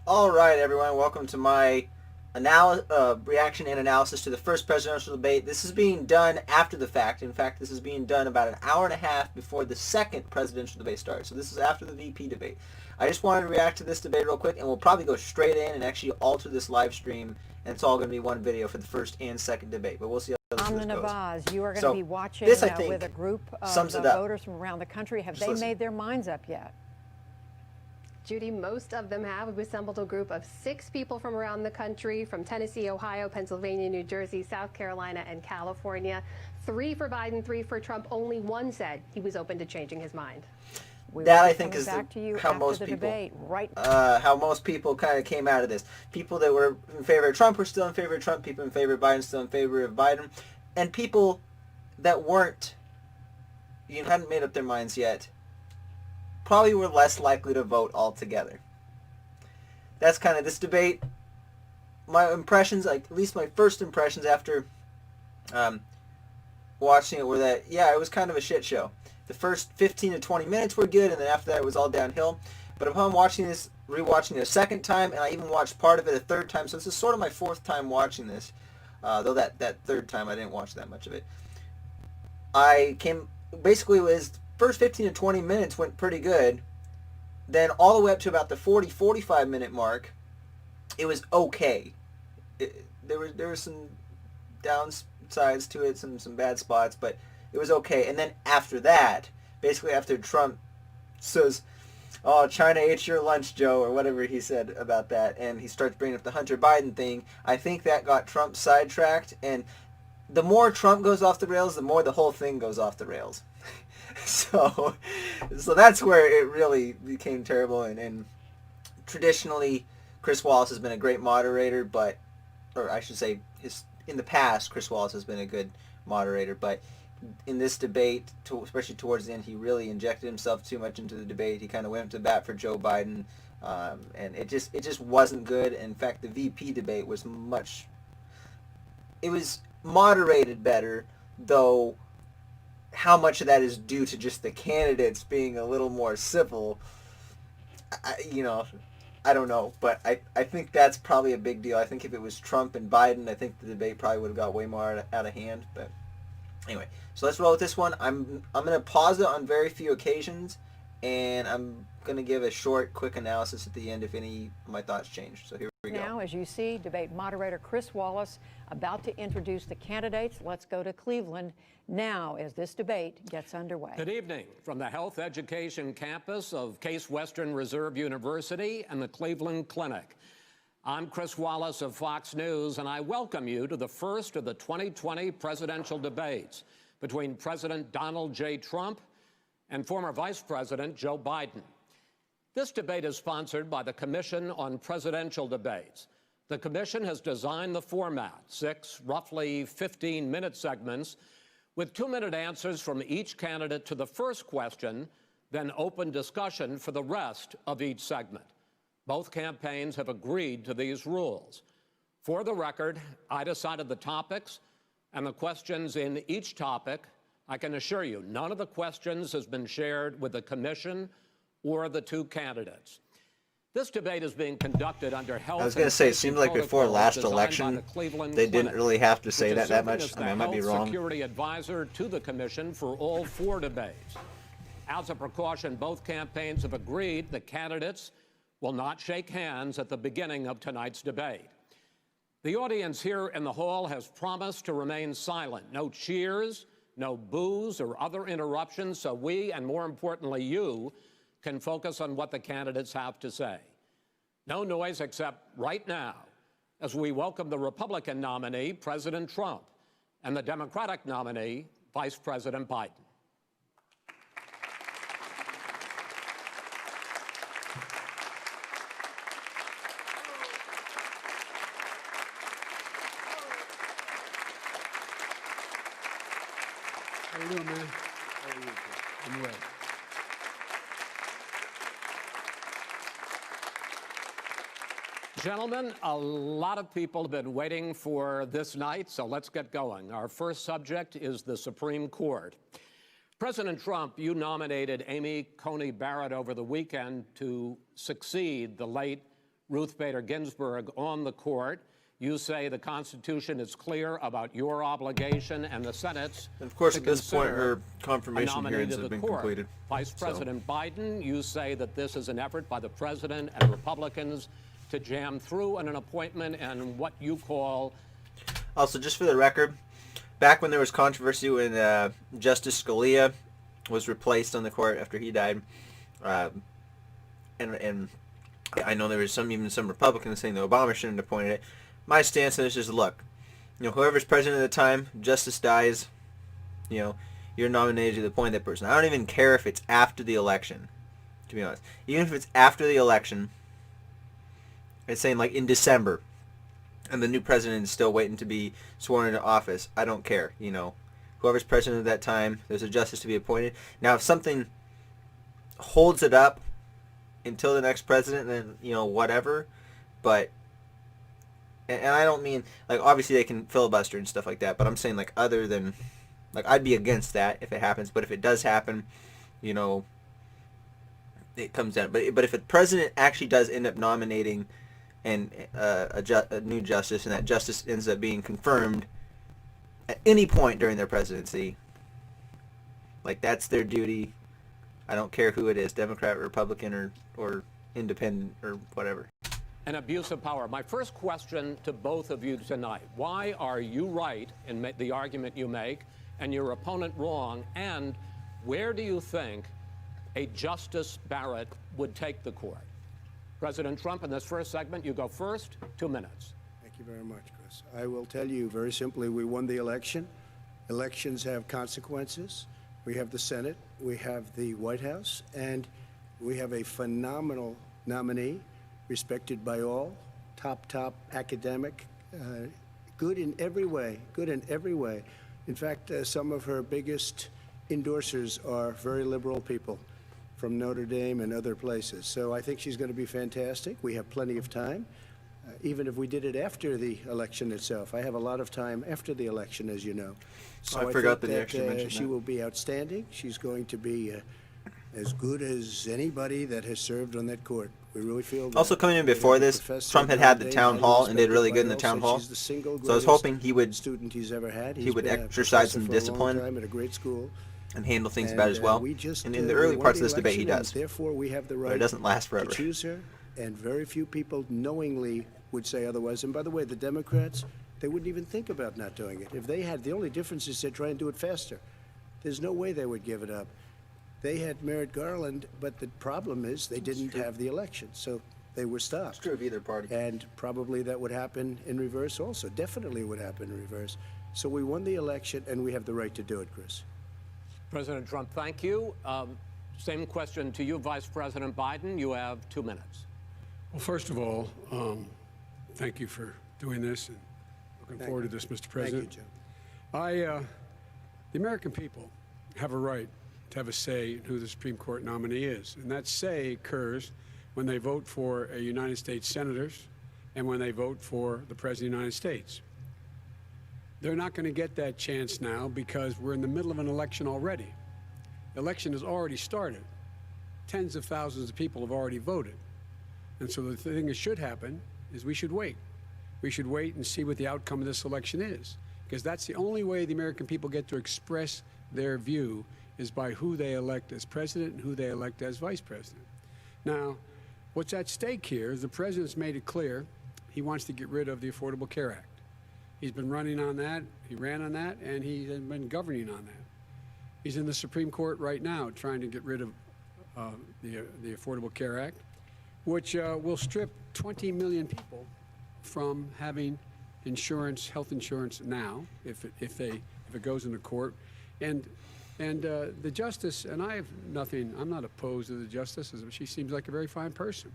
All right, everyone. Welcome to my reaction and analysis to the first presidential debate. This is being done after the fact. In fact, this is being done about an hour and a half before the second presidential debate starts. So this is after the VP debate. I just wanted to react to this debate real quick, and we'll probably go straight in and actually alter this live stream, and it's all going to be one video for the first and second debate. But we'll see how this goes. Navaz, you are going to be watching this, I think, with a group of voters from around the country. Have they made their minds up yet? Judy, most of them have. We've assembled a group of 6 people from around the country, from Tennessee, Ohio, Pennsylvania, New Jersey, South Carolina, and California. 3 for Biden, 3 for Trump. Only 1 said he was open to changing his mind. That, I think, is how most people kind of came out of this. People that were in favor of Trump were still in favor of Trump. People in favor of Biden still in favor of Biden. And people that weren't, hadn't made up their minds yet, probably were less likely to vote altogether. That's kind of this debate. My impressions, at least my first impressions after watching it, were that, yeah, it was kind of a shit show. The first 15 to 20 minutes were good, and then after that it was all downhill. But upon watching this, rewatching it a second time, and I even watched part of it a third time, so this is sort of my 4th time watching this, though that third time I didn't watch that much of it. Basically it was first 15 to 20 minutes went pretty good. Then all the way up to about the 45 minute mark, it was okay. There were some downsides to it, some bad spots, but it was okay. And then after that, basically after Trump says, "Oh, China ate your lunch, Joe," or whatever he said about that, and he starts bringing up the Hunter Biden thing, I think that got Trump sidetracked. And the more Trump goes off the rails, the more the whole thing goes off the rails. So that's where it really became terrible. And traditionally, Chris Wallace has been a great moderator, or I should say, in the past, Chris Wallace has been a good moderator. But in this debate, especially towards the end, he really injected himself too much into the debate. He kind of went to bat for Joe Biden, and it just wasn't good. In fact, the VP debate was it was moderated better, though. How much of that is due to just the candidates being a little more civil, I don't know. But I think that's probably a big deal. I think if it was Trump and Biden, I think the debate probably would have got way more out of hand. But anyway, so let's roll with this one. I'm going to pause it on very few occasions, and I'm going to give a short, quick analysis at the end if any of my thoughts change. So here we go. Now, as you see, debate moderator Chris Wallace about to introduce the candidates. Let's go to Cleveland now as this debate gets underway. Good evening from the Health Education Campus of Case Western Reserve University and the Cleveland Clinic. I'm Chris Wallace of Fox News, and I welcome you to the first of the 2020 presidential debates between President Donald J. Trump and former Vice President Joe Biden. This debate is sponsored by the Commission on Presidential Debates. The commission has designed the format, 6 roughly 15-minute segments with 2-minute answers from each candidate to the first question, then open discussion for the rest of each segment. Both campaigns have agreed to these rules. For the record, I decided the topics and the questions in each topic. I can assure you, none of the questions has been shared with the commission or the 2 candidates. This debate is being conducted under health. I was going to say, it seemed like before last election, they didn't really have to say that much. I mean, I might be wrong. Security advisor to the commission for all 4 debates. As a precaution, both campaigns have agreed the candidates will not shake hands at the beginning of tonight's debate. The audience here in the hall has promised to remain silent. No cheers, no boos or other interruptions, so we, and more importantly you, can focus on what the candidates have to say. No noise except right now as we welcome the Republican nominee, President Trump, and the Democratic nominee, Vice President Biden. How you doing, man? How are you? I'm well. Gentlemen, a lot of people have been waiting for this night, so let's get going. Our first subject is the Supreme Court. President Trump, you nominated Amy Coney Barrett over the weekend to succeed the late Ruth Bader Ginsburg on the court. You say the Constitution is clear about your obligation and the Senate's. And of course, to at this point, consider her confirmation a nominee hearings to have the been court. completed. Vice President Biden, you say that this is an effort by the president and Republicans to jam through an appointment and what you call. Also, just for the record, back when there was controversy when Justice Scalia was replaced on the court after he died, and I know there was even some Republicans saying that Obama shouldn't have appointed it. My stance on this is, look, whoever's president at the time, justice dies, you're nominated to appoint that person. I don't even care if it's after the election, to be honest. Even if it's after the election, it's saying like in December, and the new president is still waiting to be sworn into office, I don't care, Whoever's president at that time, there's a justice to be appointed. Now, if something holds it up until the next president, then, whatever, but... And I don't mean, obviously they can filibuster and stuff like that, but I'm saying, other than, I'd be against that if it happens, but if it does happen, it comes down. But if a president actually does end up nominating a new justice, and that justice ends up being confirmed at any point during their presidency, that's their duty. I don't care who it is, Democrat, Republican, or independent, or whatever. An abuse of power. My first question to both of you tonight: why are you right in the argument you make and your opponent wrong? And where do you think a Justice Barrett would take the court? President Trump, in this first segment, you go first. 2 minutes. Thank you very much, Chris. I will tell you very simply, we won the election. Elections have consequences. We have the Senate, we have the White House, and we have a phenomenal nominee, respected by all, top academic, good in every way, In fact, some of her biggest endorsers are very liberal people from Notre Dame and other places. So I think she's going to be fantastic. We have plenty of time, even if we did it after the election itself. I have a lot of time after the election, as you know. So I forgot think that you actually mentioned she that. will be outstanding. She's going to be as good as anybody that has served on that court. We really feel that. Also coming in before this, Trump had the town hall and did really good in the town hall. So I was hoping he would student he's ever had. he would exercise some discipline at a great school and handle things about as well. And in the early parts of this debate, he does. Therefore, we have the right. But it doesn't last forever. To choose her, and very few people knowingly would say otherwise. And by the way, the Democrats, they wouldn't even think about not doing it. If they had, the only difference is they're trying to do it faster. There's no way they would give it up. They had Merrick Garland, but the problem is they didn't have the election, so they were stopped. It's true of either party. And probably that would happen in reverse also. Definitely would happen in reverse. So we won the election, and we have the right to do it, Chris. President Trump, thank you. Same question to you, Vice President Biden. You have 2 minutes. Well, first of all, thank you for doing this, and looking forward to this, Mr. President. Thank you, Joe. The American people have a right to have a say in who the Supreme Court nominee is, and that say occurs when they vote for a United States senators and when they vote for the President of the United States. They're not going to get that chance now because we're in the middle of an election already. The election has already started. Tens of thousands of people have already voted. And so the thing that should happen is we should wait. We should wait and see what the outcome of this election is, because that's the only way the American people get to express their view, is by who they elect as president and who they elect as vice president. Now, what's at stake here is the president's made it clear he wants to get rid of the Affordable Care Act. He's been running on that, he ran on that, and he's been governing on that. He's in the Supreme Court right now trying to get rid of the Affordable Care Act, which will strip 20 million people from having insurance, health insurance now, if it goes into court. And the justice, and I'm not opposed to the justice. She seems like a very fine person.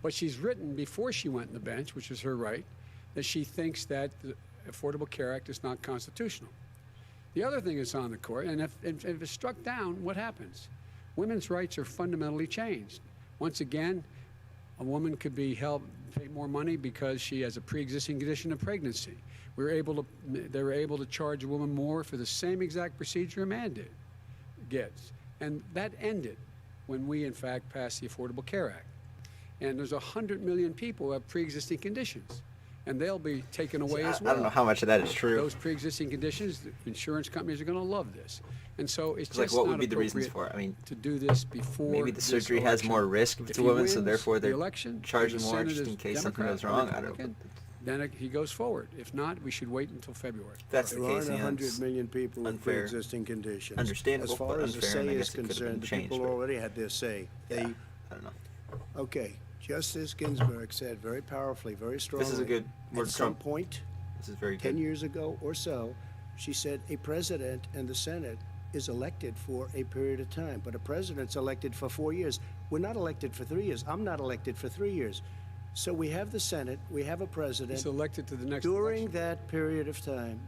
But she's written before she went on the bench, which is her right, that she thinks that the Affordable Care Act is not constitutional. The other thing that's on the court, and if it's struck down, what happens? Women's rights are fundamentally changed. Once again, a woman could be pay more money because she has a pre-existing condition of pregnancy. They were able to charge a woman more for the same exact procedure a man gets. And that ended when we, in fact, passed the Affordable Care Act. And there's 100 million people who have pre-existing conditions, and they'll be taken away as well. I don't know how much of that is true. Those pre-existing conditions, the insurance companies are going to love this. And so it's Like, just what not would be the reasons appropriate for it? I mean, to do this before maybe the this surgery has election. more risk If to he women, so wins therefore the they're election, charging and the more Senate just is in case something Democrat goes or wrong. I don't know. Republican, then he goes forward. If not, we should wait until February. If that's the There case, aren't yeah, 100 it's million people with unfair. pre-existing conditions. Understandable, As far but as the unfair, and I say guess is it could have been concerned, the changed, people but- already had their say. Yeah, They, I don't know. okay, Justice Ginsburg said very powerfully, very strongly. This is a good word, At some Trump. point, This is very 10 good. years ago or so, she said a president and the Senate is elected for a period of time, but a president's elected for 4 years. We're not elected for 3 years. I'm not elected for 3 years. So we have the Senate, we have a president. He's elected to the next During election. that period of time,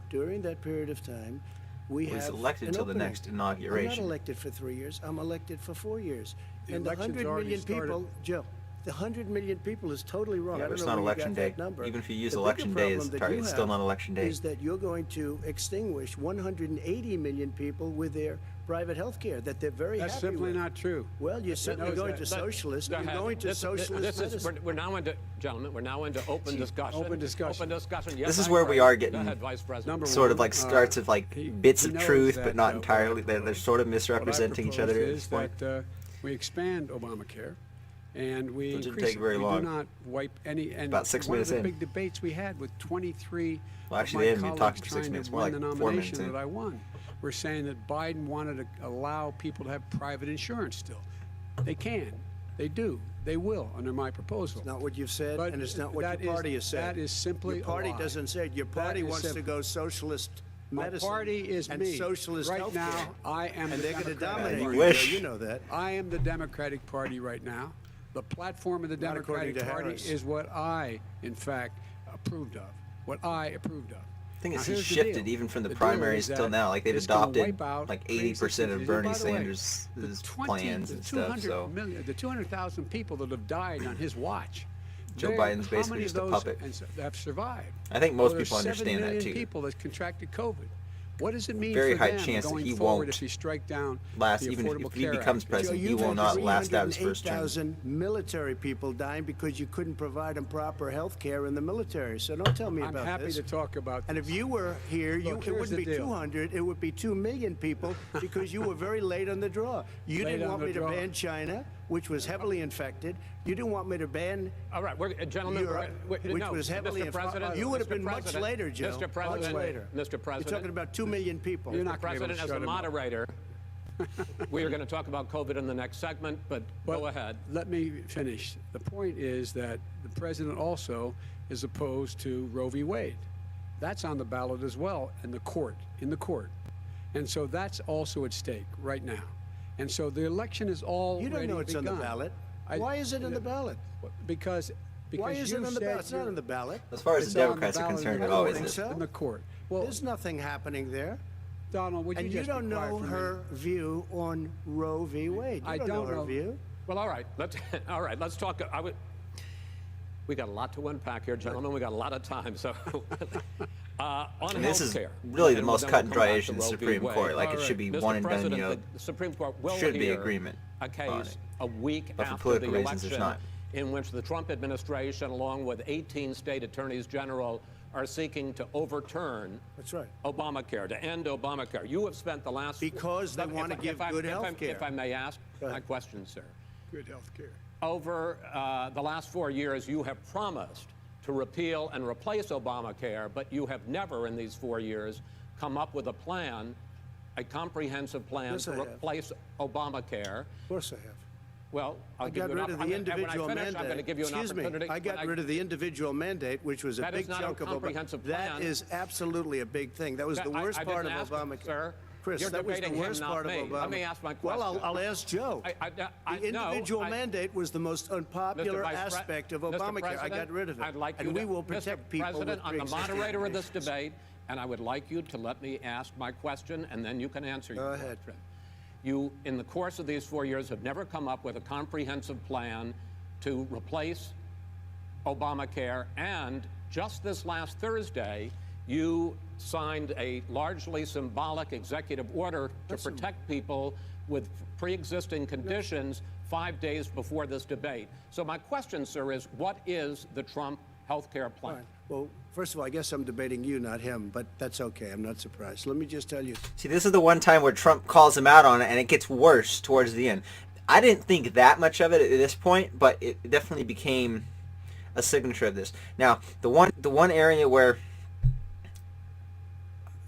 we Well, he's have elected an till the opening. next I'm not inauguration. elected for 3 years. I'm elected for 4 years. The And the election's 100 already million started. people, Joe, the 100 million people is totally wrong. Yeah, I but don't it's know not where you election got that day. number. Even if you use The bigger election day as problem that target, you it's still have not election day. Is that you're going to extinguish 180 million people with their private health care that they're very That's happy simply with. not true. Well, you're certainly knows going that. to socialist. Go You're ahead. going to This socialist is, medicine. we're now into, gentlemen, we're now into open discussion. Open discussion. Open discussion. Yes, This is I where we agree. are Go getting ahead, Vice President. Number sort of one, like starts of like bits he of knows truth, that, but not what I entirely. They're propose- sort of what I misrepresenting each other at propose this is point. that we expand Obamacare, and we Which didn't increase take it. very we long. do not wipe any. And About 6 one minutes of the in. big debates we had with 23 Well, of actually, my they haven't even talked colleagues for 6 trying minutes, to more win like the 4 minutes nomination in. that I won. We're saying that Biden wanted to allow people to have private insurance still. They can. They do. They will under my proposal. It's not what you've said, But and it's not what that your is- party has said. that is simply Your party a lie. doesn't say it. Your That party is wants to simple. go socialist My medicine party is and me. socialist Right healthcare. now, I am and the they're going to Democratic dominate. You you, wish. Joe, you know that. I am the Democratic Party right now. The platform of the Not according Democratic to Party Harris. is what I, in fact, approved of. What I approved of. I think Now, it's here's the shifted deal. even from the deal primaries is till that now. Like they've it's gonna adopted wipe out like 80% pre-existing of disease. Bernie By the way, Sanders' plans and stuff. So the 200,000 people that have died on his watch. Joe they're- Biden's how basically many just of a those puppet. have survived? I think most Well, there's people 7 understand that million too. people that contracted COVID. What does it mean Very for high them chance that going he forward won't if you strike down last, the even Affordable if he Care becomes Act? president. Joe, He you've will had not last out his first term. 308,000 military people dying because you couldn't provide them proper health care in the military. So don't tell me I'm about happy this. to talk about And if you were here, Look, it here's wouldn't the be deal. 200, it would be 2 million people because you were very late on the draw. You Late didn't on want the me to draw. ban China, which was heavily infected. You didn't want me to ban All right, gentlemen, Europe, which no, was heavily Mr. President, You would have Mr. been much President, later, Joe. Mr. President, much later. Mr. President, You're talking about 2 million people. You're not gonna be able to President, as shut a him up. moderator, we are going to talk about COVID in the next segment, but go ahead. Let me finish. The point is that the president also is opposed to Roe v. Wade. That's on the ballot as well in the court. And so that's also at stake right now. And so the election is already You don't know it's on the begun. ballot. I- Why is it on the ballot? Because Why is you it on the said ballot? It's not you're- on the ballot. As far as it's the on Democrats are ballot concerned, in it the always think is. so. in the court. Well, There's nothing happening there. Donald, would And you you just don't be quiet know for a her minute? view on Roe v. Wade. You I don't don't know her know. view. Well, all right, let's talk. We got a lot to unpack here, gentlemen. We got a lot of time, so on And this is healthcare, really the and most then cut and we'll dry come back issue in to the Roe v. Supreme Wade. Court. Like All it right. should be Mr. one and done. President, You know, the Supreme Court will should be hear agreement a on case it. a week But for after political the reasons, there's election not. in which the Trump administration, along with 18 state attorneys general, are seeking to overturn That's right. Obamacare, to end Obamacare. You have spent the last... Because they want to give good health care. If I may ask Go ahead. my question, sir. Good health care. Over the last 4 years, you have promised to repeal and replace Obamacare, but you have never in these 4 years come up with a plan, a comprehensive plan Yes, to I have. replace Obamacare. Of course I have. Well, I'll I give got you an rid of opp- the I'm gonna- individual when I finish, mandate. I'm going to give you an Excuse opportunity. me. I got rid of the individual mandate, which was a That is big not a chunk of comprehensive That plan. is absolutely a big thing. That was the worst I part of didn't ask, Obamacare. sir. Chris, You're that was the debating him, worst not part me. of Obama. Let me ask my Well, question. I'll ask Joe. The no, individual mandate was the most unpopular Mr. Vice Pre- aspect of Mr. Obamacare. I President, got rid of it. I'd like and you we to, will Mr. protect people President, with I'm the pre-existing moderator of this conditions. debate, and I would like you to let me ask my question, and then you can answer your ahead. question. You, in the course of these 4 years, have never come up with a comprehensive plan to replace Obamacare, and just this last Thursday, you signed a largely symbolic executive order to protect people with pre-existing conditions 5 days before this debate. So my question, sir, is what is the Trump health care plan? Right. Well, first of all, I guess I'm debating you, not him, but that's okay. I'm not surprised. Let me just tell you. See, this is the one time where Trump calls him out on it, and it gets worse towards the end. I didn't think that much of it at this point, but it definitely became a signature of this. Now, the one area where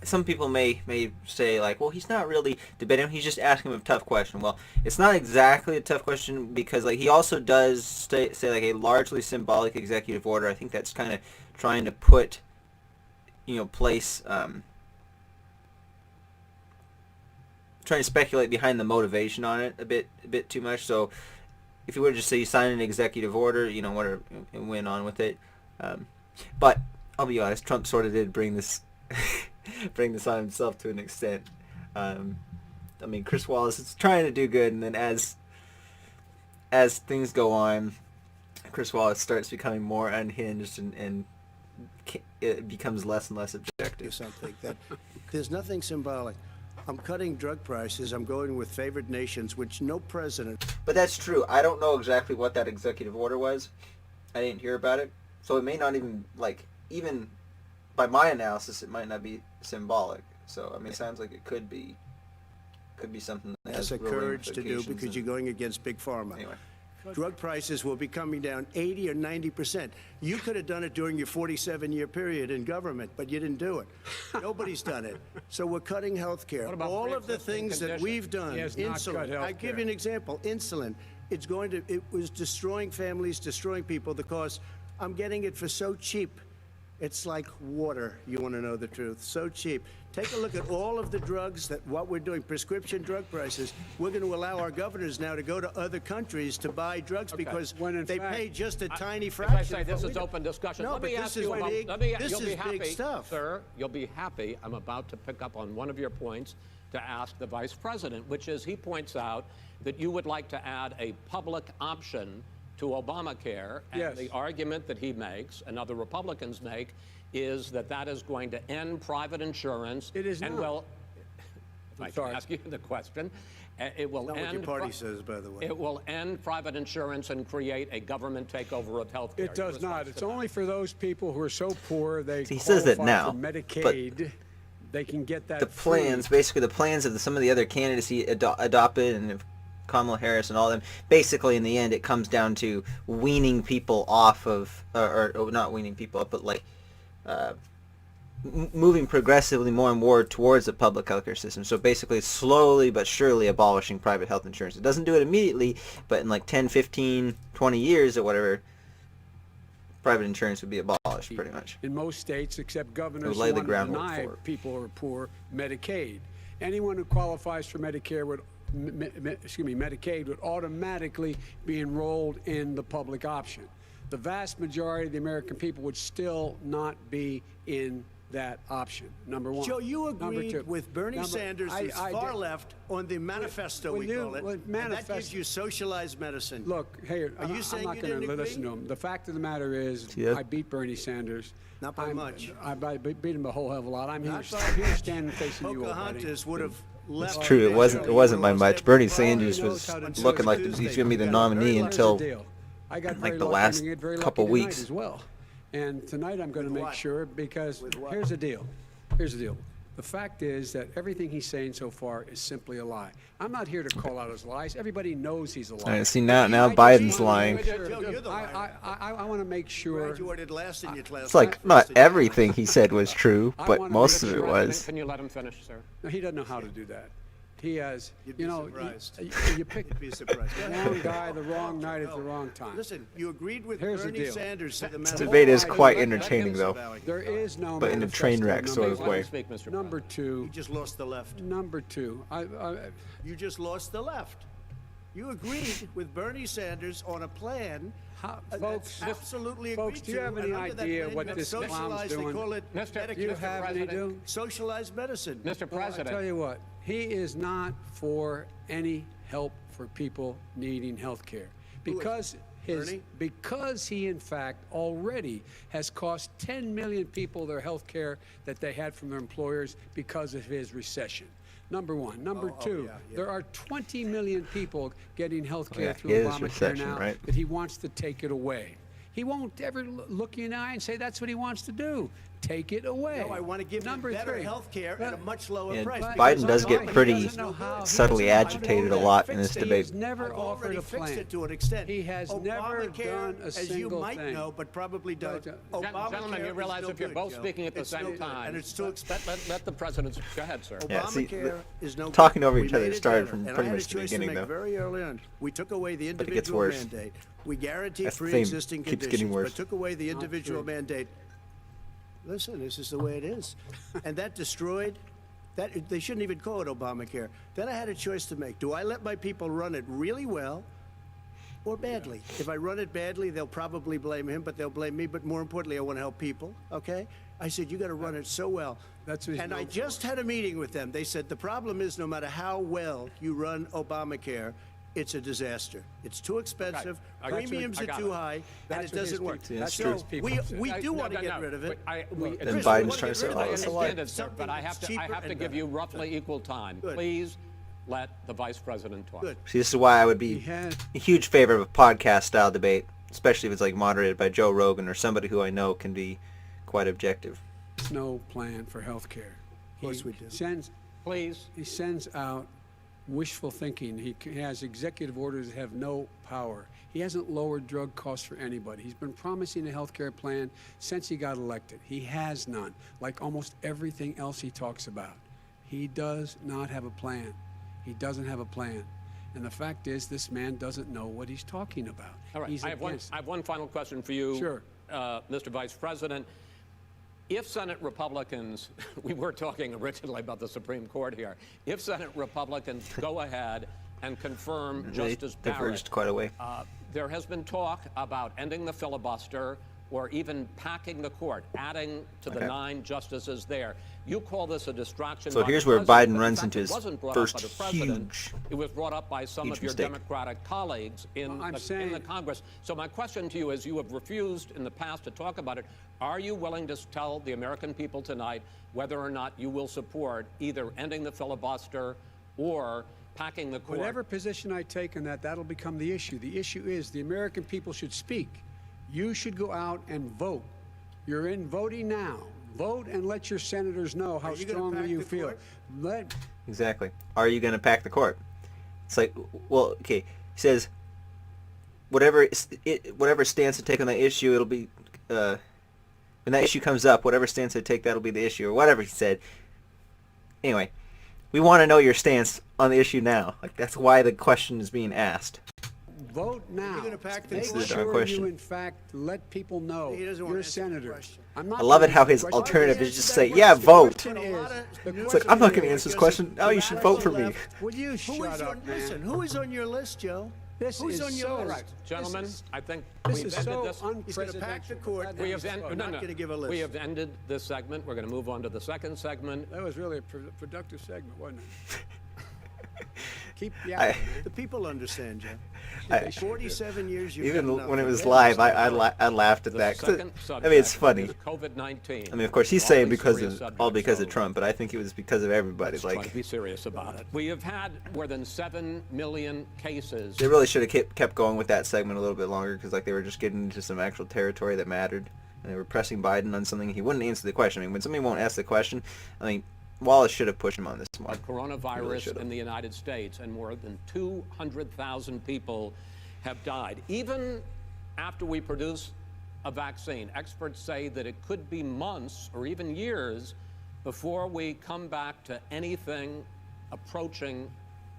some people may say, like, well, he's not really debating, he's just asking him a tough question. Well, it's not exactly a tough question, because like he also does say like a largely symbolic executive order. I think that's kind of trying to put, place, trying to speculate behind the motivation on it a bit too much. So if you were to just say you sign an executive order, whatever, and went on with it. But I'll be honest, Trump sort of did bring this on himself to an extent. I mean, Chris Wallace is trying to do good, and then as things go on, Chris Wallace starts becoming more unhinged, and it becomes less and less objective. Something that there's nothing symbolic. I'm cutting drug prices. I'm going with favored nations, which no president. But that's true. I don't know exactly what that executive order was. I didn't hear about it, so it may not even even by my analysis, it might not be symbolic. So I mean, it sounds like it could be something that has That's a real courage to do ramifications because you're going against big pharma. Anyway. Drug prices will be coming down 80 or 90%. You could have done it during your 47-year period in government, but you didn't do it. Nobody's done it. So we're cutting health care. What about all of the pre-existing things that conditions? we've done, He has not cut insulin. health I give care. you an example. Insulin. It was destroying families, destroying people because I'm getting it for so cheap. It's like water, you want to know the truth. So cheap. Take a look at all of the drugs what we're doing, prescription drug prices. We're going to allow our governors now to go to other countries to buy drugs because When in they fact, pay just a tiny As fraction. I say, of this what is we do. open discussion. No, Let me but ask this you is about. big. You'll This be is happy, big stuff. sir. You'll be happy. I'm about to pick up on one of your points to ask the vice president, which is he points out that you would like to add a public option to Obamacare, and Yes. the argument that he makes and other Republicans make is that is going to end private insurance. It is and not. well, if I sorry. can ask you the question, it will Not what end. your party says, by the way. It will end private insurance and create a government takeover of health care. It does not. It's only for those people who are so poor they See, he says that qualify now, for but Medicaid. They can get that The plans, free. basically the plans of some of the other candidates he adopted, and Kamala Harris and all of them, basically in the end it comes down to weaning people off of, or not weaning people off, but like moving progressively more and more towards the public healthcare system. So basically slowly but surely abolishing private health insurance. It doesn't do it immediately, but in like 10, 15, 20 years or whatever, private insurance would be abolished pretty much. In most states, except governors lay who the want to groundwork deny for it. people who are poor Medicaid. Anyone who qualifies for Medicare would, Medicaid would automatically be enrolled in the public option. The vast majority of the American people would still not be in that option. Number one. Joe, you Number agreed two. with Bernie Sanders, who's I far did. left, on the manifesto, Will we you- call it. will And that manifest- gives you socialized medicine. Look, hey, Are you saying I'm you not going didn't to listen agree? to him. The fact of the matter is, Yeah. I beat Bernie Sanders. Not by much. I beat him a whole hell of a lot. I'm Not here, by I'm here much. standing facing you, old buddy. Pocahontas would have left. It's true. It wasn't by much. Bernie Sanders All he was knows how to do looking is like Tuesday. he's going to be the You got a very nominee lucky until deal. I got like very the lucky. last I'm gonna get very couple lucky tonight weeks. as well. And tonight I'm going to With make what? sure, because With what? here's the deal. Here's the deal. The fact is that everything he's saying so far is simply a lie. I'm not here to call out his lies. Everybody knows he's a liar. I see now I just Biden's wanna lying. make sure- Joe, you're the liar. I want to make sure. Graduated last in your class. it's like not everything he said was true, I but wanna most make of it sure- was. Can you let him finish, sir? No, he doesn't know how to do that. He has, You'd be you know, surprised. you pick You'd be surprised. Go the ahead. wrong guy, the wrong night at the wrong time. Listen, you agreed with Here's the Bernie deal. Sanders to the This manifesto. debate is quite Let him entertaining, though. There is no But in a train manifesto, wreck sort of number way. one. Speak, Mr. Number two. You just lost the left. Number two. You just lost the left. You agreed with Bernie Sanders on a plan. Folks, that's absolutely folks, agreed do you have to, any and under that idea plan, what you have this clown's socialized, doing? They call it Mr. Do you Medicare. have any President. do? Socialized medicine. Mr. Well, I President. tell you what, he is not for any help for people needing health care. Because Bernie? because he in fact already has cost 10 million people their health care that they had from their employers because of his recession. Number one. Number two, yeah. there are 20 million people getting health care yeah, through he is Obamacare recession, now right? that he wants to take it away. He won't ever look you in the eye and say that's what he wants to do. Take it away. No, I want to give them better health care at a much lower Yeah, price. Biden does get pretty subtly He agitated a lot in this He debate. has never I've offered already a plan. fixed it to an extent. He has never done a as you single might thing. know, but probably don't. Gentlemen, you realize if you're both speaking at the same time, and it's too expensive. let the president go ahead, sir. Yeah, see, Obamacare is no talking good. over We each other made it started better, from and pretty I had much a the choice to beginning, make though. very early on. We took away the But it gets individual worse. mandate. We guaranteed That's the theme. pre-existing Keeps getting conditions, worse. but took away the individual mandate. Listen, this is the way it is. And that destroyed, that they shouldn't even call it Obamacare. Then I had a choice to make. Do I let my people run it really well or badly? If I run it badly, they'll probably blame him, but they'll blame me. But more importantly, I want to help people, okay? I said, you got to run it so well. That's what he's And I known for. just had a meeting with them. They said, the problem is no matter how well you run Obamacare, it's a disaster. It's too expensive, I got you. premiums I are got too it. high, and That's it what his doesn't work. people- that's true. what his people said. We do want to get rid of it. Then Chris, Biden's we want trying to say, get rid oh, of it. it's a I lie. understand it, sir, but I have Something to that's give cheaper you and roughly equal time. Good. Please let the vice president talk. Good. See, this is why I would be He had- a huge favor of a podcast-style debate, especially if it's like moderated by Joe Rogan or somebody who I know can be quite objective. There's no plan for health care. Of course we do. Please. He sends out wishful thinking. He has executive orders that have no power. He hasn't lowered drug costs for anybody. He's been promising a health care plan since he got elected. He has none, like almost everything else he talks about. He does not have a plan. He doesn't have a plan. And the fact is, this man doesn't know what he's talking about. All right. He's I have one final question for you, Sure. Mr. Vice President. If Senate Republicans, we were talking originally about the Supreme Court here, if Senate Republicans go ahead and confirm They Justice diverged Barrett, quite a way. there has been talk about ending the filibuster or even packing the court, adding to the Okay. 9 justices there. You call this a distraction. So by here's the where president, Biden but in runs fact, into it his wasn't brought first up by the president. huge, It was brought up by some huge of your mistake. Democratic colleagues in Well, I'm the saying- Congress. So my question to you is, you have refused in the past to talk about it. Are you willing to tell the American people tonight whether or not you will support either ending the filibuster or packing the court? Whatever position I take on that, that'll become the issue. The issue is the American people should speak. You should go out and vote. You're in voting now. Vote and let your senators know how Are you gonna strongly pack you the feel. court? Let Exactly. Are you going to pack the court? It's like, well, okay. He says, whatever stance to take on that issue, it'll be, when that issue comes up, whatever stance to take, that'll be the issue, or whatever he said. Anyway, we want to know your stance on the issue now. Like, that's why the question is being asked. vote now. gonna pack the Make court? This is the darn sure question. you, in fact, let people know He doesn't wanna you're a answer the senator. question. I'm not I love it gonna how answer his the question. alternative is just Answer say, that yeah, question. vote. The question is, It's like, I'm not going to answer this question. No, you should vote for me. Will you Who shut is up, on, man? listen, who is on your list, Joe? This Who's is on your so list? right. Gentlemen, This is- I think This we've is ended so this. He's gonna pack the unprecedented. court. That We was have fun. not gonna give a list. We have ended this segment. We're going to move on to the second segment. That was really a productive segment, wasn't it? Keep I- yapping, The people understand, Joe. I- 47 years you've Even done nothing. when it was They live, understand. I laughed at The that. 'cause second I mean, it's subject funny. is COVID-19. I mean, of course, he's Awfully saying because serious of subject, all because of so Trump, but I think it was because of everybody. let's try Like, to be serious about it. We have had more than 7 million cases. they really should have kept going with that segment a little bit longer because, like, they were just getting into some actual territory that mattered, and they were pressing Biden on something he wouldn't answer the question. I mean, when somebody won't ask the question, I mean, Wallace should have pushed him on this one. of coronavirus in the United States, and more than 200,000 people have died. Even after we produce a vaccine, experts say that it could be months or even years before we come back to anything approaching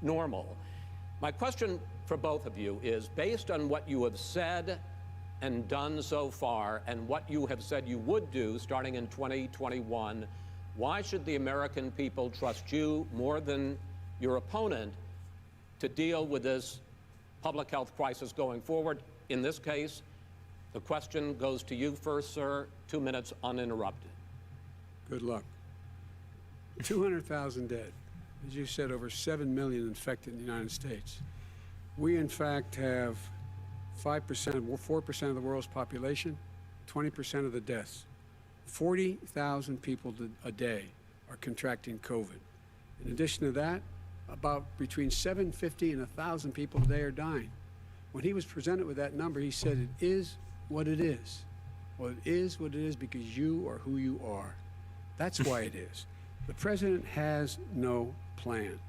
normal. My question for both of you is, based on what you have said and done so far and what you have said you would do starting in 2021, why should the American people trust you more than your opponent to deal with this public health crisis going forward? In this case, the question goes to you first, sir. 2 minutes uninterrupted. Good luck. 200,000 dead. As you said, over 7 million infected in the United States. We, in fact, have 5%, 4% of the world's population, 20% of the deaths. 40,000 people a day are contracting COVID. In addition to that, about between 750 and 1,000 people today are dying. When he was presented with that number, he said, it is what it is. Well, it is what it is because you are who you are. That's why it is. The president has no plan.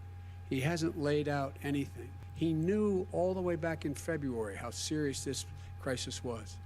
He hasn't laid out anything. He knew all the way back in February how serious this crisis was.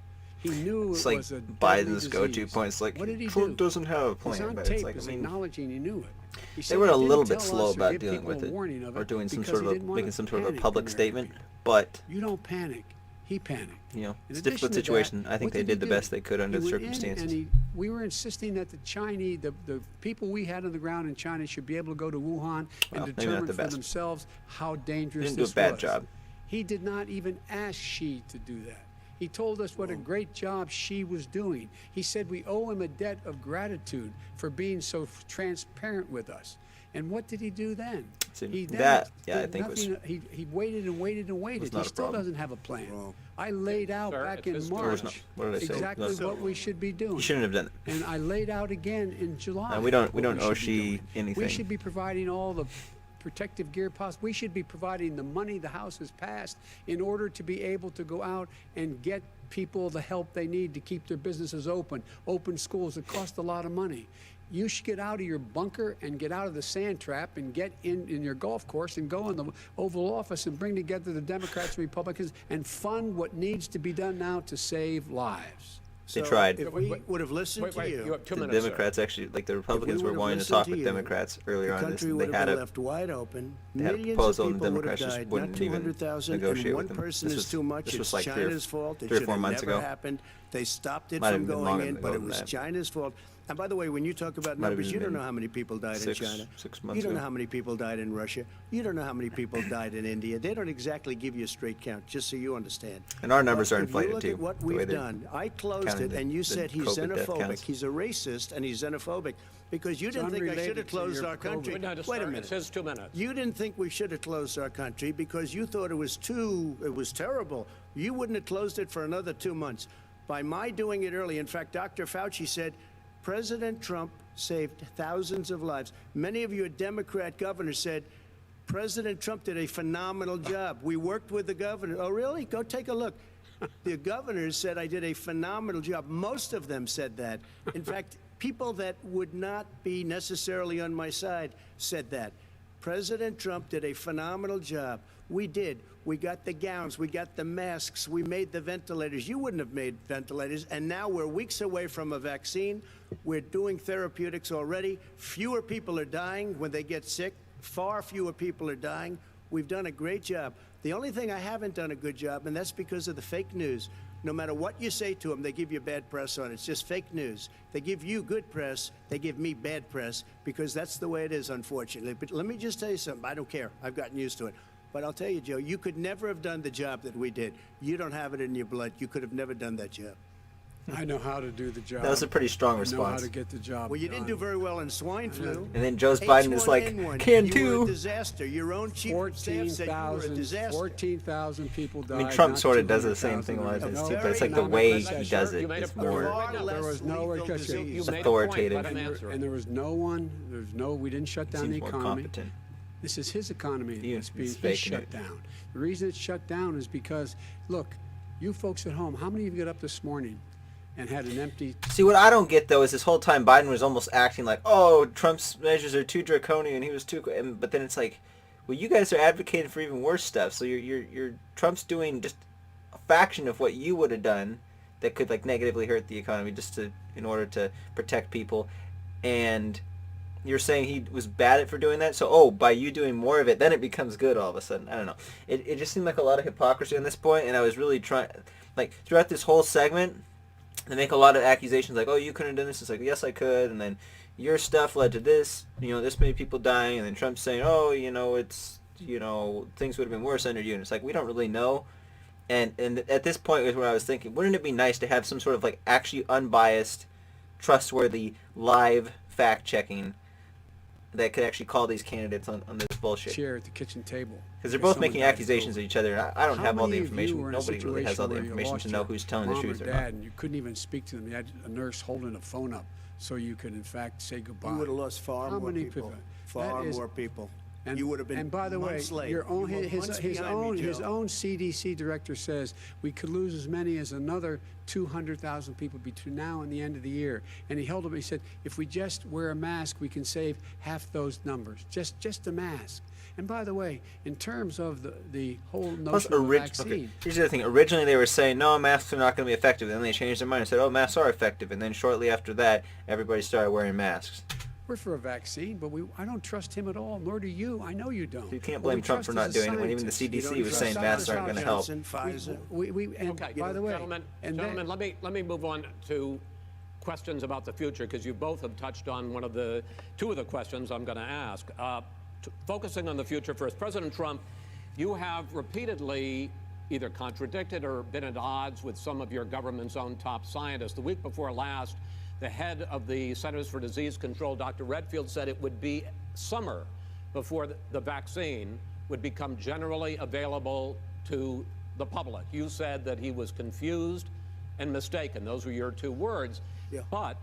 He knew It's it like was a Biden's deadly go-to disease. point. It's like, What did he Trump do? doesn't have a He's plan. on But tape it's like, as I mean, acknowledging he knew it. He they said were he a didn't little bit tell slow us or about give dealing people with a it, warning of or doing some because sort he of didn't want making some sort of a panic public the American statement. people. But You don't panic. He panicked. you know, In it's a addition difficult to that, situation. I think what they did he did the do? best they could under He the went in circumstances. and we were insisting that the Chinese, the people we had on the ground in China should be able to go to Wuhan Well, and maybe not determine the for best. themselves how dangerous Didn't do a this bad was. job. He did not even ask Xi to do that. He told us what a great job Xi was doing. He said we owe him a debt of gratitude for being so transparent with us. And what did he do then? See, He then that, yeah, I did think was- nothing. He waited and waited and waited. not He a still problem. doesn't have a plan. Wrong. I laid out Sir, back it's in his March There was no- what did I say? exactly No. what we should be doing. You shouldn't have done it. And I laid out again in July. And we don't what owe should be Xi doing. anything. We should be providing all the protective gear possible. We should be providing the money the House has passed in order to be able to go out and get people the help they need to keep their businesses open schools. It costs a lot of money. You should get out of your bunker and get out of the sand trap and get in your golf course and go in the Oval Office and bring together the Democrats and Republicans and fund what needs to be done now to save lives. They So tried. If we would have listened to You have 2 The minutes, sir. Democrats actually, like the Republicans, were would've wanting to listened talk to with you, Democrats earlier the on this. country And would they have had been a left wide open. they had a Millions proposal, of and the people would have Democrats just died. Not wouldn't even 200,000, and negotiate one with them. person This is was- too much. this It's was like China's fault. It 3 or should 4 have months never ago. happened. They stopped it Might have from been going longer in, ago but it than was that. China's fault. And by the way, when you talk about Might have numbers, you even don't know been how many people died six- in China. 6 months You don't know ago. how many people died in Russia. You don't know how many people died in India. They don't exactly give you a straight count, just so you understand. And our numbers But are if inflated, you look too, at what the way we've they're done. I closed counting it, and you the said he's COVID death xenophobic. counts. He's a racist, and he's xenophobic because you It's didn't think I should unrelated have to closed your our country. COVID. No, just Wait a start. minute. It's his 2 minutes. You didn't think we should have closed our country because you thought it was terrible. You wouldn't have closed it for another 2 months. By my doing it early, in fact, Dr. Fauci said President Trump saved thousands of lives. Many of your Democrat governors said President Trump did a phenomenal job. We worked with the governor. Oh, really? Go take a look. The governors said I did a phenomenal job. Most of them said that. In fact, people that would not be necessarily on my side said that. President Trump did a phenomenal job. We did. We got the gowns. We got the masks. We made the ventilators. You wouldn't have made ventilators. And now we're weeks away from a vaccine. We're doing therapeutics already. Fewer people are dying when they get sick. Far fewer people are dying. We've done a great job. The only thing I haven't done a good job, and that's because of the fake news. No matter what you say to them, they give you bad press on it. It's just fake news. They give you good press. They give me bad press because that's the way it is, unfortunately. But let me just tell you something. I don't care. I've gotten used to it. But I'll tell you, Joe, you could never have done the job that we did. You don't have it in your blood. You could have never done that job. I know how to do the job. That was a pretty strong I know how response. to get the job Well, you didn't do done. very well in swine flu. And then Joe Biden is like, H1N1, can you were a too. disaster. Your own chief of staff said you were a disaster. 14,000 people died. I mean, Trump not sort of does the same 200,000 thing a lot of or times no. too, but it's like the Economic way recession. he does You it made is a more. Far There less was no lethal because disease. You made a point, authoritative. let him answer it. And there was no one, we didn't shut down Seems the more economy. competent. This is his economy He that's is being faking shut it. down. The reason it's shut down is because, look, you folks at home, how many of you got up this morning and had an empty... See, what I don't get though is this whole time Biden was almost acting like, oh, Trump's measures are too draconian. He was too, but then it's like, well, you guys are advocating for even worse stuff. So you're Trump's doing just a fraction of what you would have done that could like negatively hurt the economy in order to protect people, and you're saying he was bad for doing that. So by you doing more of it, then it becomes good all of a sudden. I don't know. It just seemed like a lot of hypocrisy on this point, and I was really trying, like throughout this whole segment. They make a lot of accusations like, oh, you couldn't have done this. It's like, yes, I could. And then your stuff led to this, this many people dying. And then Trump's saying, oh, it's, things would have been worse under you. And it's like, we don't really know. And at this point was where I was thinking, wouldn't it be nice to have some sort of like actually unbiased, trustworthy, live fact checking that could actually call these candidates on this bullshit. Chair at the kitchen table. Because they're both making accusations at each other. And I don't have all the information. Nobody really has all the information to know who's telling the truth or not. And you couldn't even speak to them. You had a nurse holding a phone up so you could, in fact, say goodbye. You would have lost far How more many people. people? Far That is- more people. And, You would have been and by the way, months late. your own, You were his months behind me, his Joe. own CDC director says we could lose as many as another 200,000 people between now and the end of the year. And he held up. He said, if we just wear a mask, we can save half those numbers. Just a mask. And by the way, in terms of the whole Plus, notion of vaccine, okay, here's the other thing. Originally, they were saying, no, masks are not going to be effective. Then they changed their mind and said, oh, masks are effective. And then shortly after that, everybody started wearing masks. we're for a vaccine, but I don't trust him at all, nor do you. I know you don't. You can't What blame we Trump trust for not is a doing it when even the scientist. CDC was saying masks aren't going to help. Johnson, Pfizer. And Okay, by the way, gentlemen, let me move on to questions about the future, because you both have touched on two of the questions I'm going to ask. Focusing on the future first, President Trump, you have repeatedly either contradicted or been at odds with some of your government's own top scientists. The week before last, the head of the Centers for Disease Control, Dr. Redfield, said it would be summer before the vaccine would become generally available to the public. You said that he was confused and mistaken. Those were your two words. Yeah. But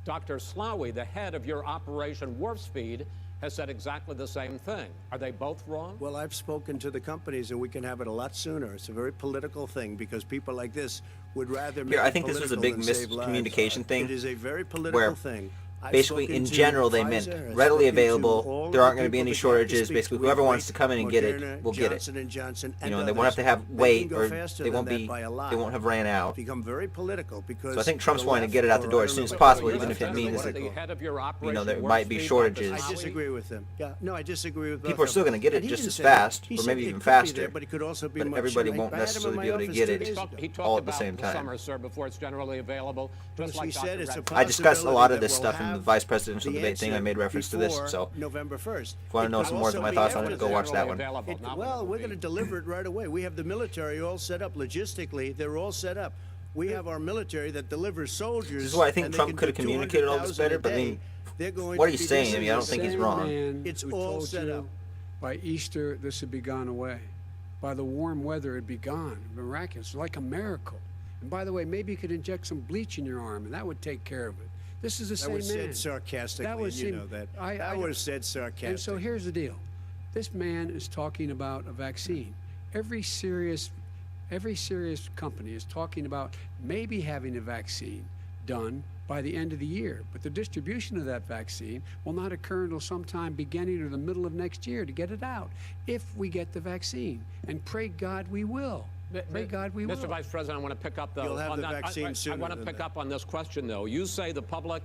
Dr. Slaoui, the head of your Operation Warp Speed, has said exactly the same thing. Are they both wrong? Well, I've spoken to the companies, and we can have it a lot sooner. It's a very political thing because people like this would rather make Here, I it think this was a political big than save lives. miscommunication thing. It is a very political where thing. I've basically, spoken in to general, they meant Pfizer, I've readily spoken to available. all There of aren't the going to be people any that you shortages. have to Basically, speak to. whoever We wants to come in and get it Moderna, will get it. Johnson & Johnson, You and know, they won't have to others. have They wait, can go or faster they than won't that be. by a lot. They won't have ran out. Become very political because. So I think Trump's the wanting to get it left, out the or door I as don't soon know as what possible, the even if it left means is that the political. head of your Operation there Warp might be Speed, shortages. Dr. I Slaoui? disagree with him. Yeah, no, I disagree with both People are of still them. going to get it And he just didn't as say that. fast, He or said maybe it even could be there, faster. but it could also be But much everybody sooner. won't I had him in necessarily my be able to office get 2 it days ago. He talked all at the about same the time. summer, sir, before it's generally available, just As like we Dr. said, it's a Redfield. I discussed a lot of this possibility stuff that in the we'll vice have presidential the debate thing. I answer made reference to this. before So November 1st. if you want to know some more of my thoughts on it, go watch that one. Well, we're going to deliver it right away. We have the military all set up. Logistically, they're all set up. We have our military that delivers soldiers. This is why I think and they Trump can could have do communicated all this 200,000 a better, but I day. mean, They're going what to he's be saying, I doing mean, I don't the think he's same wrong. Man It's who all told set you up. By Easter, this would be gone away. By the warm weather, it'd be gone. Miraculous, like a miracle. And by the way, maybe you could inject some bleach in your arm, and that would take care of it. This is the That same was man. said sarcastically. That was you him- know that. I- That was said sarcastically. And so here's the deal. This man is talking about a vaccine. Every serious company is talking about maybe having a vaccine done by the end of the year. But the distribution of that vaccine will not occur until sometime beginning or the middle of next year to get it out, if we get the vaccine. And pray God we will. Pray God we will. Mr. Vice President, I want to pick up You'll have the vaccine I sooner want to than pick that. up on this question, though. You say the public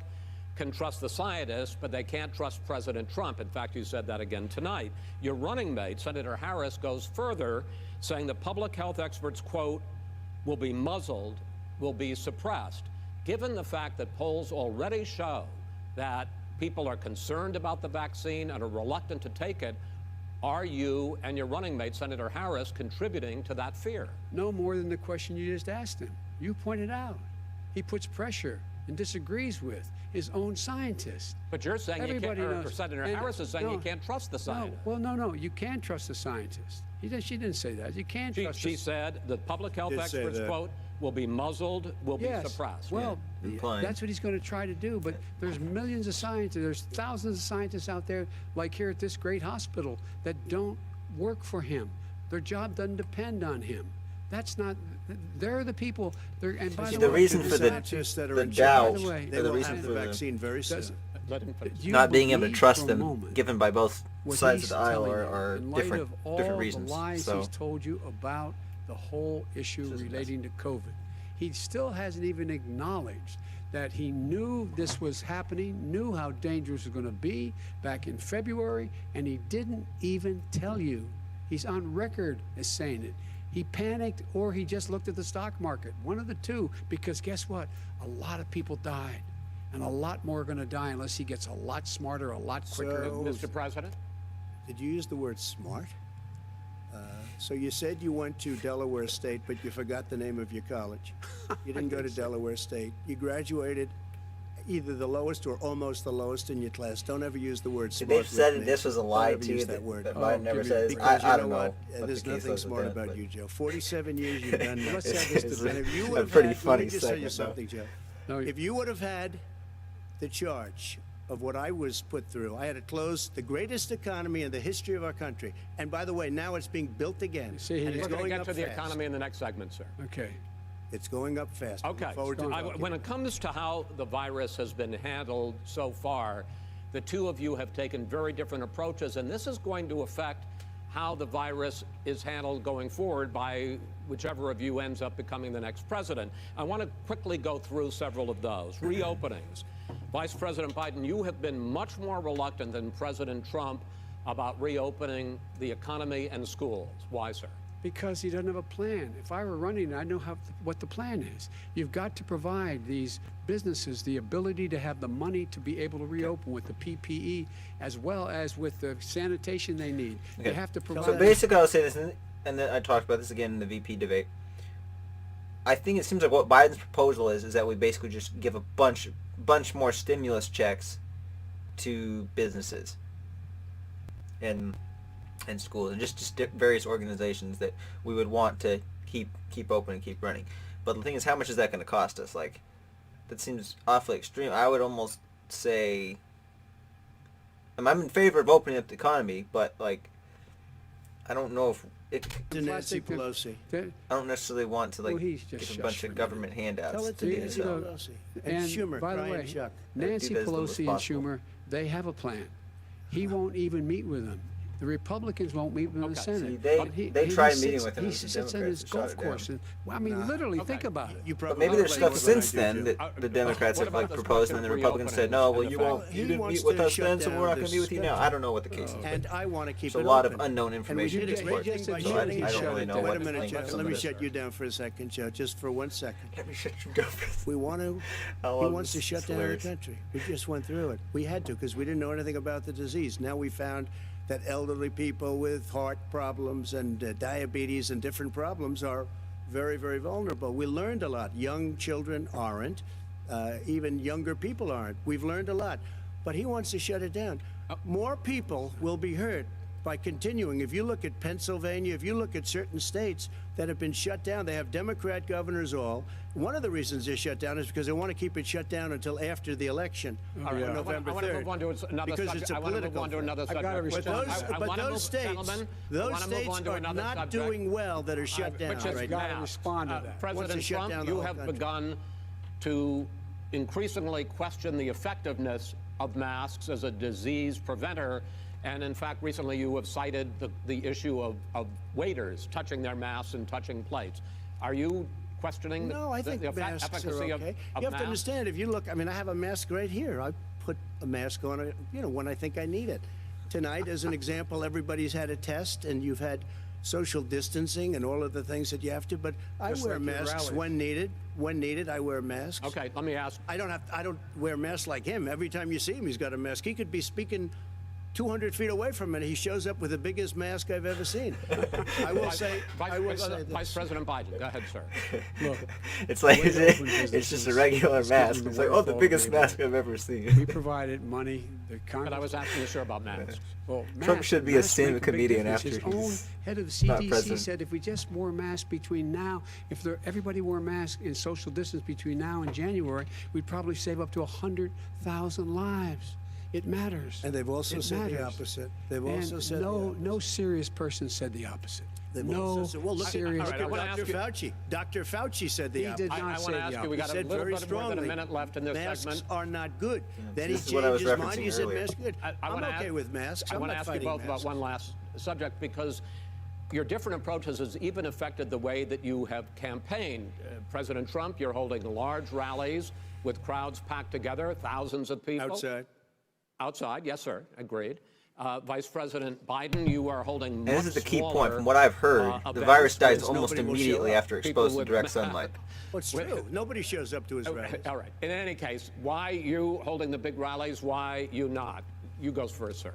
can trust the scientists, but they can't trust President Trump. In fact, you said that again tonight. Your running mate, Senator Harris, goes further, saying the public health experts, quote, will be muzzled, will be suppressed. Given the fact that polls already show that people are concerned about the vaccine and are reluctant to take it, are you and your running mate, Senator Harris, contributing to that fear? No more than the question you just asked him. You pointed out. He puts pressure and disagrees with his own scientists. But you're saying Everybody you can't, knows. or Senator And- Harris is saying you no, can't trust the scientists. No. You can trust the scientists. She didn't say that. You can trust She the said the public health Did say experts, that. quote, will be muzzled, will be suppressed. Well, implying. that's what he's going to try to do. But there's millions of scientists, there's thousands of scientists out there, like here at this great hospital, that don't work for him. Their job doesn't depend on him. That's not. They're the people. And by The way, reason The for the scientists that are the in doubt, charge, By the way, they or the will reason have for the the vaccine very soon. Let him finish. you not being able to believe trust for a them, moment given by both what sides he's of the aisle, telling are you in light different of all different the reasons. lies So he's told you about the whole issue relating to COVID. He still hasn't even acknowledged that he knew this was happening, knew how dangerous it was going to be back in February, and he didn't even tell you. He's on record as saying it. He panicked, or he just looked at the stock market. One of the two, because guess what? A lot of people died, and a lot more are going to die unless he gets a lot smarter, a lot quicker. So- Mr. President? Did you use the word smart? So you said you went to Delaware State, but you forgot the name of your college. You didn't go to Delaware State. You graduated either the lowest or almost the lowest in your class. Don't ever use the word smart. They've said with me. this was a Don't lie ever too. use That word. Biden never give me- says. Because I you don't know know. what? There's the case nothing was with smart that, about but you, Joe. 47 years you've done nothing. Let's have this It's debate. And if you a would have pretty had, funny let me just tell you segment, though. something, Joe. No, If you would have had the charge of what I was put through, I had to close the greatest economy in the history of our country. And by the way, now it's being built again. See, and it's We're going going to get up to the fast. economy in the next segment, sir. Okay. It's going up fast. I look Okay. forward to talking. When it comes to how the virus has been handled so far, the two of you have taken very different approaches, and this is going to affect how the virus is handled going forward by whichever of you ends up becoming the next president. I want to quickly go through several of those. Reopenings. Vice President Biden, you have been much more reluctant than President Trump about reopening the economy and schools. Why, sir? Because he doesn't have a plan. If I were running, I know what the plan is. You've got to provide these businesses the ability to have the money to be able to reopen with the PPE as well as with the sanitation they need. Okay. They have to provide. So basically, I'll say this, and then I talked about this again in the VP debate. I think it seems like what Biden's proposal is that we basically just give a bunch more stimulus checks to businesses and schools and just various organizations that we would want to keep open and keep running. But the thing is, how much is that going to cost us? Like, that seems awfully extreme. I would almost say, I'm in favor of opening up the economy, but like, I don't know if it. To Nancy Pelosi. I don't necessarily want to like Well, he's just give a bunch shush of for government handouts Tell it to to do Nancy so. Pelosi. And Schumer, by the Brian way, Chuck. Nancy Do that as little as Pelosi and possible. Schumer, they have a plan. He won't even meet with them. The Republicans won't meet with him in the Okay. Senate. See, they- But they tried sits- meeting with him He and the sits on Democrats his shot golf it down. course. And, well, I mean, literally, think about it. You But probably maybe there's know stuff what since I do, then too. that the Democrats what have about like this proposed, question and the of Republicans said, reopenings "No, and well, the you fact- won't He meet wants with to us shut then, so down we're not going to meet this with you now." I don't know what the case is. And I want to keep There's it a lot open. of unknown And we information did to a great support. thing by So I shutting don't it really down. know Wait what a to minute, think Joe. of some Let of me this. shut you down for a second, Joe, just for 1 second. Let me shut you down for this. We want to. I He love wants to this. shut It's down the hilarious. country. We just went through it. We had to because we didn't know anything about the disease. Now we found that elderly people with heart problems and diabetes and different problems are very, very vulnerable. We learned a lot. Young children aren't. Even younger people aren't. We've learned a lot. But he wants to shut it down. More people will be hurt by continuing. If you look at Pennsylvania, if you look at certain states that have been shut down, they have Democrat governors all. One of the reasons they're shut down is because they want to keep it shut down until after the election on yeah. November I want to 3rd. move on to another because subject. it's a I want to move political on to another I've subject. gotta But respond. those, I but wanna those move- states, gentlemen, I those wanna move states on to are another not subject. doing well that are shut down Which is right gotta now. respond to that. Wants President to shut Trump, down the you whole have country. begun to increasingly question the effectiveness of masks as a disease preventer. And in fact, recently you have cited the issue of waiters touching their masks and touching plates. Are you questioning No, I think the masks efficacy are okay. of You have to masks? understand, if you look, I mean, I have a mask right here. I put a mask on, when I think I need it. Tonight, as an example, everybody's had a test, and you've had social distancing and all of the things that you have to, but I Just wear like your masks rallies. when needed. When needed, I wear masks. Okay, let me ask. I don't wear masks like him. Every time you see him, he's got a mask. He could be speaking 200 feet away from it. He shows up with the biggest mask I've ever seen. I will say Vice this. President Biden, go ahead, sir. Look, It's like Way to open it's just a businesses, regular excuse mask. me, It's the like, oh, the wherewithal biggest to be able mask to- I've ever seen. we provided money. The Congress. But I was asking you, sir, about masks. Well, Trump masks- should be a masks stand-up make a big comedian difference. after His own he's head of the not CDC president. said if we just wore masks between now, if everybody wore masks in social distance between now and January, we'd probably save up to 100,000 lives. It matters. And they've also It said the matters. opposite. They've And also said the no, opposite. no serious person said the opposite. They've no also said, well, look serious. at I wanna Dr. ask you- Fauci. Dr. Fauci said the He opposite. did not I say want to the ask you, we got He a said little very bit more than a strongly, minute left in this masks segment. are not good. Then he this is changed what I was his mind. referencing He said earlier. masks are good. I'm wanna okay ask- with masks. I I'm want to not ask you fighting both about masks. one last subject because your different approaches has even affected the way that you have campaigned. President Trump, you're holding large rallies with crowds packed together, thousands of people. Outside. Outside, yes, sir, agreed. Vice President Biden, you are holding much And this is the key point. smaller, From what I've heard, the events virus dies because almost nobody will show immediately up. after People exposed to with direct masks. sunlight. What's true? Nobody shows up to his rallies. All right. In any case, why you holding the big rallies? Why you not? You goes first, sir.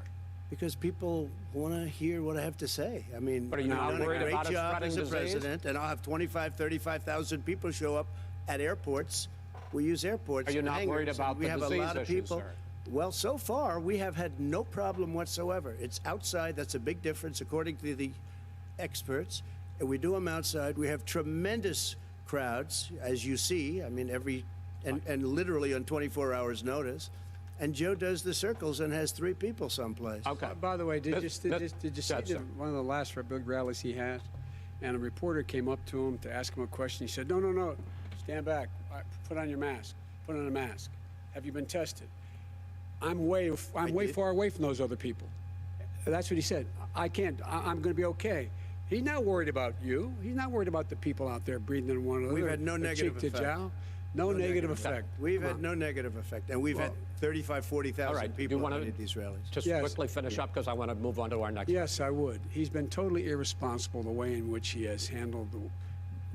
Because people want to hear what I have to say. I mean, But are you I've not done a worried great about it job spreading as a disease? president, and I'll have 25, 35,000 people show up at airports We use airports. Are you not worried hangars, about and we the have a disease lot of issue, people. sir? Well, so far we have had no problem whatsoever. It's outside. That's a big difference, according to the experts. And we do them outside. We have tremendous crowds, as you see. I mean, and literally on 24 hours notice. And Joe does the circles and has 3 people someplace. Okay. By the way, did you see yes, sir. one of the last big rallies he had? And a reporter came up to him to ask him a question. He said, no, stand back. Put on your mask. Put on a mask. Have you been tested? I'm way far away from those other people. That's what he said. I'm going to be okay. He's not worried about you. He's not worried about the people out there breathing in one another. We've had no negative cheek to effect. jowl. No negative effect. We've had no negative effect. And we've had 35, 40,000 All right. people Do you want at these rallies. Just Yes. quickly finish up because I want to move on to our next. Yes, I would. He's been totally irresponsible the way in which he has handled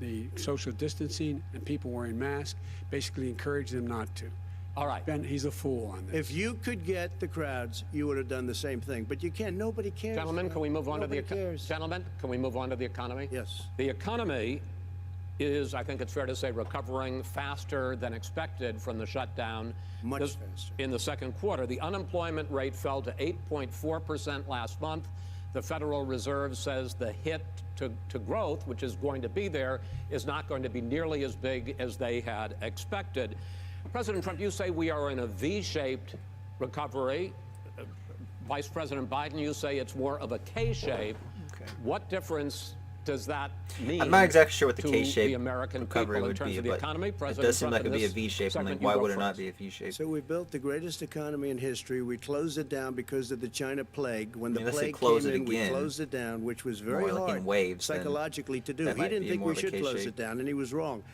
the social distancing and people wearing masks, basically encouraged them not to. All right. He's a fool on this. If you could get the crowds, you would have done the same thing. But you can't. Nobody cares. Gentlemen, can we move on to the cares. Gentlemen, can we move on to the economy? Yes. The economy is, I think it's fair to say, recovering faster than expected from the shutdown. Much faster. In the second quarter, the unemployment rate fell to 8.4% last month. The Federal Reserve says the hit to growth, which is going to be there, is not going to be nearly as big as they had expected. President Trump, you say we are in a V-shaped recovery. Vice President Biden, you say it's more of a K-shape. Okay. What difference does that mean? I'm not exactly sure what the to K-shape the American recovery people in would terms be, of the but economy? it President does seem Trump, like in it'd be a this V-shape. I'm segment, like, you why go would it not first. be a V-shape? So we built the greatest economy in history. We closed it down because of the China plague. When the unless they plague close came it in, we again, closed it down, which was very more like in hard waves, then psychologically to do. that He might didn't be think more we of a should close K-shape. it down, and he was wrong.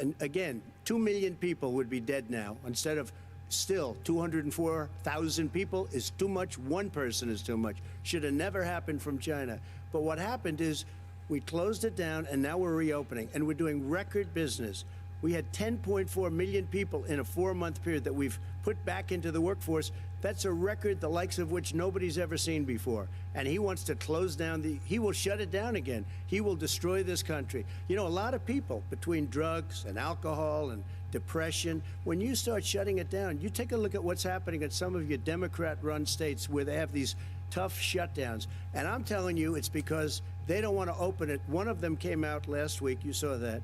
And again, 2 million people would be dead now instead of still 204,000 people is too much. One person is too much. Should have never happened from China. But what happened is we closed it down, and now we're reopening, and we're doing record business. We had 10.4 million people in a 4-month period that we've put back into the workforce. That's a record the likes of which nobody's ever seen before. And he wants to close down he will shut it down again. He will destroy this country. You know, a lot of people, between drugs and alcohol and depression, when you start shutting it down, you take a look at what's happening in some of your Democrat-run states where they have these tough shutdowns. And I'm telling you, it's because they don't want to open it. One of them came out last week. You saw that.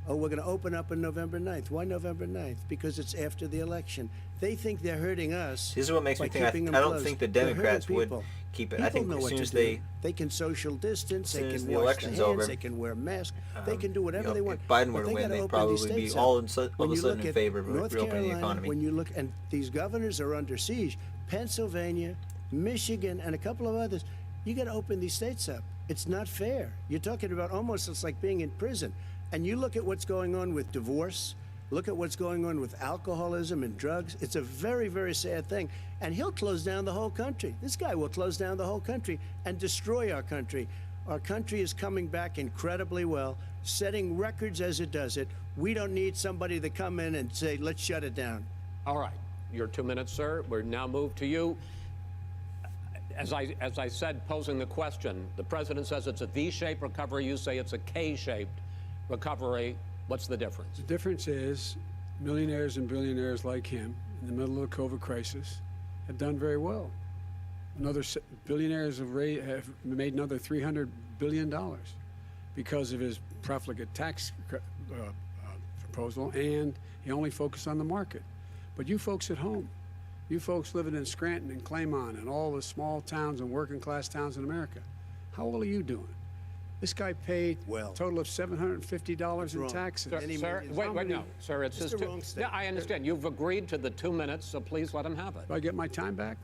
Oh, we're going to open up on November 9th. Why November 9th? Because it's after the election. They think they're hurting us. This is what makes me by think keeping them I don't closed. think the They're hurting Democrats would people. keep it. People I think know as what soon to as do. They can social distance. soon They as can the wash election's their hands. over, They can wear masks. They can do whatever you know, they want. if Biden But were to they win, gotta they'd open probably these be states all up. of a When you sudden look in at favor of North reopening the Carolina, economy. when you look, and these governors are under siege, Pennsylvania, Michigan, and a couple of others, you got to open these states up. It's not fair. You're talking about almost it's like being in prison. And you look at what's going on with divorce, look at what's going on with alcoholism and drugs. It's a very, very sad thing. And he'll close down the whole country. This guy will close down the whole country and destroy our country. Our country is coming back incredibly well, setting records as it does it. We don't need somebody to come in and say, let's shut it down. All right. Your 2 minutes, sir. We're now moved to you. As I said, posing the question, the president says it's a V-shaped recovery. You say it's a K-shaped recovery. What's the difference? The difference is millionaires and billionaires like him in the middle of the COVID crisis have done very well. Billionaires have made another $300 billion because of his profligate tax proposal, and he only focused on the market. But you folks at home, you folks living in Scranton and Claymont and all the small towns and working class towns in America, how well are you doing? This guy paid a total of $750 in taxes. Sir, wait, no, sir, it's his Yeah, I understand. You've agreed to the 2 minutes, so please let him have it. Do I get my time back?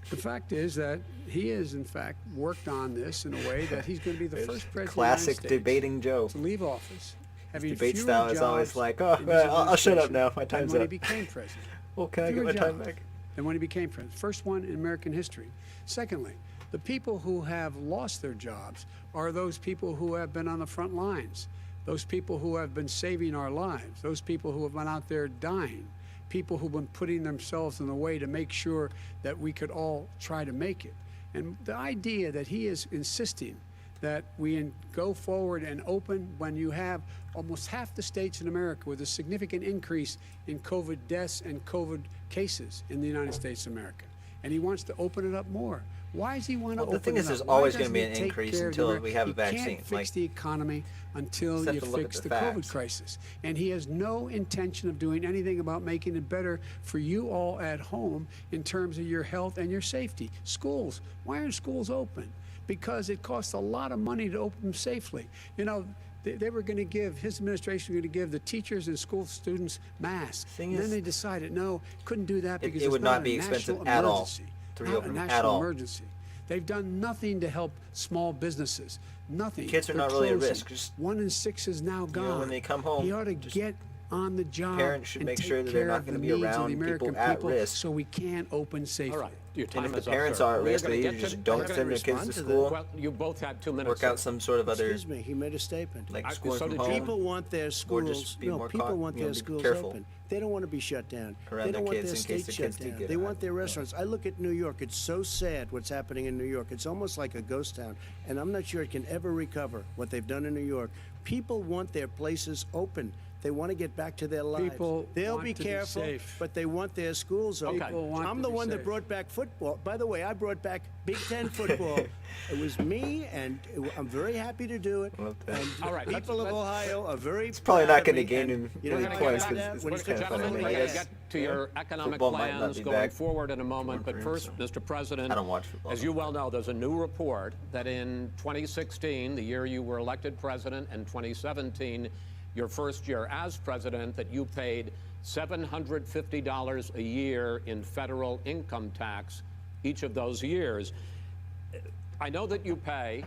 The fact is that he has, in fact, worked on this in a way that he's going to be the first president Classic of the United States debating Joe. to leave office. His debate style is always like, oh, I'll shut up now. My time's when up. he became president. Well, can I get my time back? And when he became president. First one in American history. Secondly, the people who have lost their jobs are those people who have been on the front lines, those people who have been saving our lives, those people who have been out there dying, people who've been putting themselves in the way to make sure that we could all try to make it. And the idea that he is insisting that we go forward and open when you have almost half the states in America with a significant increase in COVID deaths and COVID cases in the United States of America. And he wants to open it up more. Why does he want to open it up? The thing is, there's always going to be an increase until we have a vaccine. You can't fix the economy until you fix the COVID crisis. And he has no intention of doing anything about making it better for you all at home in terms of your health and your safety. Schools, why aren't schools open? Because it costs a lot of money to open them safely. You know, they were going to give, his administration was going to give the teachers and school students masks. And then they decided, no, couldn't do that because it would not be expensive at all to reopen them at all. Emergency. They've done nothing to help small businesses. Nothing. Kids are not really at risk. Just, 1 in 6 is now gone. You know, when they come home, he ought to get on the job. Parents should make sure that they're not going to be around people at risk, so we can open safely. All right. Your time and if is the up, parents sir. are at risk, they either just don't send their kids to school. Well, you both had 2 minutes. Work out some sort of other. Excuse me, he made a statement. Like schooling so from did home. People want their schools. People want their schools open. They don't want to be shut down. Around They their don't want kids their in state case the shut kids do down. get They out. want their restaurants. I look at New York. It's so sad what's happening in New York. It's almost like a ghost town, and I'm not sure it can ever recover what they've done in New York. People want their places open. They want to get back to their lives. People They'll want be to be careful, safe. but they want their schools open. People want I'm to the be one that safe. brought back football. By the way, I brought back Big Ten football. It was me, and I'm very happy to do it. Well, And All right, people of let's- Ohio are very It's probably proud not of going to me, gain and, him you know, any when I points got because that, it's when kind you of get funny. Gentlemen, I we're mean, I going to guess get to your economic football might not plans be going back forward in a moment. But for first, him, Mr. President, I don't watch football. as you well know, there's a new report that in 2016, the year you were elected president, and 2017, your first year as president, that you paid $750 a year in federal income tax each of those years. I know that you pay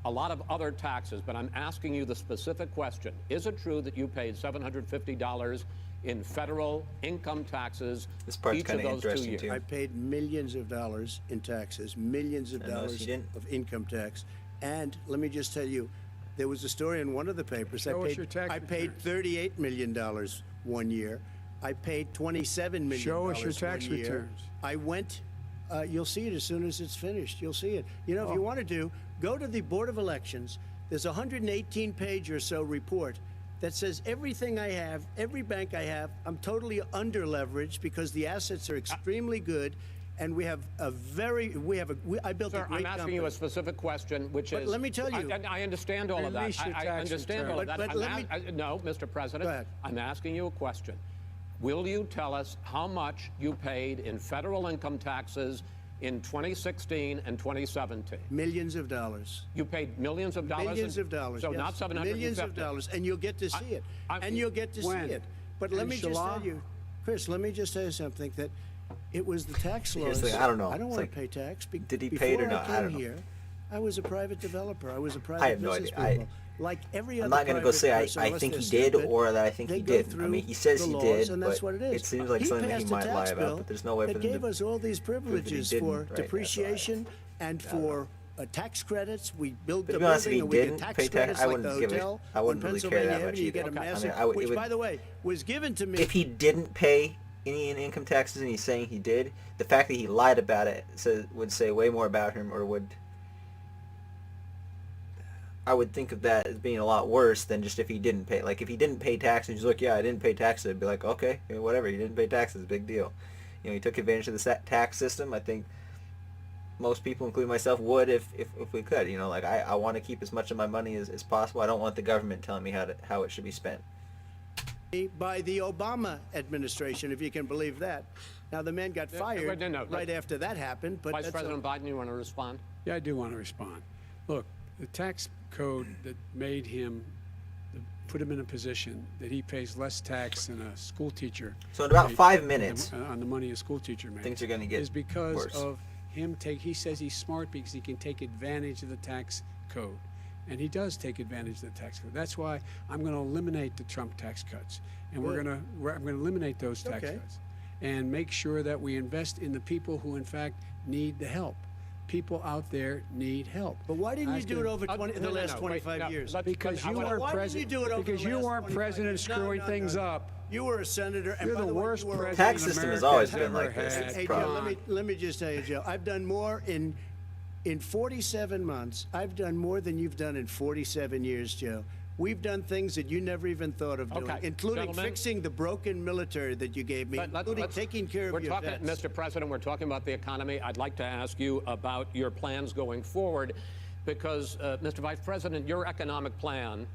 a lot of other taxes, but I'm asking you the specific question. Is it true that you paid $750 in federal income taxes This part's each of kinda those 2 interesting, years? too. I paid millions of dollars in taxes, millions of I noticed dollars you didn't. of income tax. And let me just tell you, there was a story in one of the papers. Show us your tax I paid returns. $38 million one year. I paid $27 million Show us your tax one year. returns. I went, you'll see it as soon as it's finished. You'll see it. You know, if you want to do, go to the Board of Elections. There's a 118-page or so report that says everything I have, every bank I have, I'm totally under-leveraged because the assets are extremely good. And we have a very, I built Sir, a great I'm asking company. you a specific question, which But is... let me tell you- I understand all of that. Release your I tax understand all of that. return. But let me- No, Mr. President, Go ahead. I'm asking you a question. Will you tell us how much you paid in federal income taxes in 2016 and 2017? Millions of dollars. You paid millions of dollars? Millions of dollars. So yes. not 750? Millions of dollars, and you'll get to see it. And you'll get to see When? it. But let In me just Shala? tell you, Chris, let me just tell you something, that it was the tax laws. Seriously, I don't know. I don't It's want like, to pay tax. did he pay it or not? Before I I don't came know. here, I was a private developer. I was a private I have no business idea. people. Like every other I'm not going to go private say person, I unless think they're he did stupid, or that I think they he go did. I through mean, he says the he laws, did, and that's but what it is. it seems like He something that he passed a might lie tax about, bill but there's no way for that them gave to us all these privileges didn't, for right? That's why I- depreciation and for tax credits. We built But the to be honest, if building, he and we get didn't tax pay tax, credits I like the wouldn't give it. hotel I wouldn't on really care Pennsylvania that much Avenue. You either. get a Okay. I massive, mean, I would- it which, would- by the way, was given to me. If he didn't pay any income taxes and he's saying he did, the fact that he lied about it would say way more about him, or I would think of that as being a lot worse than just if he didn't pay. Like, if he didn't pay taxes, he's like, yeah, I didn't pay taxes, I'd be like, okay, whatever, you didn't pay taxes, big deal. You know, he took advantage of the tax system. I think most people, including myself, would if we could. You know, like, I want to keep as much of my money as possible. I don't want the government telling me how it should be spent. By the Obama administration, if you can believe that. Now, the man got fired right after that happened. But Vice President Biden, you want to respond? Yeah, I do want to respond. Look, the tax code that made him, put him in a position that he pays less tax than a school teacher. So in about made 5 minutes, on the money a school teacher makes, things are going to get is because worse. of him he says he's smart because he can take advantage of the tax code. And he does take advantage of the tax code. That's why I'm going to eliminate the Trump tax cuts. And I'm going to eliminate those tax cuts and make sure that we invest in the people who, in fact, need the help. People out there need help. But why didn't you do it over the last 25 years? Because you weren't president. Because you weren't president screwing things up. You were a senator, and You're by the way, worst you were president tax system has America always has been ever like this. had. It's Hey, Come Joe, on. let me just tell you, Joe, I've done more in In 47 months, I've done more than you've done in 47 years, Joe. We've done things that you never even thought of doing, including fixing the broken military that you gave me, including taking care of your vets. Mr. President, we're talking about the economy. I'd like to ask you about your plans going forward because, Mr. Vice President, your economic plan,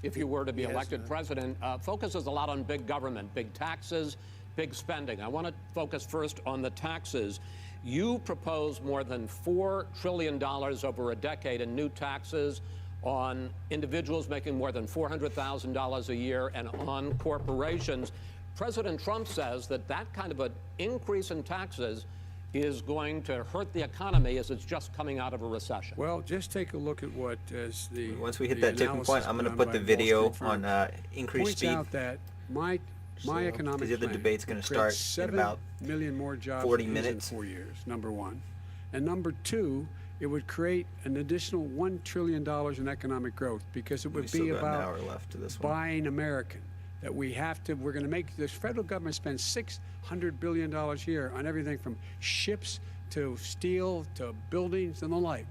if you were to be elected president, focuses a lot on big government, big taxes, big spending. I want to focus first on the taxes. You propose more than $4 trillion over a decade in new taxes on individuals making more than $400,000 a year and on corporations. President Trump says that that kind of an increase in taxes is going to hurt the economy as it's just coming out of a recession. Well, just take a look at what as the Once we hit that tipping point, I'm going to put the video on increased speed. Points out that my economic because the plan debate's going to start in about 7 million more jobs 40 in minutes. 4 years, number one. And number two, it would create an additional $1 trillion in economic growth because it would still be got an about hour left to this one. buying American. That we're going to make this federal government spend $600 billion a year on everything from ships to steel to buildings and the like.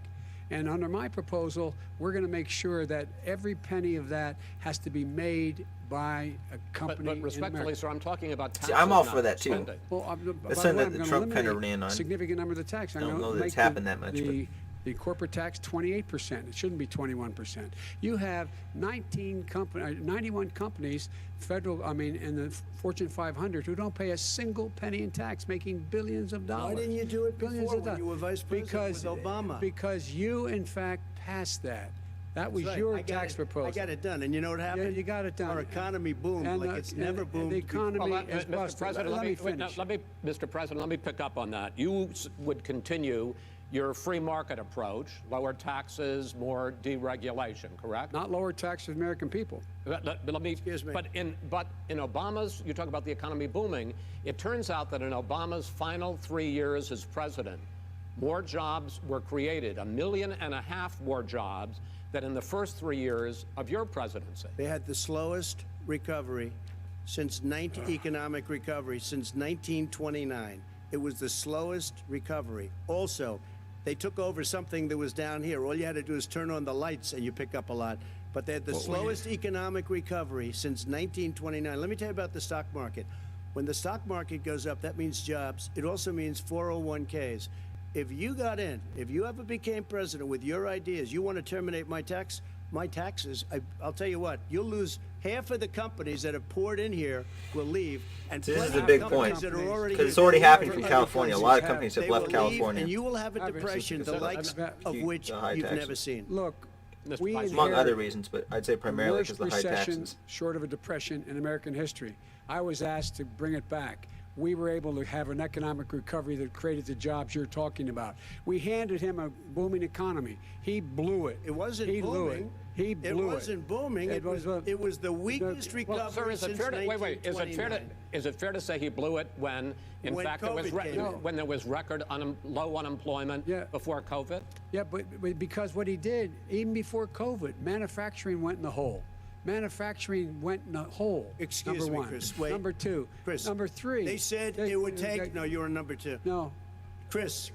And under my proposal, we're going to make sure that every penny of that has to be made by a company. But respectfully, sir, I'm talking about taxes. I'm all not for that too. spending. Well, That's by the way, something that I'm Trump gonna kind of eliminate ran on. significant number of the tax. I'm Don't gonna know that make it's happened that much, the corporate tax 28%. It shouldn't be 21%. You have 91 companies, in the Fortune 500 who don't pay a single penny in tax, making billions of dollars. Why didn't you do it Billions before of when you were vice president with Obama? Because you, in fact, passed that. That was That's right. your tax proposal. I got it done, and you know what happened? Yeah, you got it done. Our economy boomed like it's never boomed. The economy Well, is Mr. busted. President, Let me finish. Mr. President, let me pick up on that. You would continue your free market approach, lower taxes, more deregulation, correct? Not lower taxes for the American people. Excuse me. But in Obama's, you talk about the economy booming. It turns out that in Obama's final 3 years as president, more jobs were created, 1.5 million more jobs than in the first 3 years of your presidency. They had the slowest recovery economic recovery since 1929. It was the slowest recovery. Also, they took over something that was down here. All you had to do is turn on the lights and you pick up a lot. But they had the slowest economic recovery since 1929. Let me tell you about the stock market. When the stock market goes up, that means jobs. It also means 401ks. If you got in, if you ever became president with your ideas, you want to terminate my taxes, I'll tell you what, you'll lose half of the companies that have poured in here will leave. And This is plenty a of big companies point, that are already because it's already here happening for in other California. A places. lot of companies have They left will leave, California. and you will have a depression, the likes of which The high you've taxes. never seen. Look, Mr. we Vice Among inherited other reasons, but I'd say primarily because the of the worst high recession taxes. short of a depression in American history. I was asked to bring it back. We were able to have an economic recovery that created the jobs you're talking about. We handed him a booming economy. He blew it. It wasn't he booming. Blew it. He blew It wasn't booming. It was the weakest recovery Well, sir, is it since fair to, wait, is it fair to say he blew it when, in When fact, COVID came in. when there was record low unemployment before COVID? Yeah, but because what he did, even before COVID, manufacturing went in the hole. Manufacturing went in the hole. Excuse number me, one. Chris. Wait. Number two. Chris. Number three. They said it would take. No, you're on number two. No. Chris,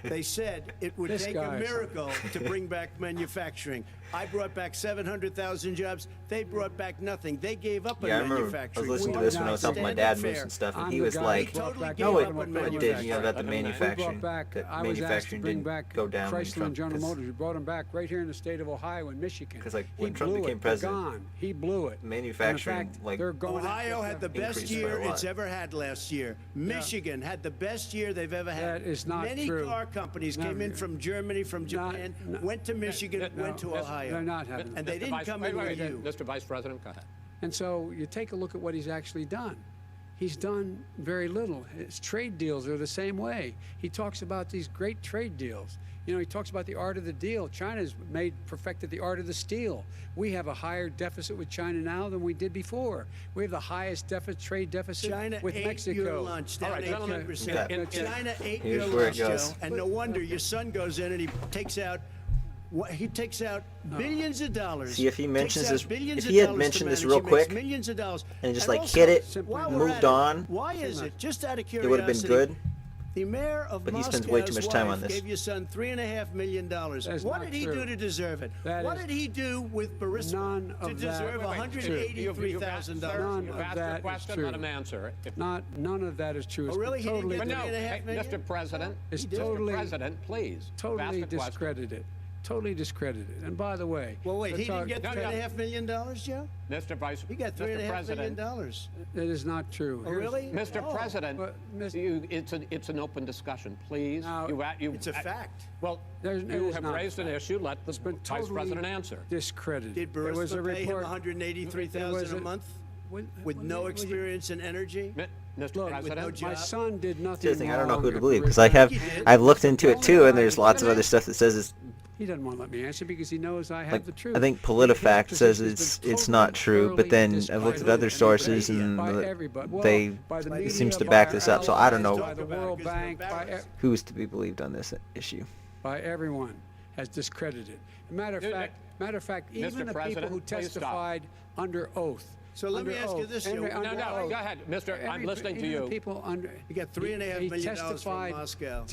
they said it would This take a guy. miracle to bring back manufacturing. I brought back 700,000 jobs. They brought back nothing. They gave up on Yeah, I remember I manufacturing. was listening to We this did when I not was helping my stand dad up move fair. some stuff, and I'm he the was guy like, who brought back No, the it automobile did, manufacturing. that the manufacturing, I was asked to manufacturing bring didn't back go down when Chrysler Trump, and General 'cause Motors. We brought them back right here in the state of Ohio and Michigan. 'Cause, like, He when Trump blew became it. They're president, gone. He blew it. manufacturing, And in fact, like, they're going Ohio had the best increased by a year lot. it's ever had last year. Michigan had the best year they've ever had. That is not Many true. car companies came in from Germany, from Japan, went to Michigan, went to Ohio. They're not having And they Mr. didn't Vice- come wait, in wait, with you. Mr. Vice President, go ahead. And so you take a look at what he's actually done. He's done very little. His trade deals are the same way. He talks about these great trade deals. You know, he talks about the art of the deal. China's perfected the art of the steal. We have a higher deficit with China now than we did before. We have the highest trade deficit China with ate Mexico. your lunch down All right, gentlemen, 18%. Okay. China ate Here's your where lunch, it goes. Joe. And no wonder your son goes in and he takes out billions of dollars. See, if he mentions this, billions if of he had dollars mentioned to this manage, real he quick, makes millions of dollars, and just and like also, hit it, Simply while we're moved at it, on, Why is it? Just out of it curiosity, would have been good. The mayor of But he Moscow's spends way too much time wife on this. gave your son $3.5 million. That's What not did he true. do to deserve it? That What is did he do with Burisma none to of that- deserve Wait, $183,000? None You've of asked your that is question, true. let him answer. None of that is true. Oh, It's really? He didn't totally, get But no, $3.5 hey, million? Mr. President, It's Mr. totally- President, please. totally ask the question. discredited. Totally discredited. And by the way, Well, wait, he let's didn't get No, no. $3.5 million, Joe? Mr. Vice He got Mr. $3.5 President, million. it is not true. Oh, Here's- really? Mr. Oh. President, But, it's an open discussion, please. Now, It's a fact. Well, There's- it you is have not a raised an fact. issue. Let the It's been Vice totally President answer. discredited. Did There was a Burisma pay him report. $183,000 a month with no experience in energy? Mr. Look, President, job. My son did nothing Here's the thing, I don't know wrong who to at believe because Burisma. I've looked into it too, and there's lots of other stuff that says it's. He doesn't want to let me answer because he knows I have Like, the truth. I think His PolitiFact says position has it's been not totally, true, but thoroughly then I've looked at other discredited sources and by everybody. Well, they by the it media, seems to by back our this up. So I don't allies, know by the World Bank, who's to be believed on this issue. by everyone has discredited. Matter of fact, Mr. even the people President, who please stop. testified under oath. So let me under ask you oath, this, under- Joe. under No, no, oath. go ahead, Mr. I'm listening to Even the you. people under. He got $3.5 million from testified- Moscow.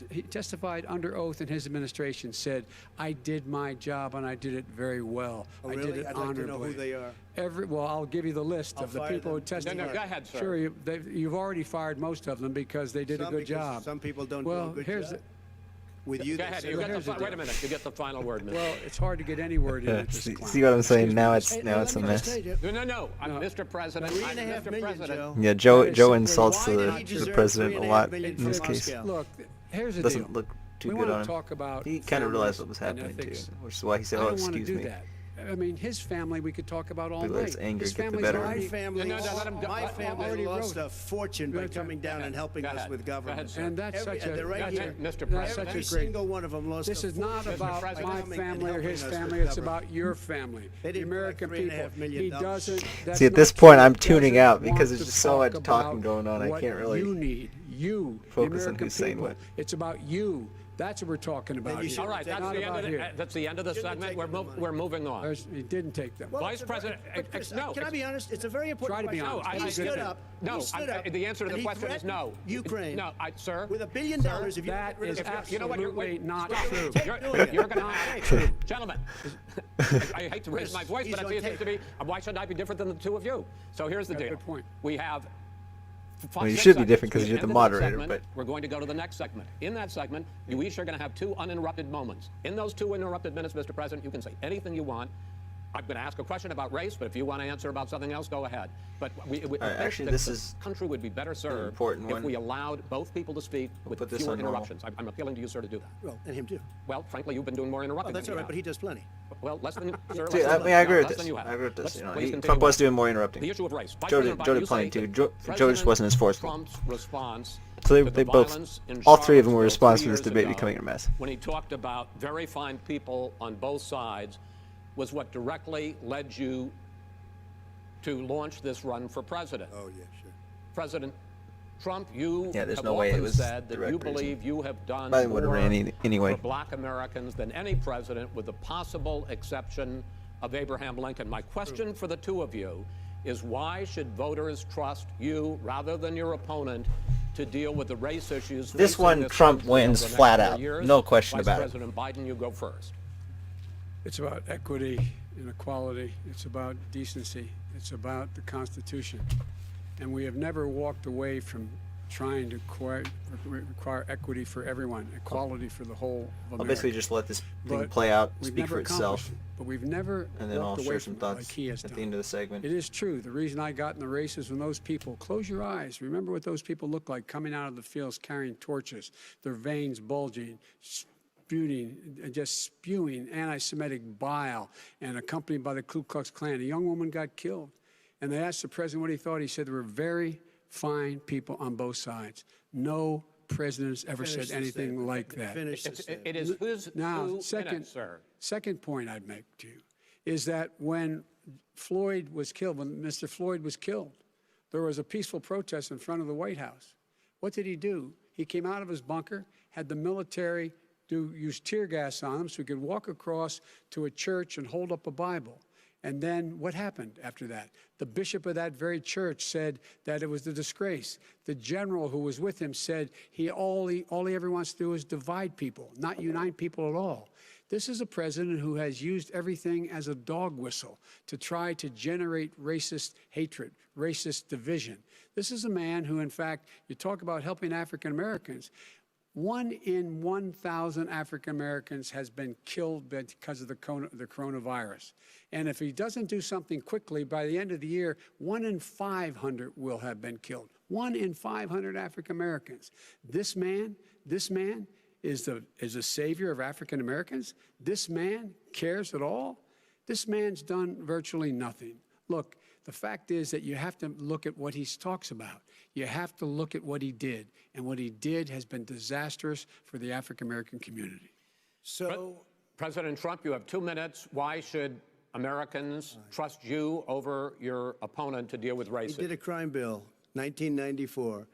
He testified under oath, and his administration said, "I did my job and I did it very well. Oh, I really? did it I'd like to honorably." know who they are. Well, I'll give you the list I'll of the fire people who them. testified. No, go ahead, sir. Sure, you've already fired most of them because they did a Some good because job. some people don't well, do a good here's job. With you, Go they ahead. say You that- get here's the wait a deal. minute. You get the final word, Mr. Well, it's hard to get any word in at this See, climate. see what I'm saying? Excuse Now me. it's a mess. No. Mr. President. $3.5 Mr. million, President. Joe. Yeah, Joe That is Joe simply- insults Why did he the deserve president a $3.5 lot million in from this case. Moscow? Look, here's the Doesn't deal. look too we good want on to him. talk about He kind of realized what was families and happening too, ethics. which is why he said, I "Oh, don't want to excuse do me." that. I mean, his family we could talk about all He lets night. anger His get the family's better of already- My family, No, let him go. my Let- family already lost wrote. a fortune by Go coming down and helping Go us ahead. with Go ahead, government. sir. And that's Every- such a they're right That's here. it, Mr. That's President. such Every a great. single one of them lost This a is not fortune about by President. my coming and family or helping his us with family. It's government. about your family, They the didn't American collect people. $3.5 million. He doesn't. That's See, at not this true. point, He I'm tuning doesn't out because want there's to just so much talk talking about going on. I what can't really You need you, the focus on American who's saying people. what. It's about you. That's what we're talking about. you here. should All right, that's Not the end about of here. that's the end of the Shouldn't have segment. taken the money. We're moving on. He didn't take them. Well, Vice it's a very- President, but Chris, no, can I be honest? It's a very important Try to be question. honest. He I stood didn't. up. No, he stood up. the answer to and the he question is threatened no. Ukraine. No, sir. With $1 billion, if you That get rid is of the You know what? absolutely not Stop true. doing it. You're going to Hey, True. Gentlemen, I hate to raise my voice, He's but on it seems to tape. be, why should I be different than the two of you? So here's the Yeah, deal. good point. We have Well, you 6 should be seconds. different 'cause We you're the ended that moderator, segment. but- We're going to go to the next segment. In that segment, you each are going to have 2 uninterrupted moments. In those 2 uninterrupted minutes, Mr. President, you can say anything you want. I'm going to ask a question about race, but if you want to answer about something else, go ahead. But I think actually, that this the is country would be better served important if one. we allowed both people to speak with put this fewer on normal. interruptions. I'm appealing to you, sir, to do that. Well, and him too. Well, frankly, you've been doing more Oh, interrupting that's than all you right, but he does plenty. have. Well, less than sir. See, less I than- mean, I agree no, with less this. than you have. I agree with this. Let's You know, please he, continue Trump was on. doing more interrupting. The issue of race. Vice Joe President did Biden, plenty you too. say Joe President just wasn't as forceful. Trump's response So to the they both, violence in all 3 of them were Charlottesville responsible 3 for this years debate ago, becoming a mess. when he talked about very fine people on both sides, was what directly led you to launch this run for president. Oh, yeah, sure. President Trump, you Yeah, there's have no way it often was said that direct you reason. believe you have done Biden would've more ran anyway. for black Americans than any president, with the possible exception of Abraham Lincoln. My question for the 2 of you is, why should voters trust you rather than your opponent to deal with the race issues? This facing one, this Trump country wins over the next flat 4 out. years? No question Vice about it. President Biden, you go first. It's about equity and equality. It's about decency. It's about the Constitution. And we have never walked away from trying to require equity for everyone, equality for the whole of I'll America. basically just let this thing But play out, we've speak never for itself, accomplished it. But we've never and then I'll walked away share some from it like thoughts he has at the done. end of the segment. It is true. The reason I got in the race is when those people, close your eyes, remember what those people look like coming out of the fields carrying torches, their veins bulging, just spewing anti-Semitic bile, and accompanied by the Ku Klux Klan. A young woman got killed. And they asked the president what he thought. He said there were very fine people on both sides. No president has ever Finish said the anything statement. like that. Finish the It statement. is whose Now, 2 second, minutes, sir. second point I'd make to you is that when Floyd was killed, when Mr. Floyd was killed, there was a peaceful protest in front of the White House. What did he do? He came out of his bunker, had the military use tear gas on him so he could walk across to a church and hold up a Bible. And then what happened after that? The bishop of that very church said that it was a disgrace. The general who was with him said all he ever wants to do is divide people, not unite people at all. This is a president who has used everything as a dog whistle to try to generate racist hatred, racist division. This is a man who, in fact, you talk about helping African Americans. 1 in 1,000 African Americans has been killed because of the coronavirus. And if he doesn't do something quickly, by the end of the year, 1 in 500 will have been killed. 1 in 500 African Americans. This man is a savior of African Americans. This man cares at all. This man's done virtually nothing. Look, the fact is that you have to look at what he talks about. You have to look at what he did. And what he did has been disastrous for the African-American community. So, President Trump, you have 2 minutes. Why should Americans trust you over your opponent to deal with racism? he did a crime bill, 1994,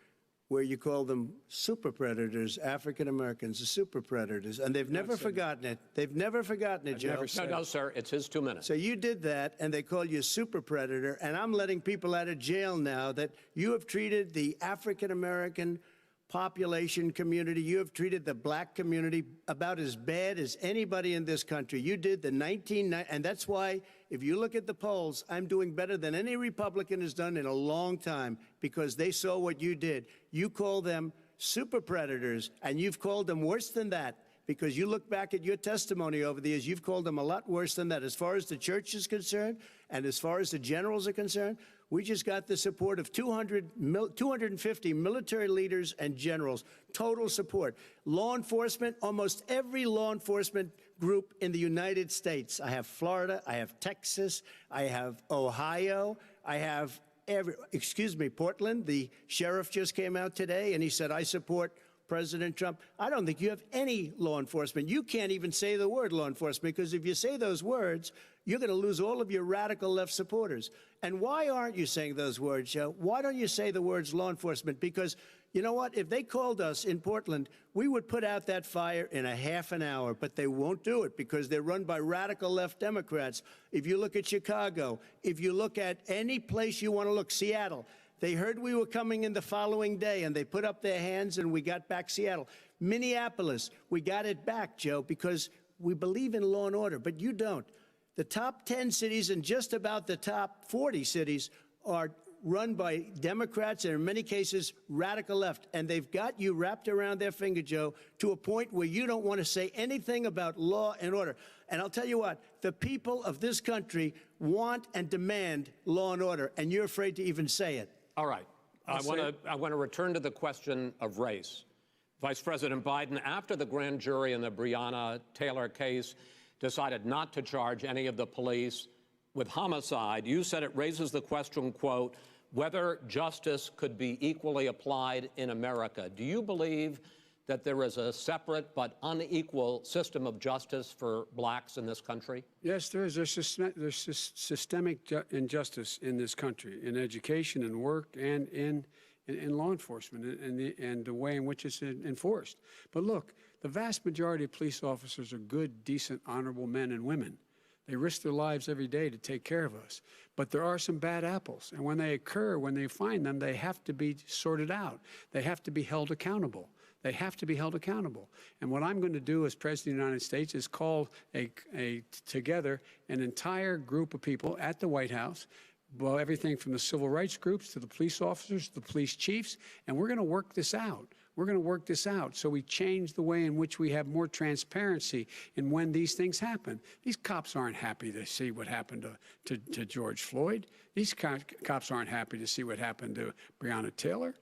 where you call them super predators, African Americans, the super predators, and they've never forgotten it. They've never forgotten it, Joe. No, sir, it's his 2 minutes. So you did that, and they call you a super predator, and I'm letting people out of jail now that you have treated the African American population community, you have treated the black community about as bad as anybody in this country. You did the 1990, and that's why, if you look at the polls, I'm doing better than any Republican has done in a long time, because they saw what you did. You call them super predators, and you've called them worse than that, because you look back at your testimony over the years, you've called them a lot worse than that. As far as the church is concerned, and as far as the generals are concerned, we just got the support of 250 military leaders and generals, total support. Law enforcement, almost every law enforcement group in the United States. I have Florida, I have Texas, I have Ohio, I have Portland. The sheriff just came out today and he said, I support President Trump. I don't think you have any law enforcement. You can't even say the word law enforcement, because if you say those words, you're going to lose all of your radical left supporters. And why aren't you saying those words, Joe? Why don't you say the words law enforcement? Because you know what? If they called us in Portland, we would put out that fire in a half an hour, but they won't do it because they're run by radical left Democrats. If you look at Chicago, if you look at any place you want to look, Seattle, they heard we were coming in the following day, and they put up their hands, and we got back Seattle. Minneapolis, we got it back, Joe, because we believe in law and order, but you don't. The top 10 cities and just about the top 40 cities are run by Democrats and, in many cases, radical left. And they've got you wrapped around their finger, Joe, to a point where you don't want to say anything about law and order. And I'll tell you what, the people of this country want and demand law and order, and you're afraid to even say it. All right. I want to return to the question of race. Vice President Biden, after the grand jury in the Breonna Taylor case decided not to charge any of the police with homicide, you said it raises the question, quote, whether justice could be equally applied in America. Do you believe that there is a separate but unequal system of justice for blacks in this country? Yes, there is. There's systemic injustice in this country, in education and work and in law enforcement and the way in which it's enforced. But look, the vast majority of police officers are good, decent, honorable men and women. They risk their lives every day to take care of us. But there are some bad apples. And when they occur, when they find them, they have to be sorted out. They have to be held accountable. They have to be held accountable. And what I'm going to do as President of the United States is call together an entire group of people at the White House, well, everything from the civil rights groups to the police officers, to the police chiefs, and we're going to work this out. We're going to work this out so we change the way in which we have more transparency in when these things happen. These cops aren't happy to see what happened to George Floyd. These cops aren't happy to see what happened to Breonna Taylor.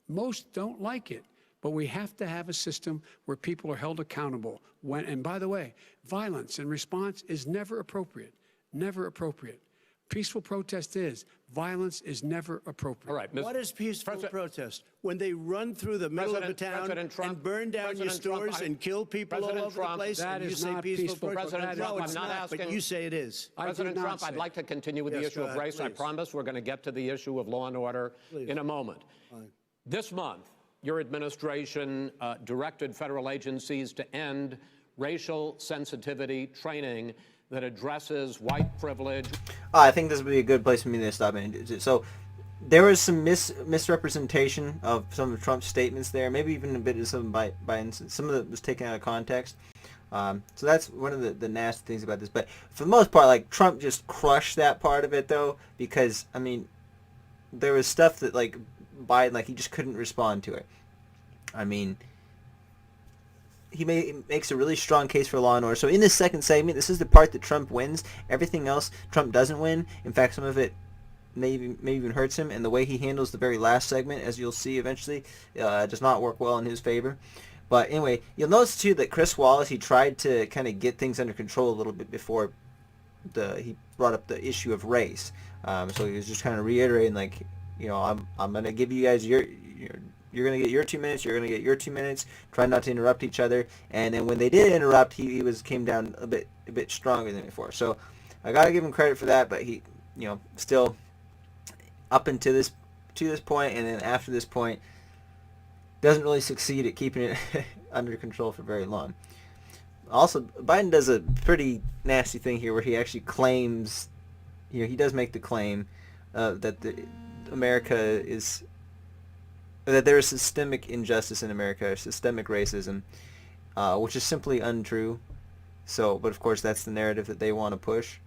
Most don't like it. But we have to have a system where people are held accountable. And by the way, violence in response is never appropriate. Never appropriate. Peaceful protest is. Violence is never appropriate. All right. What is peaceful protest? When they run through the middle of the town and burn down your stores and kill people all over the place, that and you is say not peaceful protest? President Trump, No, it's I'm not asking. but you say it is. President Trump, I'd like to continue with the issue of race. I promise we're going to get to the issue of law and order in a moment. Fine. This month, your administration directed federal agencies to end racial sensitivity training that addresses white privilege. I think this would be a good place for me to stop. So there was some misrepresentation of some of Trump's statements there, maybe even a bit of some Biden's. Some of it was taken out of context. So that's one of the nasty things about this. But for the most part, like, Trump just crushed that part of it, though, because, I mean, there was stuff that, like, Biden, like, he just couldn't respond to it. I mean, he makes a really strong case for law and order. So in this second segment, this is the part that Trump wins. Everything else, Trump doesn't win. In fact, some of it may even hurts him. And the way he handles the very last segment, as you'll see eventually, does not work well in his favor. But anyway, you'll notice too that Chris Wallace, he tried to kind of get things under control a little bit before he brought up the issue of race. So he was just kind of reiterating, like, you know, I'm going to give you guys you're going to get your 2 minutes, you're going to get your 2 minutes. Try not to interrupt each other. And then when they did interrupt, he came down a bit stronger than before. So I got to give him credit for that, but he, you know, still up into this point, and then after this point, doesn't really succeed at keeping it under control for very long. Also, Biden does a pretty nasty thing here where he actually claims, you know, he does make the claim that that there is systemic injustice in America, systemic racism, which is simply untrue. So, but of course, that's the narrative that they want to push.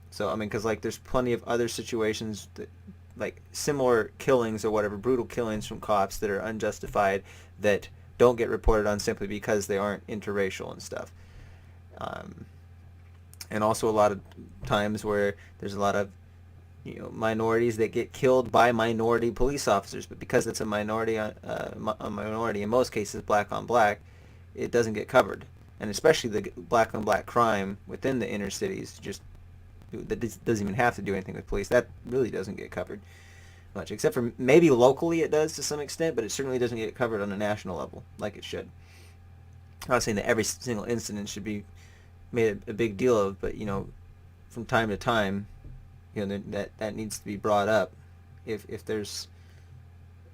So, I mean, because, like, there's plenty of other situations that, like, similar killings or whatever, brutal killings from cops that are unjustified, that don't get reported on simply because they aren't interracial and stuff. And also a lot of times where there's a lot of, you know, minorities that get killed by minority police officers, but because it's a minority, in most cases, black on black, it doesn't get covered. And especially the black on black crime within the inner cities, just that doesn't even have to do anything with police. That really doesn't get covered much, except for maybe locally it does to some extent, but it certainly doesn't get covered on a national level like it should. I'm not saying that every single incident should be made a big deal of, but, you know, from time to time, you know, that needs to be brought up. If there's,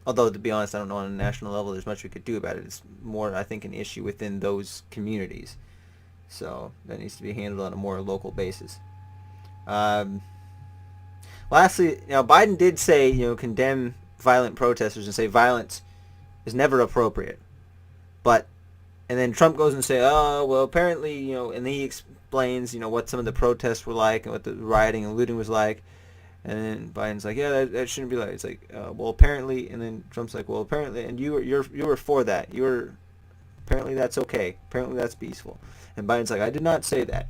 although to be honest, I don't know on a national level there's much we could do about it. It's more, I think, an issue within those communities. So that needs to be handled on a more local basis. Lastly, you know, Biden did say, you know, condemn violent protesters and say violence is never appropriate. But, and then Trump goes and say, oh, well, apparently, you know, and he explains, you know, what some of the protests were like and what the rioting and looting was like. And then Biden's like, yeah, that shouldn't be like. It's like, well, apparently, and then Trump's like, well, apparently, and you were for that. Apparently that's okay. Apparently that's peaceful. And Biden's like, I did not say that.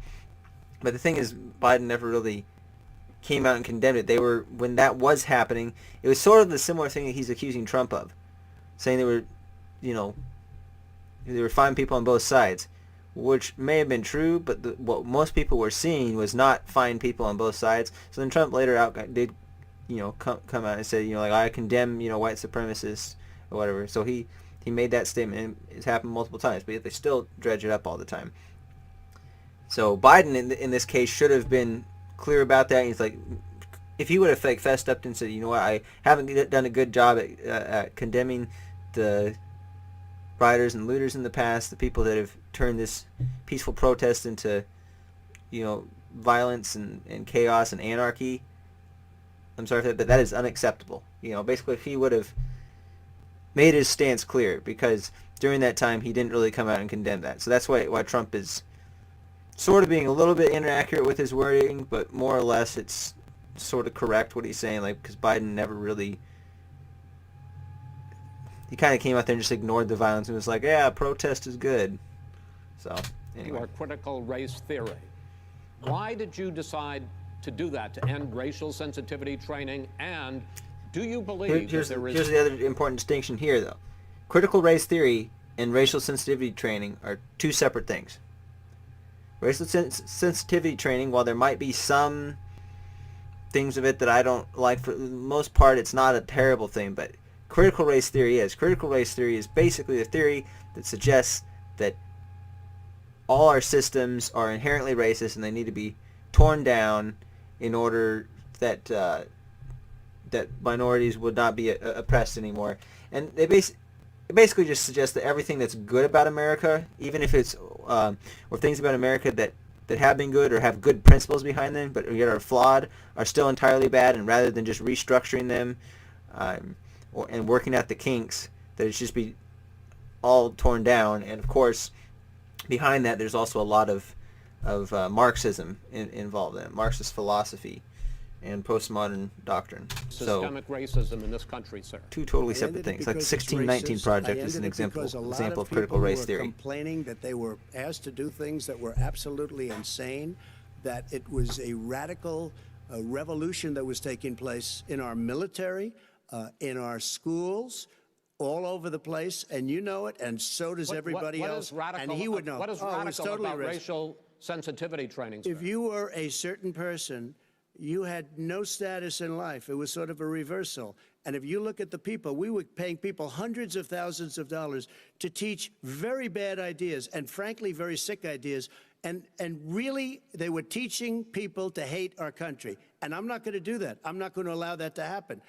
But the thing is, Biden never really came out and condemned it. When that was happening, it was sort of the similar thing that he's accusing Trump of, saying they were fine people on both sides, which may have been true, but what most people were seeing was not fine people on both sides. So then Trump later did, you know, come out and say, you know, like, I condemn, you know, white supremacists or whatever. So he made that statement, and it's happened multiple times, but yet they still dredge it up all the time. So Biden, in this case, should have been clear about that. He's like, if he would have, like, fessed up and said, you know what, I haven't done a good job at condemning the rioters and looters in the past, the people that have turned this peaceful protest into, you know, violence and chaos and anarchy. I'm sorry for that, but that is unacceptable. You know, basically, if he would have made his stance clear, because during that time he didn't really come out and condemn that. So that's why Trump is sort of being a little bit inaccurate with his wording, but more or less it's sort of correct what he's saying, like, because Biden never really, he kind of came out there and just ignored the violence and was like, yeah, protest is good. So anyway. Your critical race theory. Why did you decide to do that, to end racial sensitivity training? And do you believe here's that there is... Here's the other important distinction here, though. Critical race theory and racial sensitivity training are two separate things. Racial sensitivity training, while there might be some things of it that I don't like, for the most part it's not a terrible thing, but critical race theory is. Critical race theory is basically a theory that suggests that all our systems are inherently racist and they need to be torn down in order that that minorities would not be oppressed anymore. And they basically just suggest that everything that's good about America, even if it's or things about America that that have been good or have good principles behind them, but yet are flawed, are still entirely bad. And rather than just restructuring them and working out the kinks, that it should just be all torn down. And of course, behind that, there's also a lot of Marxism involved in it, Marxist philosophy and postmodern doctrine. Systemic racism in this country, sir. Two totally separate things. Like the 1619 Project is an example of critical race theory. Complaining that they were asked to do things that were absolutely insane, that it was a radical revolution that was taking place in our military, in our schools, all over the place, and you know it, and so does everybody else. And he would know. What is radical about racial sensitivity training, sir? If you were a certain person, you had no status in life. It was sort of a reversal. And if you look at the people, we were paying people hundreds of thousands of dollars to teach very bad ideas and, frankly, very sick ideas. And really, they were teaching people to hate our country. And I'm not going to do that. I'm not going to allow that to happen.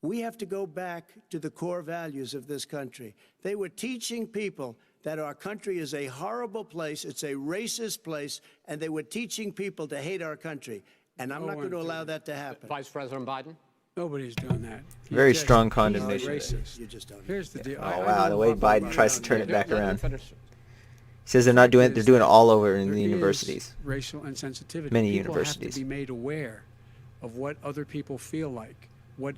We have to go back to the core values of this country. They were teaching people that our country is a horrible place, it's a racist place, and they were teaching people to hate our country. And I'm not going to allow that to happen. Vice President Biden? Nobody's doing that. Very strong condemnation. Racist. You just don't. Here's the deal. Oh wow, the way Biden tries to turn it back around. He says they're not doing it. They're doing it all over in the universities. Racial insensitivity. Many people universities. have to be made aware of what other people feel like, what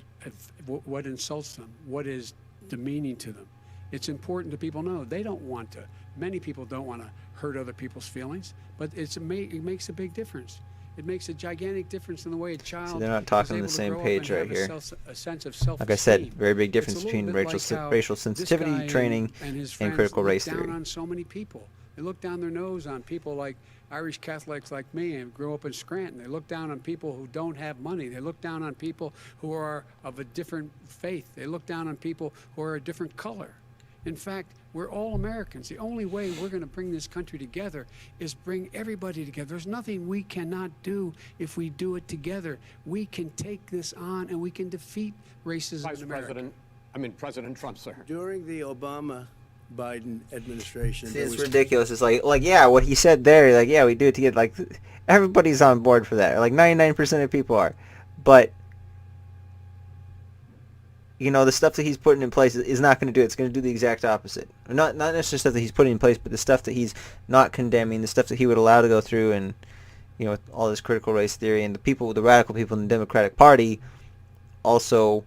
insults them, what is demeaning to them. It's important that people know they don't want to. Many people don't want to hurt other people's feelings, but it makes a big difference. It makes a gigantic difference in the way a child. So they're not talking on the same page right here. A sense of self-esteem. Like I said, very big difference between racial sensitivity training and critical race theory. They look down on so many people. They look down their nose on people like Irish Catholics like me and grew up in Scranton. They look down on people who don't have money. They look down on people who are of a different faith. They look down on people who are a different color. In fact, we're all Americans. The only way we're going to bring this country together is bring everybody together. There's nothing we cannot do if we do it together. We can take this on and we can defeat racism in America. President Trump, sir. During the Obama-Biden administration, See, it's ridiculous. It's like yeah, what he said there, like, yeah, we do it together. Like, everybody's on board for that. Like, 99% of people are. But you know, the stuff that he's putting in place is not going to do it. It's going to do the exact opposite. Not necessarily stuff that he's putting in place, but the stuff that he's not condemning, the stuff that he would allow to go through, and, you know, all this critical race theory, and the radical people in the Democratic Party also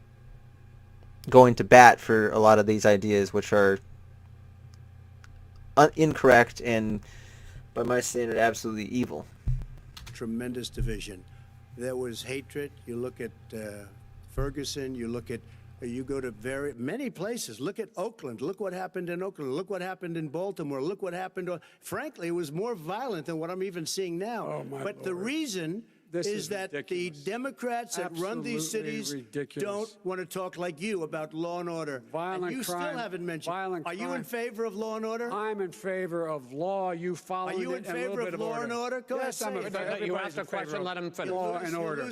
going to bat for a lot of these ideas, which are incorrect and, by my standard, absolutely evil. Tremendous division. There was hatred. You look at Ferguson. You go to many places. Look at Oakland. Look what happened in Oakland. Look what happened in Baltimore. Look what happened. Frankly, it was more violent than what I'm even seeing now. Oh, my but Lord. The reason is that ridiculous. the Democrats that run these cities don't want to talk like you about law and order. Violent and you crime, still haven't mentioned. violent Are you crime. in favor of law and order? I'm in favor of law. You follow it. Are you in favor of law and order? Go yes, ahead, I'm say in it. favor. You asked a question, let him finish. Law and order.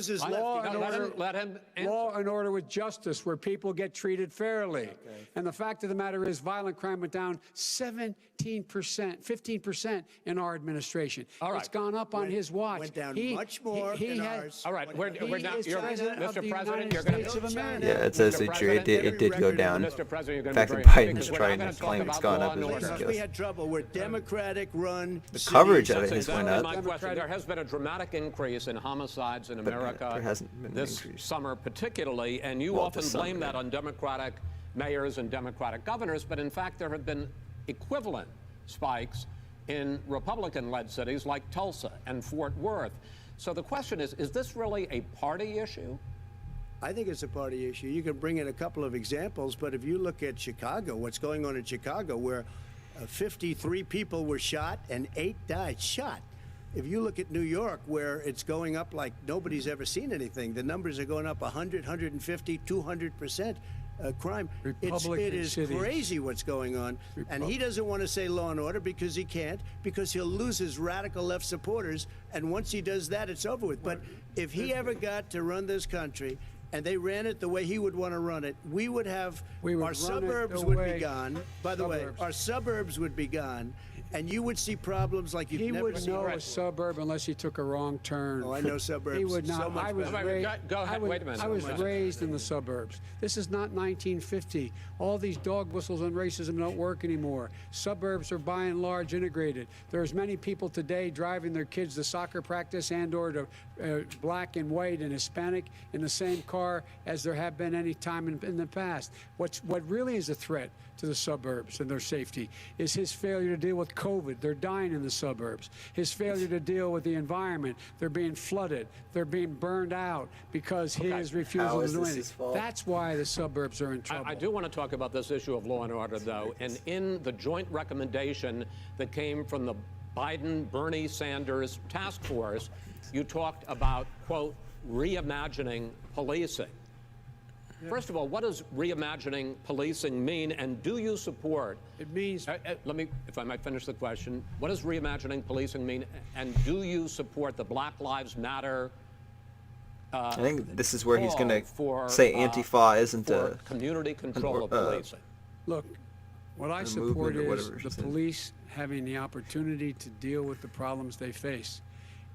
Let him answer. Law and order with justice, where people get treated fairly. Okay. And the fact of the matter is, violent crime went down 17%, 15% in our administration. All right. It's gone up on his watch. Went down much more in ours. All right, we're now. Mr. President, you're going to. Yeah, it says that it did go down. Mr. President, The fact that Biden is trying to claim it's gone up is ridiculous. We had trouble. We're Democratic-run. The coverage of it That's has went exactly up. my question. There has been a dramatic increase in homicides in America there hasn't been an this increase. summer particularly, and you Well, often this summer, blame that yeah. on Democratic mayors and Democratic governors, but in fact there have been equivalent spikes in Republican-led cities like Tulsa and Fort Worth. So the question is this really a party issue? I think it's a party issue. You can bring in a couple of examples, but if you look at Chicago, what's going on in Chicago, where 53 people were shot and 8 died shot. If you look at New York, where it's going up like nobody's ever seen anything, the numbers are going up 100, 150, 200%. Crime. It is crazy what's going on. And he doesn't want to say law and order because he can't, because he'll lose his radical left supporters. And once he does that, it's over with. But if he ever got to run this country and they ran it the way he would want to run it, we would have our suburbs would be gone. By the way, our suburbs would be gone. And you would see problems like you've He never would seen. know a suburb unless he took a wrong turn. Oh, I know suburbs. He would not. So much I was better. raised. Go ahead. Wait a minute. I was raised in the suburbs. This is not 1950. All these dog whistles on racism don't work anymore. Suburbs are by and large integrated. There's many people today driving their kids to soccer practice and/or to black and white and Hispanic in the same car as there have been any time in the past. What really is a threat to the suburbs and their safety is his failure to deal with COVID. They're dying in the suburbs. His failure to deal with the environment. They're being flooded. They're being burned out because his refusal How to is do this anything. his fault? That's why the suburbs are in trouble. I do want to talk about this issue of law and order, though. And in the joint recommendation that came from the Biden-Bernie Sanders task force, you talked about, quote, reimagining policing. First of all, what does reimagining policing mean, and do you support? It means Let me, if I might finish the question. What does reimagining policing mean, and do you support the Black Lives Matter? I think this is where he's going for, to say Antifa isn't for a community control of policing. look, what I the support movement or is whatever she the said. police having the opportunity to deal with the problems they face.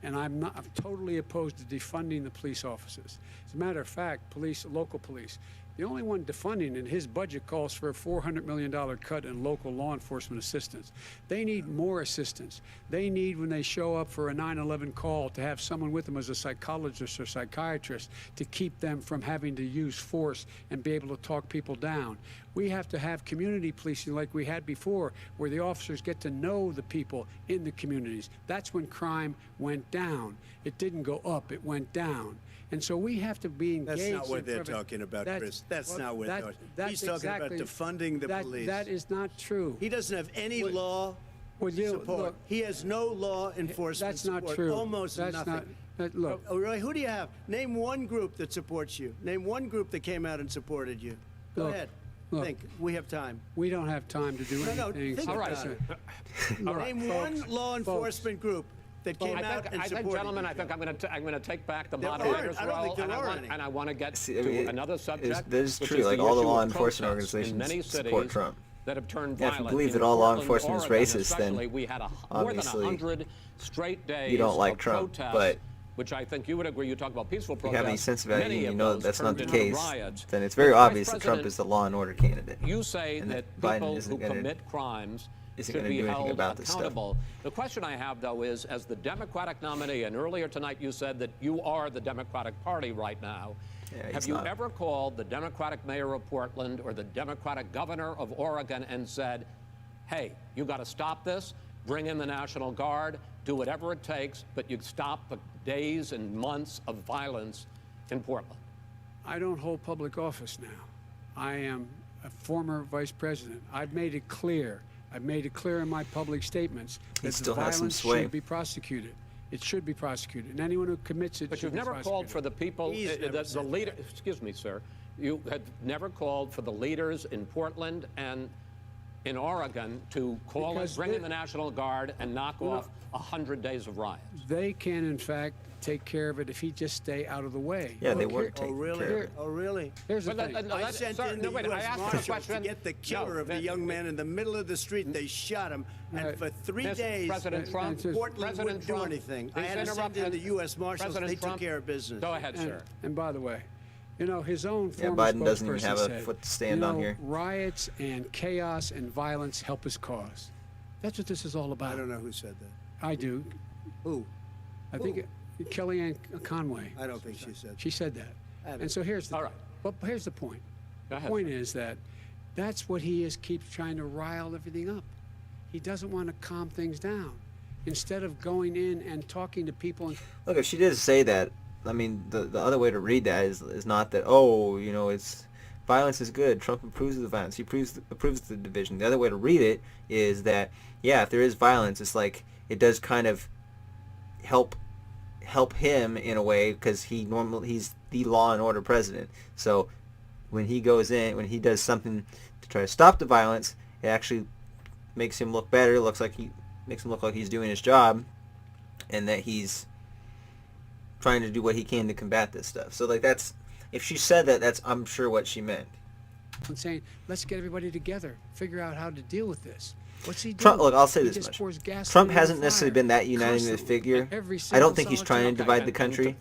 And I'm totally opposed to defunding the police officers. As a matter of fact, local police, the only one defunding, and his budget calls for a $400 million cut in local law enforcement assistance. They need more assistance. They need, when they show up for a 9/11 call, to have someone with them as a psychologist or psychiatrist to keep them from having to use force and be able to talk people down. We have to have community policing like we had before, where the officers get to know the people in the communities. That's when crime went down. It didn't go up, it went down. And so we have to be engaged. That's not what in they're prevent- talking about, That's- Chris. That's well, not what that- they're that's He's talking about exactly- defunding the police. That is not true. He doesn't have any Well, law well, you- support. look, He has no law enforcement That's not support. true. Almost That's nothing. look, Oh, really? Who do you have? Name one group that supports you. Name one group that came out and supported you. Go Look, ahead. look. Think. We have time. we don't have time to do No, anything. think All right. about it. Look, Name folks, one law enforcement group that came out and I supported think, gentlemen, you. I think I'm going to take back the There moderator's aren't. I don't role, think there and are any. I want to get See, I to mean, another subject. that is which true. Like, all the issue law of enforcement protests in organizations many support cities Trump. that have turned Yeah, if you violent. believe In that all law Portland, enforcement is Oregon racist, then especially, we had more than obviously 100 straight days you don't like of Trump, protests, but which I think you would agree. You talk about peaceful if you protests. have any sense about it many and you of know those that's not turned the into case, riots. then it's But very the Vice obvious that Trump President, is the law and order candidate. You say and that Biden people isn't who gonna- commit crimes isn't should gonna be do anything held about this stuff. accountable. The question I have, though, is as the Democratic nominee, and earlier tonight you said that you are the Democratic Party right now. Yeah, Have he's you not. ever called the Democratic mayor of Portland or the Democratic governor of Oregon and said, hey, you got to stop this, bring in the National Guard, do whatever it takes, but you stop the days and months of violence in Portland? I don't hold public office now. I am a former vice president. I've made it clear. I've made it clear in my public statements that the still has some violence sway. should be prosecuted. It should be prosecuted, and anyone who commits it But should you've be never called prosecuted. for the people, He's never the said leader. Excuse me, sir. You had never called for the leaders in Portland and in Oregon to call Because and bring they- in the National Guard and knock off 100 days of riots. They can, in fact, take care of it if he just stay out of the way. Yeah, they Look, were here- taking Oh, really? care of it. Oh, really? Here's the But thing. that- I sent sir, in no, the wait, I U.S. asked the Marshals to question. get the killer of the that- young man in the middle of the street. They shot him, and Right. for 3 Mr. days, President Trump, Portland President wouldn't do Trump, anything. I please had to send in interrupt- the U.S. Marshals. President They took Trump, care of business. Go ahead, sir. And by the way, you know, his own Yeah, former Biden doesn't even spokesperson have a said, foot to stand you on know, here. Riots and chaos and violence help his cause. That's what this is all about. I don't know who said that. I do. Who? I think Kellyanne Conway. I don't think she said that. She said that. haven't. And so here's the All right. But here's the point. Go The ahead, point sir. is that that's what he is keeps trying to rile everything up. He doesn't want to calm things down. Instead of going in and talking to people and Look, if she did say that, I mean, the other way to read that is not that, oh, you know, it's violence is good. Trump approves of the violence. He approves of the division. The other way to read it is that, yeah, if there is violence, it's like it does kind of help him in a way because he's the law and order president. So when he goes in, when he does something to try to stop the violence, it actually makes him look better. Makes him look like he's doing his job, and that he's trying to do what he can to combat this stuff. So like that's, if she said that, that's I'm sure what she meant. saying, let's get everybody together, figure out how to deal with this. What's he do? Trump, look, I'll say He this just much. pours gasoline Trump on the hasn't necessarily fire been that uniting a constantly, figure. and every I don't think single he's trying to solitary- divide the country,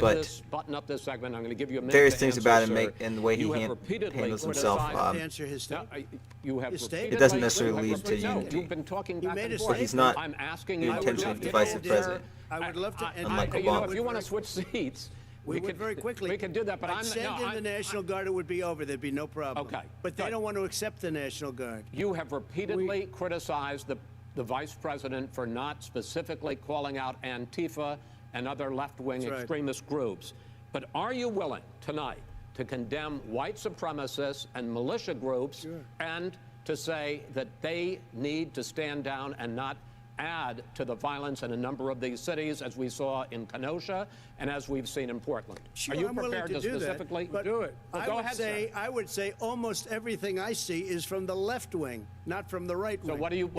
but this, button up this segment. I'm going to give you a minute various to things answer, about him sir. and the way he You have repeatedly handles himself. criticized- Answer his No, statement. you have His statement- repeatedly- It doesn't necessarily you have lead to no, unity. You've been talking He back made and a forth. He's not I'm asking an you. intentionally divisive president. I would love to. Unlike You know, Obama. if you want to switch seats, We would very quickly. We could do that, but I'd send in the National Guard, it would be over. There'd be no problem. Okay, But they good. don't want to accept the National Guard. You have repeatedly criticized the vice president for not specifically calling out Antifa and other left-wing That's right. extremist groups. But are you willing tonight to condemn white supremacists and militia groups and to say that they need to stand down and not add to the violence in a number of these cities, as we saw in Kenosha and as we've seen in Portland? Sure, Are you I'm willing prepared to do that, specifically but do it? Well, I go would ahead, say, sir. I would say almost everything I see is from the left wing, not from the right wing. So what are you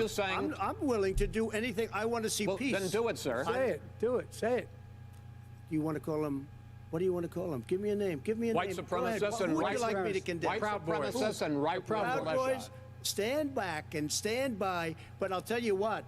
If saying? I'm willing to do anything. I want to see Well, peace. then do it, sir. Say it. Do it. Say it. You want to call him? What do you want to call him? Give me a name. Give me a White name. Go ahead. supremacists Who and would white you like me to condemn? White Proud Boys. supremacists and right Proud militia. Boys, stand back and stand by. But I'll tell you what.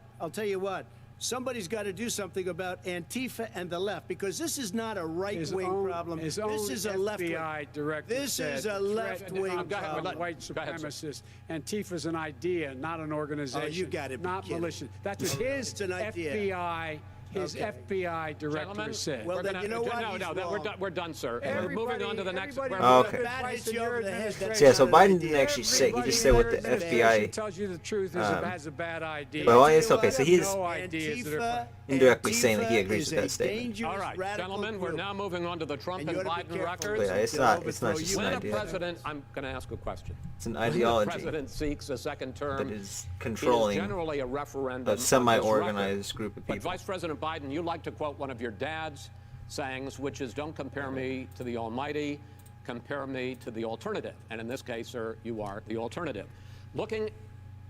Somebody's got to do something about Antifa and the left, because this is not a right-wing problem. His This own is a left-wing. FBI director This said is a the threat left-wing of problem. white Go ahead, sir. supremacists. Antifa's an idea, not an organization. Oh, you gotta be not kidding. militia. That's what his It's an idea. FBI. His Okay. FBI director Gentlemen, said. Well, we're then gonna, you know what? No, He's no, wrong. we're done, sir. Everybody- We're moving on to the next. everybody Oh, who's okay. been That twice hits in you your over the head. That's administration- Yeah, so not an Biden idea. didn't actually say. He just said what the Everybody FBI. tells you the truth has a bad idea. Well, it's okay. So he's no ideas that are indirectly saying that he Antifa agrees is with that a statement. dangerous All right, radical gentlemen, we're group. now moving on to the Trump And and you ought to be Biden careful. records. Yeah, it's They'll not overthrow just you. an When a idea. president, I'm going to ask a question. It's an When a ideology president seeks a second term, that is it controlling is generally a referendum a of his semi-organized record. group of But people. Vice President Biden, you like to quote one of your dad's sayings, which is, "Don't compare me to the Almighty, compare me to the alternative." And in this case, sir, you are the alternative. Looking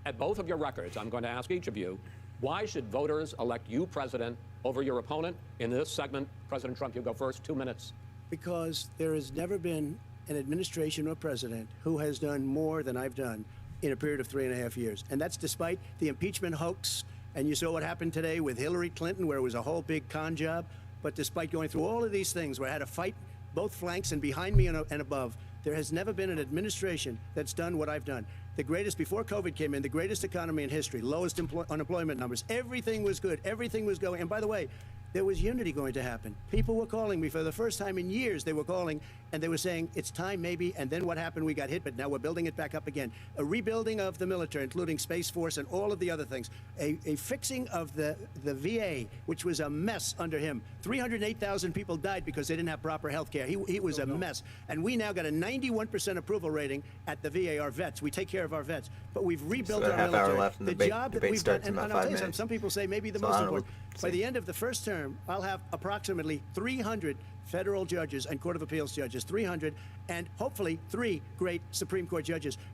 at both of your records, I'm going to ask each of you, why should voters elect you president over your opponent? In this segment, President Trump, you go first, 2 minutes. Because there has never been an administration or president who has done more than I've done in a period of 3.5 years. And that's despite the impeachment hoax. And you saw what happened today with Hillary Clinton, where it was a whole big con job. But despite going through all of these things, where I had to fight both flanks and behind me and above, there has never been an administration that's done what I've done. The greatest, before COVID came in, the greatest economy in history, lowest unemployment numbers. Everything was good. Everything was going. And by the way, there was unity going to happen. People were calling me for the first time in years. They were calling and they were saying, it's time maybe. And then what happened? We got hit, but now we're building it back up again. A rebuilding of the military, including Space Force and all of the other things. A fixing of the VA, which was a mess under him. 308,000 people died because they didn't have proper health care. He was a mess. And we now got a 91% approval rating at the VA, our vets. We take care of our vets. But we've rebuilt Still our a half hour military. left and the job that debate we've starts done, in about and I'll 5 tell you something, minutes. some people say maybe the So most I don't know, important. we'll By see. the end of the first term, I'll have approximately 300 federal judges and Court of Appeals judges, 300, and hopefully 3 great Supreme Court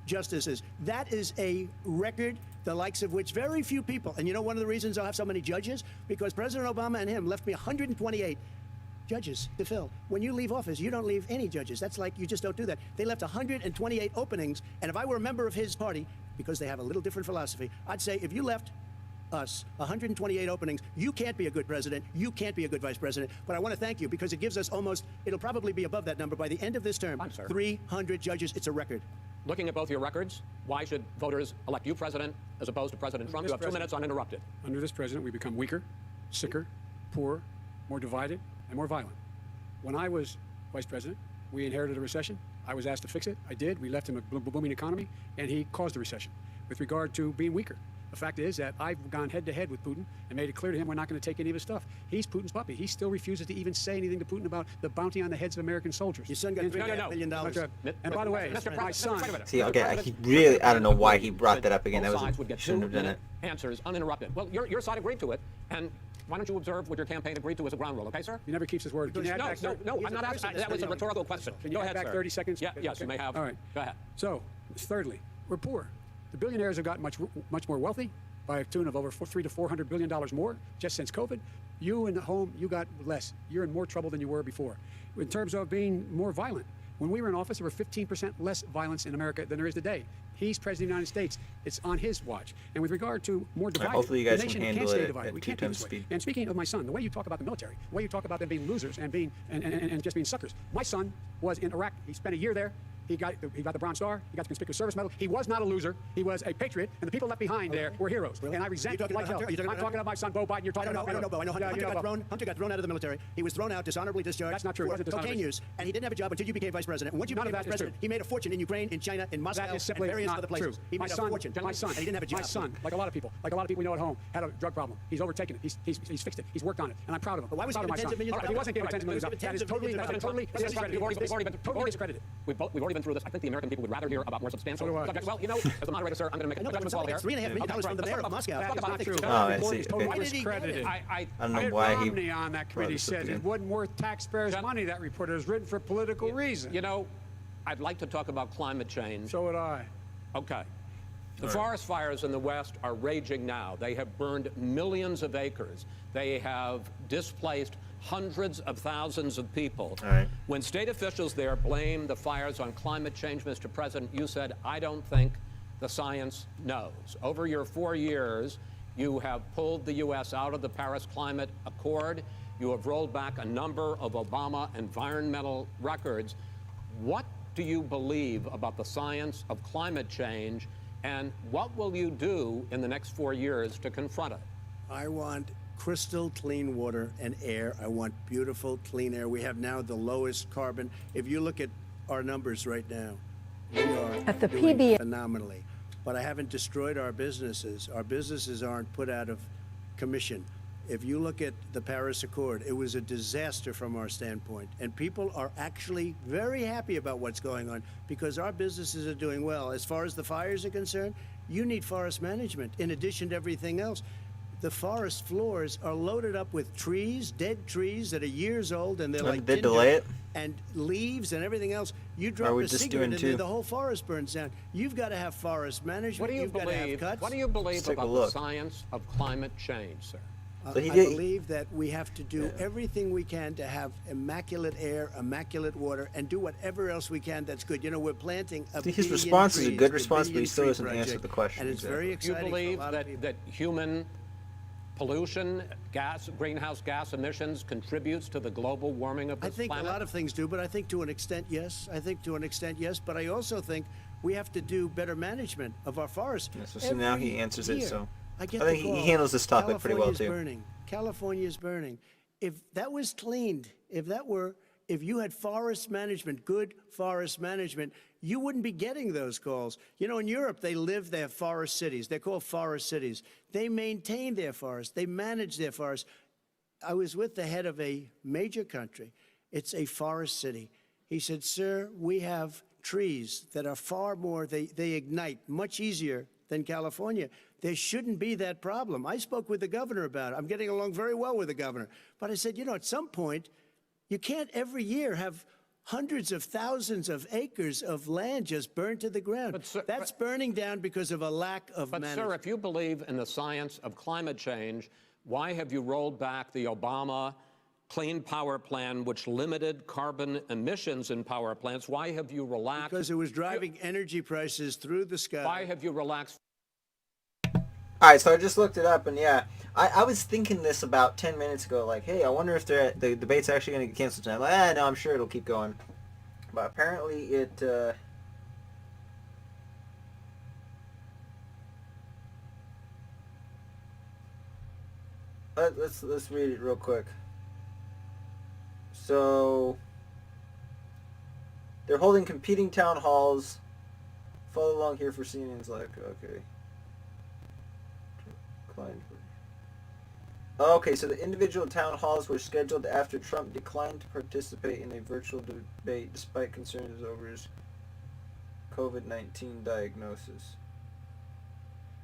justices. That is a record, the likes of which very few people, and you know one of the reasons I'll have so many judges? Because President Obama and him left me 128 judges to fill. When you leave office, you don't leave any judges. That's like, you just don't do that. They left 128 openings, and if I were a member of his party, because they have a little different philosophy, I'd say if you left us 128 openings, you can't be a good president, you can't be a good vice president. But I want to thank you because it gives us almost, it'll probably be above that number by the end of this term. 300 judges. It's a record. Looking at both your records, why should voters elect you president as opposed to President Trump? You have 2 minutes uninterrupted. Under this president, we become weaker, sicker, poorer, more divided, and more violent. When I was vice president, we inherited a recession. I was asked to fix it. I did. We left him a booming economy, and he caused the recession. With regard to being weaker, the fact is that I've gone head-to-head with Putin and made it clear to him we're not going to take any of his stuff. He's Putin's puppy. He still refuses to even say anything to Putin about the bounty on the heads of American soldiers. Your son got $3.5 million. And by the way, my son... See, okay, he really, I don't know why he brought that up again. That was, shouldn't have done it. Answers uninterrupted. Well, your side agreed to it, and why don't you observe what your campaign agreed to as a ground rule, okay, sir? He never keeps his word. Can you add back No, I'm not asking. That was a rhetorical question. Can you Go add ahead, back sir. 30 seconds? Yeah, yes, Okay. you may have. All right. Go ahead. So, thirdly, we're poor. The billionaires have gotten much more wealthy by a tune of over $300 to $400 billion more just since COVID. You in the home, you got less. You're in more trouble than you were before. In terms of being more violent, When we were in office, there were 15% less violence in America than there is today. He's president of the United States. It's on his watch. And with regard to more divided, hopefully you guys the nation can can't handle stay it divided. at We 2 can't be times this way. speed. And speaking of my son, the way you talk about the military, the way you talk about them being losers and being and just being suckers. My son was in Iraq. He spent a year there. He got the Bronze Star. He got the Conspicuous Service Medal. He was not a loser. He was a patriot, and the people left behind there were heroes. Really? And I resent You're talking like about hell. Hunter? Are you talking I'm about talking about my son, Bo Biden. You're talking about I know Bo. I know Hunter, Hunter got thrown out of the military. He was thrown out, dishonorably discharged. That's not true. It For wasn't dishonorably. cocaine use, and he didn't have a job until you became vice president. And once you None became of vice that is president, true. he made a fortune in Ukraine, in China, in Moscow, That is and simply various not other places. true. He My made a son, fortune. my son, and he didn't have a job. My son, like a lot of people we know at home, had a drug problem. He's overtaken it. He's fixed it. He's worked on it, and I'm proud of him. But why was he I'm proud given of my tens of millions son. of He wasn't given dollars? tens of millions of dollars. That is totally discredited. We've already been through this. I think the American people would rather hear about more substantial So do I. subjects. Well, you know, as the moderator, sir, I'm going to make a judgment call here. $3.5 million from the mayor of Moscow. That is not true. Oh, I see. It's totally Why did he get it? discredited. I don't know Mitt why he Romney on that brought committee this up said again. it wasn't worth taxpayers' money. That report is written for political reasons. You know, I'd like to talk about climate change. So would I. Okay. The forest fires in the West are raging now. They have burned millions of acres. They have displaced hundreds of thousands of people. All right. When state officials there blame the fires on climate change, Mr. President, you said, I don't think the science knows. Over your 4 years, you have pulled the U.S. out of the Paris Climate Accord. You have rolled back a number of Obama environmental records. What do you believe about the science of climate change, and what will you do in the next 4 years to confront it? I want crystal clean water and air. I want beautiful, clean air. We have now the lowest carbon. If you look at our numbers right now, we are At the doing PBA phenomenally. But I haven't destroyed our businesses. Our businesses aren't put out of commission. If you look at the Paris Accord, it was a disaster from our standpoint. And people are actually very happy about what's going on because our businesses are doing well. As far as the fires are concerned, you need forest management in addition to everything else. The forest floors are loaded up with trees, dead trees that are years old, and they're like they tinder, delay it? and leaves and everything else. You Are drop we a just cigarette doing in there, two? the whole forest burns down. You've got to have forest management. What do you You've got to have believe? cuts. What do you believe take a about the look. science of climate change, sir? So he I did- believe that we have to do everything we can to have immaculate air, immaculate water, and do whatever else we can that's good. You know, we're planting a His billion response is a trees, good the response, but he billion still tree doesn't answer project, the question. And it's Exactly. very Do you exciting for a believe lot of people. that human pollution, greenhouse gas emissions contributes to the global warming of I this think planet? a lot of things do, but I think to an extent, yes. I think to an extent, yes. But I also think we have to do better management of our forests. Yeah, so now he Every answers it, year, so I I get think the he call, handles this topic pretty well, California's too. burning. California is burning. If that was cleaned, if you had forest management, good forest management, you wouldn't be getting those calls. You know, in Europe, they have forest cities. They're called forest cities. They maintain their forests. They manage their forests. I was with the head of a major country. It's a forest city. He said, sir, we have trees that are far more, they ignite much easier than California. There shouldn't be that problem. I spoke with the governor about it. I'm getting along very well with the governor. But I said, you know, at some point, you can't every year have hundreds of thousands of acres of land just burned to the ground. But, sir, That's burning down because of a lack of But, management. sir, if you believe in the science of climate change, why have you rolled back the Obama Clean Power Plan, which limited carbon emissions in power plants? Why have you relaxed? Because it was driving energy prices through the sky. Why have you relaxed? All right, so I just looked it up, and yeah, I was thinking this about 10 minutes ago, like, hey, I wonder if the debate's actually going to get canceled tonight. I'm like, no, I'm sure it'll keep going. But apparently it, let's read it real quick. So, they're holding competing town halls. Follow along here for CNN's like, okay. Okay, so the individual town halls were scheduled after Trump declined to participate in a virtual debate despite concerns over his COVID-19 diagnosis.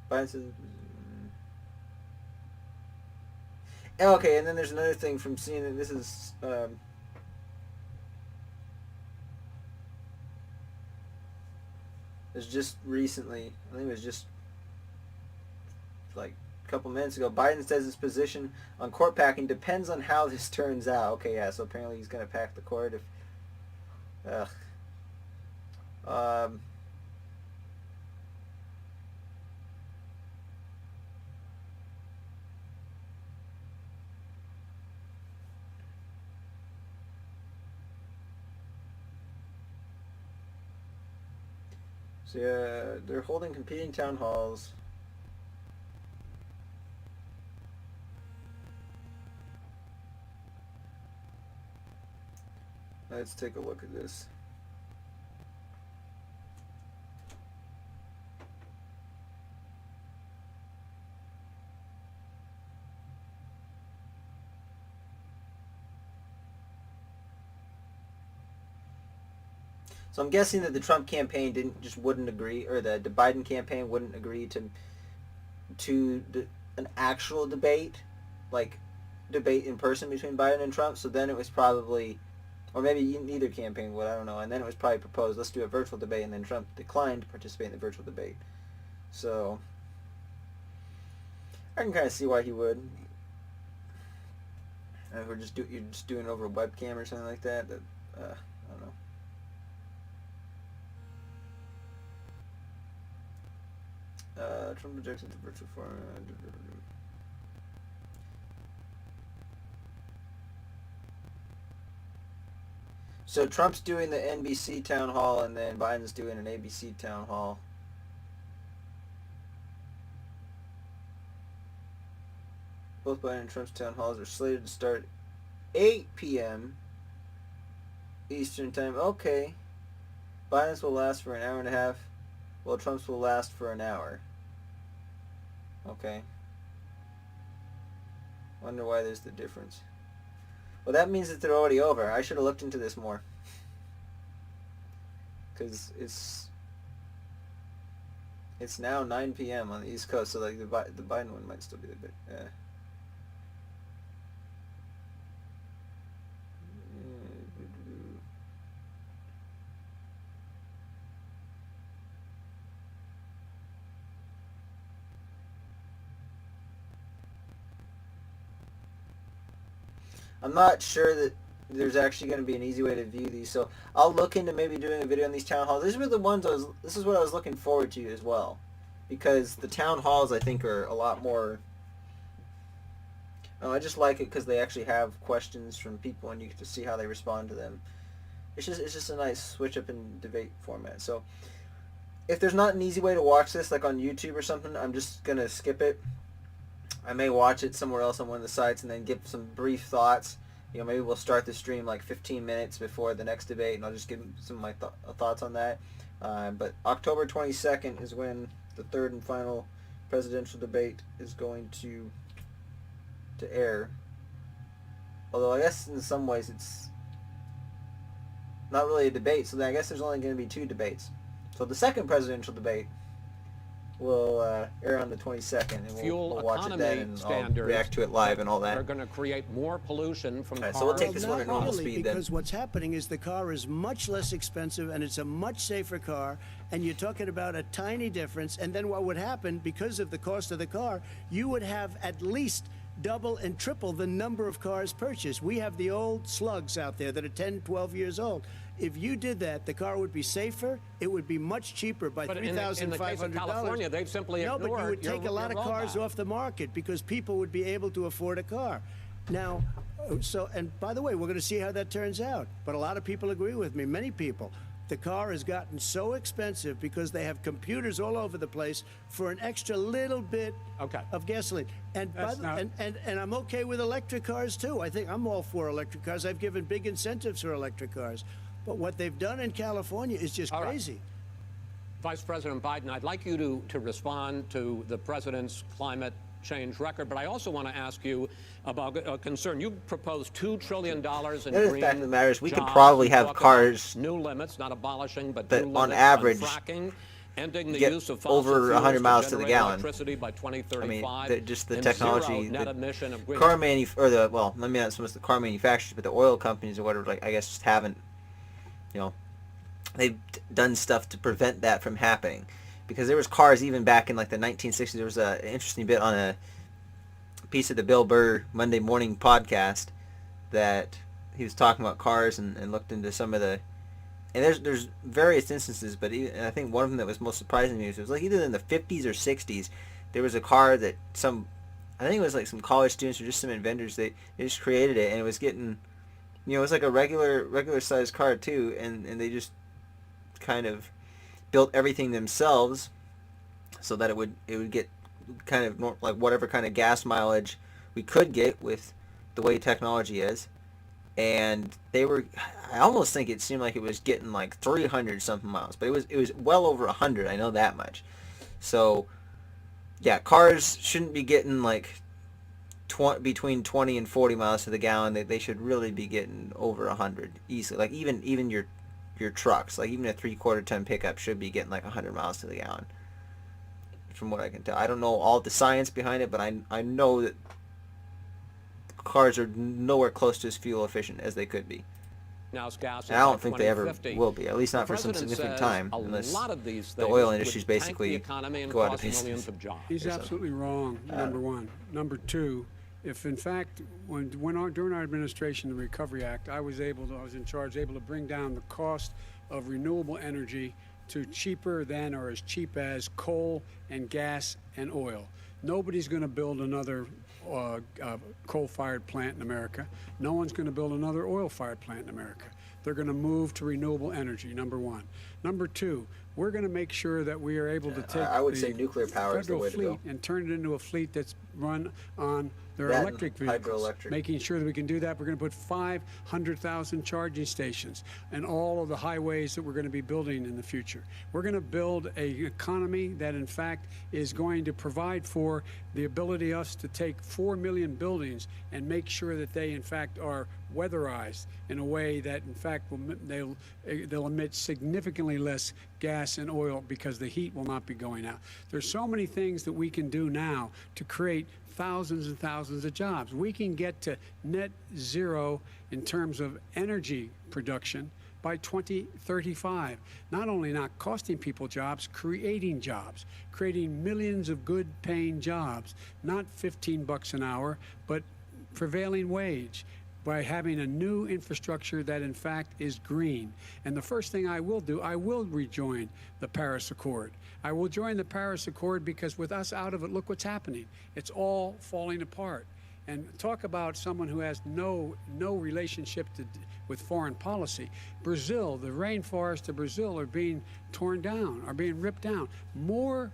Biden says... Okay, and then there's another thing from CNN. This is... It's just recently, I think it was just like a couple minutes ago, Biden says his position on court packing depends on how this turns out. Okay, yeah, so apparently he's going to pack the court if... Um, so yeah, they're holding competing town halls. Let's take a look at this. So I'm guessing that the Trump campaign wouldn't agree, or the Biden campaign wouldn't agree to an actual debate, like debate in person between Biden and Trump. So then it was probably, or maybe neither campaign would, I don't know. And then it was probably proposed, let's do a virtual debate, and then Trump declined to participate in the virtual debate. So I can kind of see why he would. If you're just doing it over a webcam or something like that. I don't know. Trump objected to virtual forum. So Trump's doing the NBC town hall, and then Biden's doing an ABC town hall. Both Biden and Trump's town halls are slated to start 8 p.m. Eastern Time. Okay. Biden's will last for an hour and a half, while Trump's will last for an hour. Okay. Wonder why there's the difference. Well, that means that they're already over. I should have looked into this more. Because it's now 9 p.m. on the East Coast, so like the Biden one might still be a bit. I'm not sure that there's actually going to be an easy way to view these, so I'll look into maybe doing a video on these town halls. These were the ones this is what I was looking forward to as well, because the town halls I think are a lot more. I just like it because they actually have questions from people and you get to see how they respond to them. It's just a nice switch up in debate format. So if there's not an easy way to watch this, like on YouTube or something, I'm just gonna skip it. I may watch it somewhere else on one of the sites and then give some brief thoughts. Maybe we'll start the stream like 15 minutes before the next debate, and I'll just give some of my thoughts on that. But October 22nd is when the third and final presidential debate is going to air. Although I guess in some ways it's not really a debate, so then I guess there's only going to be 2 debates. So the second presidential debate will air on the 22nd, and we'll watch it then, and I'll react to it live and all that. Are going to create more pollution from cars. So we'll take this one at normal really, speed because then. what's happening is the car is much less expensive and it's a much safer car, and you're talking about a tiny difference. And then what would happen, because of the cost of the car, you would have at least double and triple the number of cars purchased. We have the old slugs out there that are 10, 12 years old. If you did that, the car would be safer. It would be much cheaper by $3,500. In the case of California, they've simply ignored No, but you would take a lot of cars roadmap. off the market because people would be able to afford a car. Now, and by the way, we're going to see how that turns out. But a lot of people agree with me, many people. The car has gotten so expensive because they have computers all over the place for an extra little bit of gasoline. And and I'm okay with electric cars too. I think I'm all for electric cars. I've given big incentives for electric cars. But what they've done in California is just crazy. Vice President Biden, I'd like you to respond to the president's climate change record, but I also want to ask you about a concern. You proposed $2 trillion in green fact of the matter is we could jobs. probably You have talk cars about new limits, not abolishing, but that new on limits average fracking, ending the get use of fossil over fuels 100 miles to the generate gallon. electricity by 2035. I mean, just the and technology, zero net emission of green. let me not so much the car manufacturers, but the oil companies or whatever, I guess just haven't, they've done stuff to prevent that from happening. Because there was cars even back in like the 1960s. There was an interesting bit on a piece of the Bill Burr Monday Morning podcast that he was talking about cars and looked into some of the And there's various instances, but I think one of them that was most surprising to me was it was like either in the 50s or 60s, there was a car that I think it was like some college students or just some inventors, they just created it, and it was getting, it was like a regular sized car too, and they just kind of built everything themselves so that it would get kind of more like whatever kind of gas mileage we could get with the way technology is. And I almost think it seemed like it was getting like 300 something miles, but it was well over 100. I know that much. So yeah, cars shouldn't be getting like between 20 and 40 miles to the gallon. They should really be getting over 100 easily. Like even your trucks, like even a 3/4 ton pickup should be getting like 100 miles to the gallon. From what I can tell, I don't know all the science behind it, but I know that cars are nowhere close to as fuel efficient as they could be. Now, gas and I don't think they ever will be, at least not for some significant time, unless the oil industry's basically go out of business. He's absolutely wrong, number one. Number two, if in fact, during our administration, the Recovery Act, I was in charge, able to bring down the cost of renewable energy to cheaper than or as cheap as coal and gas and oil. Nobody's going to build another coal-fired plant in America. No one's going to build another oil-fired plant in America. They're going to move to renewable energy, number one. Number two, we're going to make sure that we are able to take I would say nuclear power is the way to go. And turn it into a fleet that's run on their that electric vehicles. Hydroelectric. Making sure that we can do that, we're going to put 500,000 charging stations and all of the highways that we're going to be building in the future. We're going to build an economy that, in fact, is going to provide for the ability of us to take 4 million buildings and make sure that they, in fact, are weatherized in a way that, in fact, they'll emit significantly less gas and oil because the heat will not be going out. There's so many things that we can do now to create thousands and thousands of jobs. We can get to net zero in terms of energy production by 2035. Not only not costing people jobs, creating millions of good paying jobs, not $15 an hour, but prevailing wage, by having a new infrastructure that in fact is green. And the first thing I will do, I will rejoin the Paris Accord. I will join the Paris Accord because with us out of it, look what's happening. It's all falling apart. And talk about someone who has no relationship with foreign policy. Brazil, the rainforests of Brazil are being torn down, are being ripped down. More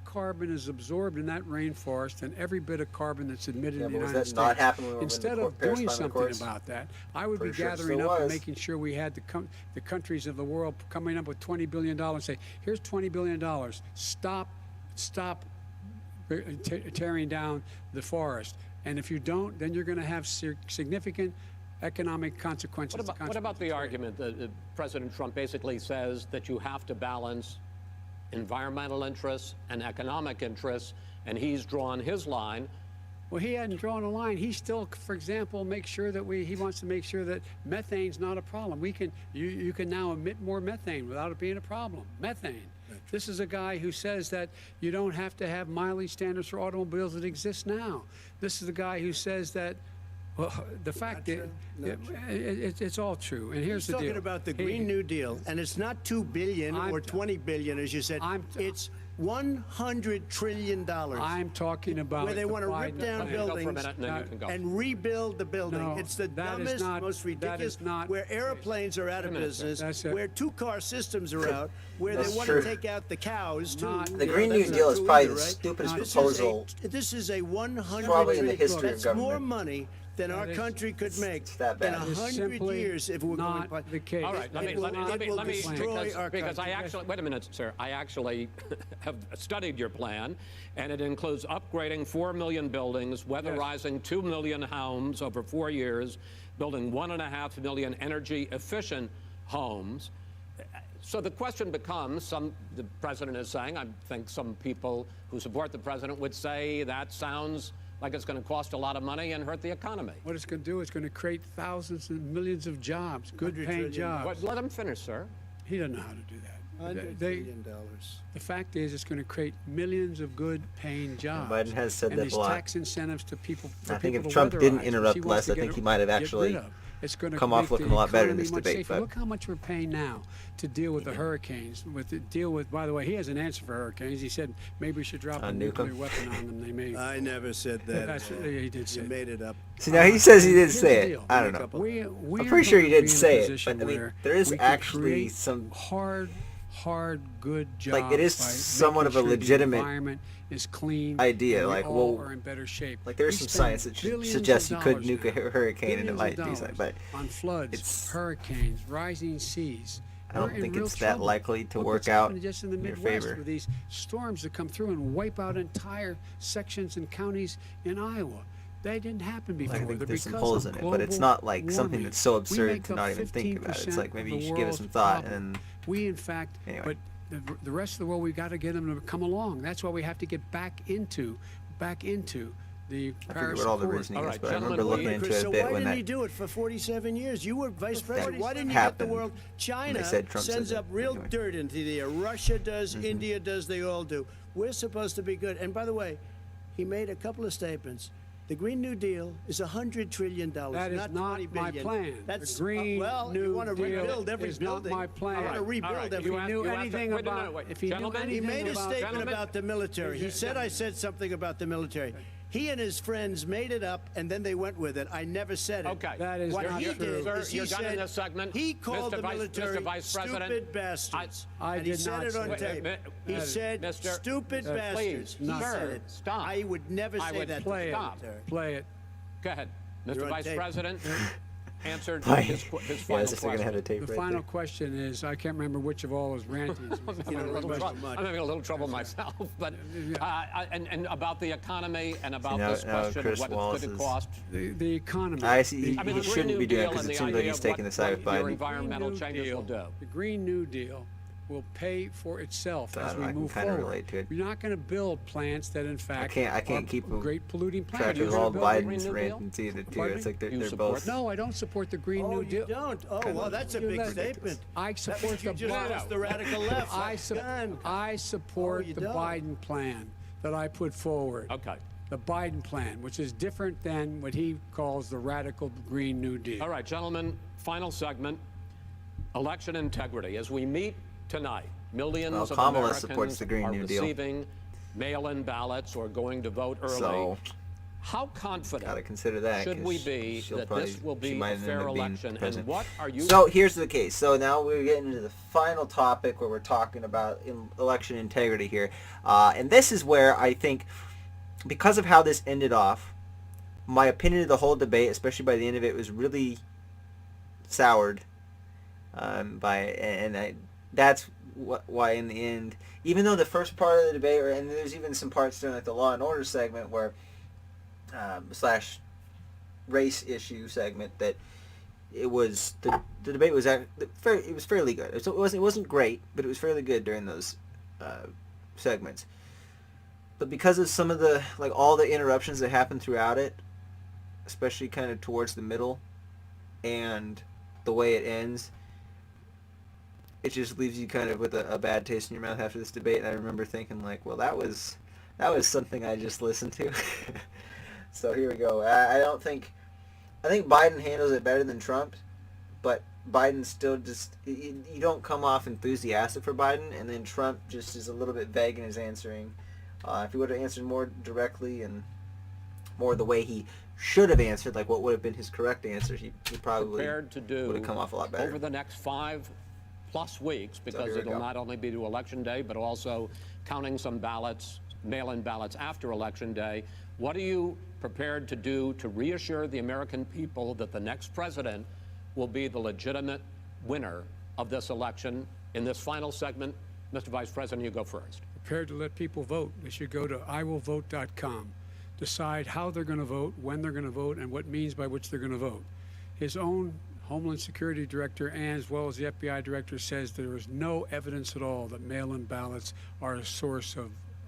carbon is absorbed in that rainforest than every bit of carbon that's emitted in the United States. Not happening when Instead of doing something about that, I would be gathering up and making sure we had the countries of the world coming up with $20 billion and say, here's $20 billion. Stop tearing down the forest. And if you don't, then you're going to have significant economic consequences. What about the argument that President Trump basically says that you have to balance environmental interests and economic interests, and he's drawn his line? Well, he hadn't drawn a line. He still, for example, he wants to make sure that methane's not a problem. You can now emit more methane without it being a problem. Methane. This is a guy who says that you don't have to have mileage standards for automobiles that exist now. This is the guy who says that, well, the fact that it's all true. And here's the deal. He's talking about the Green New Deal, and it's not $2 billion or $20 billion, as you said. It's $100 trillion. I'm talking about where they want to rip down buildings and rebuild the building. No, it's the dumbest, most ridiculous. Where airplanes are out of business, where two-car systems are out, where they want to take out the cows too. The Green New Deal is probably the stupidest proposal. This is a $100 probably in the history That's of government. more money than our country could make in 100 years if we're not going the case. All right, let me destroy our because I country. actually, wait a minute, sir. I actually have studied your plan, and it includes upgrading 4 million buildings, weatherizing 2 million homes over 4 years, building 1.5 million energy-efficient homes. So the question becomes, the president is saying, I think some people who support the president would say that sounds like it's going to cost a lot of money and hurt the economy. What it's going to do is going to create thousands and millions of jobs, good-paying jobs. Let him finish, sir. He doesn't know how to do that. $100 They- billion. The fact is, it's going to create millions of good-paying jobs. Biden has said and that these a lot. tax incentives to people. For I think people if to Trump didn't weatherize, interrupt he wants less, to I think get he might have get actually rid of. It's going to come off make looking the a lot better in economy this much debate, safer. but- Look how much we're paying now to deal with the hurricanes. By the way, he has an answer for hurricanes. He said maybe we should drop a nuke nuclear 'em. weapon on them. They may. I never said that. That's, he did say You that. made it up. See, now he says he did Here's say the it. deal. I don't know. We're I'm pretty sure he going to did be in a say it, position but I mean, where there is we can actually create some hard, good jobs. Like, it is by somewhat making of a sure legitimate the environment is clean idea, and we like, all well, are in better shape. like there is We some spend science that billions suggests you of could dollars nuke a now, hurricane and it billions might of do something, dollars but on floods, it's- hurricanes, rising seas. I don't We're in think real it's that trouble. likely to Look work what's out happening just in the in your Midwest favor. with these storms that come through and wipe out entire sections and counties in Iowa. That didn't happen before. I think They're there's some because holes of in it, but it's global not like something warming. that's so We absurd make to up not even think about it. It's 15% like maybe of you the should give it world's some thought problem. and We, in fact, Anyway. but the rest of the world, we've got to get them to come along. That's why we have to get back into the I Paris forget what all the Accord. reasoning All is, right, but I remember gentlemen, looking into Chris, it a so bit why when didn't that he do it for 47 years? You were vice president. Why didn't you happened, get the world? China said Trump sends said up that. real Anyway. dirt into the air. Russia does, India does, they all do. We're supposed to be good. And by the way, he made a couple of statements. The Green New Deal is $100 trillion, That is not not 20 my billion. plan. That's The Green well, New you want to Deal rebuild every is not building. my plan. You want to All rebuild all right. every. If he knew You have to- anything wait, no, no, about, wait. if he knew Gentlemen, He anything made a about, statement Gentlemen. about the military. He said I said something about the military. He and his friends made it up, and then they went with it. I never said it. Okay. That is What not he true. did Sir, is he you're done in said this segment. he called Mr. the Vice- military Mr. Vice President, stupid bastards. I and he did said not it on say tape. that. He said Mr. stupid Please, bastards. He not- said it. Stop. I would never I say would that. play to the it. military. Play it. Go ahead. You're Mr. on Vice tape. President answered Like, his yeah, final as if they're gonna have question. a tape The right final there. question is, I can't remember which of all his rantings. I'm having a little remember trou- much. I'm having a little trouble myself, but and about the economy and about now- this now question Chris of what Wallace it's going is- to cost. The economy. I see. I mean, He the Green shouldn't New be doing it Deal because and it the seems like idea he's of taking what the side with your Biden. environmental Green New changes Deal- will do. The Green New Deal will pay for itself So as we I can move kinda forward. relate to it. We're not going to build plants that, in fact, I can't are keep great polluting plants. track You're of gonna all build a Green Biden's New rant Deal? and see it too. Pardon It's me? like they're You both. support- No, I don't support the Green Oh, New you Deal. don't? Oh, well, that's a You big let- statement. I That support means you the just lost the radical left. I Done. support Oh, you the don't? Biden plan that I put forward. Okay. The Biden plan, which is different than what he calls the radical Green New Deal. All right, gentlemen, final segment, election integrity. As we meet tonight, millions Well, of Kamala Americans supports the Green are New Deal. receiving mail-in ballots or going to vote early. So How confident gotta consider that. should we 'cause be she'll that probably- this will she be might a end fair up being election? And president. what are you... So here's the case. So now we're getting into the final topic where we're talking about election integrity here, and this is where I think, because of how this ended off, my opinion of the whole debate, especially by the end of it, was really soured. That's why in the end, even though the first part of the debate, and there's even some parts during like the Law and Order segment where slash race issue segment, that it was the debate was it was fairly good. It wasn't great, but it was fairly good during those segments. But because of some of the all the interruptions that happened throughout it, especially kind of towards the middle, and the way it ends, it just leaves you kind of with a bad taste in your mouth after this debate. And I remember thinking well, that was something I just listened to. So here we go. I think Biden handles it better than Trump, but Biden still just, you don't come off enthusiastic for Biden, and then Trump just is a little bit vague in his answering. If he would have answered more directly and more the way he should have answered, like what would have been his correct answer, he probably prepared to do would have come off a lot better. over the next 5+ weeks, because here we it'll go. not only be to Election Day, but also counting some ballots, mail-in ballots after Election Day. What are you prepared to do to reassure the American people that the next president will be the legitimate winner of this election? In this final segment, Mr. Vice President, you go first. Prepared to let people vote. They should go to iwillvote.com, decide how they're going to vote, when they're going to vote, and what means by which they're going to vote. His own Homeland Security Director, and as well as the FBI Director, says there is no evidence at all that mail-in ballots are a source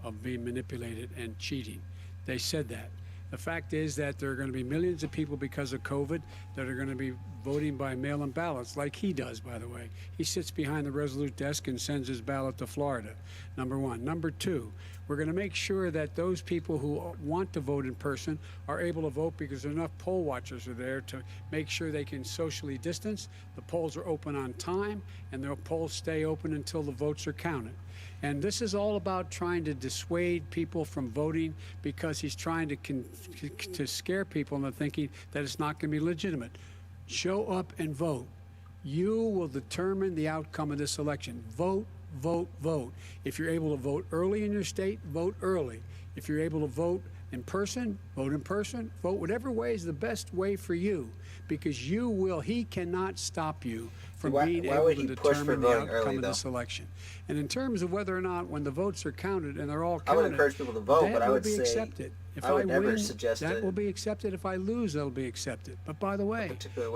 of being manipulated and cheating. They said that. The fact is that there are going to be millions of people because of COVID that are going to be voting by mail-in ballots, like he does, by the way. He sits behind the Resolute desk and sends his ballot to Florida, number one. Number two, we're going to make sure that those people who want to vote in person are able to vote because enough poll watchers are there to make sure they can socially distance. The polls are open on time, and the polls stay open until the votes are counted. And this is all about trying to dissuade people from voting because he's trying to scare people into thinking that it's not going to be legitimate. Show up and vote. You will determine the outcome of this election. Vote, vote, vote. If you're able to vote early in your state, vote early. If you're able to vote in person, vote in person. Vote whatever way is the best way for you, because he cannot stop you from being able to determine the outcome of this election. And in terms of whether or not, when the votes are counted and they're all counted, I would encourage people to vote, but I would say accepted. If I would never win, suggest that will be accepted. If I lose, that'll be accepted. But by the way,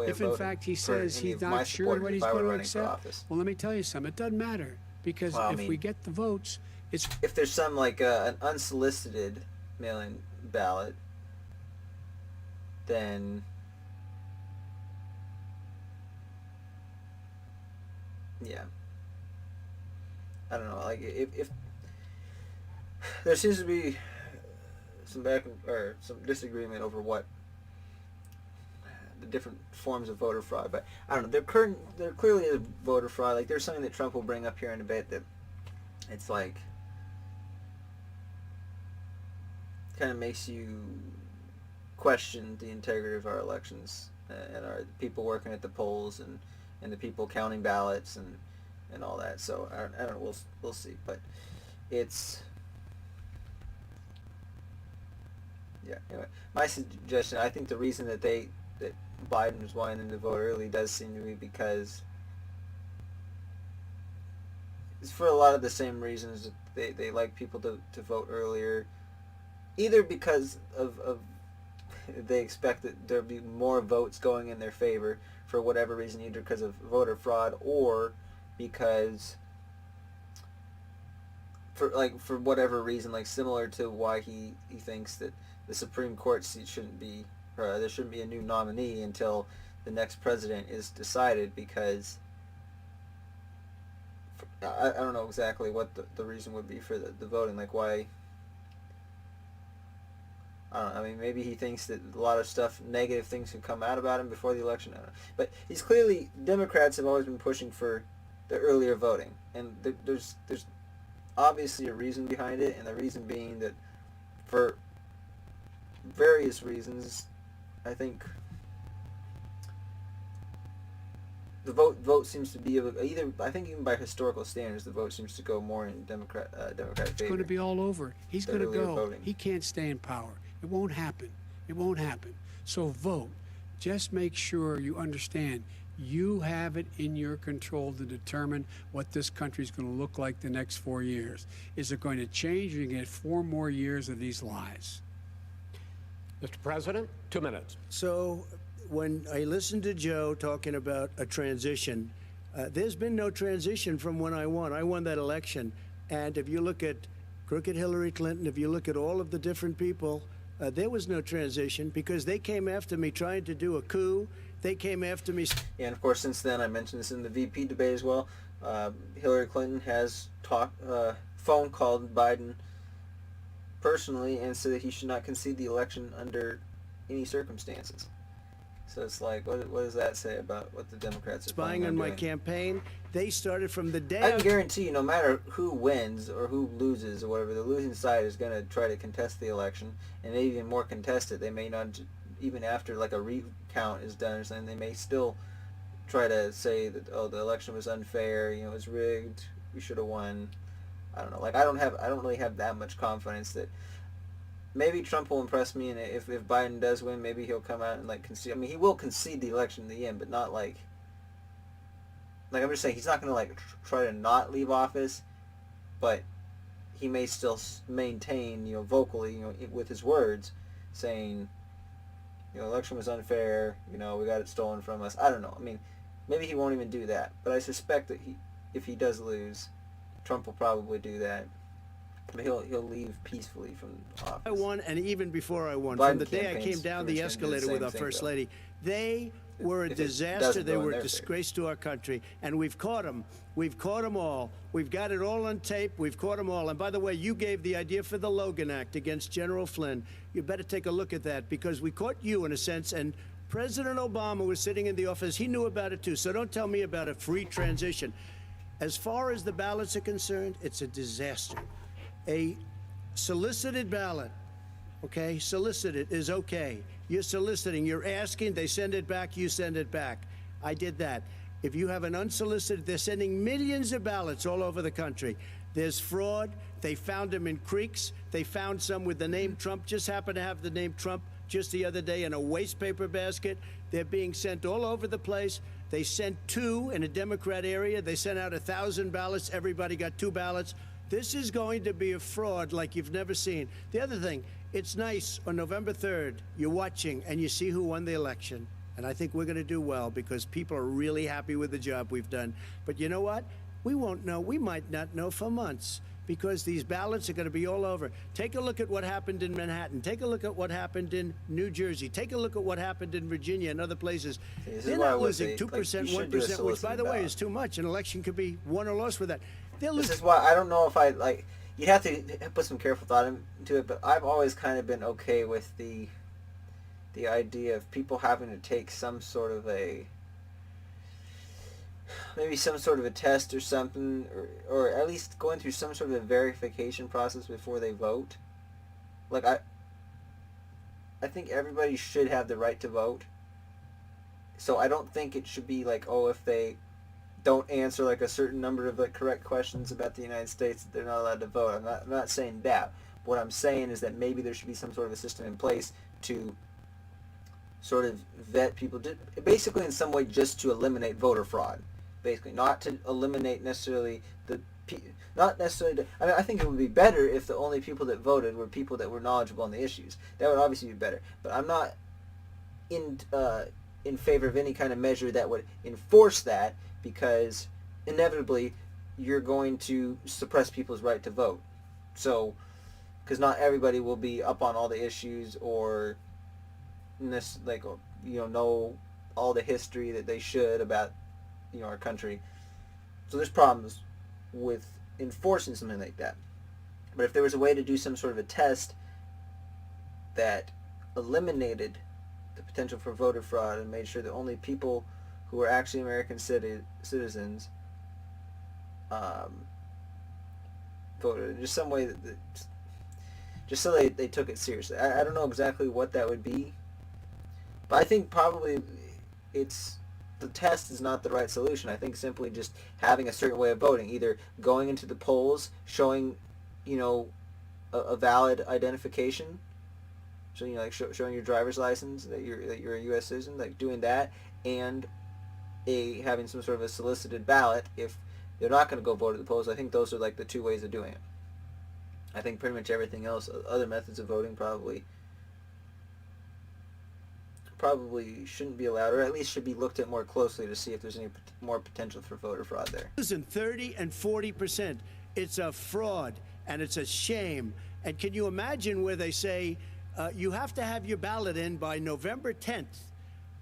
if in fact he says he's not sure what he's going to accept, well, let me tell you something. It doesn't matter, because if we get the votes, it's... If there's some, like, an unsolicited mail-in ballot, then... yeah. I don't know, like, if there seems to be some some disagreement over what the different forms of voter fraud, but I don't know, there clearly is voter fraud. Like, there's something that Trump will bring up here in a bit that it's like kind of makes you question the integrity of our elections and our people working at the polls and the people counting ballots and all that. So I don't know, we'll see, but it's... yeah, anyway, my suggestion, I think the reason that Biden was wanting them to vote early does seem to be because it's for a lot of the same reasons that they like people to vote earlier, either because of they expect that there'll be more votes going in their favor for whatever reason, either because of voter fraud or because for whatever reason, like similar to why he thinks that the Supreme Court seat shouldn't be, there shouldn't be a new nominee until the next president is decided, because I don't know exactly what the reason would be for the voting, like why. I don't know, I mean, maybe he thinks that a lot of stuff, negative things could come out about him before the election. I don't know. But he's clearly, Democrats have always been pushing for the earlier voting, and there's obviously a reason behind it, and the reason being that for various reasons, I think the vote seems to be either, I think even by historical standards, the vote seems to go more in Democratic favor. It's going to be all over. He's going to go. Voting. He can't stay in power. It won't happen. It won't happen. So vote. Just make sure you understand you have it in your control to determine what this country is going to look like the next 4 years. Is it going to change, or you get 4 more years of these lies? Mr. President, 2 minutes. So when I listened to Joe talking about a transition, there's been no transition from when I won. I won that election. And if you look at crooked Hillary Clinton, if you look at all of the different people, there was no transition, because they came after me trying to do a coup. They came after me. Yeah, and of course, since then, I mentioned this in the VP debate as well, Hillary Clinton has phone called Biden personally and said that he should not concede the election under any circumstances. So it's like, what does that say about what the Democrats are spying on my campaign? They started from the day. I can guarantee you, no matter who wins or who loses or whatever, the losing side is going to try to contest the election, and they even more contest it. They may not, even after like a recount is done or something, they may still try to say that, oh, the election was unfair, it was rigged, we should have won. I don't know. Like, I don't really have that much confidence that maybe Trump will impress me, and if Biden does win, maybe he'll come out and like concede. I mean, he will concede the election in the end, but not like I'm just saying, he's not going to like try to not leave office, but he may still maintain, vocally, with his words, saying, election was unfair, we got it stolen from us. I don't know. I mean, maybe he won't even do that, but I suspect that if he does lose, Trump will probably do that. But he'll leave peacefully from office. I won, and even before I won, Biden from the day I came down the escalator with our First Lady, they were a if it disaster. doesn't They go in were a their favor. disgrace to our country, and we've caught them. We've caught them all. We've got it all on tape. We've caught them all. And by the way, you gave the idea for the Logan Act against General Flynn. You better take a look at that, because we caught you in a sense, and President Obama was sitting in the office. He knew about it too. So don't tell me about a free transition. As far as the ballots are concerned, it's a disaster. A solicited ballot, okay, solicited is okay. You're soliciting, you're asking, they send it back, you send it back. I did that. If you have an unsolicited, they're sending millions of ballots all over the country. There's fraud. They found them in creeks. They found some with the name Trump, just happened to have the name Trump just the other day in a waste paper basket. They're being sent all over the place. They sent 2 in a Democrat area. They sent out 1,000 ballots. Everybody got 2 ballots. This is going to be a fraud like you've never seen. The other thing, it's nice on November 3rd, you're watching and you see who won the election. And I think we're going to do well, because people are really happy with the job we've done. But you know what? We won't know. We might not know for months, because these ballots are going to be all over. Take a look at what happened in Manhattan. Take a look at what happened in New Jersey. Take a look at what happened in Virginia and other places. See, They're not losing 2%, 1%, which, by the way, is too much. An election could be won or lost with that. They're losing. This is why I don't know if I like. You'd have to put some careful thought into it, but I've always kind of been okay with the idea of people having to take some sort of maybe some sort of a test or something, or at least going through some sort of a verification process before they vote. Like, I think everybody should have the right to vote. So I don't think it should be like, oh, if they don't answer like a certain number of like correct questions about the United States, they're not allowed to vote. I'm not saying that. What I'm saying is that maybe there should be some sort of a system in place to sort of vet people, basically in some way just to eliminate voter fraud. Basically, not to eliminate necessarily not necessarily. I mean, I think it would be better if the only people that voted were people that were knowledgeable on the issues. That would obviously be better. But I'm not in favor of any kind of measure that would enforce that, because inevitably you're going to suppress people's right to vote. So, because not everybody will be up on all the issues or know all the history that they should about our country. So there's problems with enforcing something like that. But if there was a way to do some sort of a test that eliminated the potential for voter fraud and made sure that only people who are actually American citizens voted, just some way that just so they took it seriously. I don't know exactly what that would be, but I think probably the test is not the right solution. I think simply just having a certain way of voting, either going into the polls, showing, a valid identification, so showing your driver's license that you're a U.S. citizen, like doing that, and having some sort of a solicited ballot if they're not going to go vote at the polls. I think those are like the 2 ways of doing it. I think pretty much everything else, other methods of voting, probably shouldn't be allowed, or at least should be looked at more closely to see if there's any more potential for voter fraud there. Listen, 30 and 40%. It's a fraud, and it's a shame. And can you imagine where they say you have to have your ballot in by November 10th?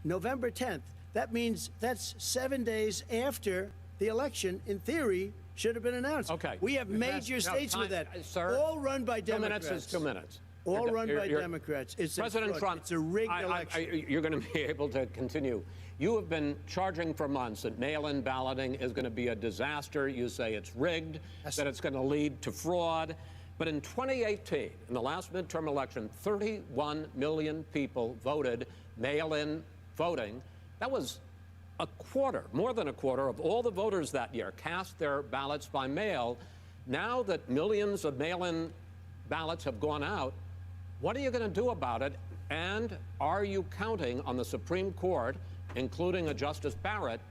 November 10th. That means that's 7 days after the election, in theory, should have been announced. Okay. We have major states with that, sir, all run by Democrats. 2 minutes is 2 minutes. All run by Democrats. It's President Trump, it's a rigged election. you're going to be able to continue. You have been charging for months that mail-in balloting is going to be a disaster. You say it's rigged, that it's going to lead to fraud. But in 2018, in the last midterm election, 31 million people voted mail-in voting. That was a quarter, more than a quarter, of all the voters that year cast their ballots by mail. Now that millions of mail-in ballots have gone out, what are you going to do about it? And are you counting on the Supreme Court, including a Justice Barrett,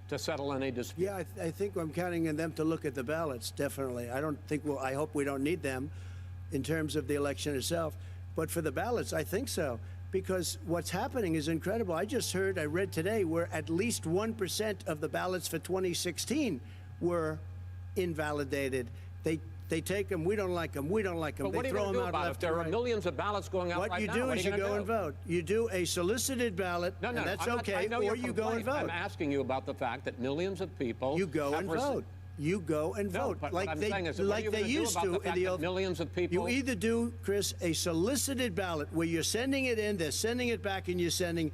to settle any dispute? Yeah, I think I'm counting on them to look at the ballots, definitely. I hope we don't need them in terms of the election itself. But for the ballots, I think so. Because what's happening is incredible. I read today, where at least 1% of the ballots for 2016 were invalidated. They They take them. We don't like them. We don't like them. But what They are you throw going to them do out about it? left There and are right. millions of ballots going out What right you now. do What are is you you gonna go do? and vote. You do a solicited ballot, No, and that's I'm not- okay, I know or your you go and complaint. vote. I'm asking you about the fact that millions of people You go have and vote. You go and No, vote but like what I'm they saying is that what are like you they gonna do used about to the in fact the that old. millions of people? You either do, Chris, a solicited ballot where you're sending it in, they're sending it back, and you're sending.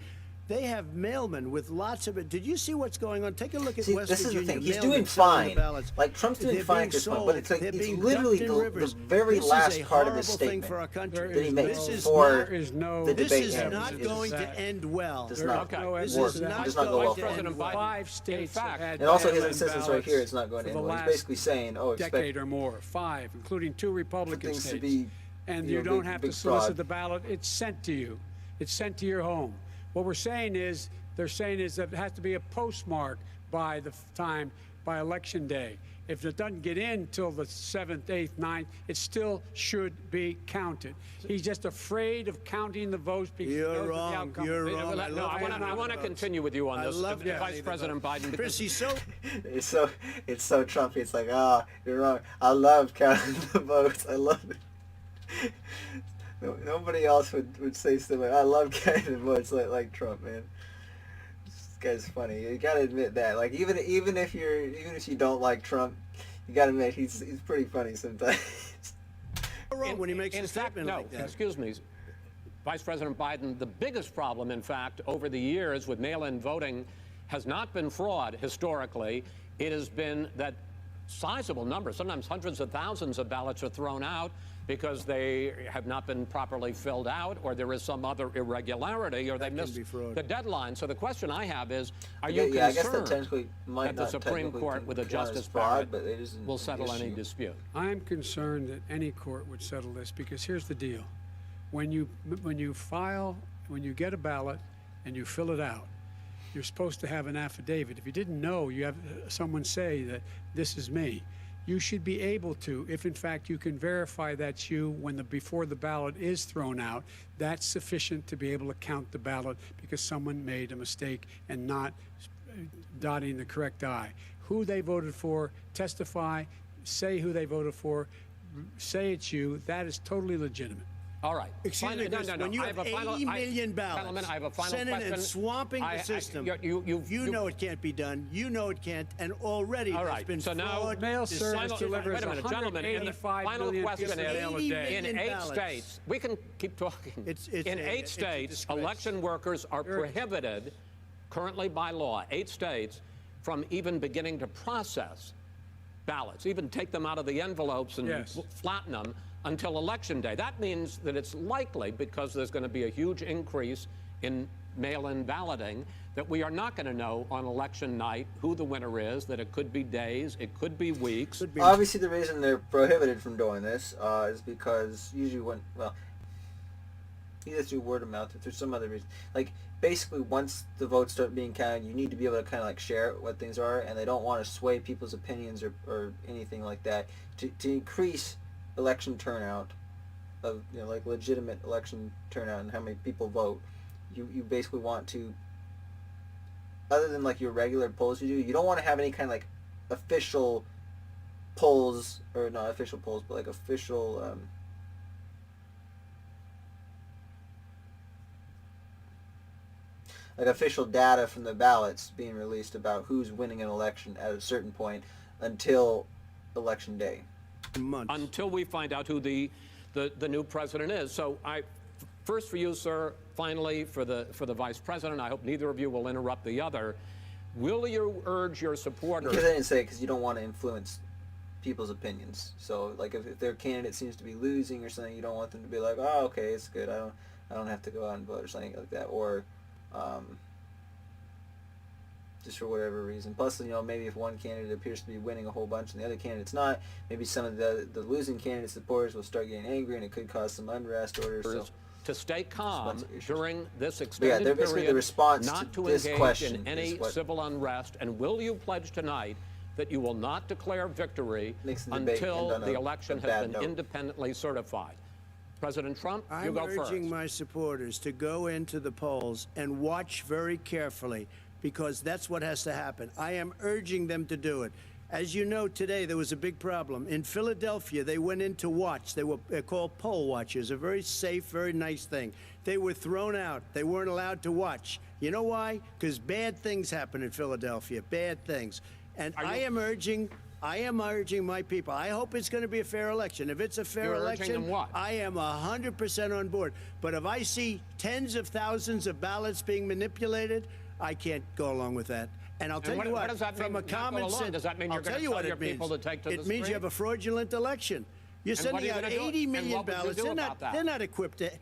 They have mailmen with lots of it. Did you see what's going on? Take a look at See, West this is the Virginia. thing. He's mailmen doing selling the fine. ballots. Like, Trump's doing They're fine being at this point, sold. but it's like They're it's being literally dumped in rivers. the very This is last a part of his horrible thing statement for our country. that he made This is before not- There is no. the This debate is ends. not going to end well. Does There not is no work. This evidence is of that. not Does not go going well to for him. end President well. Biden, 5 states fact- have had And also his mail-in insistence right ballots here, it's not going for to the end well. He's last basically saying, oh, expect decade or more, 5, including 2 Republican things to states. be, And you you know, don't big- have big to solicit fraud. the ballot. It's sent to you. It's sent to your home. What we're saying is, they're saying is that it has to be a postmark by the time, by Election Day. If it doesn't get in till the 7th, 8th, 9th, it still should be counted. He's just afraid of counting the votes because he knows You're what the wrong. outcome You're will be. wrong. No, I want to continue with you on I this, love Vice counting the President votes. Biden. Chris, Because he's so it's so Trumpy. It's like, you're wrong. I love counting the votes. I love it. Nobody else would say something. I love counting the votes like Trump, man. This guy's funny. You gotta admit that. Like even if you don't like Trump, you gotta admit he's pretty funny sometimes. wrong when he makes in a fact, statement no, like that. excuse me, Vice President Biden, the biggest problem, in fact, over the years with mail-in voting has not been fraud historically. It has been that sizable numbers, sometimes hundreds of thousands of ballots are thrown out because they have not been properly filled out, or there is some other irregularity, or they missed be fraud. the deadline. So the question I have is, are you I guess that concerned technically might that the not Supreme technically Court with a count as Justice fraud, Barrett but it isn't will an settle any issue. dispute? I'm concerned that any court would settle this because here's the deal. When you get a ballot and you fill it out, you're supposed to have an affidavit. If you didn't know, you have someone say that this is me. You should be able to, if in fact you can verify that's you before the ballot is thrown out, that's sufficient to be able to count the ballot because someone made a mistake and not dotting the correct I. Who they voted for, testify, say who they voted for, say it's you. That is totally legitimate. All right. Excuse me, Chris, when you I have a final- 80 million ballots Gentlemen, I have a final sending question. and swamping the system, you know it can't be done. You know it can't, and already All there's right, been so now fraud. Mail deception. service delivers Wait a minute, gentlemen. And the 185 final million question pieces of mail a is: day. in 8 ballots. states, we can keep talking. It's in a 8 states, disgrace. election workers are prohibited, currently by law, 8 states, from even beginning to process ballots, even take them out of the envelopes and Yes. flatten them until Election Day. That means that it's likely, because there's going to be a huge increase in mail-in balloting, that we are not going to know on election night who the winner is, that it could be days, it could be weeks. Obviously, the reason they're prohibited from doing this is because usually either through word of mouth or through some other reason. Like, basically, once the votes start being counted, you need to be able to kind of like share what things are, and they don't want to sway people's opinions or anything like that. To increase election turnout, of like legitimate election turnout and how many people vote, you basically want to, other than like your regular polls you don't want to have any kind of like official polls, or not official polls, but like official official data from the ballots being released about who's winning an election at a certain point until Election Day. Months. Until we find out who the new president is. So first for you, sir, finally for the vice president, I hope neither of you will interrupt the other. Will you urge your supporters? Because I didn't say it because you don't want to influence people's opinions. So like if their candidate seems to be losing or something, you don't want them to be like, oh, okay, it's good. I don't have to go out and vote or something like that. Or just for whatever reason. Plus, maybe if one candidate appears to be winning a whole bunch and the other candidate's not, maybe some of the losing candidate supporters will start getting angry and it could cause some unrest orders. So to stay calm during this they're extended basically period, the response not to to this engage question in any civil unrest. And will you pledge tonight that you will not declare victory until the election has been independently certified? President Trump, you go first. I'm urging my supporters to go into the polls and watch very carefully, because that's what has to happen. I am urging them to do it. As you know, today there was a big problem. In Philadelphia, they went in to watch. They were called poll watchers, a very safe, very nice thing. They were thrown out. They weren't allowed to watch. You know why? Because bad things happen in Philadelphia, bad things. And I am urging my people. I hope it's going to be a fair election. If it's a fair election, I am 100% on board. But if I see tens of thousands of ballots being manipulated, I can't go along with that. And I'll tell you what, does that from mean, a common sense, does that mean you're I'll tell going you to what tell your it means. people to take to the It means you street? have a fraudulent election. You're And what are sending you out gonna do? 80 And million what would you ballots. do about that? They're not equipped to.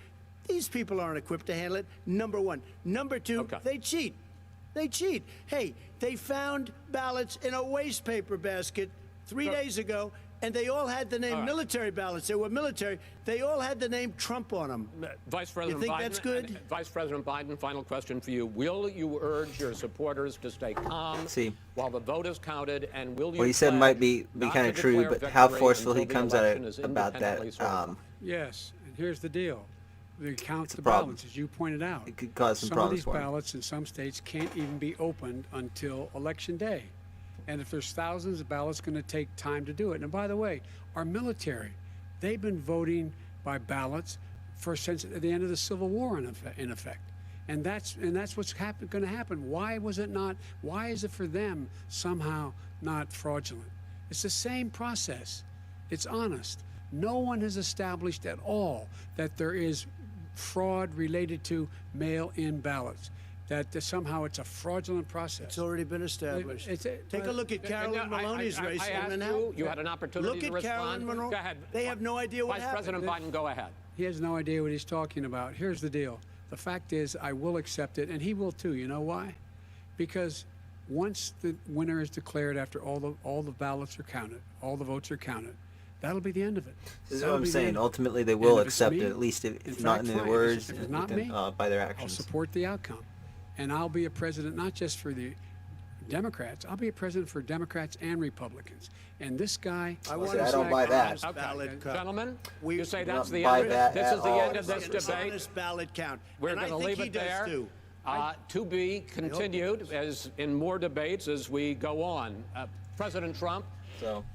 These people aren't equipped to handle it. Number one. Number two, they cheat. They cheat. Hey, they found ballots in a waste paper basket 3 days ago, and they all had the name military ballots. They were military. They all had the name Trump on them. Vice President you think Biden, that's good? Vice President Biden, final question for you. Will you urge your supporters to stay calm while the vote is counted, and will you What he said might be kind of true, but how forceful he comes at it about that, yes, and here's the deal. They count the problem. ballots, as you pointed out. It could cause some of problems these for him. ballots in some states can't even be opened until Election Day. And if there's thousands of ballots, it's going to take time to do it. And by the way, our military, they've been voting by ballots since the end of the Civil War, in effect. And that's what's going to happen. Why was it not? Why is it for them somehow not fraudulent? It's the same process. It's honest. No one has established at all that there is fraud related to mail-in ballots. That somehow it's a fraudulent process. It's already been established. Take a look at Carolyn Maloney's race. I asked you had an opportunity to respond. Look at Carolyn Monroe. Go ahead. They have no idea what happened. Vice President Biden, go ahead. He has no idea what he's talking about. Here's the deal. The fact is, I will accept it, and he will too. You know why? Because once the winner is declared, after all the ballots are counted, all the votes are counted, that'll be the end of it. This is what I'm saying. Ultimately, they will accept it, at least if not in their words, if it's not me, by their actions. I'll support the outcome. And I'll be a president not just for the Democrats. I'll be a president for Democrats and Republicans. And this guy... I don't buy that. Okay. Gentlemen, you say that's the buy end. That this is the all. end of this debate. Honest ballot count. We're going to leave it there. To be continued as in more debates as we go on. President Trump,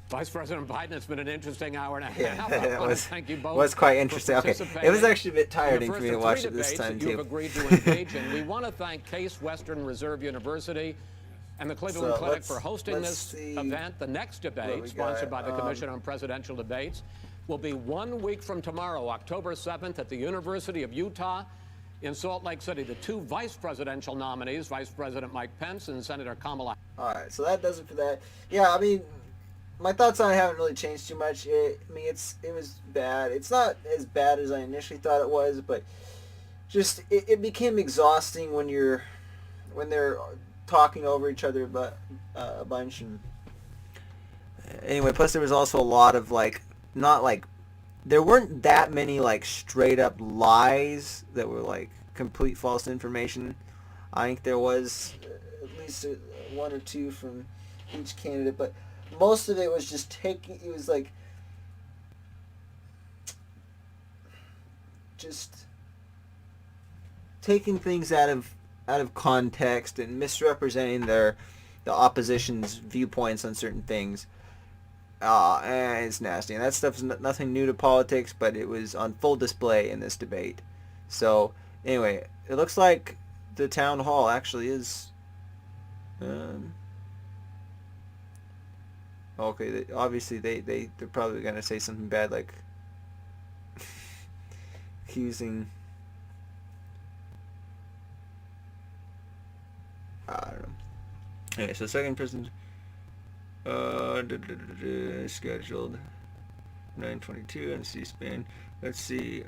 Vice President Biden, it's been an interesting hour and a half. Thank you both. Was quite interesting. Okay, it was actually a bit tiring for me to watch it this time too. You've agreed to engage in. We want to thank Case Western Reserve University and the Cleveland Clinic for hosting this event. The next debate, sponsored by the Commission on Presidential Debates, will be 1 week from tomorrow, October 7th, at the University of Utah in Salt Lake City. The two vice presidential nominees, Vice President Mike Pence and Senator Kamala. All right, so that does it for that. Yeah, I mean, my thoughts on it haven't really changed too much. It was bad. It's not as bad as I initially thought it was, but just it became exhausting when they're talking over each other a bunch. And anyway, plus there was also a lot of there weren't that many straight up lies that were complete false information. I think there was at least one or two from each candidate, but most of it was just just taking things out of context and misrepresenting the opposition's viewpoints on certain things. And it's nasty. And that stuff's nothing new to politics, but it was on full display in this debate. So anyway, it looks like the town hall actually is okay. Obviously they're probably going to say something bad, like accusing, I don't know. Okay, so second person scheduled 9:22 on C-SPAN. Let's see.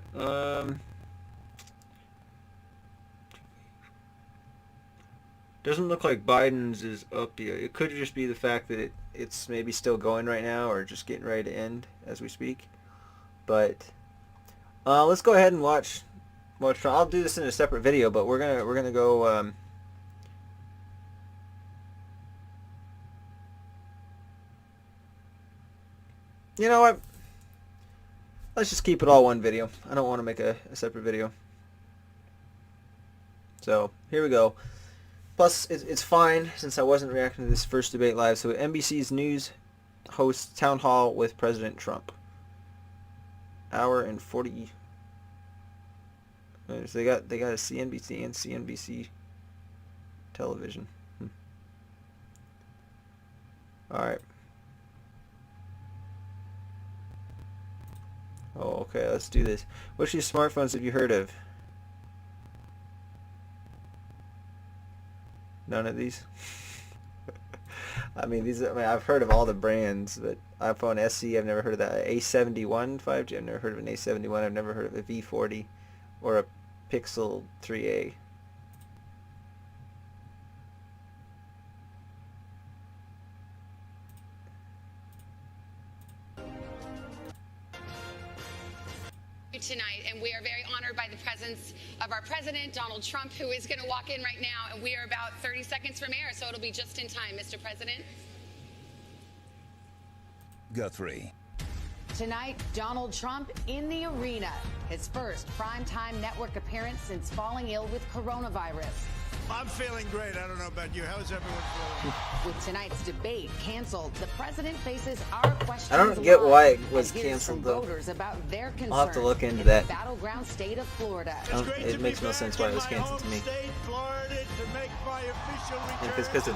Doesn't look like Biden's is up yet. It could just be the fact that it's maybe still going right now, or just getting ready to end as we speak. But let's go ahead and watch. I'll do this in a separate video, but we're gonna go. You know what? Let's just keep it all one video. I don't want to make a separate video. So here we go. Plus, it's fine since I wasn't reacting to this first debate live. So NBC's news hosts town hall with President Trump. Hour and 40. So they got a CNBC and CNBC television. All right. Oh, okay. Let's do this. Which of these smartphones have you heard of? None of these. I mean, I've heard of all the brands, but iPhone SE, I've never heard of that. A71 5G, I've never heard of an A71. I've never heard of a V40 or a Pixel 3a. Tonight, and we are very honored by the presence of our president, Donald Trump, who is going to walk in right now, and we are about 30 seconds from air, so it'll be just in time, Mr. President. Guthrie. Tonight, Donald Trump in the arena, his first primetime network appearance since falling ill with coronavirus. I'm feeling great. I don't know about you. How's everyone feeling? With tonight's debate canceled, the president faces our questions. I don't get why it was and hears canceled, from though. voters about their concerns. I'll have to look into in that. The battleground state of Florida. It makes no sense why it was canceled to me. Because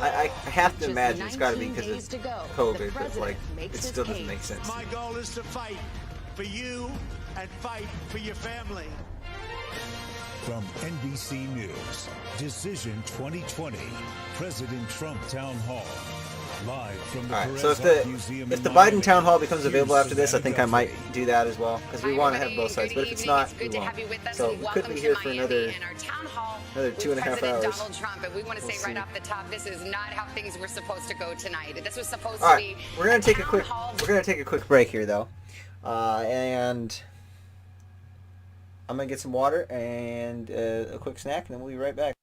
I have to imagine it's got to be because of COVID, but like it still doesn't make sense. My goal is to fight for you and fight for your family. From NBC News, Decision 2020, President Trump Town Hall. Live from the Alright, so if the Biden Town Hall becomes available after this, I think I might do that as well, because we want to have both sides, but if it's not, we won't. So we could be here for another 2.5 hours. Donald Trump, and we want to say right off the top, this is not how things were supposed to go tonight. This was supposed to be. We're gonna take a quick break here though, and I'm gonna get some water and a quick snack, and then we'll be right back.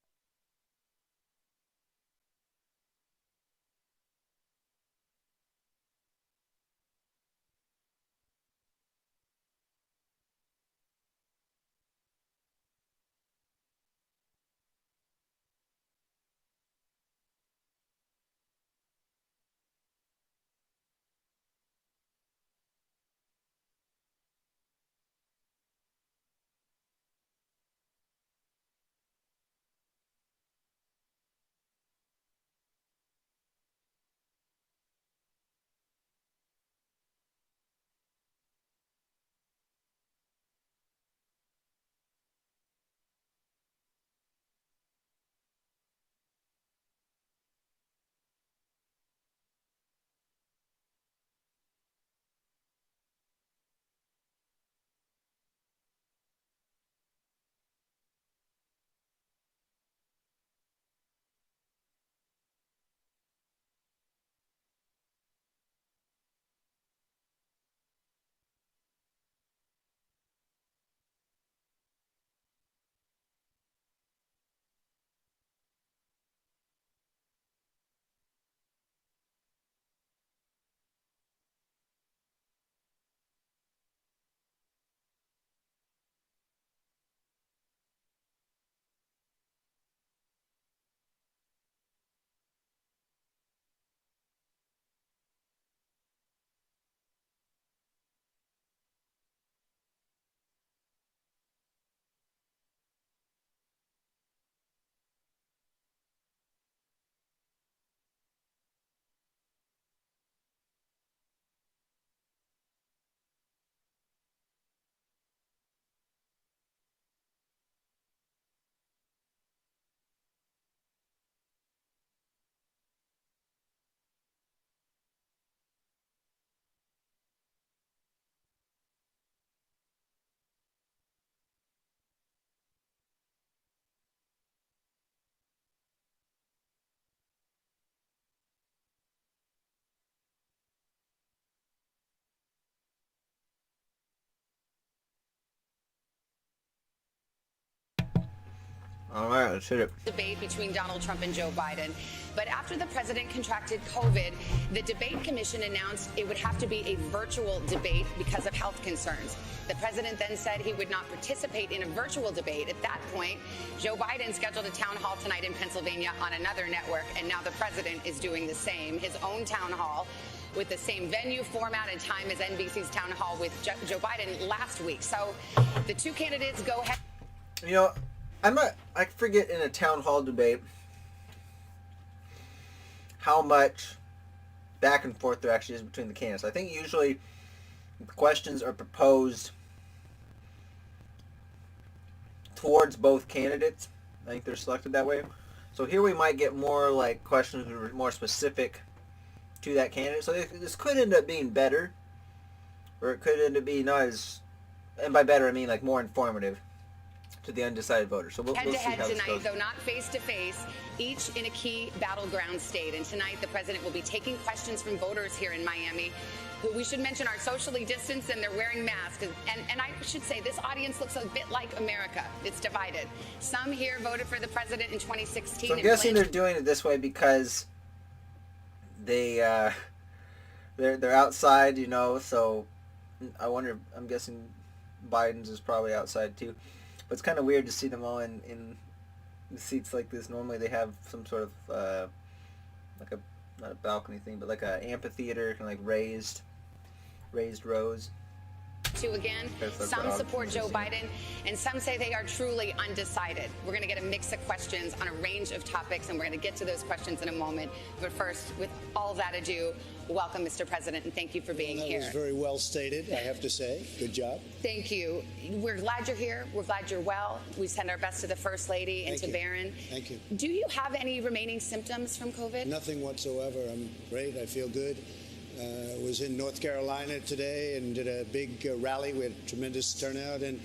All right, let's hit it. Debate between Donald Trump and Joe Biden. But after the president contracted COVID, the debate commission announced it would have to be a virtual debate because of health concerns. The president then said he would not participate in a virtual debate. At that point, Joe Biden scheduled a town hall tonight in Pennsylvania on another network, and now the president is doing the same, his own town hall, with the same venue, format, and time as NBC's town hall with Joe Biden last week. So the two candidates go ahead. You know, I forget in a town hall debate how much back and forth there actually is between the candidates. I think usually the questions are proposed towards both candidates. I think they're selected that way. So here we might get more like questions that are more specific to that candidate. So this could end up being better, or it could end up being not as, and by better I mean like more informative to the undecided voter. So we'll see how this goes. Tonight, though not face-to-face, each in a key battleground state. And tonight, the president will be taking questions from voters here in Miami, who we should mention are socially distanced and they're wearing masks. And I should say, this audience looks a bit like America. It's divided. Some here voted for the president in 2016. So I'm guessing they're doing it this way because they're outside, you know, so I wonder, I'm guessing Biden's is probably outside too. But it's kind of weird to see them all in the seats like this. Normally they have some sort of like a, not a balcony thing, but like an amphitheater, kind of like raised rows. Again, some support Joe Biden, and some say they are truly undecided. We're going to get a mix of questions on a range of topics, and we're going to get to those questions in a moment. But first, with all that ado, welcome, Mr. President, and thank you for being here. That was very well stated, I have to say. Good job. Thank you. We're glad you're here. We're glad you're well. We send our best to the First Lady and to Barron. Thank you. Do you have any remaining symptoms from COVID? Nothing whatsoever. I'm great. I feel good. Was in North Carolina today and did a big rally. We had a tremendous turnout, and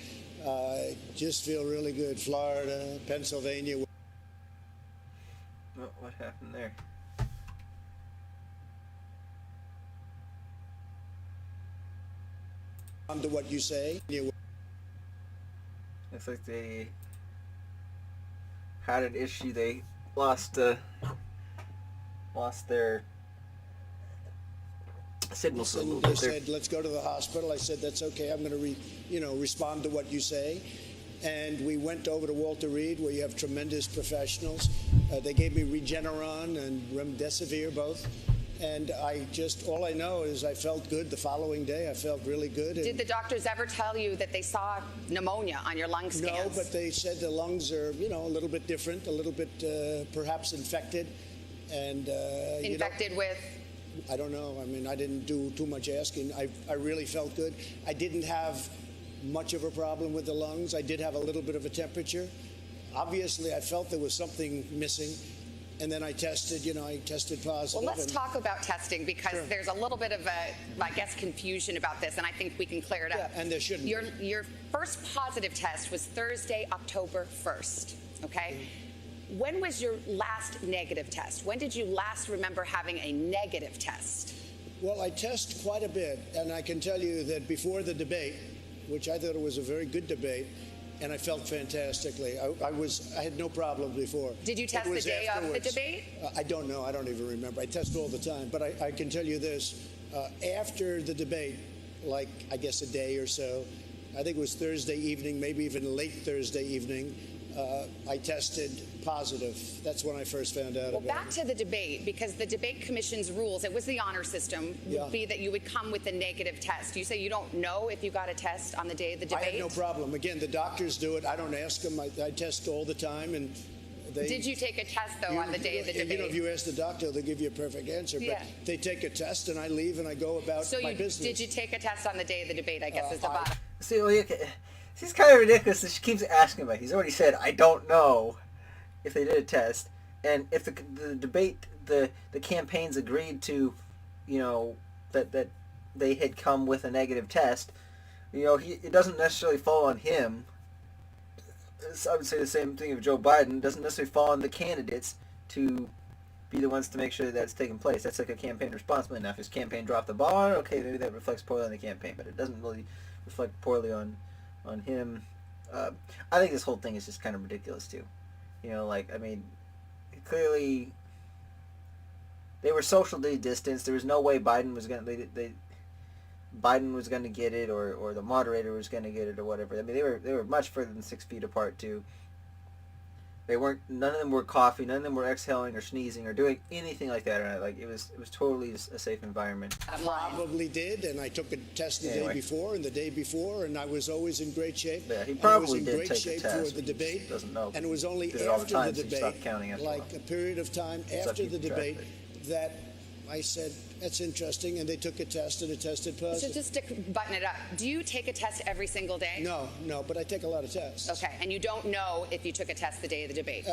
just feel really good. Florida, Pennsylvania. What happened there? On to what you say. Looks like they had an issue. They lost their signal. They said, let's go to the hospital. I said, that's okay. I'm going to, respond to what you say. And we went over to Walter Reed, where you have tremendous professionals. They gave me Regeneron and Remdesivir both. And all I know is I felt good the following day. I felt really good. Did the doctors ever tell you that they saw pneumonia on your lung scans? No, but they said the lungs are, a little bit different, a little bit perhaps infected. And infected with? I don't know. I mean, I didn't do too much asking. I really felt good. I didn't have much of a problem with the lungs. I did have a little bit of a temperature. Obviously, I felt there was something missing. And then I tested positive. Well, let's talk about testing, because there's a little bit of confusion about this, and I think we can clear it up. Yeah, and there shouldn't. Your first positive test was Thursday, October 1st, okay? Mm-hmm. When was your last negative test? When did you last remember having a negative test? Well, I test quite a bit, and I can tell you that before the debate, which I thought it was a very good debate, and I felt fantastically. I had no problem before. Did you test the day of the debate? I don't know. I don't even remember. I test all the time. But I can tell you this. After the debate, like I guess a day or so, I think it was Thursday evening, maybe even late Thursday evening, I tested positive. That's when I first found out about it. Well, back to the debate, because the debate commission's rules, it was the honor system, would be that you would come with a negative test. You say you don't know if you got a test on the day of the debate? I had no problem. Again, the doctors do it. I don't ask them. I test all the time, and Did you take a test, though, on the day of the debate? If you ask the doctor, they'll give you a perfect answer. But they take a test, and I leave, and I go about my business. Did you take a test on the day of the debate, I guess, is the bottom. See, it's kind of ridiculous that she keeps asking about it. He's already said, I don't know if they did a test. And if the debate, the campaigns agreed to, that they had come with a negative test, it doesn't necessarily fall on him. I would say the same thing of Joe Biden. It doesn't necessarily fall on the candidates to be the ones to make sure that that's taking place. That's like a campaign responsibility. Now, if his campaign dropped the ball, okay, maybe that reflects poorly on the campaign, but it doesn't really reflect poorly on him. I think this whole thing is just kind of ridiculous too. You know, like, I mean, clearly they were socially distanced. There was no way Biden was going to Biden was going to get it, or the moderator was going to get it, or whatever. I mean, they were much further than 6 feet apart too. They weren't. None of them were coughing. None of them were exhaling or sneezing or doing anything like that. Like it was totally a safe environment. I probably did, and I took a test the day before and the day before, and I was always in great shape. Yeah, he probably did great take shape the test. For the debate. Doesn't know. And it was only after the debate, like a period of time after the debate, that I said, that's interesting, and they took a test, and it tested positive. So just to button it up, do you take a test every single day? No, but I take a lot of tests. Okay, and you don't know if you took a test the day of the debate?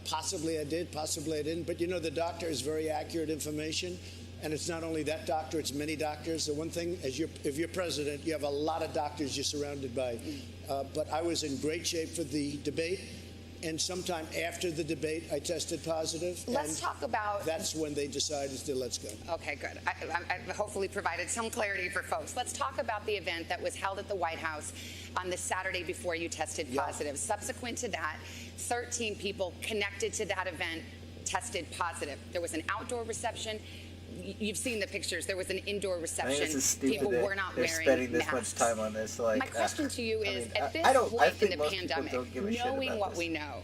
Possibly I did, possibly I didn't. But you know, the doctor is very accurate information, and it's not only that doctor, it's many doctors. The one thing, if you're president, you have a lot of doctors you're surrounded by. But I was in great shape for the debate. And sometime after the debate, I tested positive. Let's talk about... That's when they decided to let's go. Okay, good. I hopefully provided some clarity for folks. Let's talk about the event that was held at the White House on the Saturday before you tested positive. Subsequent to that, 13 people connected to that event tested positive. There was an outdoor reception. You've seen the pictures. There was an indoor reception. I think this is stupid. People were not they're wearing spending this masks. much time on this. Like, my question to you is, I at this point in the pandemic, knowing what we know,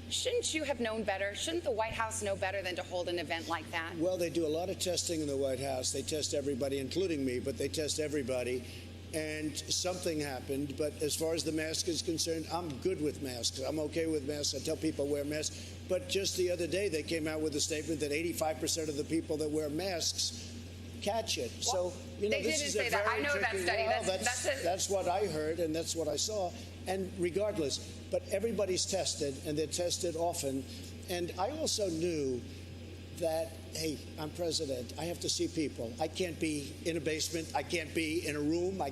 shouldn't you have known better? Shouldn't the White House know better than to hold an event like that? Well, they do a lot of testing in the White House. They test everybody, including me, but they test everybody. And something happened, but as far as the mask is concerned, I'm good with masks. I'm okay with masks. I tell people wear masks. But just the other day, they came out with a statement that 85% of the people that wear masks catch it. Well, so, you know, they this didn't is say a that. very I know tricky, that study. that's what I heard, and that's what I saw. And regardless, but everybody's tested, and they're tested often. And I also knew that, hey, I'm president. I have to see people. I can't be in a basement. I can't be in a room. I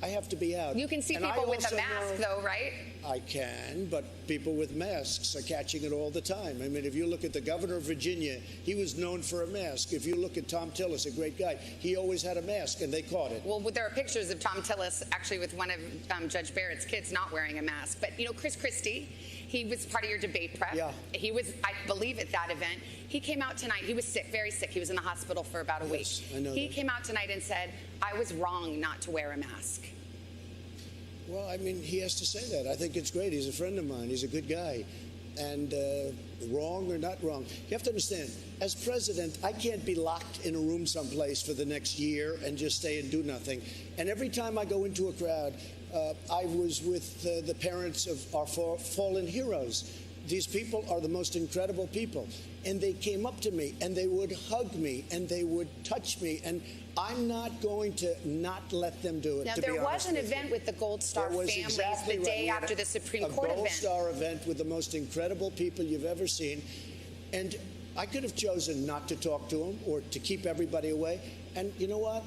have to be out. You can see people with a mask, though, right? I can, but people with masks are catching it all the time. I mean, if you look at the governor of Virginia, he was known for a mask. If you look at Tom Tillis, a great guy, he always had a mask, and they caught it. Well, there are pictures of Tom Tillis actually with one of Judge Barrett's kids not wearing a mask. But, you know, Chris Christie, he was part of your debate prep. Yeah. He was, I believe, at that event. He came out tonight. He was sick, very sick. He was in the hospital for about a week. I know he that. came out tonight and said, I was wrong not to wear a mask. Well, I mean, he has to say that. I think it's great. He's a friend of mine. He's a good guy. And wrong or not wrong, you have to understand, as president, I can't be locked in a room someplace for the next year and just stay and do nothing. And every time I go into a crowd, I was with the parents of our fallen heroes. These people are the most incredible people. And they came up to me, and they would hug me, and they would touch me. And I'm not going to not let them do it. Now, to there be was an honest with event you. with the Gold Star There was families exactly the right. day We had after the Supreme Court a Gold event. Star event with the most incredible people you've ever seen. And I could have chosen not to talk to them or to keep everybody away. And you know what?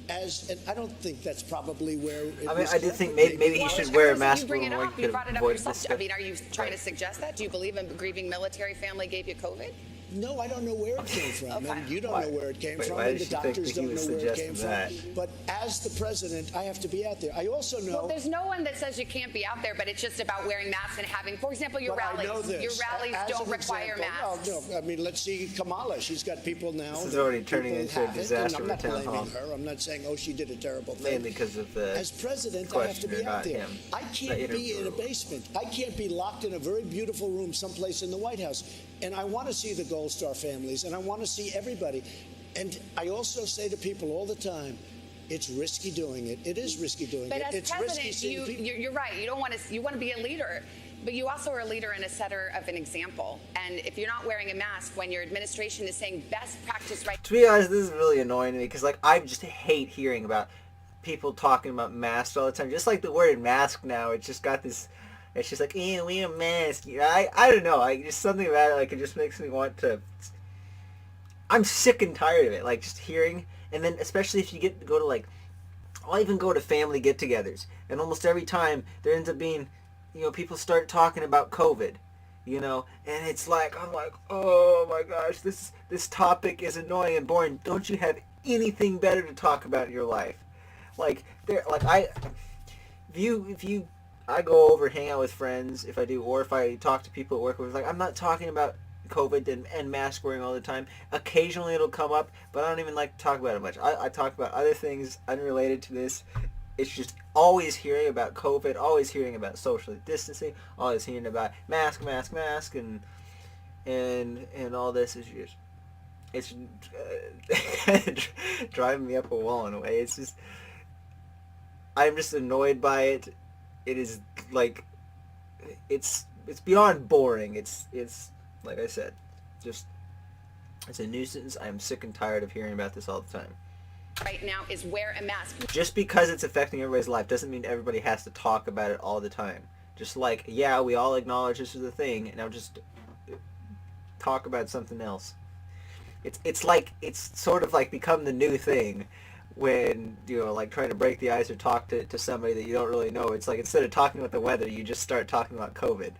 And I don't think that's probably where it I mean, was I did think maybe he should wear a mask. You bring it up. You brought it up avoid yourself. this I mean, are you trying to suggest that? Do you believe a grieving military family gave you COVID? No, I don't know where it came from. Okay. And you don't know where it came from. Why And does the she think doctors that he don't was know where it came suggesting from. that? But as the president, I have to be out there. I also know. Well, there's no one that says you can't be out there, but it's just about wearing masks and having, for example, your But rallies. I know this. Your rallies As don't an require example, masks. No, I mean, let's see Kamala. She's got people now. This is already turning People into a have it, disaster and with I'm not Townhall. blaming her. I'm not saying, oh, she did a terrible thing. Mainly because of the As president, I have to be questioner, out not there. him. I can't be in a basement. I can't be locked in a very beautiful room someplace in the White House. And I want to see the Gold Star families, and I want to see everybody. And I also say to people all the time, it's risky doing it. It is risky doing But it. as It's risky president, seeing people. you're right. You don't want to. You want to be a leader, but you also are a leader and a setter of an example. And if you're not wearing a mask when your administration is saying best practice right. To be honest, this is really annoying to me because, like, I just hate hearing about people talking about masks all the time. Just like the word mask now, it's just got this. It's just like, we a mask. I don't know. Just something about it, like, it just makes me want to. I'm sick and tired of it. Like, just hearing, and then especially if you get to go to, like, I'll even go to family get-togethers, and almost every time there ends up being, people start talking about COVID, and it's like, I'm like, oh my gosh, this topic is annoying and boring. Don't you have anything better to talk about in your life? I go over, hang out with friends, if I do, or if I talk to people at work, like, I'm not talking about COVID and mask wearing all the time. Occasionally it'll come up, but I don't even like to talk about it much. I talk about other things unrelated to this. It's just always hearing about COVID, always hearing about social distancing, always hearing about mask, and all this is just, it's driving me up a wall in a way. It's just, I'm just annoyed by it. It is like, it's beyond boring. It's like I said, just, it's a nuisance. I am sick and tired of hearing about this all the time. Right now is wear a mask. Just because it's affecting everybody's life doesn't mean everybody has to talk about it all the time. Just like, yeah, we all acknowledge this is a thing, and now just talk about something else. It's like, it's sort of like become the new thing when, you know, like trying to break the ice or talk to somebody that you don't really know. It's like, instead of talking about the weather, you just start talking about COVID.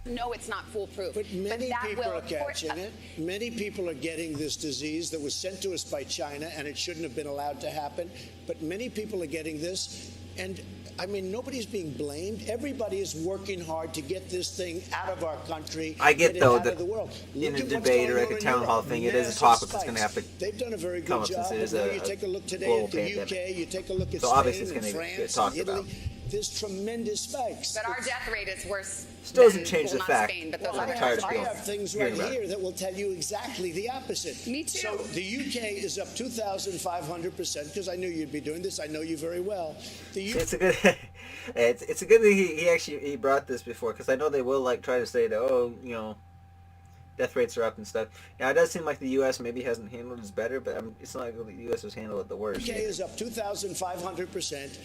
No, it's not foolproof. But many that people will, are catching it. Many people are getting this disease that was sent to us by China, and it shouldn't have been allowed to happen. But many people are getting this, and I mean, nobody's being blamed. Everybody is working hard to get this thing out of our country. I get, though, that the world. in a debate or like a town hall thing, it is a topic that's going to have to They've done a very come good up job. since it is You take a look today global at the pandemic. UK, you take a look at So obviously Spain it's and gonna get France talked and Italy. about. There's tremendous spikes. but our death rate is worse. Still doesn't than, change well, the not fact. Spain, but those Well, other I'm tired of I people have things hearing right about here it. that will tell you exactly the opposite. Me too. So the UK is up 2,500%, because I knew you'd be doing this. I know you very well. The See, it's a good, it's a good thing he brought this before, because I know they will like try to say that, oh, you know, death rates are up and stuff. Yeah, it does seem like the U.S. maybe hasn't handled it better, but it's not like the U.S. has handled it the worst. UK is up 2,500%.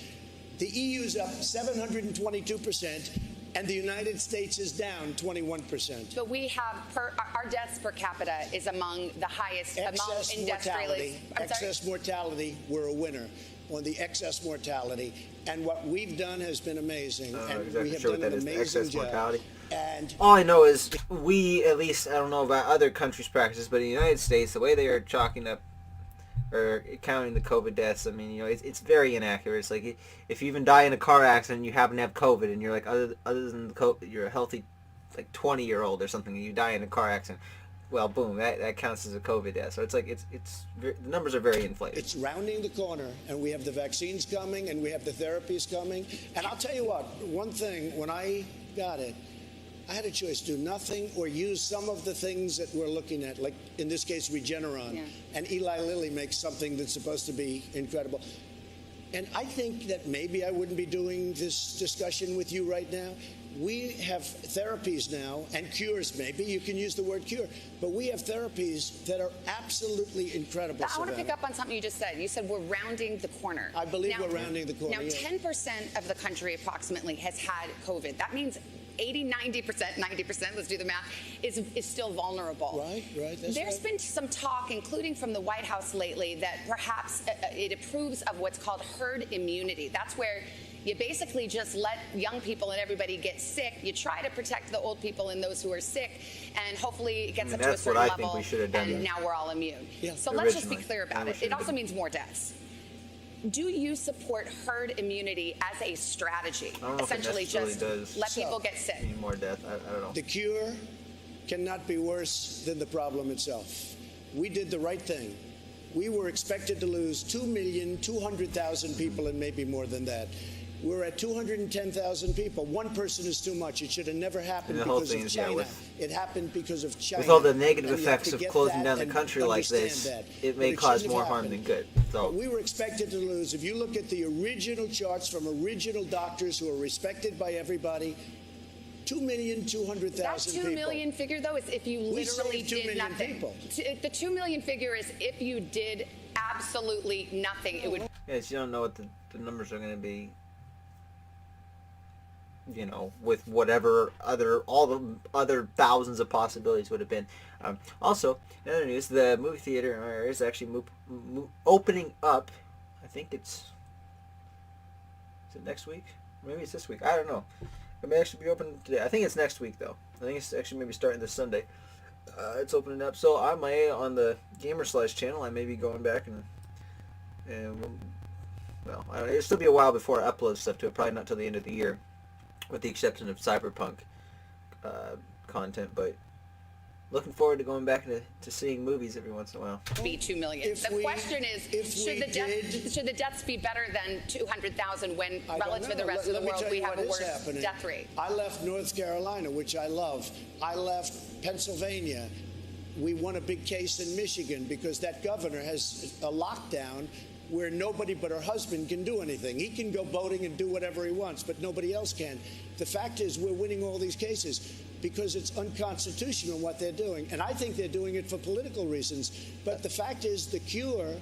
The EU is up 722%. And the United States is down 21%. But we have, our deaths per capita is among the highest among industrialists. Excess mortality, we're a winner on the excess mortality. And what we've done has been amazing. And exactly we have sure done what an that is, amazing excess job. mortality. And all I know is we, at least, I don't know about other countries' practices, but in the United States, the way they are chalking up or counting the COVID deaths, I mean, you know, it's very inaccurate. It's like if you even die in a car accident and you happen to have COVID and you're like, other than the COVID, you're a healthy, like 20-year-old or something, and you die in a car accident, well, boom, that counts as a COVID death. So it's like the numbers are very inflated. it's rounding the corner, and we have the vaccines coming, and we have the therapies coming. And I'll tell you what, one thing, when I got it, I had a choice, do nothing or use some of the things that we're looking at, like in this case, Regeneron. Yeah. And Eli Lilly makes something that's supposed to be incredible. And I think that maybe I wouldn't be doing this discussion with you right now. We have therapies now, and cures maybe. You can use the word cure. But we have therapies that are absolutely incredible. I want to pick up on something you just said. You said we're rounding the corner. I believe we're rounding the corner. Now, yeah. 10% of the country approximately has had COVID. That means 80, 90%, let's do the math, is still vulnerable. Right. There's been some talk, including from the White House lately, that perhaps it approves of what's called herd immunity. That's where you basically just let young people and everybody get sick. You try to protect the old people and those who are sick, and hopefully it gets up to a certain level, think we should have done and now we're all immune. Yeah. So let's just be clear about it. It also means more deaths. Do you support herd immunity as a strategy? I don't know Essentially, if it necessarily just does let people get sick. mean more death. I don't know. The cure cannot be worse than the problem itself. We did the right thing. We were expected to lose 2,200,000 people and maybe more than that. We're at 210,000 people. One person is too much. It should have never happened because of China. It happened because of China. With all the negative And you have effects to of get closing that down the and country like this, understand that. it may But cause shouldn't more have harm than happened. good. So But we were expected to lose. If you look at the original charts from original doctors who are respected by everybody, 2,200,000 That people. 2 million figure, though, is if you We literally saved 2 did million nothing. people. The 2 million figure is if you did absolutely nothing. It would. yes, you don't know what the numbers are going to be. You know, with whatever all the other thousands of possibilities would have been. Also, in other news, the movie theater is actually opening up. I think is it next week? Maybe it's this week. I don't know. It may actually be open today. I think it's next week, though. I think it's actually maybe starting this Sunday. It's opening up. So I may, on the Gamer Slash channel, I may be going back and well, I don't know, it'll still be a while before I upload stuff to it. Probably not till the end of the year, with the exception of Cyberpunk content. But looking forward to going back to seeing movies every once in a while. Be 2 million. The question is, should the deaths be better than 200,000 when, relative to the rest of the world, we have a worse death rate? I left North Carolina, which I love. I left Pennsylvania. We won a big case in Michigan because that governor has a lockdown where nobody but her husband can do anything. He can go boating and do whatever he wants, but nobody else can. The fact is, we're winning all these cases because it's unconstitutional what they're doing. And I think they're doing it for political reasons. But the fact is, the cure,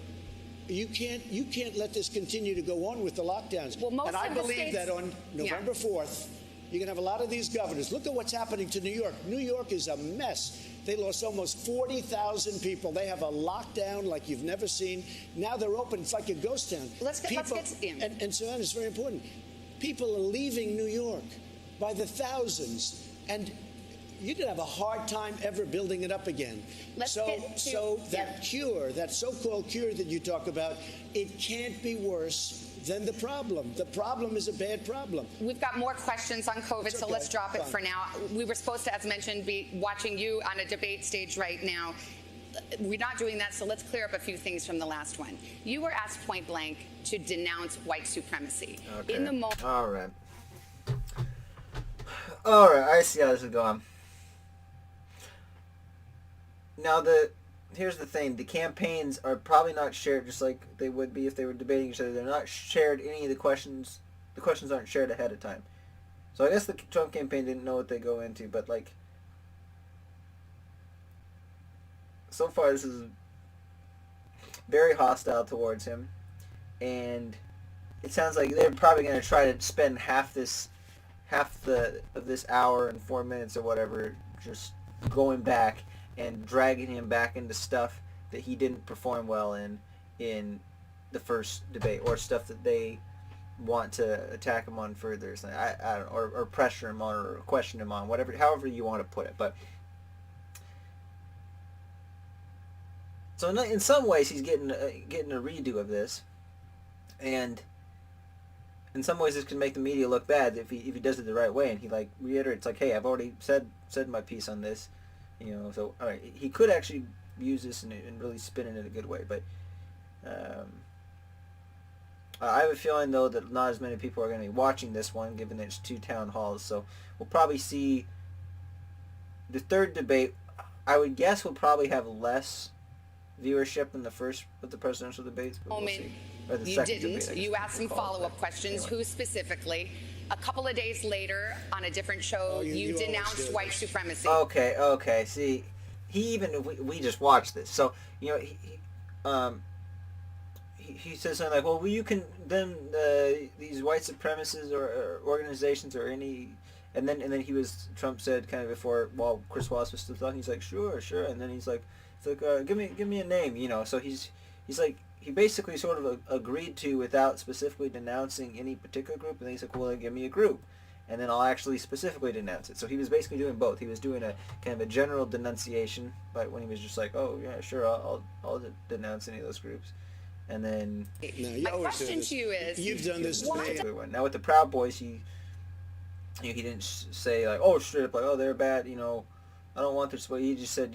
you can't let this continue to go on with the lockdowns. Well, most and I of the believe states, that on November 4th, you're going to have a lot of these governors. Look at what's happening to New York. New York is a mess. They lost almost 40,000 people. They have a lockdown like you've never seen. Now they're open. It's like a ghost town. Let's get to him. And Savannah, it's very important. People are leaving New York by the thousands. And you're going to have a hard time ever building it up again. That cure, that so-called cure that you talk about, it can't be worse than the problem. The problem is a bad problem. We've got more questions on COVID, so let's drop it for now. We were supposed to, as mentioned, be watching you on a debate stage right now. We're not doing that, so let's clear up a few things from the last one. You were asked point blank to denounce white supremacy. Okay. In the moment. All right. I see how this is going. Now here's the thing: the campaigns are probably not shared, just like they would be if they were debating each other. They're not shared. Any of the questions aren't shared ahead of time. So I guess the Trump campaign didn't know what they go into, but like, so far this is very hostile towards him, and it sounds like they're probably going to try to spend half this hour and 4 minutes or whatever just going back and dragging him back into stuff that he didn't perform well in the first debate, or stuff that they want to attack him on further. So I don't, or pressure him on, or question him on, whatever, however you want to put it. But so in some ways he's getting a redo of this, and in some ways this can make the media look bad if he does it the right way, and he like reiterates like, hey, I've already said my piece on this. So all right, he could actually use this and really spin it in a good way. But I have a feeling, though, that not as many people are going to be watching this one, given that it's 2 town halls. So we'll probably see the third debate. I would guess will probably have less viewership than the first with the presidential debates. But we'll see. Or the You second didn't. debate, You asked some follow-up questions. Anyway. Who specifically? A couple of days later, on a different show, you denounced white supremacy. Okay. See, we just watched this, so he says something like, well, you can then these white supremacists or organizations or any, and then Trump said kind of before, while Chris Wallace was still talking, he's like, sure, and then he's like, give me a name, so he's like, he basically sort of agreed to without specifically denouncing any particular group, and then he's like, well, then give me a group, and then I'll actually specifically denounce it. So he was basically doing both. He was doing a kind of a general denunciation, but when he was just like, oh yeah, sure, I'll denounce any of those groups, and then my question to you is, you've done this to me. Now with the Proud Boys, he didn't say like, oh, straight up like, oh, they're bad, I don't want this, but he just said,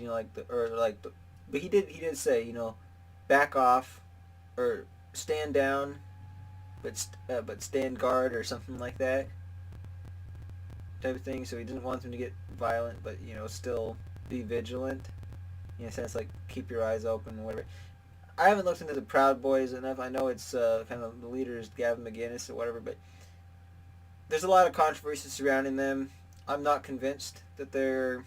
but he did say, back off, or stand down, but stand guard, or something like that type of thing. So he didn't want them to get violent, but still be vigilant. In a sense, like keep your eyes open, whatever. I haven't looked into the Proud Boys enough. I know it's kind of the leader is Gavin McInnes or whatever, but there's a lot of controversy surrounding them. I'm not convinced that they're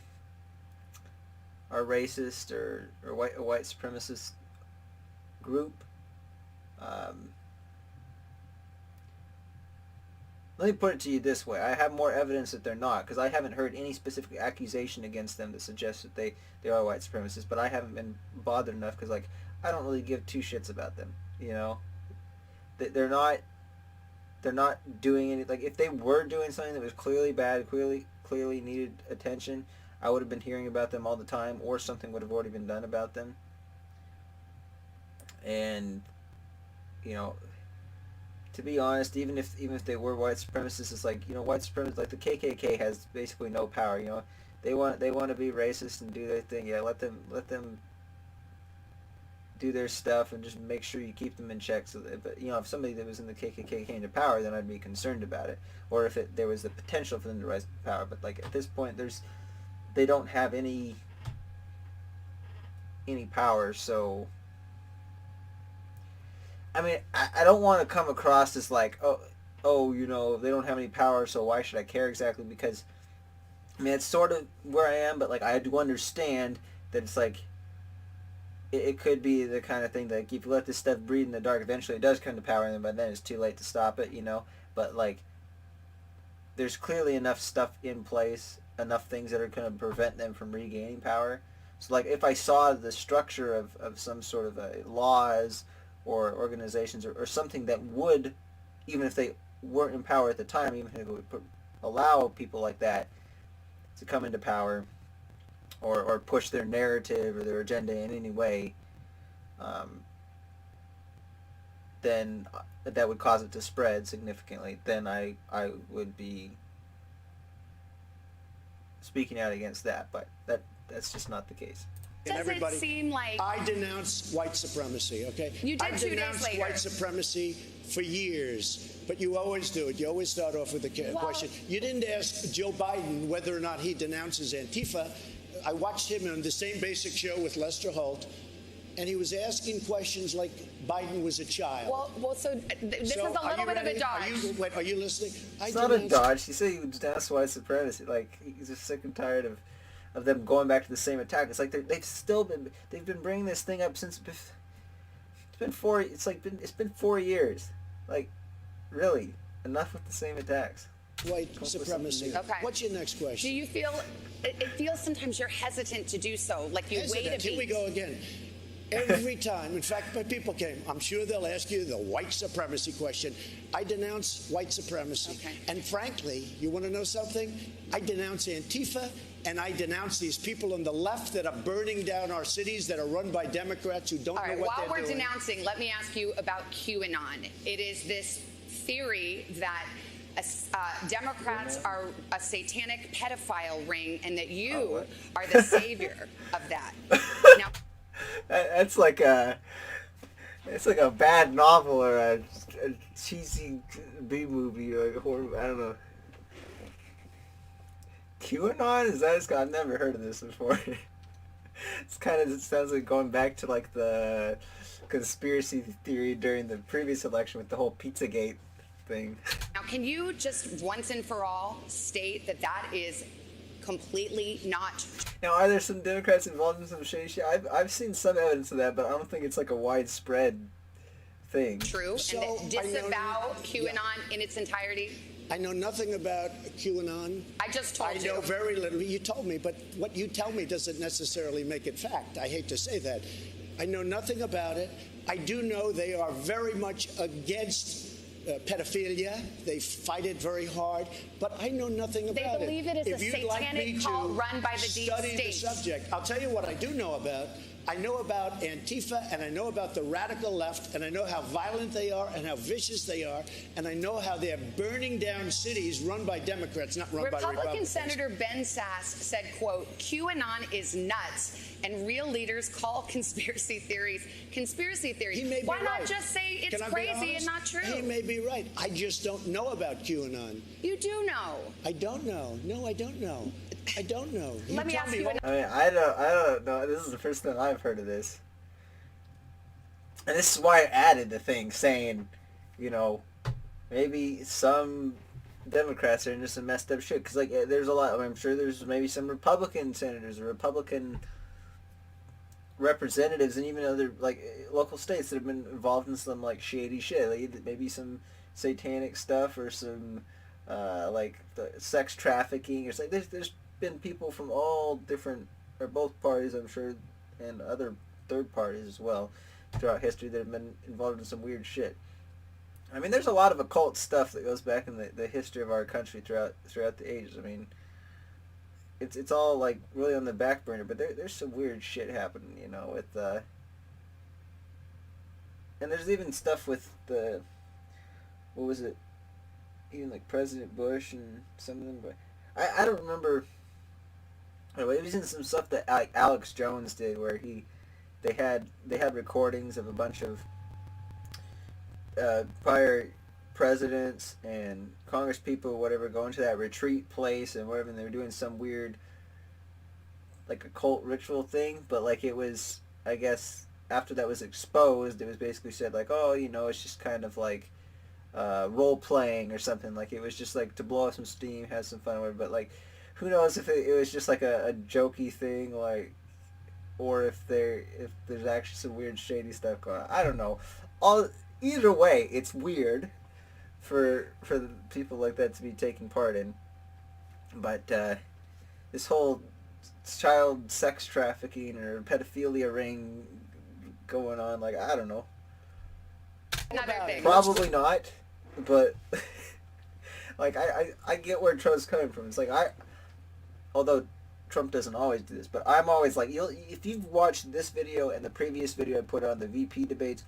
racist or a white supremacist group. Let me put it to you this way. I have more evidence that they're not, because I haven't heard any specific accusation against them that suggests that they are white supremacists, but I haven't been bothered enough, because I don't really give two shits about them, They're not doing any, if they were doing something that was clearly bad, clearly needed attention, I would have been hearing about them all the time, or something would have already been done about them. And to be honest, even if they were white supremacists, it's like, white supremacists, like the KKK has basically no power. They want to be racist and do their thing. Yeah, let them do their stuff and just make sure you keep them in check. So that, but if somebody that was in the KKK came to power, then I'd be concerned about it, or if there was the potential for them to rise to power. But like at this point, they don't have any power. So I mean, I don't want to come across as like, oh, they don't have any power, so why should I care exactly? Because, I mean, it's sort of where I am, but like I do understand that it's like, it could be the kind of thing that if you let this stuff breed in the dark, eventually it does come to power, and but then it's too late to stop it, But like, there's clearly enough stuff in place, enough things that are going to prevent them from regaining power. So like, if I saw the structure of some sort of laws or organizations or something that would, even if they weren't in power at the time, even if it would allow people like that to come into power or push their narrative or their agenda in any way, then that would cause it to spread significantly, then I would be speaking out against that. But that's just not the case. Does it seem like... I denounce white supremacy, okay? You did 2 days later. I denounced white supremacy for years, but you always do it. You always start off with a question. You didn't ask Joe Biden whether or not he denounces Antifa. I watched him on the same basic show with Lester Holt, and he was asking questions like Biden was a child. Well, so this is a little bit of a dodge. Are you listening? It's not a dodge. He said he would denounce white supremacy. Like, he's just sick and tired of them going back to the same attack. It's like they've been bringing this thing up since it's been 4 years. Like, really, enough with the same attacks. White supremacy. Okay. What's your next question? Do you feel it feels sometimes you're hesitant to do so, like you wait a beat? Here we go again. Every time, in fact, when people came, I'm sure they'll ask you the white supremacy question. I denounce white supremacy. Okay. And frankly, you want to know something? I denounce Antifa, and I denounce these people on the left that are burning down our cities that are run by Democrats who don't know what they're doing. While we're denouncing, let me ask you about QAnon. It is this theory that Democrats are a satanic pedophile ring and that you are the savior of that. Now, it's like a bad novel or a cheesy B movie or I don't know. QAnon? Is that? I've never heard of this before. It sounds like going back to like the conspiracy theory during the previous election with the whole Pizzagate thing. Now, can you just once and for all state that is completely not? Now, are there some Democrats involved in some shady shit? I've seen some evidence of that, but I don't think it's like a widespread thing. True, So, and that disavow QAnon in its entirety? I know nothing about QAnon. I just told you. I know very little. You told me, but what you tell me doesn't necessarily make it fact. I hate to say that. I know nothing about it. I do know they are very much against pedophilia. They fight it very hard, but I know nothing about it. They believe it is a satanic cult run by the deep study state. The subject. I'll tell you what I do know about. I know about Antifa, and I know about the radical left, and I know how violent they are and how vicious they are, and I know how they're burning down cities run by Democrats, not run by Republicans. Republican Senator Ben Sass said, quote, QAnon is nuts, and real leaders call conspiracy theories conspiracy theories. He may be Why not right. just say it's crazy and not true? He may be right. I just don't know about QAnon. You do know. I don't know. No, I don't know. I don't know. Let me ask you. I mean, I don't know. This is the first time I've heard of this, and this is why I added the thing saying, maybe some Democrats are into some messed up shit. Because like, there's a lot. I'm sure there's maybe some Republican senators or Republican representatives and even other like local states that have been involved in some like shady shit. Like, maybe some satanic stuff or some like the sex trafficking or something. There's been people from all different or both parties, I'm sure, and other third parties as well throughout history that have been involved in some weird shit. I mean, there's a lot of occult stuff that goes back in the history of our country throughout the ages. I mean, it's all like really on the back burner, but there's some weird shit happening, with and there's even stuff with the what was it? Even like President Bush and some of them, but I don't remember. Anyway, it was in some stuff that Alex Jones did, where they had recordings of a bunch of prior presidents and Congress people, whatever, going to that retreat place and whatever, and they were doing some weird, like, occult ritual thing, but, like, it was, I guess, after that was exposed, it was basically said, like, oh, you know, it's just kind of like role-playing or something, like, it was just, like, to blow off some steam, have some fun, or whatever, but, like, who knows if it was just, like, a jokey thing, like, or if there's actually some weird, shady stuff going on. I don't know. Either way, it's weird for the people like that to be taking part in. But this whole child sex trafficking or pedophilia ring going on, like, I don't know. Another thing. Probably not, but like I get where Trump's coming from. It's like although Trump doesn't always do this, but I'm always like, if you've watched this video and the previous video I put on the VP debates,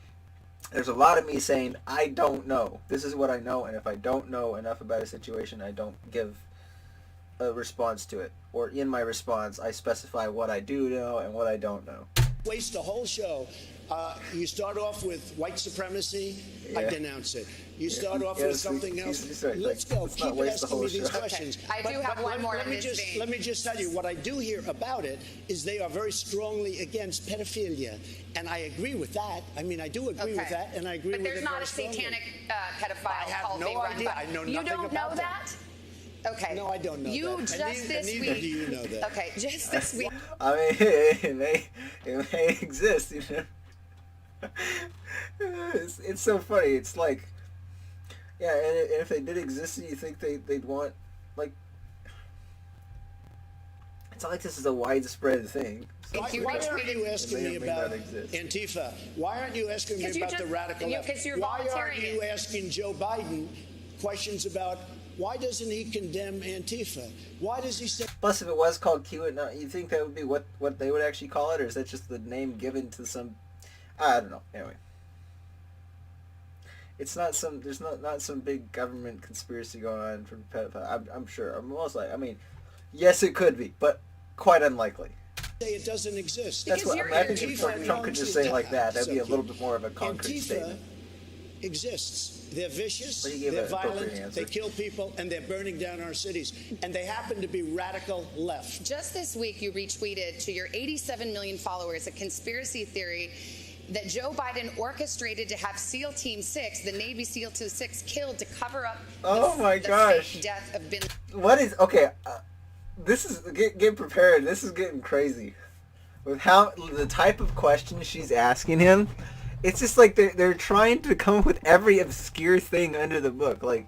there's a lot of me saying, I don't know. This is what I know, and if I don't know enough about a situation, I don't give a response to it. Or in my response, I specify what I do know and what I don't know. Waste the whole show. You start off with white supremacy, I denounce it. You start off with something else. Right. Let's go. Keep asking me these questions. I do have one more in this vein. Let me just tell you, what I do hear about it is they are very strongly against pedophilia. And I agree with that. I mean, I do agree with that, and I agree with it very strongly. But there's not a satanic pedophile I have cult no being run idea. by. I know You nothing don't about know that? Okay. No, I don't know you that. Just this neither week. do you know that. Okay, just this week. I mean, it may exist, you know. It's so funny. It's like, yeah, and if they did exist, you think they'd want, like, it's not like this is a widespread thing. Why aren't you asking me about Antifa? Why aren't you asking me about the radical left? Why aren't you asking Joe Biden questions about why doesn't he condemn Antifa? Why does he say... Plus, if it was called QAnon, you think that would be what they would actually call it, or is that just the name given to some... I don't know. Anyway. It's not some... There's not some big government conspiracy going on for pedophiles. I'm sure. I'm most likely... I mean, yes, it could be, but quite unlikely. Say it doesn't exist. That's what I think. If Trump could just say it like that, that'd be a little bit more of a concrete statement. Exists. They're vicious, they're violent, they kill people, and they're burning down our cities. And they happen to be radical left. Just this week, you retweeted to your 87 million followers a conspiracy theory that Joe Biden orchestrated to have SEAL Team 6, the Navy SEAL Team 6, killed to cover up the fake death of Bin Laden. What is... Okay, this is... Get prepared. This is getting crazy. With how... The type of questions she's asking him... It's just like they're trying to come up with every obscure thing under the book. Like,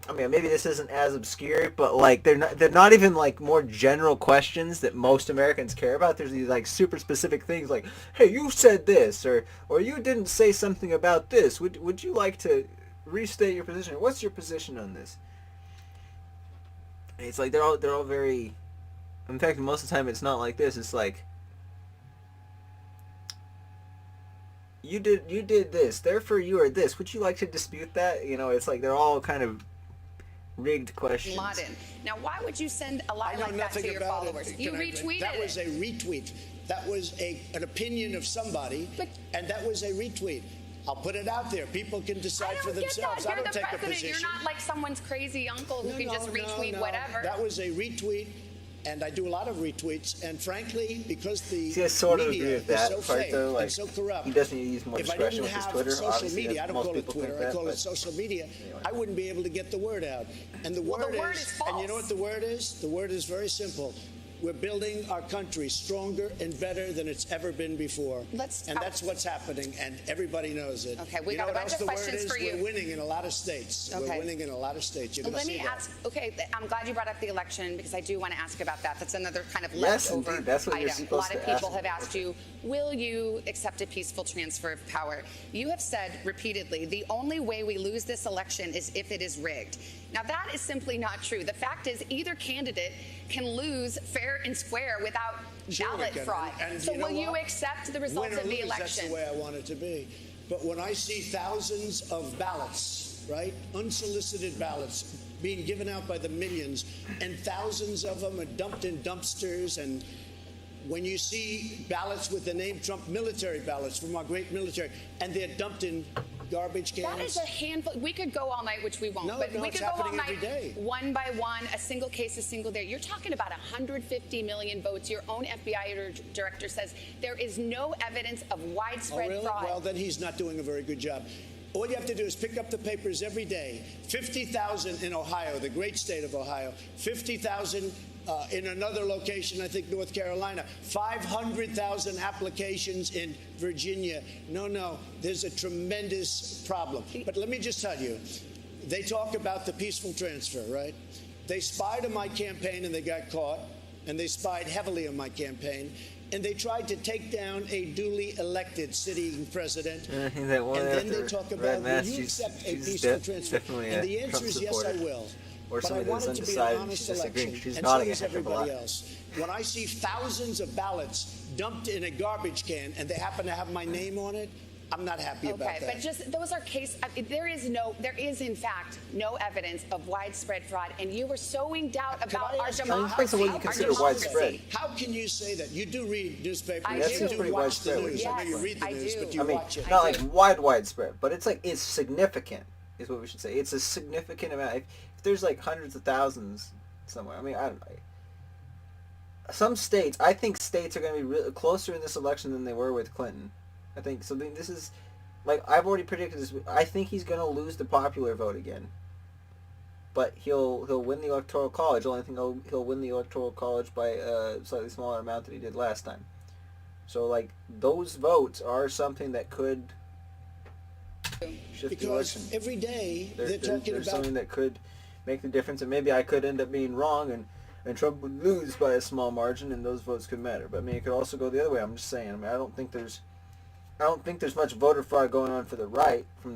I mean, maybe this isn't as obscure, but like they're not even like more general questions that most Americans care about. There's these like super specific things like, hey, you said this, or you didn't say something about this. Would you like to restate your position? What's your position on this? And it's like they're all very. In fact, most of the time it's not like this. It's like, you did this, therefore you are this. Would you like to dispute that? You know, it's like they're all kind of rigged questions. Laden. Now, why would you send a lie like that to your followers? You retweeted That was a retweet. That was an opinion of somebody, and that was a retweet. I'll put it out there. People can decide for themselves. I don't take a position. You're not like someone's crazy uncle who can just retweet whatever. That was a retweet. And I do a lot of retweets, and frankly, because the media is so fake like, and so corrupt, he doesn't use more if I discretion didn't with his have Twitter. social media, I don't most call it people Twitter, I call it social media, anyway. I wouldn't be able to get the word out. And the word is false. And you know what the word is? The word is very simple. We're building our country stronger and better than it's ever been before. And that's what's happening, and everybody knows it. Okay, we got a bunch of questions for you. We're winning in a lot of states. Okay. We're winning in a lot of states. You're Let me ask, okay, I'm glad you brought up the election because I do want to ask about that. That's another kind of leftover indeed. That's what item. you're supposed A lot of people have asked you, will you accept a peaceful transfer of power? You have said repeatedly, the only way we lose this election is if it is rigged. Now, that is simply not true. The fact is either candidate can lose fair and square without ballot fraud. And so you know will you what? accept the results Win or of the lose, election? That's the way I want it to be. But when I see thousands of ballots, right, unsolicited ballots being given out by the millions, and thousands of them are dumped in dumpsters, and when you see ballots with the name Trump, military ballots from our great military, and they're dumped in garbage cans. That is a handful. We could go all night, which we won't. No, but we it's could go all happening night, every day. one by one, a single case, a single day. You're talking about 150 million votes. Your own FBI director says there is no evidence of widespread Oh, really? fraud. Well, then he's not doing a very good job. All you have to do is pick up the papers every day. 50,000 in Ohio, the great state of Ohio. 50,000 in another location, I think North Carolina. 500,000 applications in Virginia. No, there's a tremendous problem. But let me just tell you, they talk about the peaceful transfer, right? They spied on my campaign and they got caught, and they spied heavily on my campaign. And they tried to take down a duly elected sitting president. That one and then after they talk Red about, Mass, will you she's accept a peaceful transfer? And the answer is yes, I will. Or But I somebody want that's it to be an undecided, honest she's disagreeing. election, She's and so nodding is at her everybody block. else. When I see thousands of ballots dumped in a garbage can and they happen to have my name on it, I'm not happy about that. But just those are case. There is in fact no evidence of widespread fraud, and you were sowing doubt about our democracy. Depends on what you consider widespread. How can you say that? You do read newspapers. I You do. do watch the news. Yes, I know you read the I news, do. but you watch it. Not like widespread, but it's like it's significant, is what we should say. It's a significant amount. If there's like hundreds of thousands somewhere, I mean, I don't know. Some states, I think states are going to be really closer in this election than they were with Clinton. I think so. This is, like, I've already predicted this. I think he's going to lose the popular vote again. But he'll win the Electoral College. The only thing he'll win the Electoral College by a slightly smaller amount than he did last time. So, like, those votes are something that could shift the election. Because every day they're talking there's about something that could make the difference, and maybe I could end up being wrong, and Trump would lose by a small margin, and those votes could matter. But I mean, it could also go the other way. I'm just saying. I mean, I don't think there's much voter fraud going on from the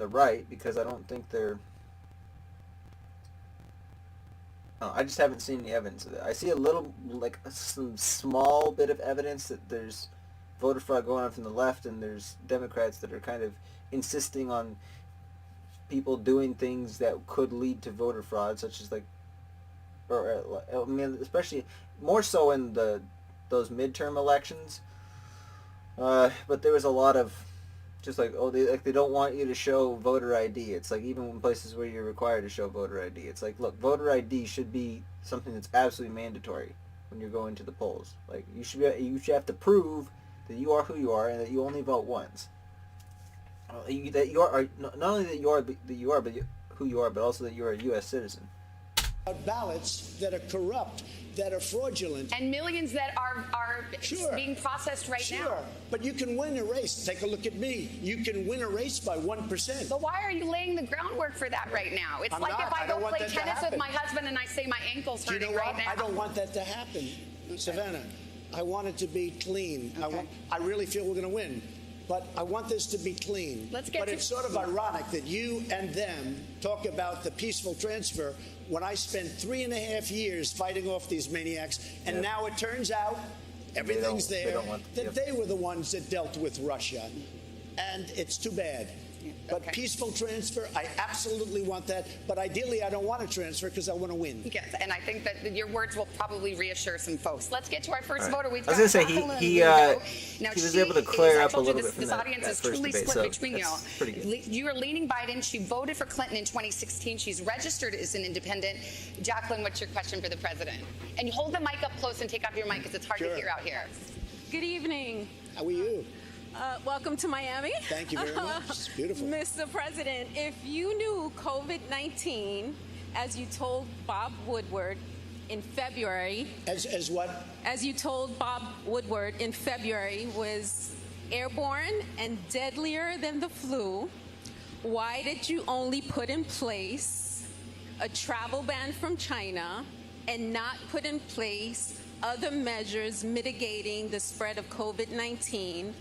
right, because I don't think they're. I just haven't seen any evidence of it. I see a little, like, some small bit of evidence that there's voter fraud going on from the left, and there's Democrats that are kind of insisting on people doing things that could lead to voter fraud, such as, like, I mean, especially more so in those midterm elections. But there was a lot of just like, they don't want you to show voter ID. It's like, even in places where you're required to show voter ID, it's like, look, voter ID should be something that's absolutely mandatory when you're going to the polls. Like, you should have to prove that you are who you are and that you only vote once. That you are not only that you are who you are, but also that you are a U.S. citizen. Ballots that are corrupt, that are fraudulent. And millions that are being processed right now. Sure, but you can win a race. Take a look at me. You can win a race by 1%. But why are you laying the groundwork for that right now? It's like if I go play tennis with my husband and I say my ankle's hurting right now. I don't want that to happen, Savannah. I want it to be clean. Okay. I really feel we're going to win. But I want this to be clean. But it's sort of ironic that you and them talk about the peaceful transfer when I spent 3.5 years fighting off these maniacs, and now it turns out everything's there, that they were the ones that dealt with Russia. And it's too bad. But peaceful transfer, I absolutely want that. But ideally, I don't want to transfer because I want to win. Yes, and I think that your words will probably reasure some folks. Let's get to our first voter. I was going to say, he was able to clear up a little bit from this that audience is first truly debate, split so between y'all. pretty good. You are leaning Biden. She voted for Clinton in 2016. She's registered as an independent. Jacqueline, what's your question for the president? And you hold the mic up close and take off your mic because it's hard to hear out here. Good evening. How are you? Welcome to Miami. Thank you very much. It's beautiful. Mr. President, if you knew COVID-19, as you told Bob Woodward in February... As what? As you told Bob Woodward in February was airborne and deadlier than the flu, why did you only put in place a travel ban from China and not put in place other measures mitigating the spread of COVID-19,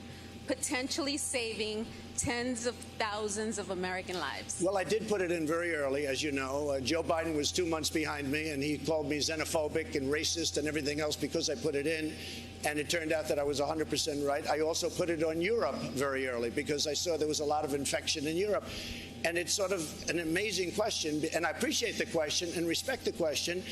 potentially saving tens of thousands of American lives? Well, I did put it in very early, as you know. Joe Biden was 2 months behind me, and he called me xenophobic and racist and everything else because I put it in. And it turned out that I was 100% right. I also put it on Europe very early because I saw there was a lot of infection in Europe. And it's sort of an amazing question, and I appreciate the question and respect the question,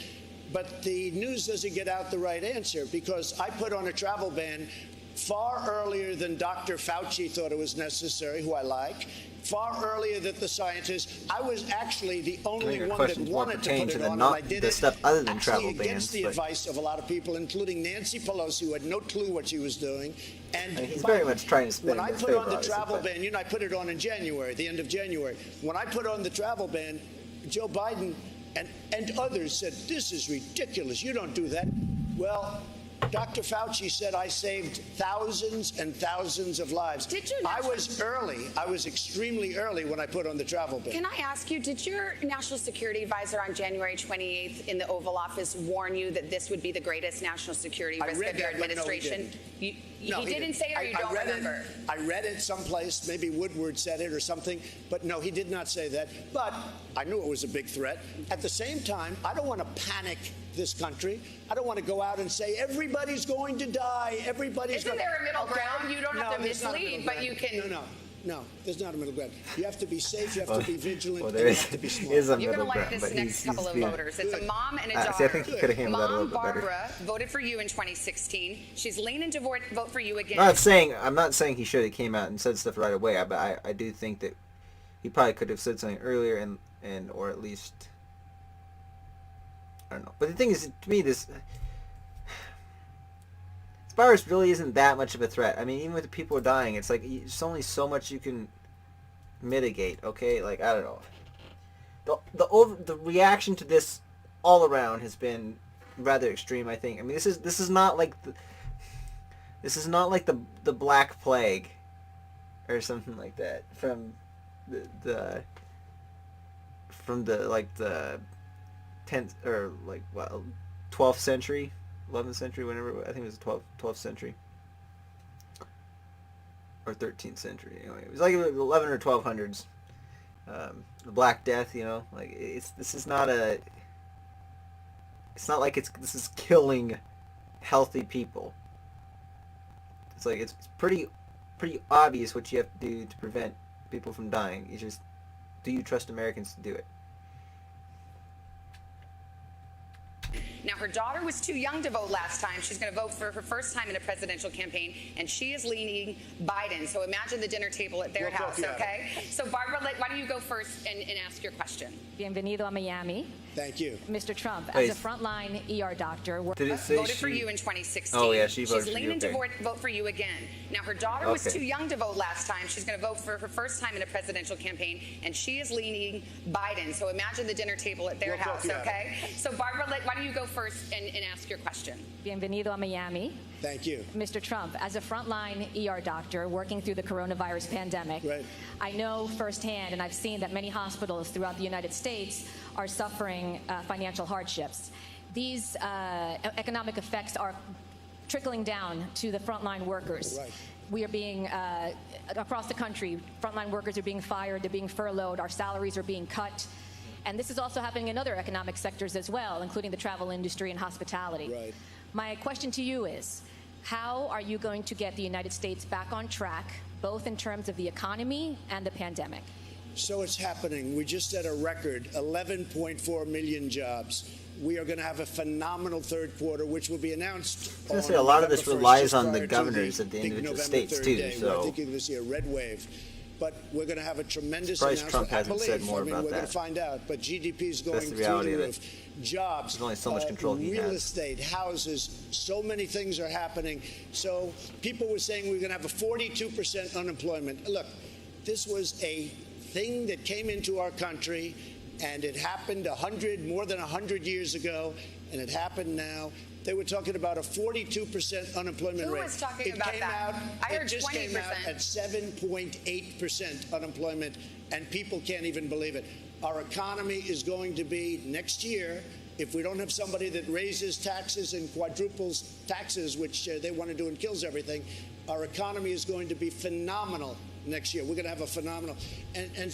but the news doesn't get out the right answer because I put on a travel ban far earlier than Dr. Fauci thought it was necessary, who I like, far earlier than the scientists. I was actually the only one that wanted to put it on, and I did it stuff other than travel actually against bans, the advice of a lot of people, including Nancy Pelosi, who had no clue what she was doing. And he's very much trying to spin when in I his put favor, on the obviously, travel but- ban, I put it on in January, the end of January. When I put on the travel ban, Joe Biden and others said, this is ridiculous. You don't do that. Well, Dr. Fauci said I saved thousands and thousands of lives. Did you? I was early. I was extremely early when I put on the travel ban. Can I ask you, did your national security advisor on January 28th in the Oval Office warn you that this would be the greatest national security risk of your administration? He didn't say it, or you don't remember? I read it someplace. Maybe Woodward said it or something. But no, he did not say that. But I knew it was a big threat. At the same time, I don't want to panic this country. I don't want to go out and say everybody's going to die. Isn't there a middle ground? You don't have to mislead, but you can. No, there's not a middle ground. You have to be safe. You have to be vigilant. Well, there and you have to be smart. You're going to like this next couple of voters. It's a mom and a daughter. See, I think he could have handled that a little Mom bit better. Barbara voted for you in 2016. She's leaning to vote for you again. I'm not saying he should have came out and said stuff right away, but I do think that he probably could have said something earlier and or at least, I don't know. But the thing is, to me, this virus really isn't that much of a threat. I mean, even with the people dying, it's like there's only so much you can mitigate. Okay, like I don't know. The reaction to this all around has been rather extreme. I think. I mean, this is not like the Black Plague or something like that from the 10th or 12th century. 11th century, whenever, I think it was 12th century or 13th century. Anyway, it was like 11 or 1200s. The Black Death, like this is not like this is killing healthy people. It's like it's pretty obvious what you have to do to prevent people from dying. You just, do you trust Americans to do it? Now, her daughter was too young to vote last time. She's going to vote for her first time in a presidential campaign, and she is leaning Biden. So imagine the dinner table at their house, okay? So, Barbara, why don't you go first and ask your question? Bienvenido a Miami. Thank you. Mr. Trump, as a frontline ER doctor... Did it say voted for you in 2016. Oh, yeah, she voted She's for you, leaning to okay. vote for you again. Now, her daughter was too young to vote last time. She's going to vote for her first time in a presidential campaign, and she is leaning Biden. So imagine the dinner table at their house, okay? So, Barbara, why don't you go first and ask your question? Bienvenido a Miami. Thank you. Mr. Trump, as a frontline ER doctor working through the coronavirus pandemic, right. I know firsthand, and I've seen that many hospitals throughout the United States are suffering financial hardships. These economic effects are trickling down to the frontline workers. Right. We are being, across the country, frontline workers are being fired, they're being furloughed, our salaries are being cut. And this is also happening in other economic sectors as well, including the travel industry and hospitality. Right. My question to you is, how are you going to get the United States back on track, both in terms of the economy and the pandemic? So it's happening. We just set a record, 11.4 million jobs. We are going to have a phenomenal third quarter, which will be announced. I was going to say, a lot of this relies on the governors of the individual states, too. So I think you're going to see a red wave. But we're going to have a tremendous surprised announcement. Trump hasn't said more about we're going that. to find out. But GDP is going That's the through reality the of roof. it. Jobs, There's only so much control he real has. estate, houses, so many things are happening. So people were saying we're going to have a 42% unemployment. Look, this was a thing that came into our country, and it happened more than 100 years ago, and it happened now. They were talking about a 42% unemployment rate. Who was talking about that? I heard 20%. It just came out at 7.8% unemployment, and people can't even believe it. Our economy is going to be, next year, if we don't have somebody that raises taxes and quadruples taxes, which they want to do and kills everything, our economy is going to be phenomenal next year. We're going to have a phenomenal, and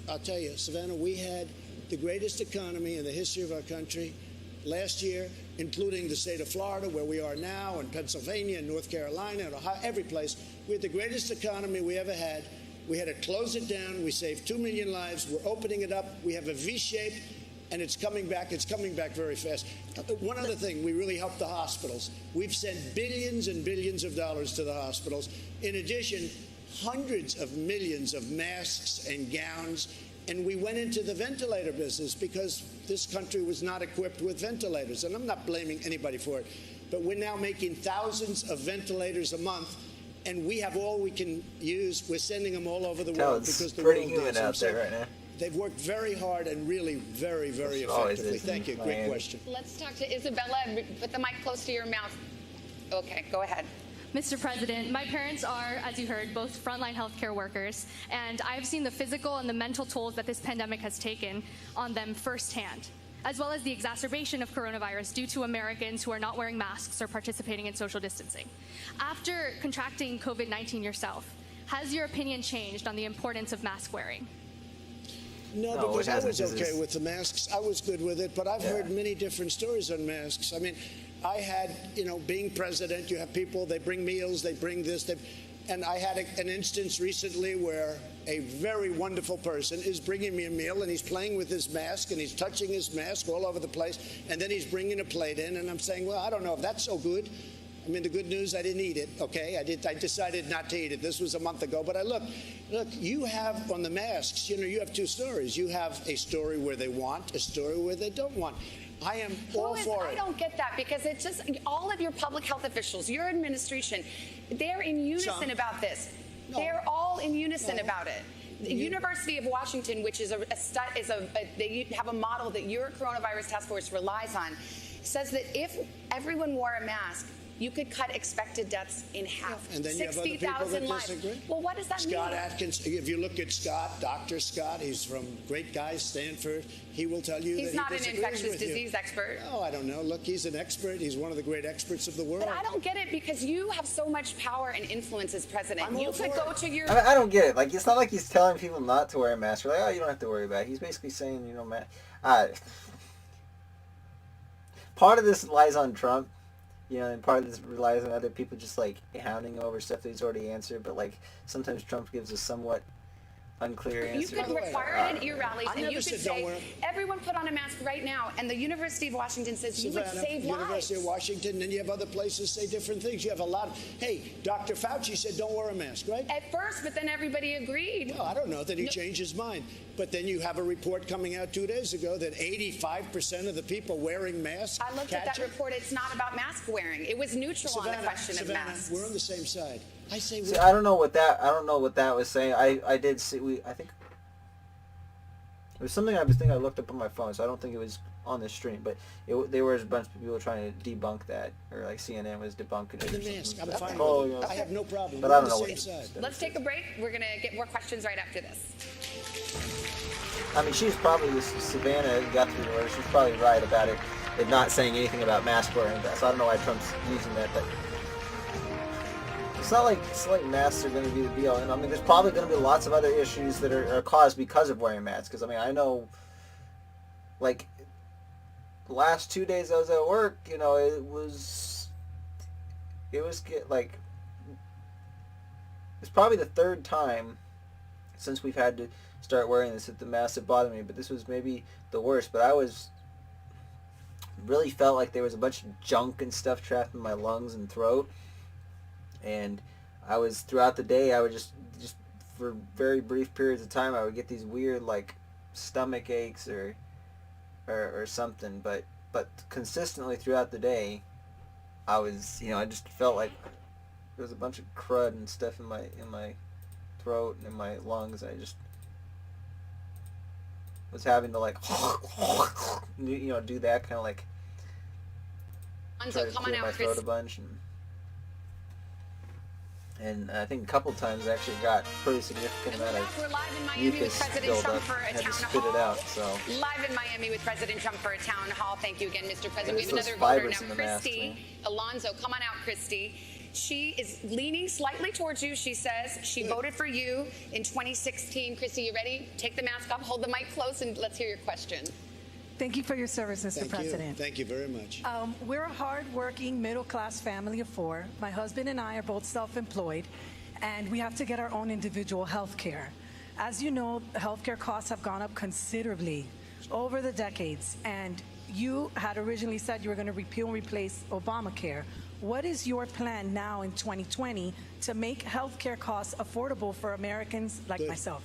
I'll tell you, Savannah, we had the greatest economy in the history of our country last year, including the state of Florida, where we are now, and Pennsylvania, and North Carolina, and Ohio, every place. We had the greatest economy we ever had. We had to close it down. We saved 2 million lives. We're opening it up. We have a V-shape, and it's coming back. It's coming back very fast. One other thing, we really helped the hospitals. We've sent billions and billions of dollars to the hospitals. In addition, hundreds of millions of masks and gowns. And we went into the ventilator business because this country was not equipped with ventilators. And I'm not blaming anybody for it. But we're now making thousands of ventilators a month. And we have all we can use. We're sending them all over the world because the world needs them. Out there right now. They've worked very hard and really very, very effectively. Thank you. Great question. Let's talk to Isabella. Put the mic close to your mouth. Okay, go ahead. Mr. President, my parents are, as you heard, both frontline healthcare workers, and I've seen the physical and the mental tolls that this pandemic has taken on them firsthand, as well as the exacerbation of coronavirus due to Americans who are not wearing masks or participating in social distancing. After contracting COVID-19 yourself, has your opinion changed on the importance of mask wearing? No, because I was okay with the masks. I was good with it, but I've heard many different stories on masks. I mean, I had, being president, you have people, they bring meals, they bring this, and I had an instance recently where a very wonderful person is bringing me a meal, and he's playing with his mask, and he's touching his mask all over the place, and then he's bringing a plate in, and I'm saying, well, I don't know if that's so good. I mean, the good news, I didn't eat it, okay? I decided not to eat it. This was a month ago. But look, you have on the masks, you have two stories. You have a story where they want, a story where they don't want. I am all for it. I don't get that because it's just all of your public health officials, your administration, they're in unison about this. No. They're all in unison about it. The University of Washington, which is they have a model that your coronavirus task force relies on, says that if everyone wore a mask, you could cut expected deaths in half. And then you have other people that disagree. Well, what does that mean? Scott Atkins, if you look at Scott, Dr. Scott, he's from great guy, Stanford. He will tell you that he disagrees with you. He's not an infectious disease expert. Oh, I don't know. Look, he's an expert. He's one of the great experts of the world. But I don't get it because you have so much power and influence as president. You could go to your... I don't get it. Like, it's not like he's telling people not to wear a mask. We're like, oh, you don't have to worry about it. He's basically saying, part of this lies on Trump. And part of this relies on other people just, hounding over stuff that he's already answered. But, sometimes Trump gives a somewhat unclear answer. You could require it at your rallies, and you could say, everyone put on a mask right now. And the University of Washington says you would save lives. University of Washington, and you have other places say different things. You have a lot of, hey, Dr. Fauci said don't wear a mask, right? At first, but then everybody agreed. No, I don't know that he changed his mind. But then you have a report coming out 2 days ago that 85% of the people wearing masks I looked at that report. It's not about mask wearing. It was neutral on the question of masks. We're on the same side. I say I don't know what that was saying. I did see I think it was something I looked up on my phone, so I don't think it was on the stream, but there was a bunch of people trying to debunk that, or CNN was debunking it. The mask, I'm fine with it. I have no problem. But I don't know what Let's take a break. We're going to get more questions right after this. I mean, she's probably, Savannah Guthrie, or she's probably right about it not saying anything about mask wearing. So I don't know why Trump's using that, but it's not like masks are going to be the be-all. And I mean, there's probably going to be lots of other issues that are caused because of wearing masks. Because, I mean, I know, the last 2 days I was at work, it was probably the third time since we've had to start wearing this that the masks have bothered me. But this was maybe the worst. But I really felt like there was a bunch of junk and stuff trapped in my lungs and throat. And I was, throughout the day, I would just for very brief periods of time, I would get these weird, stomach aches or something. But consistently throughout the day, I was, I just felt like there was a bunch of crud and stuff in my throat and in my lungs. I just was having to, do that kind of try to clear my throat a bunch. And I think a couple times I actually got a pretty significant amount of mucus build up. I had to spit it out. So live in Miami with President Trump for a town hall. Thank you again, Mr. President. We have another voter now, Christy Alonso. Come on out, Christy. She is leaning slightly towards you. She says she voted for you in 2016. Chrissy, you ready? Take the mask off, hold the mic close, and let's hear your question. Thank you for your service, Mr. President. Thank you very much. We're a hard-working, middle-class family of four. My husband and I are both self-employed, and we have to get our own individual health care. As you know, health care costs have gone up considerably over the decades, and you had originally said you were going to repeal and replace Obamacare. What is your plan now in 2020 to make health care costs affordable for Americans like myself?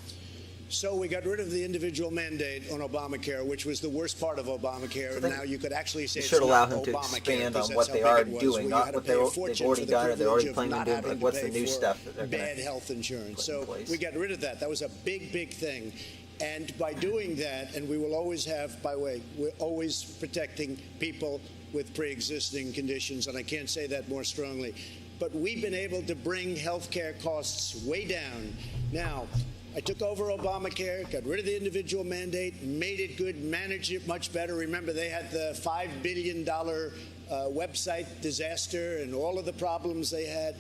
So we got rid of the individual mandate on Obamacare, which was the worst part of Obamacare, and now you could actually say should allow him to expand on what they are doing, not what they've already done or they're already planning on doing, like what's the new stuff that they're going to bad health insurance. So we got rid of that. That was a big, big thing. And by doing that, and we will always have, by the way, we're always protecting people with pre-existing conditions, and I can't say that more strongly. But we've been able to bring health care costs way down. Now, I took over Obamacare, got rid of the individual mandate, made it good, managed it much better. Remember, they had the $5 billion website disaster and all of the problems they had.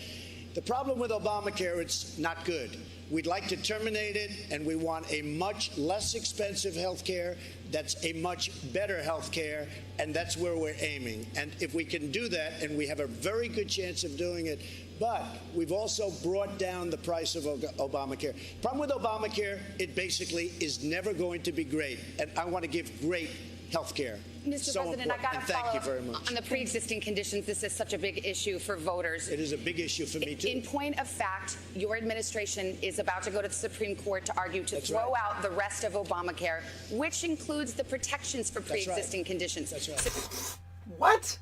The problem with Obamacare, it's not good. We'd like to terminate it, and we want a much less expensive health care that's a much better health care, and that's where we're aiming. And if we can do that, and we have a very good chance of doing it, but we've also brought down the price of Obamacare. Problem with Obamacare, it basically is never going to be great, and I want to give great health care. Mr. President, I've got to follow up on the pre-existing conditions. This is such a big issue for voters. It is a big issue for me, too. In point of fact, your administration is about to go to the Supreme Court to argue to throw out the rest of Obamacare, which includes the protections for pre-existing conditions. That's right. What?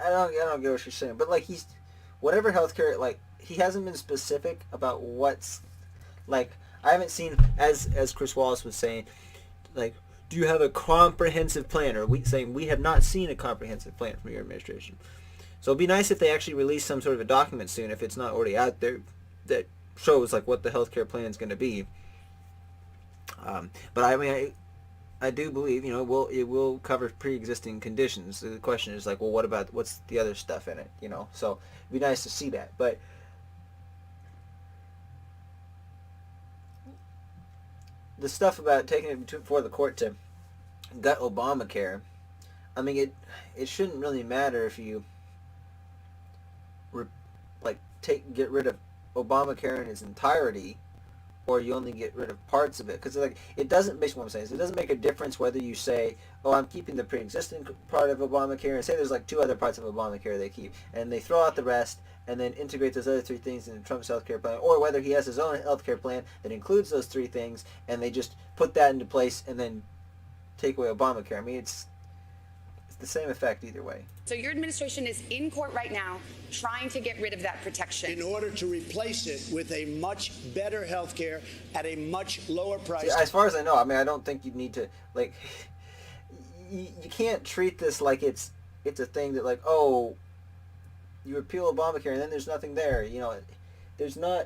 I don't get what you're saying, but like whatever healthcare, like he hasn't been specific about what's, like I haven't seen, as Chris Wallace was saying, like, do you have a comprehensive plan? Or we have not seen a comprehensive plan from your administration. So it'd be nice if they actually release some sort of a document soon, if it's not already out there, that shows like what the healthcare plan is going to be. But I mean, I do believe, you know, it will cover pre-existing conditions. The question is like, well, what's the other stuff in it? You know, so it'd be nice to see that. But the stuff about taking it before the court to gut Obamacare, I mean, it shouldn't really matter if you get rid of Obamacare in its entirety, or you only get rid of parts of it, because like it doesn't. Basically, what I'm saying is, it doesn't make a difference whether you say, "Oh, I'm keeping the pre-existing part of Obamacare," and say there's like 2 other parts of Obamacare they keep, and they throw out the rest, and then integrate those other 3 things into Trump's healthcare plan, or whether he has his own healthcare plan that includes those 3 things, and they just put that into place and then take away Obamacare. I mean, it's the same effect either way. So your administration is in court right now trying to get rid of that protection in order to replace it with a much better health care at a much lower price. See, as far as I know, I mean, I don't think you need to, like, you can't treat this like it's a thing that, like, oh, you repeal Obamacare and then there's nothing there. You know, there's not.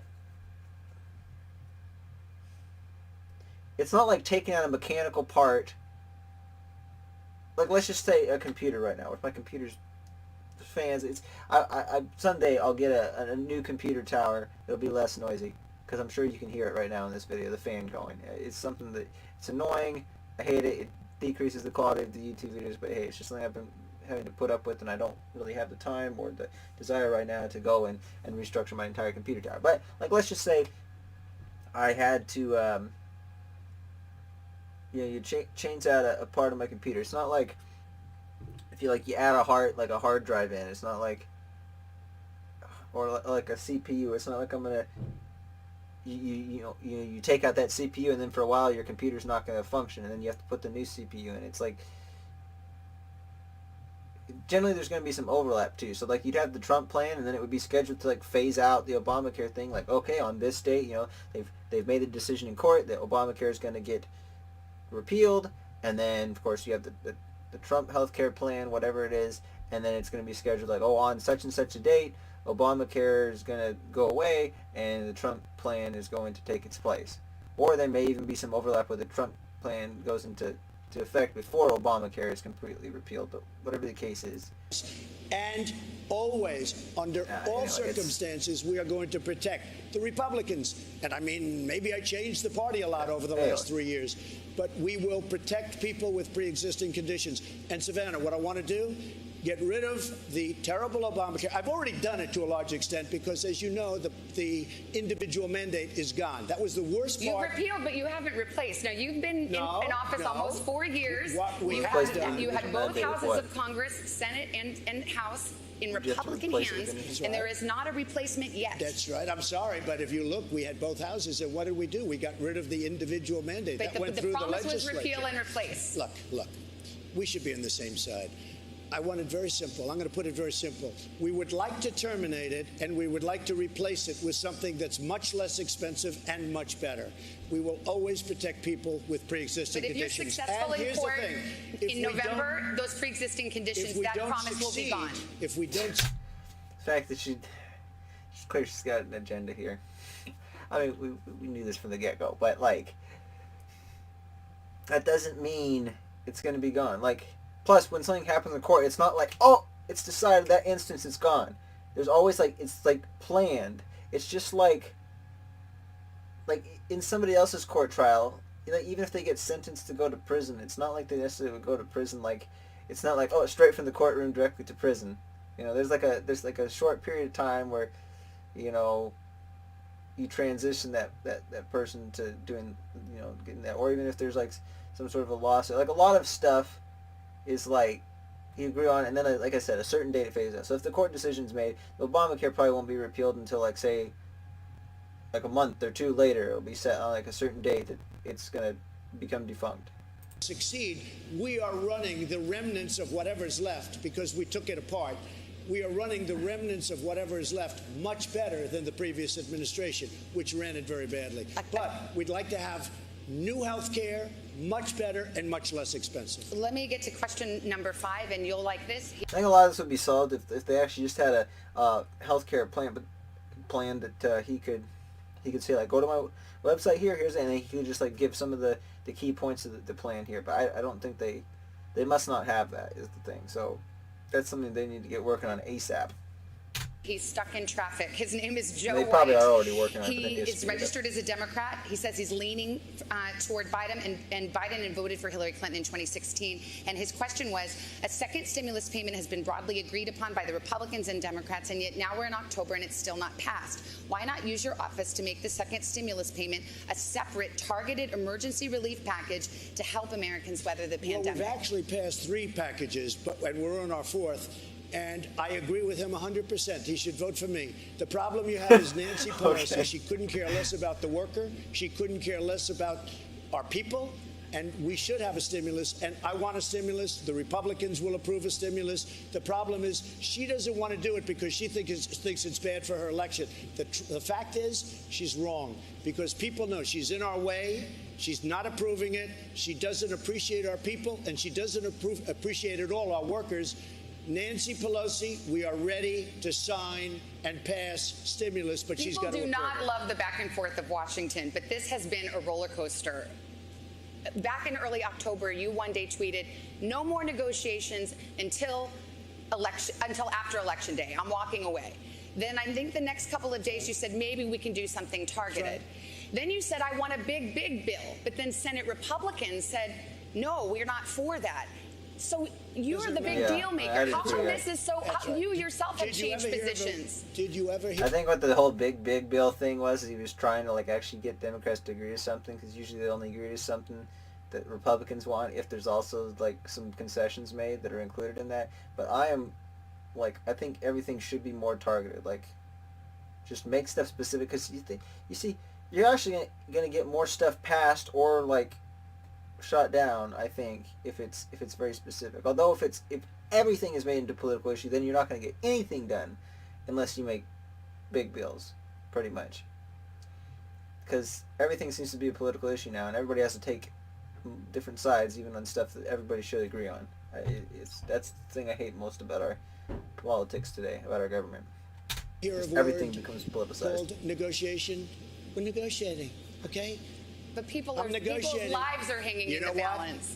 It's not like taking out a mechanical part. Like, let's just say a computer right now. If my computer's fans, I someday I'll get a new computer tower. It'll be less noisy, because I'm sure you can hear it right now in this video, the fan going. It's something that, it's annoying. I hate it. It decreases the quality of the YouTube videos, but hey, it's just something I've been having to put up with, and I don't really have the time or the desire right now to go and restructure my entire computer tower. But like, let's just say I had to you change out a part of my computer. It's not like if you add a hard drive in. It's not like, or like a CPU. It's not like I'm gonna you take out that CPU and then for a while your computer's not gonna function, and then you have to put the new CPU in. It's like, generally there's going to be some overlap too. So like, you'd have the Trump plan, and then it would be scheduled to like phase out the Obamacare thing. Like, okay, on this date, you know, they've made a decision in court that Obamacare is going to get repealed, and then of course you have the Trump healthcare plan, whatever it is, and then it's going to be scheduled like, oh, on such and such a date, Obamacare is going to go away, and the Trump plan is going to take its place. Or there may even be some overlap where the Trump plan goes into effect before Obamacare is completely repealed, but whatever the case is. And always, under all circumstances, we are going to protect the Republicans. And I mean, maybe I changed the party a lot over the last 3 years, but we will protect people with pre-existing conditions. And Savannah, what I want to do, get rid of the terrible Obamacare. I've already done it to a large extent because, as you know, the individual mandate is gone. That was the worst part. You repealed, but you haven't replaced. Now, you've been in office almost 4 years. You had both houses of Congress, Senate and House, in Republican hands, and there is not a replacement yet. That's right. I'm sorry, but if you look, we had both houses, and what did we do? We got rid of the individual mandate. But that went through the legislature. The promise was repeal and replace. Look, we should be on the same side. I want it very simple. I'm going to put it very simple. We would like to terminate it, and we would like to replace it with something that's much less expensive and much better. We will always protect people with pre-existing conditions. But if you're successful in court in November, those pre-existing conditions, that promise will be gone. If we don't... The fact that she's clear she's got an agenda here. I mean, we knew this from the get-go, but, like, that doesn't mean it's going to be gone. Like, plus, when something happens in court, it's not like, oh, it's decided that instance it's gone. There's always, like, it's, like, planned. It's just like in somebody else's court trial, you know, even if they get sentenced to go to prison, it's not like they necessarily would go to prison. Like, it's not like, oh, it's straight from the courtroom directly to prison. You know, there's like a short period of time where, you know, you transition that person to doing, you know, getting that, or even if there's like some sort of a lawsuit, like a lot of stuff is like you agree on, and then like I said, a certain date it phases out. So if the court decision's made, the Obamacare probably won't be repealed until like say like a month or two later. It'll be set on like a certain date that it's going to become defunct. Succeed, we are running the remnants of whatever's left because we took it apart. We are running the remnants of whatever is left much better than the previous administration, which ran it very badly. But we'd like to have new health care, much better and much less expensive. Let me get to question number 5, and you'll like this. I think a lot of this would be solved if they actually just had a health care plan that he could say, like, go to my website here, and he could just like give some of the key points of the plan here. But I don't think they must not have that is the thing. So that's something they need to get working on ASAP. He's stuck in traffic. His name is Joe They probably White. are already working on it. He is registered as a Democrat. He says he's leaning toward Biden, and Biden had voted for Hillary Clinton in 2016. And his question was, a second stimulus payment has been broadly agreed upon by the Republicans and Democrats, and yet now we're in October and it's still not passed. Why not use your office to make the second stimulus payment a separate, targeted emergency relief package to help Americans weather the pandemic? Well, we've actually passed 3 packages, and we're on our 4th. And I agree with him 100%. He should vote for me. The problem you have is Nancy Pelosi. Okay. She couldn't care less about the worker. She couldn't care less about our people. And we should have a stimulus. And I want a stimulus. The Republicans will approve a stimulus. The problem is she doesn't want to do it because she thinks it's bad for her election. The fact is she's wrong because people know she's in our way. She's not approving it. She doesn't appreciate our people, and she doesn't appreciate at all our workers. Nancy Pelosi, we are ready to sign and pass stimulus, but she's got to approve it. People do not love the back and forth of Washington, but this has been a roller coaster. Back in early October, you one day tweeted, no more negotiations until after Election Day. I'm walking away. Then I think the next couple of days you said maybe we can do something targeted. Right. Then you said I want a big, big bill. But then Senate Republicans said, no, we're not for that. So you're the big deal maker. How come this is so? You yourself have changed positions. Did you ever hear? I think what the whole big bill thing was is he was trying to like actually get Democrats to agree to something, because usually they only agree to something that Republicans want if there's also like some concessions made that are included in that. But I think everything should be more targeted. Like, just make stuff specific, because you see you're actually gonna get more stuff passed or like shot down, I think, if it's very specific. Although if everything is made into a political issue, then you're not going to get anything done unless you make big bills, pretty much. Because everything seems to be a political issue now, and everybody has to take different sides, even on stuff that everybody should agree on. That's the thing I hate most about our politics today, about our government. Everything becomes politicized. Called negotiation. We're negotiating, okay? But people's lives are hanging in the balance.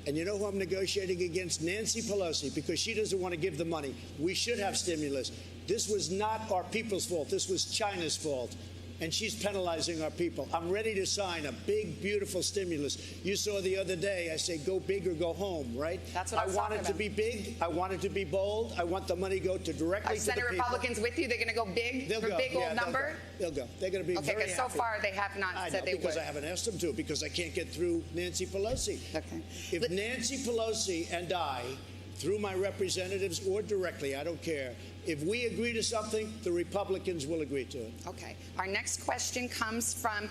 And you know who I'm negotiating against? Nancy Pelosi, because she doesn't want to give the money. We should have stimulus. This was not our people's fault. This was China's fault. And she's penalizing our people. I'm ready to sign a big, beautiful stimulus. You saw the other day, I say, go big or go home, right? That's what I was want talking it to be big. I want it to be bold. I want the money to go directly to the Senate people. Republicans with you? They're going to go big They'll for go. big old number? They'll go. They're going to be okay, very because so happy. far they have not I said know, they because would. I haven't asked them to, because I can't get through Nancy Pelosi. Okay. If Nancy Pelosi and I, through my representatives or directly, I don't care, if we agree to something, the Republicans will agree to it. Okay. Our next question comes from,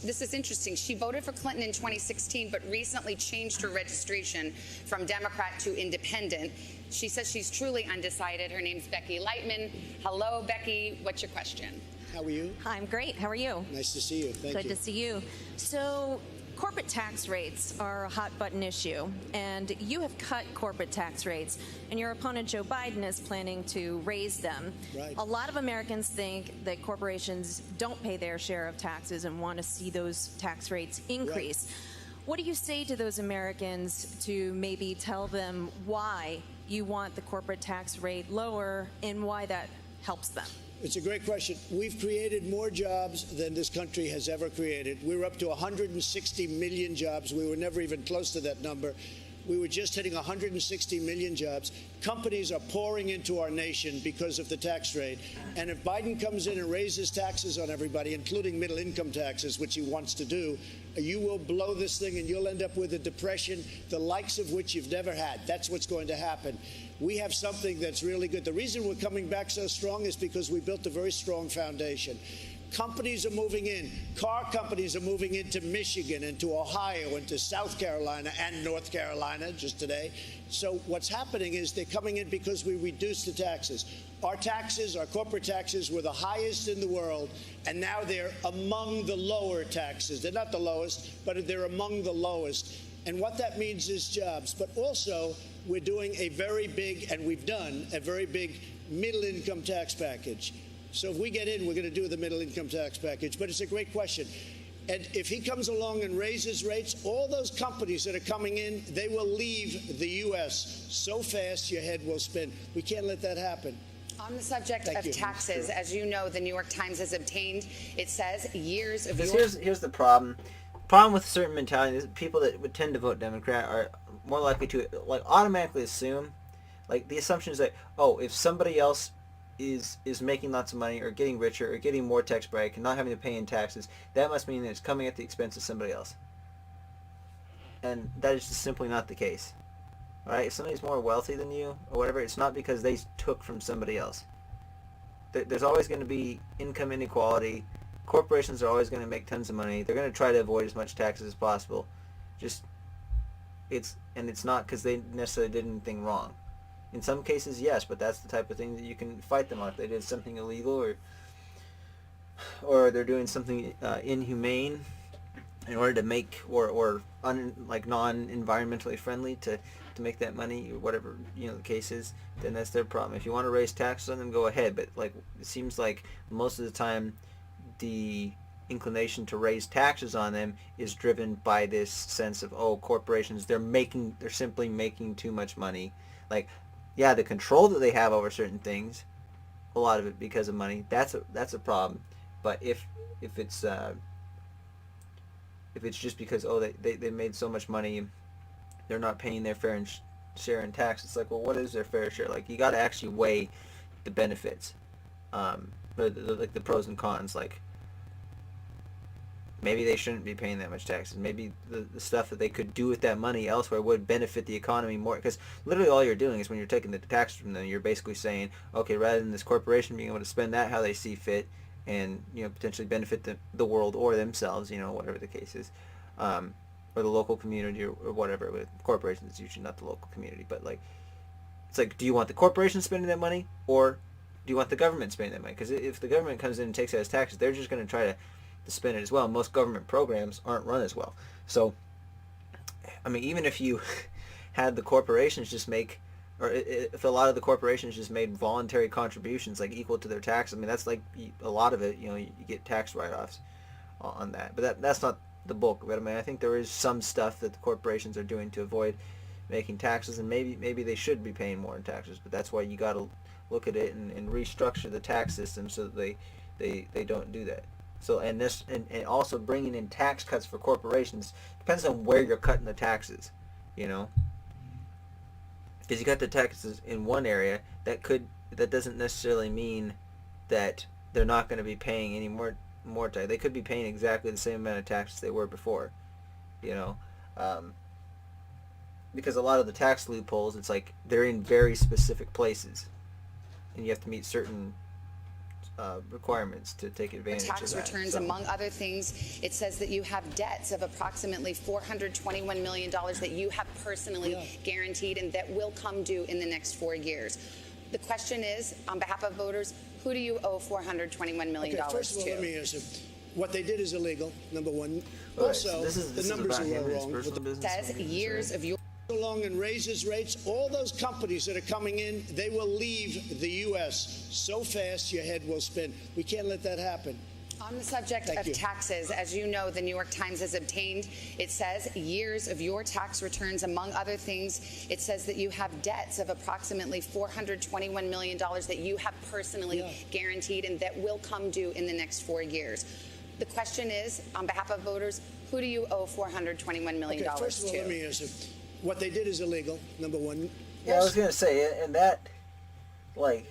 this is interesting. She voted for Clinton in 2016, but recently changed her registration from Democrat to Independent. She says she's truly undecided. Her name's Becky Lightman. Hello, Becky. What's your question? How are you? I'm great. How are you? Nice to see you. Thank you. Good to see you. So, corporate tax rates are a hot button issue, and you have cut corporate tax rates, and your opponent Joe Biden is planning to raise them. Right. A lot of Americans think that corporations don't pay their share of taxes and want to see those tax rates increase. Right. What do you say to those Americans to maybe tell them why you want the corporate tax rate lower and why that helps them? It's a great question. We've created more jobs than this country has ever created. We're up to 160 million jobs. We were never even close to that number. We were just hitting 160 million jobs. Companies are pouring into our nation because of the tax rate. And if Biden comes in and raises taxes on everybody, including middle income taxes, which he wants to do, you will blow this thing and you'll end up with a depression, the likes of which you've never had. That's what's going to happen. We have something that's really good. The reason we're coming back so strong is because we built a very strong foundation. Companies are moving in. Car companies are moving into Michigan, into Ohio, into South Carolina and North Carolina just today. So what's happening is they're coming in because we reduced the taxes. Our taxes, our corporate taxes, were the highest in the world, and now they're among the lower taxes. They're not the lowest, but they're among the lowest. And what that means is jobs. But also, we're doing a very big, and we've done a very big middle-income tax package. So if we get in, we're going to do the middle-income tax package. But it's a great question. And if he comes along and raises rates, all those companies that are coming in, they will leave the U.S. so fast your head will spin. We can't let that happen. On the subject of taxes, Sure. as you know, the New York Times has obtained, it says, years of Here's the problem. Problem with certain mentality is people that would tend to vote Democrat are more likely to automatically assume, the assumption is that, oh, if somebody else is making lots of money or getting richer or getting more tax break and not having to pay in taxes, that must mean that it's coming at the expense of somebody else. And that is just simply not the case. Right? If somebody's more wealthy than you or whatever, it's not because they took from somebody else. There's always going to be income inequality. Corporations are always going to make tons of money. They're going to try to avoid as much taxes as possible. It's not because they necessarily did anything wrong. In some cases, yes, but that's the type of thing that you can fight them on. If they did something illegal or they're doing something inhumane in order to make non-environmentally friendly to make that money or whatever the case is, then that's their problem. If you want to raise taxes on them, go ahead. But it seems like most of the time the inclination to raise taxes on them is driven by this sense of, oh, corporations, they're simply making too much money. Yeah, the control that they have over certain things, a lot of it because of money, that's a problem. But if it's just because, oh, they made so much money, they're not paying their fair share in tax, it's well, what is their fair share? You got to actually weigh the benefits, the pros and cons. Maybe they shouldn't be paying that much taxes. Maybe the stuff that they could do with that money elsewhere would benefit the economy more. Because literally all you're doing is when you're taking the taxes from them, you're basically saying, okay, rather than this corporation being able to spend that how they see fit and potentially benefit the world or themselves, whatever the case is, or the local community or whatever. With corporations, it's usually not the local community. But it's do you want the corporation spending that money or do you want the government spending that money? Because if the government comes in and takes it as taxes, they're just going to try to spend it as well. Most government programs aren't run as well. So, even if you had the corporations just make, or if a lot of the corporations just made voluntary contributions equal to their tax, that's a lot of it. You get tax write-offs on that. But that's not the bulk of it. I think there is some stuff that the corporations are doing to avoid making taxes, and maybe they should be paying more in taxes. But that's why you got to look at it and restructure the tax system so that they don't do that. So and also bringing in tax cuts for corporations depends on where you're cutting the taxes, because you got the taxes in one area that doesn't necessarily mean that they're not going to be paying any more tax. They could be paying exactly the same amount of taxes they were before, because a lot of the tax loopholes, it's like they're in very specific places, and you have to meet certain requirements to take advantage of that. Tax returns, among other things, it says that you have debts of approximately $421 million that you have personally guaranteed and that will come due in the next 4 years. The question is, on behalf of voters, who do you owe $421 million to? First of all, let me answer. What they did is illegal, number one. Right, Also, so the numbers are all wrong. It says years of your along and raises rates, all those companies that are coming in, they will leave the U.S. so fast your head will spin. We can't let that happen. On the subject of taxes, as you know, the New York Times has obtained, it says, years of your tax returns, among other things. It says that you have debts of approximately $421 million that you have personally guaranteed and that will come due in the next 4 years. The question is, on behalf of voters, who do you owe $421 million to? First of all, let me answer. What they did is illegal, number one. Yeah, I was going to say, and that, I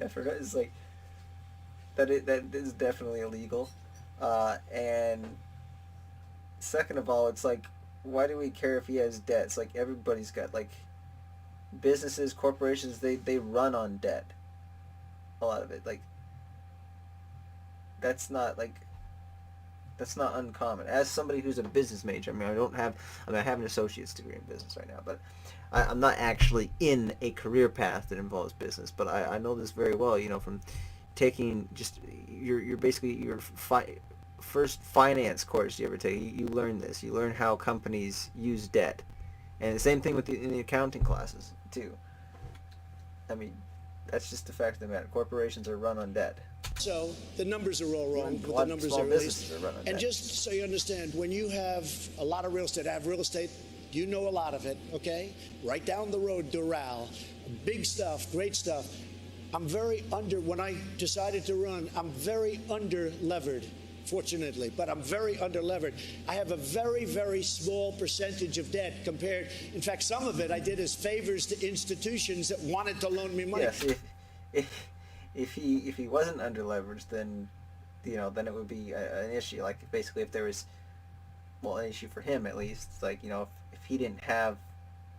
forgot, it's like, that is definitely illegal. And second of all, it's like, why do we care if he has debts? Like, everybody's got, businesses, corporations, they run on debt. A lot of it. That's not uncommon. As somebody who's a business major, I have an associate's degree in business right now, but I'm not actually in a career path that involves business. But I know this very well, from taking just your first finance course you ever take. You learn this. You learn how companies use debt, and the same thing in the accounting classes too. I mean, that's just the fact of the matter. Corporations are run on debt. So the numbers are all wrong, but the numbers are released. And just so you understand, when you have a lot of real estate, I have real estate, you know a lot of it, okay? Right down the road, Doral, big stuff, great stuff. When I decided to run, I'm very under-levered, fortunately, but I'm very under-levered. I have a very, very small percentage of debt compared, in fact, some of it I did as favors to institutions that wanted to loan me money. Yes, if he wasn't under-leveraged, then then it would be an issue. Like, basically, if there was, an issue for him at least, it's like, if he didn't have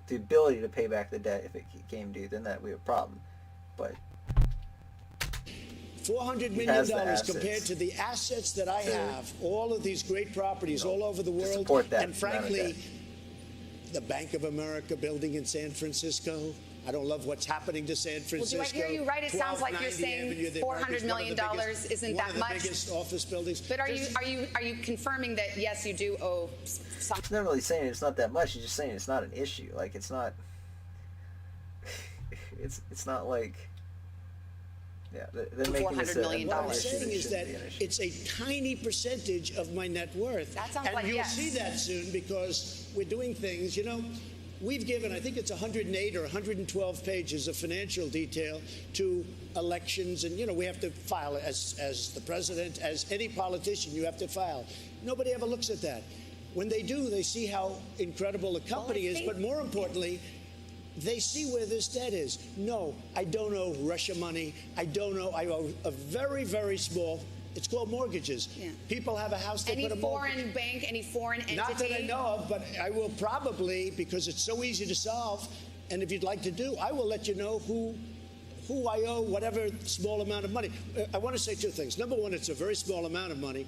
the ability to pay back the debt if it came due, then that would be a problem. But $400 million compared to the assets that I have, all of these great properties all over the world, and frankly, the Bank of America building in San Francisco. I don't love what's happening to San Francisco. Well, do I hear you right? It sounds like you're saying $400 million isn't that much. One of the biggest office buildings. But are you confirming that yes, you do owe some? He's not really saying it's not that much. He's just saying it's not an issue. Like, it's not. It's not like. Yeah, they're making this $400 million. What I'm saying is that it's a tiny percentage of my net worth. That sounds like and you'll see that soon because we're doing things, We've given, I think it's 108 or 112 pages of financial detail to elections, and we have to file it as the president, as any politician, you have to file. Nobody ever looks at that. When they do, they see how incredible the company is, but more importantly, they see where this debt is. No, I don't owe Russia money. I owe a very, very small. It's called mortgages. Yeah. People have a house, they put a mortgage. Any foreign bank, any foreign entity? Not that I know of, but I will probably, because it's so easy to solve, and if you'd like to do, I will let you know who I owe whatever small amount of money. I want to say two things. Number one, it's a very small amount of money.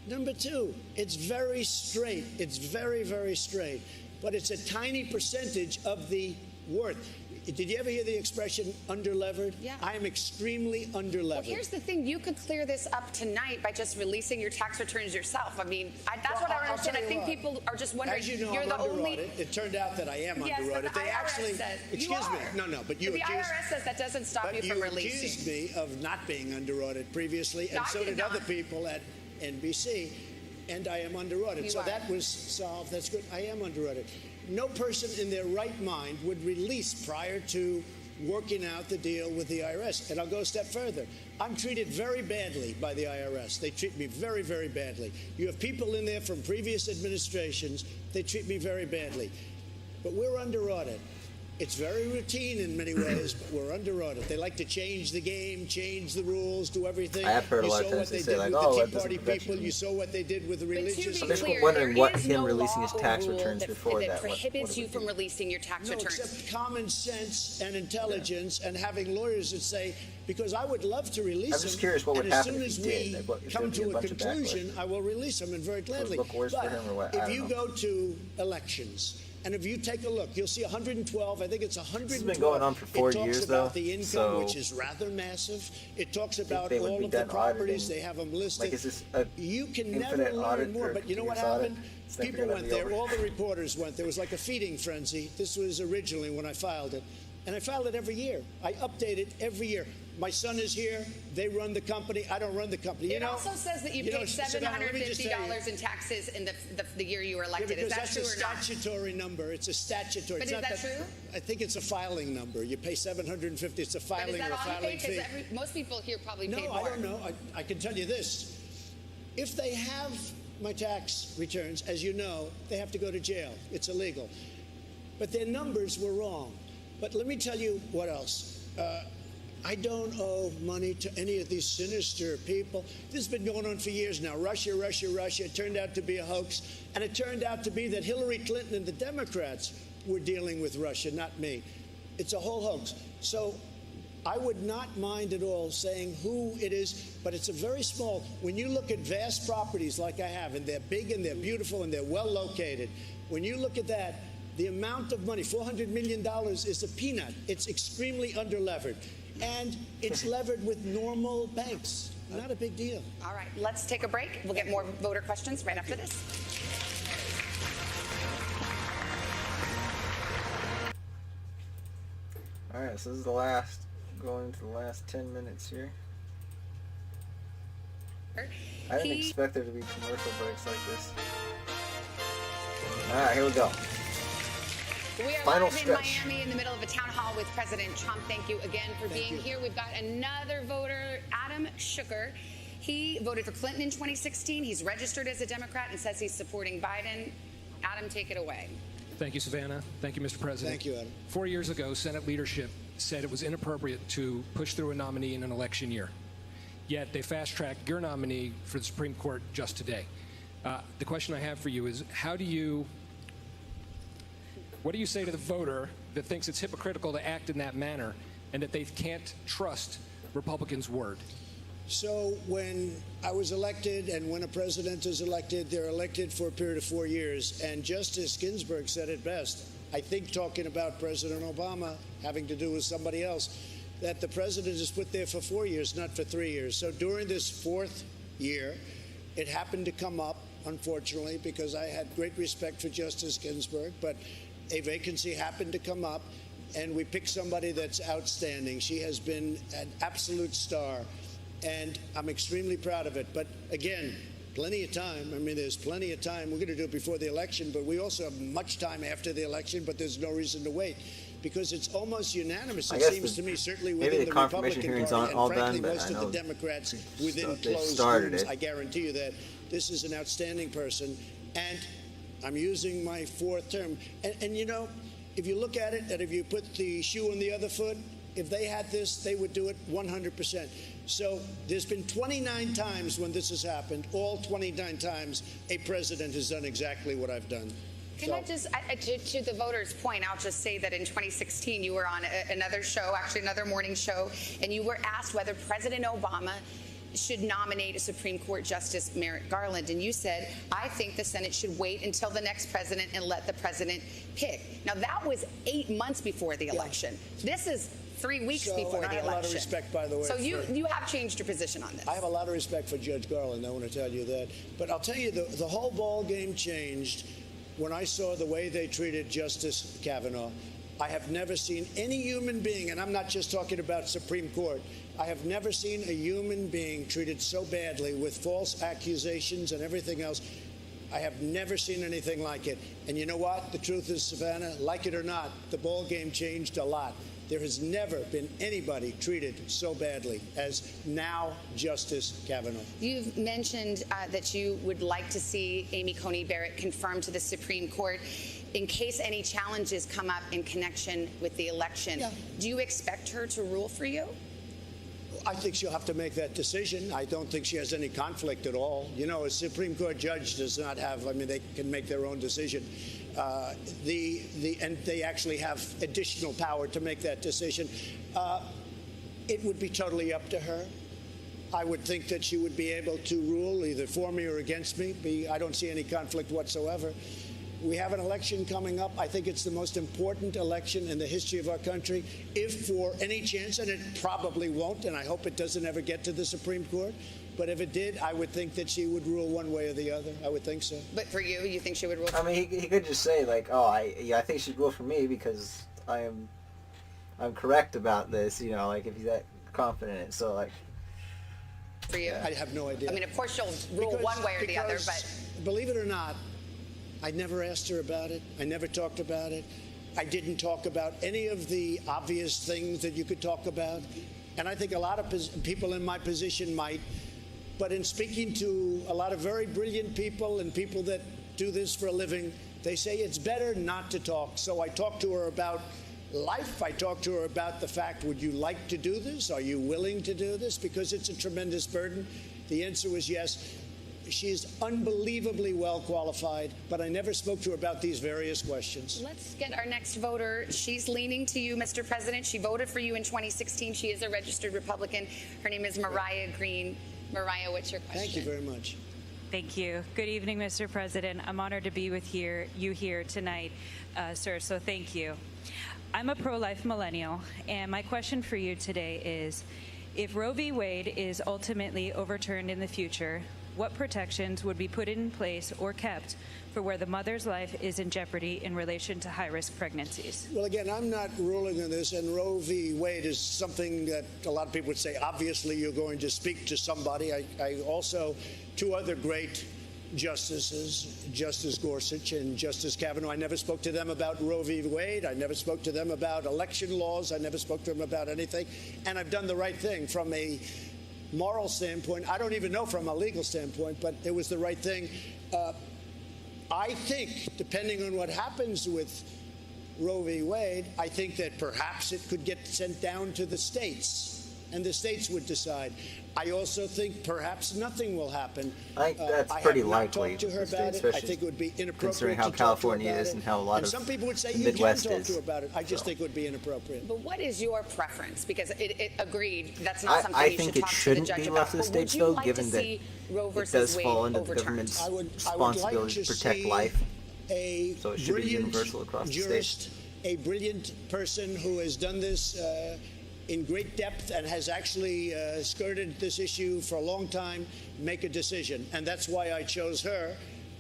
Number two, it's very straight. It's very, very straight. But it's a tiny percentage of the worth. Did you ever hear the expression under-levered? Yeah. I am extremely under-levered. Well, here's the thing. You could clear this up tonight by just releasing your tax returns yourself. I mean, that's what I understand. I think people are just wondering. As you know, you're I'm the only. It turned out that I am underwrote. But the IRS says excuse me. No, but you the IRS says that doesn't stop you from releasing. You accused me of not being underwrote previously, and so did other people at NBC. and I am under audit. So that was solved. That's good. I am under audit. No person in their right mind would release prior to working out the deal with the IRS. And I'll go a step further. I'm treated very badly by the IRS. They treat me very, very badly. You have people in there from previous administrations. They treat me very badly. But we're under audit. It's very routine in many ways, but we're under audit. They like to change the game, change the rules, do everything. I have heard a lot of times they say, like, oh, that doesn't protect you. You saw what they did with the religious. I'm just wondering what him releasing his tax returns before that prohibits you from releasing your tax returns. Except common sense and intelligence and having lawyers that say, because I would love to release them. I'm just curious what would happen if he did. As soon as we come to a conclusion, I will release them, and very gladly. Would it look worse for him or what? If you go to elections, and if you take a look, you'll see 112. I think it's 112. This has been going on for 4 years, though. It talks about the income, which is rather massive. It talks about all of the properties. They have them listed. Like, is this a you can never learn more. But you know what happened? People went there. All the reporters went. There was like a feeding frenzy. This was originally when I filed it. And I filed it every year. I update it every year. My son is here. They run the company. I don't run the company. It also says that you paid $750 in taxes in the year you were elected. Yeah, is that true or not? It's a statutory number. It's a statutory. But is that true? I think it's a filing number. You pay $750. It's a filing or a filing fee. Most people here probably paid more. No, I don't know. I can tell you this. If they have my tax returns, as you know, they have to go to jail. It's illegal. But their numbers were wrong. But let me tell you what else. I don't owe money to any of these sinister people. This has been going on for years now. Russia, Russia, Russia. It turned out to be a hoax. And it turned out to be that Hillary Clinton and the Democrats were dealing with Russia, not me. It's a whole hoax. So I would not mind at all saying who it is, but it's a very small. When you look at vast properties like I have, and they're big and they're beautiful and they're well located, when you look at that, the amount of money, $400 million, is a peanut. It's extremely underlevered. And it's levered with normal banks. Not a big deal. All right, let's take a break. We'll get more voter questions right after this. All right, so this is the last, going into the last 10 minutes here. I didn't expect there to be commercial breaks like this. All right, here we go. We are Final live stretch. in Miami in the middle of a town hall with President Trump. Thank you again for being here. We've got another voter, Adam Schuker. He voted for Clinton in 2016. He's registered as a Democrat and says he's supporting Biden. Adam, take it away. Thank you, Savannah. Thank you, Mr. President. Thank you, Adam. 4 years ago, Senate leadership said it was inappropriate to push through a nominee in an election year. Yet they fast-tracked your nominee for the Supreme Court just today. The question I have for you is, what do you say to the voter that thinks it's hypocritical to act in that manner and that they can't trust Republicans' word? So when I was elected and when a president is elected, they're elected for a period of 4 years. And Justice Ginsburg said it best, I think talking about President Obama having to do with somebody else, that the president is put there for 4 years, not for 3 years. So during this fourth year, it happened to come up, unfortunately, because I had great respect for Justice Ginsburg, but a vacancy happened to come up, and we picked somebody that's outstanding. She has been an absolute star, and I'm extremely proud of it. But again, plenty of time. I mean, there's plenty of time. We're going to do it before the election, but we also have much time after the election, but there's no reason to wait, because it's almost unanimous, it seems to me, certainly within the Republican Party, and frankly, most of the Democrats within closed rooms. I guarantee you that this is an outstanding person, and I'm using my fourth term. And you know, if you look at it, and if you put the shoe on the other foot, if they had this, they would do it 100%. So there's been 29 times when this has happened. All 29 times a president has done exactly what I've done. Can I just, to the voters' point, I'll just say that in 2016 you were on another show, actually another morning show, and you were asked whether President Obama should nominate a Supreme Court Justice Merrick Garland, and you said, I think the Senate should wait until the next president and let the president pick. Now, that was 8 months before the election. This is 3 weeks before the election. I have a lot of respect, by the way. So you have changed your position on this. I have a lot of respect for Judge Garland, I want to tell you that. But I'll tell you, the whole ball game changed when I saw the way they treated Justice Kavanaugh. I have never seen any human being, and I'm not just talking about Supreme Court, I have never seen a human being treated so badly with false accusations and everything else. I have never seen anything like it. And you know what? The truth is, Savannah, like it or not, the ball game changed a lot. There has never been anybody treated so badly as now Justice Kavanaugh. You've mentioned that you would like to see Amy Coney Barrett confirmed to the Supreme Court in case any challenges come up in connection with the election. Yeah. Do you expect her to rule for you? I think she'll have to make that decision. I don't think she has any conflict at all. You know, a Supreme Court judge does not have, I mean, they can make their own decision. And they actually have additional power to make that decision. It would be totally up to her. I would think that she would be able to rule either for me or against me. I don't see any conflict whatsoever. We have an election coming up. I think it's the most important election in the history of our country. If for any chance, and it probably won't, and I hope it doesn't ever get to the Supreme Court, but if it did, I would think that she would rule one way or the other. I would think so. But for you, you think she would rule for I mean, he could just say, like, oh, I think she'd rule for me because I'm correct about this, you know, like, if he's that confident in it. So, like... For you? I have no idea. I mean, of course she'll rule one way or the other, but... Believe it or not, I never asked her about it. I never talked about it. I didn't talk about any of the obvious things that you could talk about. And I think a lot of people in my position might. But in speaking to a lot of very brilliant people and people that do this for a living, they say it's better not to talk. So I talked to her about life. I talked to her about the fact, would you like to do this? Are you willing to do this? Because it's a tremendous burden. The answer was yes. She's unbelievably well qualified, but I never spoke to her about these various questions. Let's get our next voter. She's leaning to you, Mr. President. She voted for you in 2016. She is a registered Republican. Her name is Mariah Green. Mariah, what's your question? Thank you very much. Thank you. Good evening, Mr. President. I'm honored to be with you here tonight, sir, so thank you. I'm a pro-life millennial, and my question for you today is, if Roe v. Wade is ultimately overturned in the future, what protections would be put in place or kept for where the mother's life is in jeopardy in relation to high-risk pregnancies? Well, again, I'm not ruling on this, and Roe v. Wade is something that a lot of people would say, obviously, you're going to speak to somebody. I also, two other great justices, Justice Gorsuch and Justice Kavanaugh, I never spoke to them about Roe v. Wade. I never spoke to them about election laws. I never spoke to them about anything. And I've done the right thing from a moral standpoint. I don't even know from a legal standpoint, but it was the right thing. I think, depending on what happens with Roe v. Wade, I think that perhaps it could get sent down to the states, and the states would decide. I also think perhaps nothing will happen. I think that's pretty likely, to her about it. I think it would be inappropriate considering how to California talk to her is about and how a lot and of some people would say the you Midwest can talk is. to her about it. I just think it would be inappropriate. But what is your preference? Because it agreed that's not something I you think should it talk to the shouldn't judge be about. left to the But states, would you though, like given to that see Roe it versus does Wade fall under the overturned? government's I would responsibility like to protect see life. A So it should be brilliant universal across the jurist, states. a brilliant person who has done this in great depth and has actually skirted this issue for a long time, make a decision. And that's why I chose her.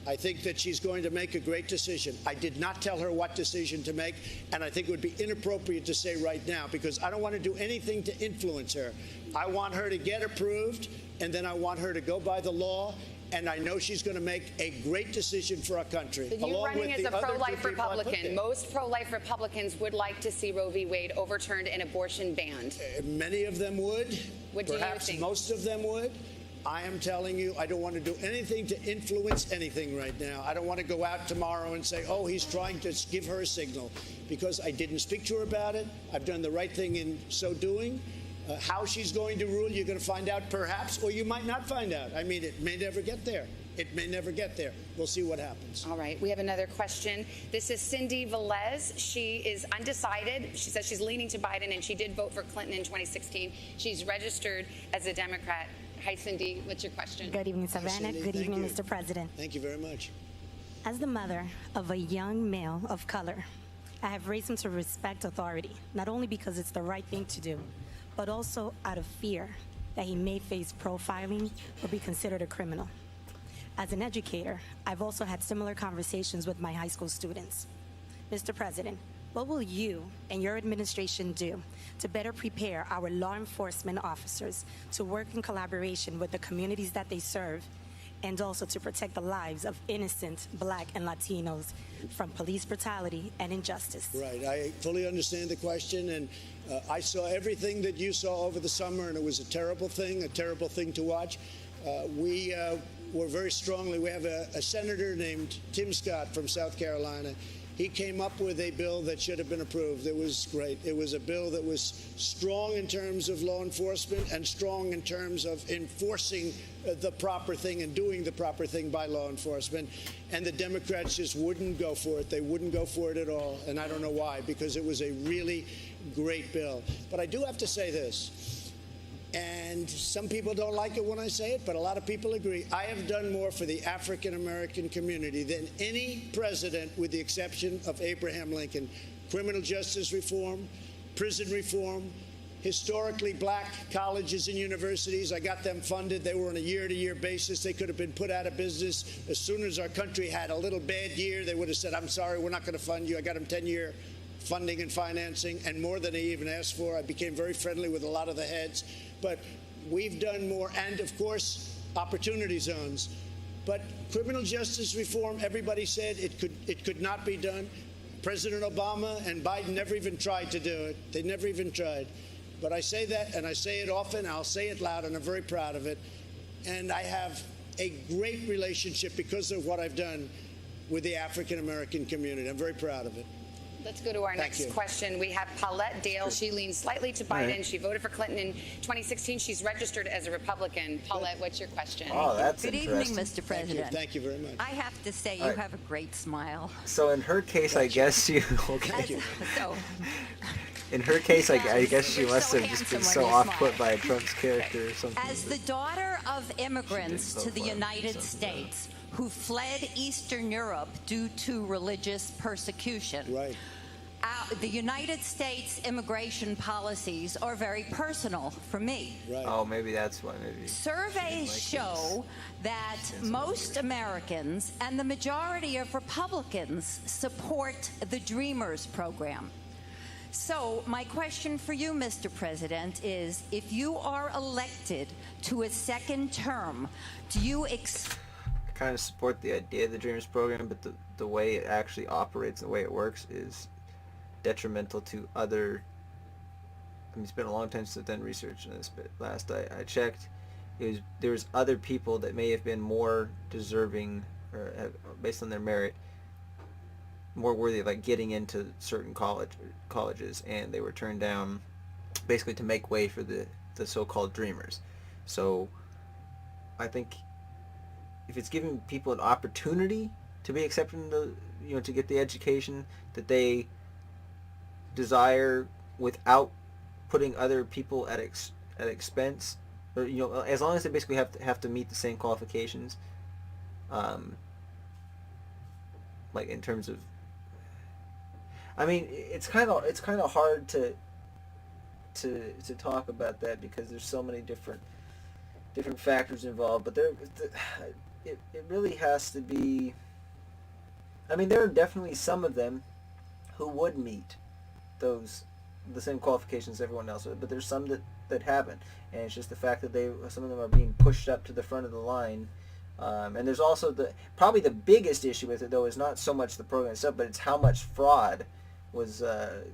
I think that she's going to make a great decision. I did not tell her what decision to make, and I think it would be inappropriate to say right now, because I don't want to do anything to influence her. I want her to get approved, and then I want her to go by the law, and I know she's going to make a great decision for our country. But you running as a pro-life Republican, most pro-life Republicans would like to see Roe v. Wade overturned and abortion banned. Many of them would. What do you Perhaps think? most of them would. I am telling you, I don't want to do anything to influence anything right now. I don't want to go out tomorrow and say, oh, he's trying to give her a signal, because I didn't speak to her about it. I've done the right thing in so doing. How she's going to rule, you're going to find out perhaps, or you might not find out. I mean, it may never get there. It may never get there. We'll see what happens. All right, we have another question. This is Cindy Velez. She is undecided. She says she's leaning to Biden, and she did vote for Clinton in 2016. She's registered as a Democrat. Hi, Cindy. What's your question? Good evening, Savannah. Cindy. Good Thank evening, you. Mr. President. Thank you very much. As the mother of a young male of color, I have raised him to respect authority, not only because it's the right thing to do, but also out of fear that he may face profiling or be considered a criminal. As an educator, I've also had similar conversations with my high school students. Mr. President, What will you and your administration do to better prepare our law enforcement officers to work in collaboration with the communities that they serve, and also to protect the lives of innocent Black and Latinos from police brutality and injustice? Right. I fully understand the question, and I saw everything that you saw over the summer, and it was a terrible thing to watch. We were very strongly, we have a senator named Tim Scott from South Carolina. He came up with a bill that should have been approved. It was great. It was a bill that was strong in terms of law enforcement and strong in terms of enforcing the proper thing and doing the proper thing by law enforcement. And the Democrats just wouldn't go for it. They wouldn't go for it at all. And I don't know why, because it was a really great bill. But I do have to say this. And some people don't like it when I say it, but a lot of people agree. I have done more for the African-American community than any president, with the exception of Abraham Lincoln. Criminal justice reform, prison reform, historically Black colleges and universities. I got them funded. They were on a year-to-year basis. They could have been put out of business. As soon as our country had a little bad year, they would have said, I'm sorry, we're not going to fund you. I got them 10-year funding and financing, and more than they even asked for. I became very friendly with a lot of the heads. But we've done more, and of course, opportunity zones. But criminal justice reform, everybody said it could not be done. President Obama and Biden never even tried to do it. They never even tried. But I say that, and I say it often. I'll say it loud, and I'm very proud of it. And I have a great relationship because of what I've done with the African American community. I'm very proud of it. Let's go to our next question. We have Paulette Dale. She leans slightly to Biden. Right. She voted for Clinton in 2016. She's registered as a Republican. Paulette, what's your question? Oh, that's Good interesting. evening, Mr. President. Thank you very much. I have to say, you have a great smile. So in her case, I guess you... Okay. So, in her case, I guess she must have just been so off-put by Trump's character or something. as the daughter of immigrants to the United States who fled Eastern Europe due to religious persecution, right. The United States immigration policies are very personal for me. Right. Oh, maybe that's why. Maybe Surveys show that most Americans and the majority of Republicans support the Dreamers program. So my question for you, Mr. President, is if you are elected to a second term, do you I kind of support the idea of the Dreamers program, but the way it actually operates, the way it works, is detrimental to other... I mean, it's been a long time since I've done research on this, but last I checked, there was other people that may have been more deserving, or based on their merit, more worthy of like getting into certain colleges, and they were turned down basically to make way for the so-called Dreamers. So I think if it's giving people an opportunity to be accepted in the, to get the education that they desire without putting other people at expense, or as long as they basically have to meet the same qualifications, like in terms of, I mean, it's kind of hard to talk about that because there's so many different factors involved, but it really has to be. I mean, there are definitely some of them who would meet the same qualifications as everyone else, but there's some that haven't, and it's just the fact that some of them are being pushed up to the front of the line. And there's also probably the biggest issue with it, though, is not so much the program itself, but it's how much fraud was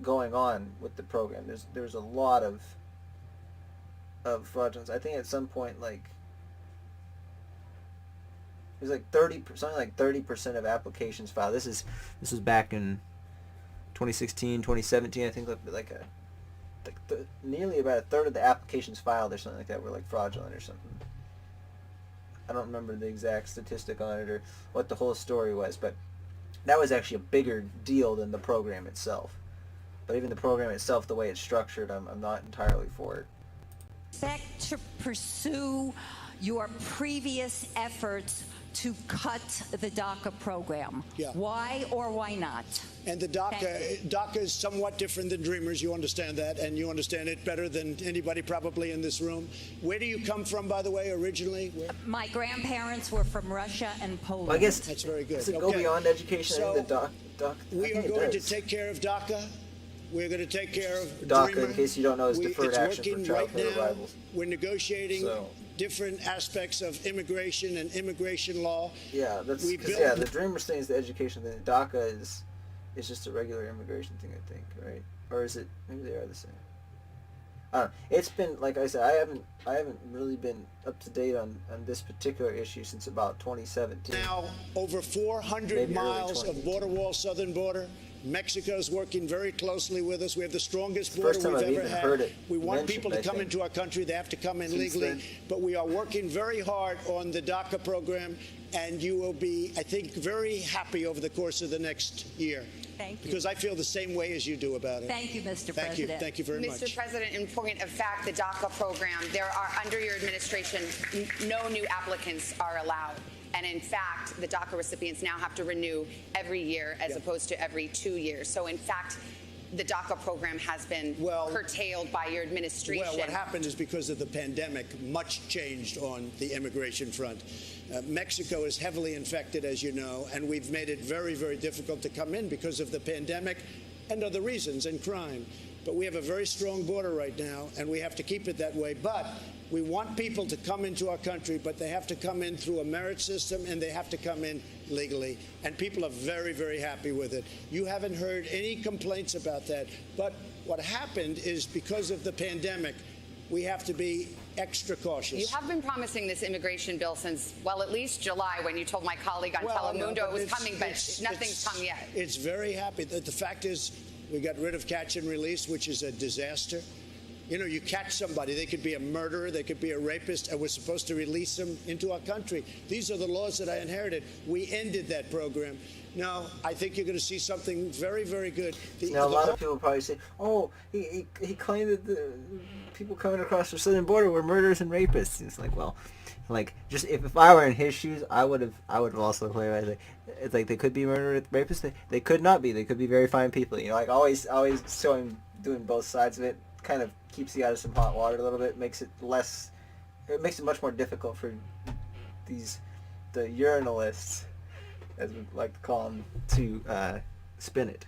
going on with the program. There's a lot of fraudulence. I think at some point, like, it was like 30% of applications filed. This was back in 2016, 2017. I think nearly about a third of the applications filed or something like that were like fraudulent or something. I don't remember the exact statistic on it or what the whole story was, but that was actually a bigger deal than the program itself. But even the program itself, the way it's structured, I'm not entirely for it. expect to pursue your previous efforts to cut the DACA program? Yeah. Why or why not? And the DACA is somewhat different than Dreamers. You understand that, and you understand it better than anybody probably in this room. Where do you come from, by the way, originally? My grandparents were from Russia and Poland. Well, I guess that's very good. Does it go beyond education? So, I think We are going to take care of DACA. We're going to take care of DACA, Dreamer. in case you don't know, is Deferred It's Action for working Childhood right now. Arrivals. We're negotiating different aspects of immigration and immigration law. Yeah, that's because the Dreamer thing is the education thing. DACA is just a regular immigration thing, I think, right? Or is it? Maybe they are the same. I don't know. It's been, like I said, I haven't really been up to date on this particular issue since about 2017. Now over 400 miles of border wall, southern border. Mexico's working very closely with us. We have the strongest border we've ever had. We want people to come into our country. They have to come in legally. But we are working very hard on the DACA program, and you will be, I think, very happy over the course of the next year. Thank you. Because I feel the same way as you do about it. Thank you, Mr. Thank you. President. Thank you very much. Mr. President, in point of fact, the DACA program, there are, under your administration, no new applicants are allowed. And in fact, the DACA recipients now have to renew every year as opposed to every 2 years. So in fact, the DACA program has been curtailed by your administration. Well, what happened is because of the pandemic, much changed on the immigration front. Mexico is heavily infected, as you know, and we've made it very, very difficult to come in because of the pandemic and other reasons, and crime. But we have a very strong border right now, and we have to keep it that way. But we want people to come into our country, but they have to come in through a merit system, and they have to come in legally. And people are very, very happy with it. You haven't heard any complaints about that. But what happened is because of the pandemic, we have to be extra cautious. You have been promising this immigration bill since, well, at least July, when you told my colleague on Telemundo it was coming, but nothing's come yet. It's very happy. The fact is, we got rid of catch and release, which is a disaster. You know, you catch somebody, they could be a murderer, they could be a rapist, and we're supposed to release them into our country. These are the laws that I inherited. We ended that program. Now, I think you're going to see something very, very good. Now, a lot of people probably say, oh, he claimed that the people coming across the southern border were murderers and rapists. It's like, well, like, just if I were in his shoes, I would have also claimed, it's like they could be murderers and rapists. They could not be. They could be very fine people. You know, like always showing, doing both sides of it kind of keeps you out of some hot water a little bit. It makes it much more difficult for the urinalists, as we like to call them, to spin it.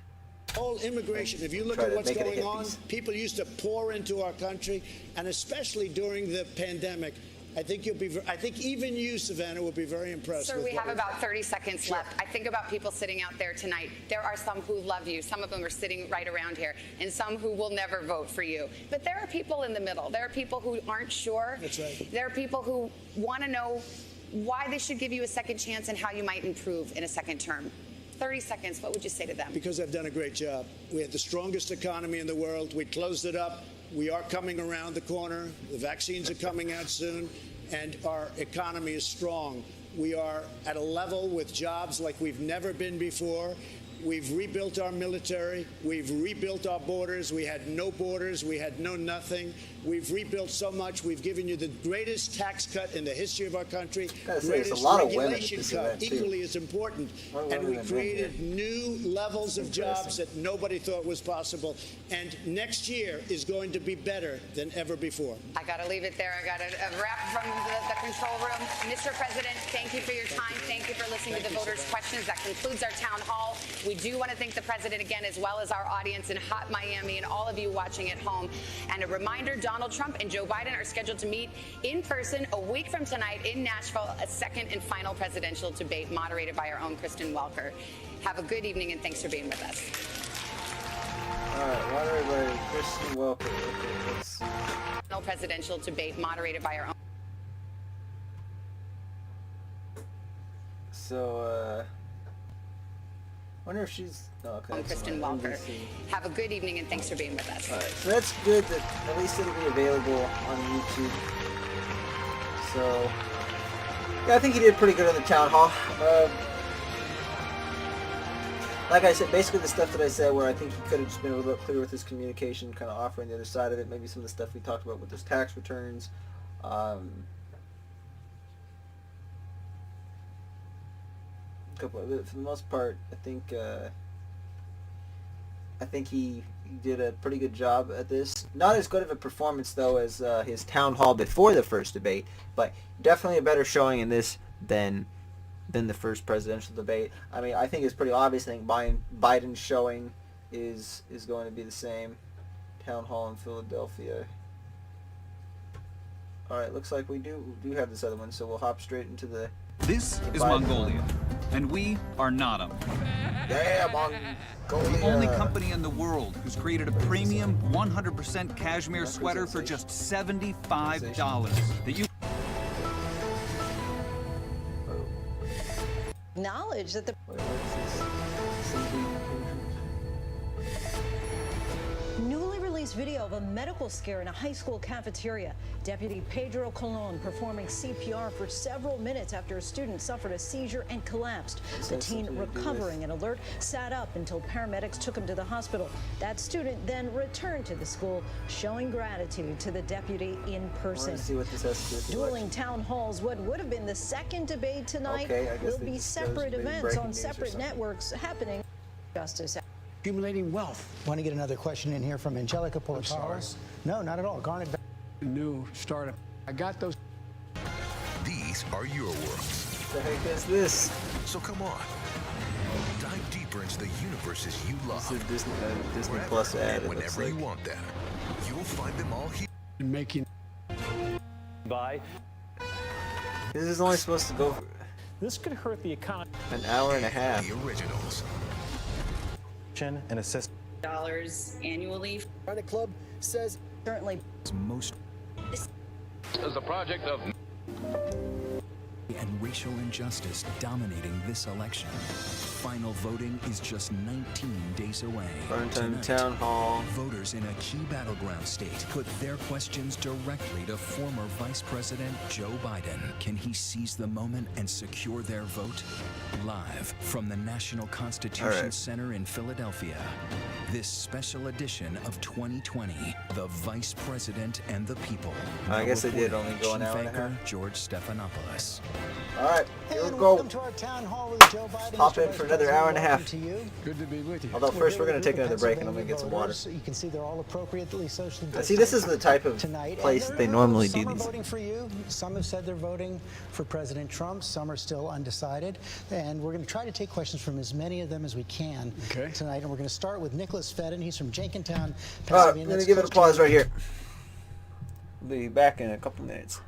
Whole immigration, if you look at what's going on, people used to pour into our country, and especially during the pandemic. I think even you, Savannah, will be very impressed. Sir, we have about 30 seconds left. I think about people sitting out there tonight. There are some who love you. Some of them are sitting right around here, and some who will never vote for you. But there are people in the middle. There are people who aren't sure. That's right. There are people who want to know why they should give you a second chance and how you might improve in a second term. 30 seconds, what would you say to them? Because I've done a great job. We had the strongest economy in the world. We closed it up. We are coming around the corner. The vaccines are coming out soon, and our economy is strong. We are at a level with jobs like we've never been before. We've rebuilt our military. We've rebuilt our borders. We had no borders. We had no nothing. We've rebuilt so much. We've given you the greatest tax cut in the history of our country. Greatest regulation cut, equally as important. And we created new levels of jobs that nobody thought was possible. And next year is going to be better than ever before. I got to leave it there. I got a wrap from the control room. Mr. President, thank you for your time. Thank you for listening to the voters' questions. That concludes our town hall. We do want to thank the president again, as well as our audience in hot Miami and all of you watching at home. And a reminder, Donald Trump and Joe Biden are scheduled to meet in person a week from tonight in Nashville, a second and final presidential debate moderated by our own Kristen Welker. Have a good evening, and thanks for being with us. All right, moderated by Kristen Welker. Final presidential debate moderated by our own. So, wonder if she's... Oh, okay. Kristen Welker. Have a good evening, and thanks for being with us. All right, so that's good that at least it'll be available on YouTube. So, yeah, I think he did pretty good on the town hall. Like I said, basically the stuff that I said where I think he could have just been a little bit clearer with his communication, kind of offering the other side of it, maybe some of the stuff we talked about with his tax returns. For the most part, I think he did a pretty good job at this. Not as good of a performance though as his town hall before the first debate, but definitely a better showing in this than than the first presidential debate. I mean, I think it's pretty obvious. I think Biden's showing is going to be the same. Town Hall in Philadelphia. All right, looks like we do have this other one, so we'll hop straight into the. This is Biden Mongolia, one. and we are not them. Yeah, Mongolia. The only company in the world who's created a premium 100% cashmere sweater for just $75 that you. Knowledge that the newly released video of a medical scare in a high school cafeteria. Deputy Pedro Colon performing CPR for several minutes after a student suffered a seizure and collapsed. The teen, recovering and alert, sat up until paramedics took him to the hospital. That student then returned to the school, showing gratitude to the deputy in person. See what this has to do with the Dueling town halls, what would have been the second debate tonight, will be separate events on separate networks happening. Justice. Accumulating wealth. Want to get another question in here from Angelica Politaros? No, not at all. Garnet. New startup. I got those. These are your worlds. What the heck is this? So come on. Dive deeper into the universes you love. This is Disney Plus ad. It Whenever you want them, you'll find them all here. Making. By. This is only supposed to go for This could hurt the economy. an hour and a half. The originals. And assist. Dollars annually. Garnet Club says certainly Most. As a project of. And racial injustice dominating this election. Final voting is just 19 days away. Tonight, Town Hall. Voters in a key battleground state put their questions directly to former Vice President Joe Biden. Can he seize the moment and secure their vote? Live from the National Constitution Center in Philadelphia. This special edition of 2020, The Vice President and the People. I guess they did only go an Chief hour and a anchor half. George Stephanopoulos. All right, here we go. Welcome to our town hall with Joe Biden. Pop in for another hour and a half. To you. Good to be with you. Although first we're going to take another break and I'm going to get some water. You can see they're all appropriately socially See, this is the type of tonight. place they normally do Some are these. voting for you. Some have said they're voting for President Trump. Some are still undecided. And we're going to try to take questions from as many of them as we can tonight. And we're going to start with Nicholas Fedden. He's from Jenkintown, All right, Pennsylvania. I'm going to give it a pause right here. We'll be back in a couple minutes.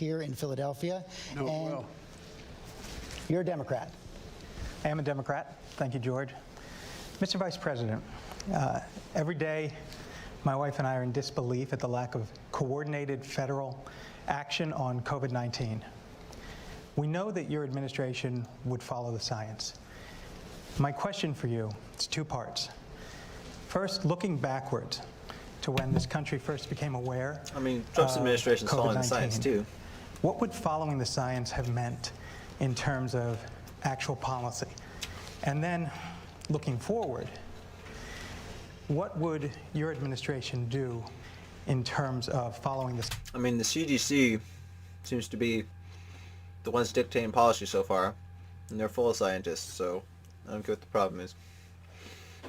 here in Philadelphia. No, and well. You're a Democrat. I am a Democrat. Thank you, George. Mr. Vice President, every day my wife and I are in disbelief at the lack of coordinated federal action on COVID-19. We know that your administration would follow the science. My question for you is two parts. First, looking backwards to when this country first became aware. I mean, Trump's administration is following the science too. What would following the science have meant in terms of actual policy? And then, looking forward, what would your administration do in terms of following this? I mean, the CDC seems to be the ones dictating policy so far, and they're full of scientists, so I don't care what the problem is.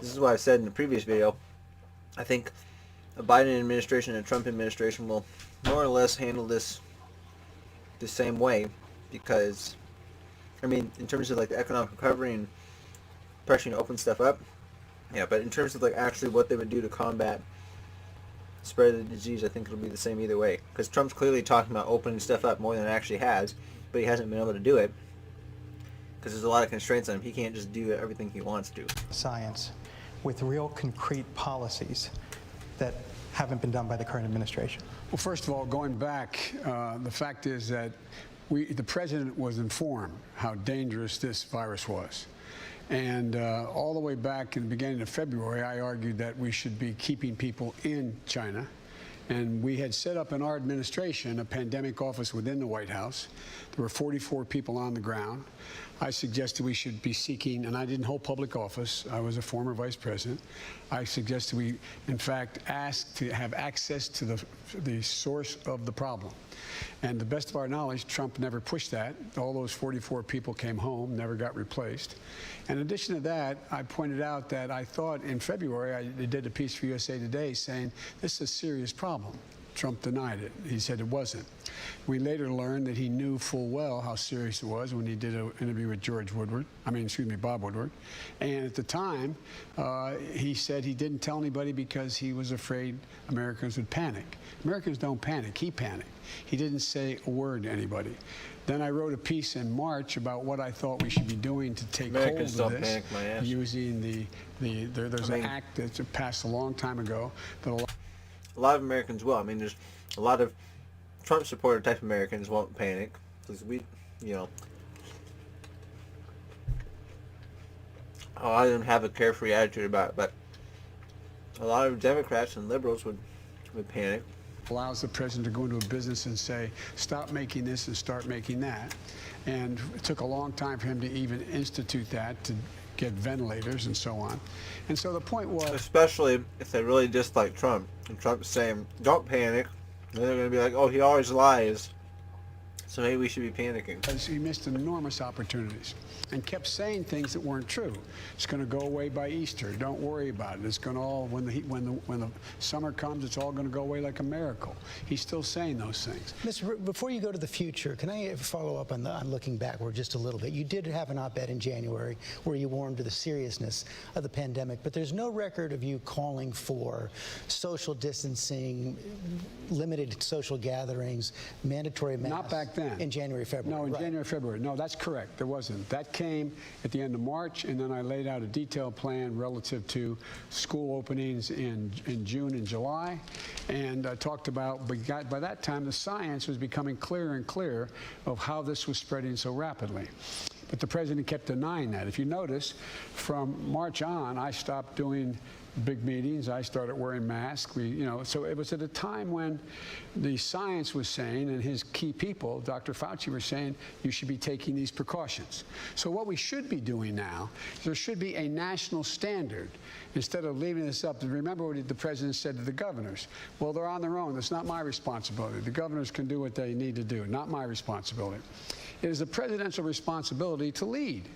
This is why I said in the previous video, I think a Biden administration and a Trump administration will more or less handle this the same way, because, I mean, in terms of like the economic recovery and pressuring to open stuff up, yeah, but in terms of like actually what they would do to combat the spread of the disease, I think it'll be the same either way, because Trump's clearly talking about opening stuff up more than it actually has, but he hasn't been able to do it because there's a lot of constraints on him. He can't just do everything he wants to. Science with real concrete policies that haven't been done by the current administration. Well, first of all, going back, the fact is that the president was informed how dangerous this virus was. And all the way back in the beginning of February, I argued that we should be keeping people in China. And we had set up in our administration a pandemic office within the White House. There were 44 people on the ground. I suggested we should be seeking, and I didn't hold public office. I was a former vice president. I suggested we, in fact, ask to have access to the source of the problem. And to the best of our knowledge, Trump never pushed that. All those 44 people came home, never got replaced. In addition to that, I pointed out that I thought in February, I did a piece for USA Today saying this is a serious problem. Trump denied it. He said it wasn't. We later learned that he knew full well how serious it was when he did an interview with Bob Woodward. And at the time, he said he didn't tell anybody because he was afraid Americans would panic. Americans don't panic. He panicked. He didn't say a word to anybody. Then I wrote a piece in March about what I thought we should be doing to take hold of this, using there's an act that's passed a long time ago that a lot of Americans will. I mean, there's a lot of Trump supporter type Americans won't panic because a lot of them have a carefree attitude about it, but a lot of Democrats and liberals would panic. Allows the president to go into a business and say, stop making this and start making that. And it took a long time for him to even institute that, to get ventilators and so on. And so the point was... Especially if they really dislike Trump, and Trump's saying, don't panic, and they're going to be like, oh, he always lies, so maybe we should be panicking. He missed enormous opportunities and kept saying things that weren't true. It's going to go away by Easter. Don't worry about it. It's going to all, when the summer comes, it's all going to go away like a miracle. He's still saying those things. Before you go to the future, can I follow up on looking backward just a little bit? You did have an op-ed in January where you warned to the seriousness of the pandemic, but there's no record of you calling for social distancing, limited social gatherings, mandatory masks. Not back then. In January, February. No, in January, February. No, that's correct. There wasn't. That came at the end of March, and then I laid out a detailed plan relative to school openings in June and July, and I talked about, by that time, the science was becoming clearer and clearer of how this was spreading so rapidly. But the president kept denying that. If you notice, from March on, I stopped doing big meetings. I started wearing masks. So it was at a time when the science was saying, and his key people, Dr. Fauci, were saying, you should be taking these precautions. So what we should be doing now is there should be a national standard instead of leaving this up. Remember what the president said to the governors. Well, they're on their own. It's not my responsibility. The governors can do what they need to do, not my responsibility. It is a presidential responsibility to lead.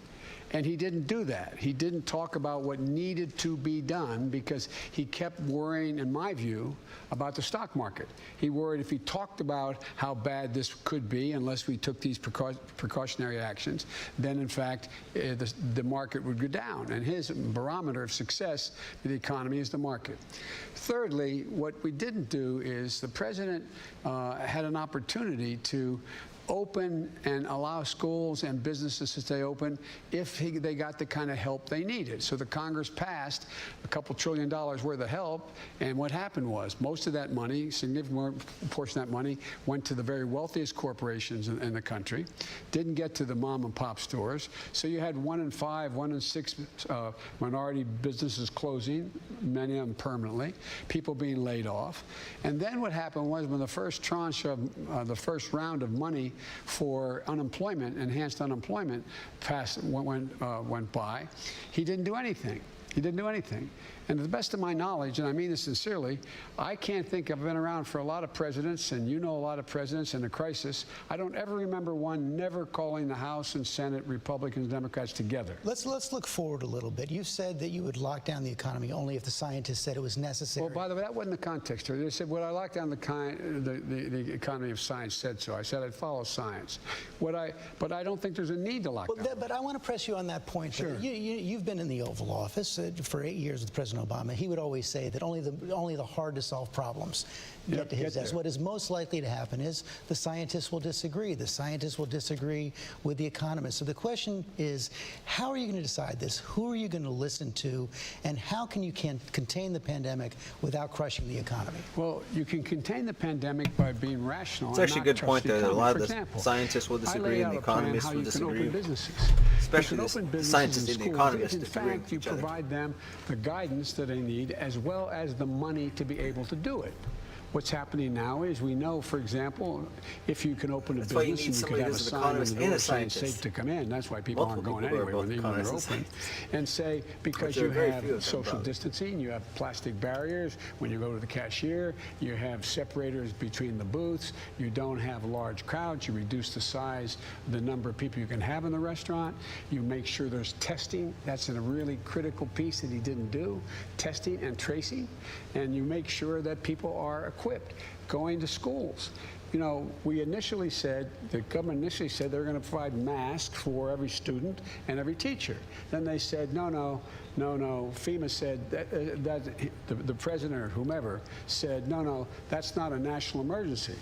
And he didn't do that. He didn't talk about what needed to be done because he kept worrying, in my view, about the stock market. He worried if he talked about how bad this could be unless we took these precautionary actions, then in fact the market would go down. And his barometer of success in the economy is the market. Thirdly, what we didn't do is the president had an opportunity to open and allow schools and businesses to stay open if they got the kind of help they needed. So the Congress passed a couple $1 trillion worth of help, and what happened was most of that money, significant portion of that money, went to the very wealthiest corporations in the country, didn't get to the mom and pop stores. So you had 1 in 5, 1 in 6 minority businesses closing, many of them permanently, people being laid off. And then what happened was when the first tranche of the first round of money for unemployment, enhanced unemployment, went by, he didn't do anything. He didn't do anything. And to the best of my knowledge, and I mean this sincerely, I can't think, I've been around for a lot of presidents, and you know a lot of presidents in a crisis. I don't ever remember one never calling the House and Senate, Republicans and Democrats together. Let's look forward a little bit. You said that you would lock down the economy only if the scientists said it was necessary. Well, by the way, that wasn't the context here. They said, would I lock down the economy if science said so? I said I'd follow science. But I don't think there's a need to lock down. But I want to press you on that point. Sure. You've been in the Oval Office for 8 years with President Obama. He would always say that only the hard-to-solve problems get to his desk. What is most likely to happen is the scientists will disagree. The scientists will disagree with the economists. So the question is, how are you going to decide this? Who are you going to listen to? And how can you contain the pandemic without crushing the economy? Well, you can contain the pandemic by being rational. It's actually a good point that a lot of the scientists will disagree and the economists will disagree. Especially the scientists and the economists disagree. In fact, you provide them the guidance that they need as well as the money to be able to do it. What's happening now is we know, for example, if you can open a business and you can have a sign on the door saying it's safe to come in. That's why people aren't going anywhere when they're open. And say, because you have social distancing, you have plastic barriers. When you go to the cashier, you have separators between the booths. You don't have large crowds. You reduce the size, the number of people you can have in the restaurant. You make sure there's testing. That's a really critical piece that he didn't do, testing and tracing. And you make sure that people are equipped, going to schools. You know, we initially said, the government initially said they were going to provide masks for every student and every teacher. Then they said, no. FEMA said, the president or whomever said, no, that's not a national emergency.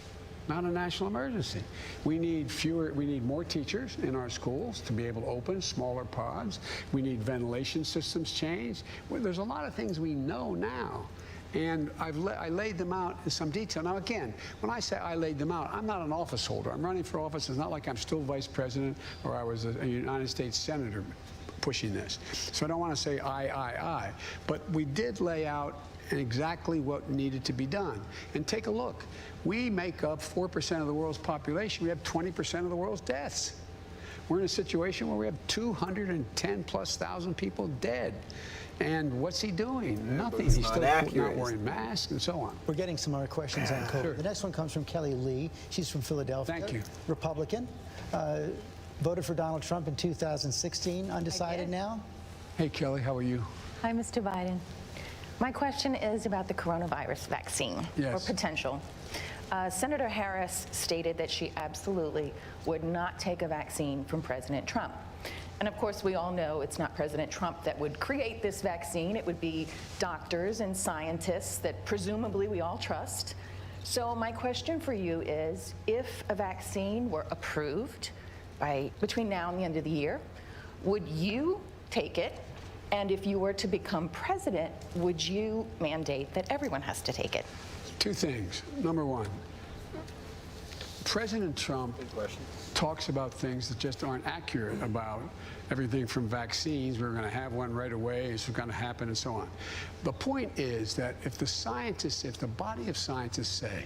Not a national emergency. We need more teachers in our schools to be able to open smaller pods. We need ventilation systems changed. Well, there's a lot of things we know now. And I laid them out in some detail. Now, again, when I say I laid them out, I'm not an office holder. I'm running for office. It's not like I'm still vice president or I was a United States senator pushing this. So I don't want to say I. But we did lay out exactly what needed to be done. And take a look. We make up 4% of the world's population. We have 20% of the world's deaths. We're in a situation where we have 210,000+ people dead. And what's he doing? Nothing. He's still not wearing masks and so on. We're getting some more questions on COVID. Sure. The next one comes from Kelly Lee. She's from Philadelphia. Thank you. Republican. Voted for Donald Trump in 2016. Undecided now? Hey, Kelly, how are you? Hi, Mr. Biden. My question is about the coronavirus vaccine, or potential. Senator Harris stated that she absolutely would not take a vaccine from President Trump. And of course, we all know it's not President Trump that would create this vaccine. It would be doctors and scientists that presumably we all trust. So my question for you is, if a vaccine were approved between now and the end of the year, would you take it? And if you were to become president, would you mandate that everyone has to take it? Two things. Number one, President Trump talks about things that just aren't accurate about everything from vaccines. We're going to have one right away. It's going to happen and so on. The point is that if the scientists, if the body of scientists say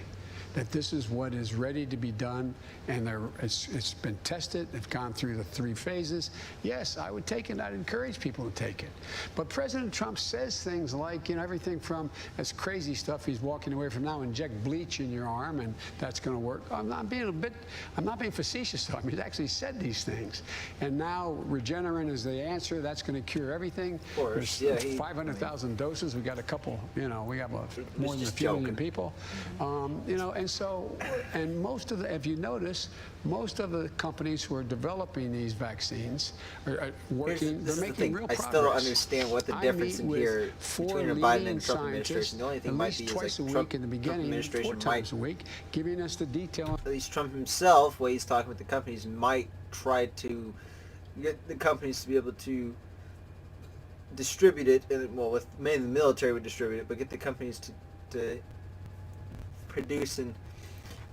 that this is what is ready to be done, and it's been tested. It's gone through the 3 phases. Yes, I would take it. I'd encourage people to take it. But President Trump says things like, everything from this crazy stuff he's walking away from now, inject bleach in your arm, and that's going to work. I'm not being facetious, though. I mean, he's actually said these things. And now Regeneron is the answer. That's going to cure everything. Of course. There's 500,000 doses. We got a couple, we have more than a few million people. And most of the, if you notice, most of the companies who are developing these vaccines are working, they're making real progress. I still don't understand what the difference in here between the Biden and Trump administration. The only thing might be is like Trump in the beginning, administration 4 times a week, giving us the detail. At least Trump himself, while he's talking with the companies, might try to get the companies to be able to distribute it, with mainly the military would distribute it, but get the companies to produce and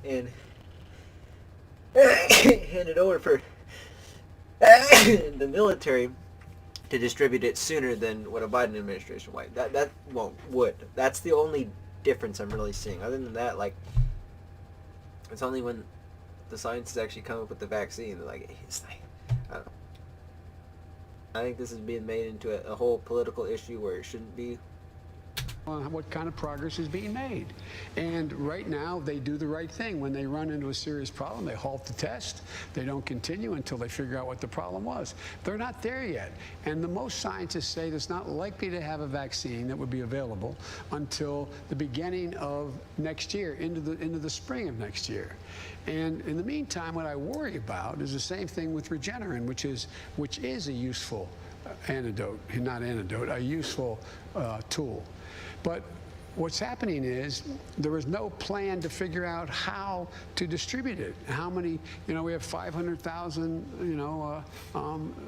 hand it over for the military to distribute it sooner than what a Biden administration might. That would. That's the only difference I'm really seeing. Other than that, it's only when the scientists actually come up with the vaccine. They're like, I don't know. I think this is being made into a whole political issue where it shouldn't be. What kind of progress is being made. And right now, they do the right thing. When they run into a serious problem, they halt the test. They don't continue until they figure out what the problem was. They're not there yet. And the most scientists say there's not likely to have a vaccine that would be available until the beginning of next year, into the spring of next year. And in the meantime, what I worry about is the same thing with Regeneron, which is a useful a useful tool. But what's happening is there is no plan to figure out how to distribute it. How many, we have 500,000,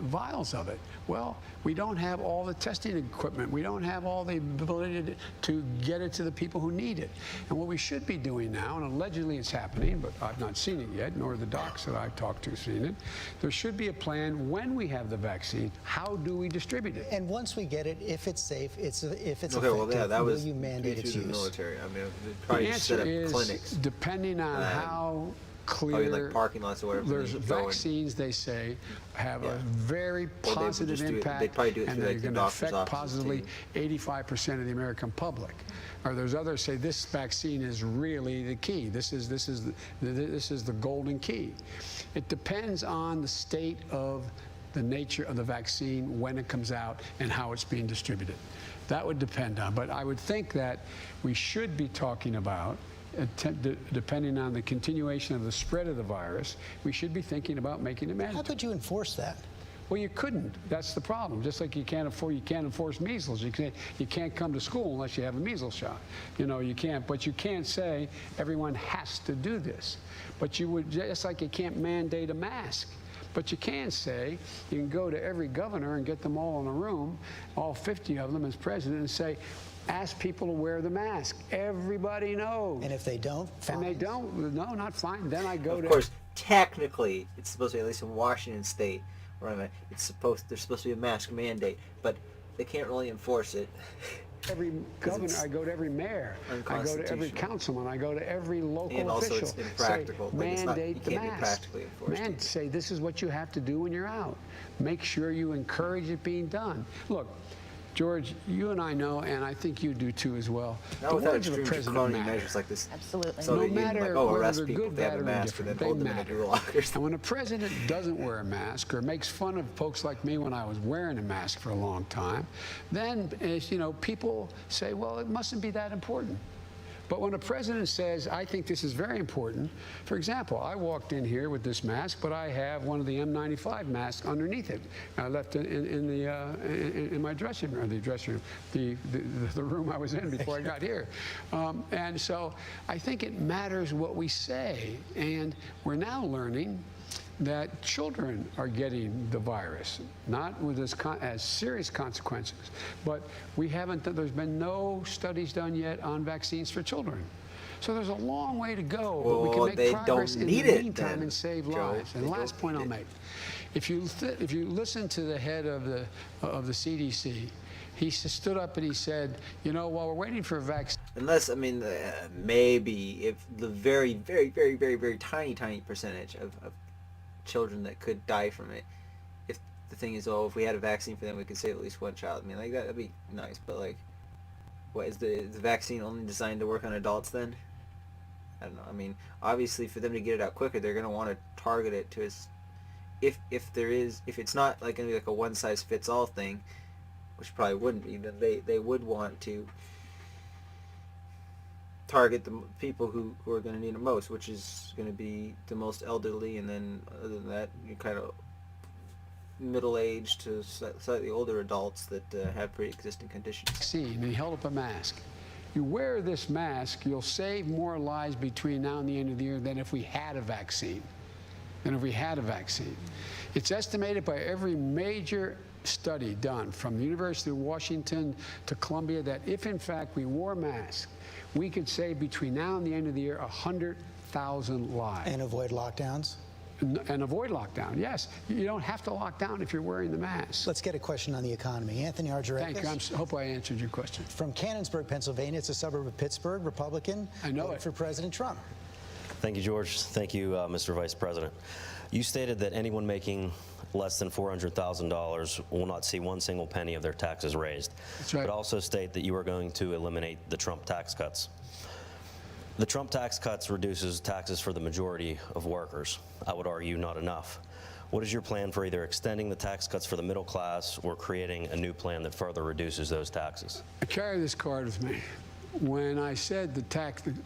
vials of it. Well, we don't have all the testing equipment. We don't have all the ability to get it to the people who need it. And what we should be doing now, and allegedly it's happening, but I've not seen it yet, nor the docs that I've talked to seen it, there should be a plan when we have the vaccine, how do we distribute it? And once we get it, if it's safe, if it's effective, that will was you mandate its to use? the military. I mean, probably The answer set up is, clinics. depending on how clear, like parking lots or whatever. There's vaccines, they say, have a very positive impact, they'd probably do it and through, they're like, going the to doctor's affect offices, positively 85% of the American public. Or there's others say this vaccine is really the key. This is the golden key. It depends on the state of the nature of the vaccine, when it comes out, and how it's being distributed. That would depend on. But I would think that we should be talking about, depending on the continuation of the spread of the virus, we should be thinking about making it mandatory. How could you enforce that? Well, you couldn't. That's the problem. Just like you can't enforce measles. You can't come to school unless you have a measles shot. You can't. But you can't say everyone has to do this. But you would, just like you can't mandate a mask. But you can say, you can go to every governor and get them all in a room, all 50 of them as president, and say, ask people to wear the mask. Everybody knows. And if they don't, fine. And they don't, no, not fine. Then I go to... Of course, technically, it's supposed to be, at least in Washington State, where I'm at, there's supposed to be a mask mandate, but they can't really enforce it. Every governor, I go to every mayor, I go to every councilman, I go to every local and also official. It's impractical. Say, mandate the mask. Say this is what you have to do when you're out. Make sure you encourage it being done. Look, George, you and I know, and I think you do too as well. Not without extreme draconian measures like this. Absolutely. So no that matter arrest whether people good, if they have bad, a or mask and then indifferent, hold them in a matter. gulag or something. And when a president doesn't wear a mask or makes fun of folks like me when I was wearing a mask for a long time, then people say, well, it mustn't be that important. But when a president says, I think this is very important, for example, I walked in here with this mask, but I have one of the M95 masks underneath it. I left it in my dressing room, the room I was in before I got here. And so I think it matters what we say. And we're now learning that children are getting the virus, not with as serious consequences. But there's been no studies done yet on vaccines for children. So there's a long way to go, but we can make progress in the meantime and save lives. And the last point I'll make, if you listen to the head of the CDC, He stood up and he said, you know, while we're waiting for a vaccine. Unless, I mean, maybe if the very, very, very, very, very tiny percentage of children that could die from it, if the thing is, oh, if we had a vaccine for them, we could save at least one child. I mean, like, that'd be nice, but, like, what, is the vaccine only designed to work on adults then? I don't know. I mean, obviously, for them to get it out quicker, they're going to want to target it to as, if it's not, like, going to be like a one-size-fits-all thing, which probably wouldn't be, then they would want to target the people who are going to need it most, which is going to be the most elderly, and then other than that, you kind of middle-aged to slightly older adults that have pre-existing conditions. And he held up a mask. You wear this mask, you'll save more lives between now and the end of the year than if we had a vaccine. It's estimated by every major study done from the University of Washington to Columbia that if in fact we wore masks, we could save between now and the end of the year 100,000 lives. And avoid lockdowns? And avoid lockdown, yes. You don't have to lock down if you're wearing the mask. Let's get a question on the economy. Anthony Argyrakis. Thank you. I hope I answered your question. From Canonsburg, Pennsylvania. It's a suburb of Pittsburgh, Republican. I know it. For President Trump. Thank you, George. Thank you, Mr. Vice President. You stated that anyone making less than $400,000 will not see one single penny of their taxes raised. That's right. But also state that you are going to eliminate the Trump tax cuts. The Trump tax cuts reduces taxes for the majority of workers. I would argue not enough. What is your plan for either extending the tax cuts for the middle class or creating a new plan that further reduces those taxes? I carry this card with me. When I said the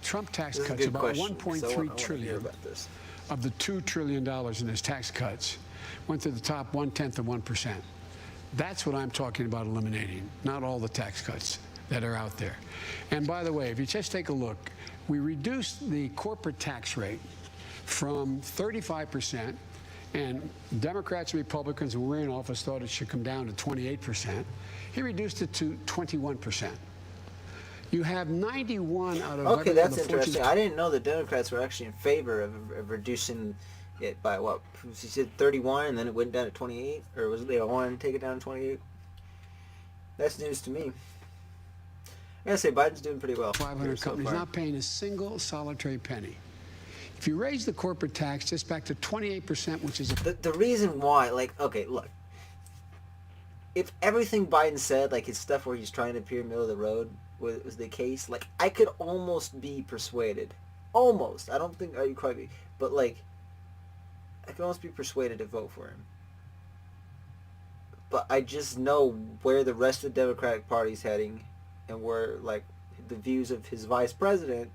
Trump tax cuts, about 1.3 trillion of the $2 trillion in his tax cuts went to the top 1/10 of 1%. That's what I'm talking about eliminating, not all the tax cuts that are out there. And by the way, if you just take a look, we reduced the corporate tax rate from 35%, and Democrats and Republicans who were in office thought it should come down to 28%. He reduced it to 21%. You have 91 out of Okay, that's interesting. I didn't know the Democrats were actually in favor of reducing it by what? He said 31, and then it went down to 28, or was it they wanted to take it down to 28? That's news to me. I gotta say, Biden's doing pretty well. 500 companies not paying a single solitary penny. If you raise the corporate tax just back to 28%, which is the reason why, like, okay, look. If everything Biden said, like his stuff where he's trying to appear middle of the road, was the case, like, I could almost be persuaded. Almost. I don't think you quite be. But, like, I could almost be persuaded to vote for him. But I just know where the rest of the Democratic Party's heading and where, like, the views of his vice president,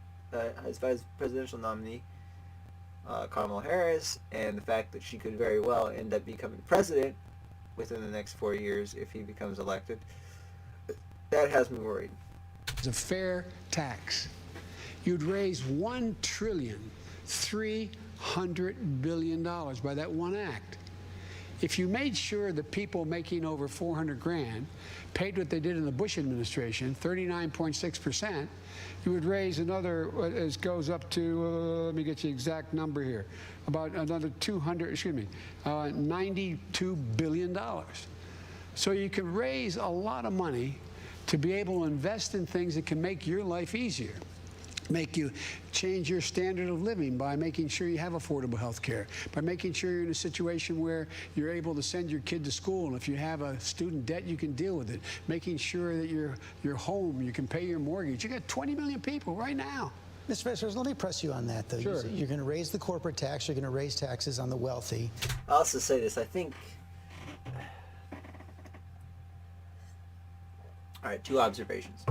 his vice presidential nominee, Kamala Harris, and the fact that she could very well end up becoming president within the next 4 years if he becomes elected. That has me worried. It's a fair tax. You'd raise $1.3 trillion by that one act. If you made sure that people making over 400 grand paid what they did in the Bush administration, 39.6%, you would raise another, it goes up to, let me get you the exact number here, about another $92 billion. So you can raise a lot of money to be able to invest in things that can make your life easier, make you change your standard of living by making sure you have affordable health care, by making sure you're in a situation where you're able to send your kid to school, and if you have a student debt, you can deal with it, making sure that your home, you can pay your mortgage. You got 20 million people right now. Mr. Vice President, let me press you on that, though. Sure. You're going to raise the corporate tax. You're going to raise taxes on the wealthy. I'll also say this. I think... All right, two observations.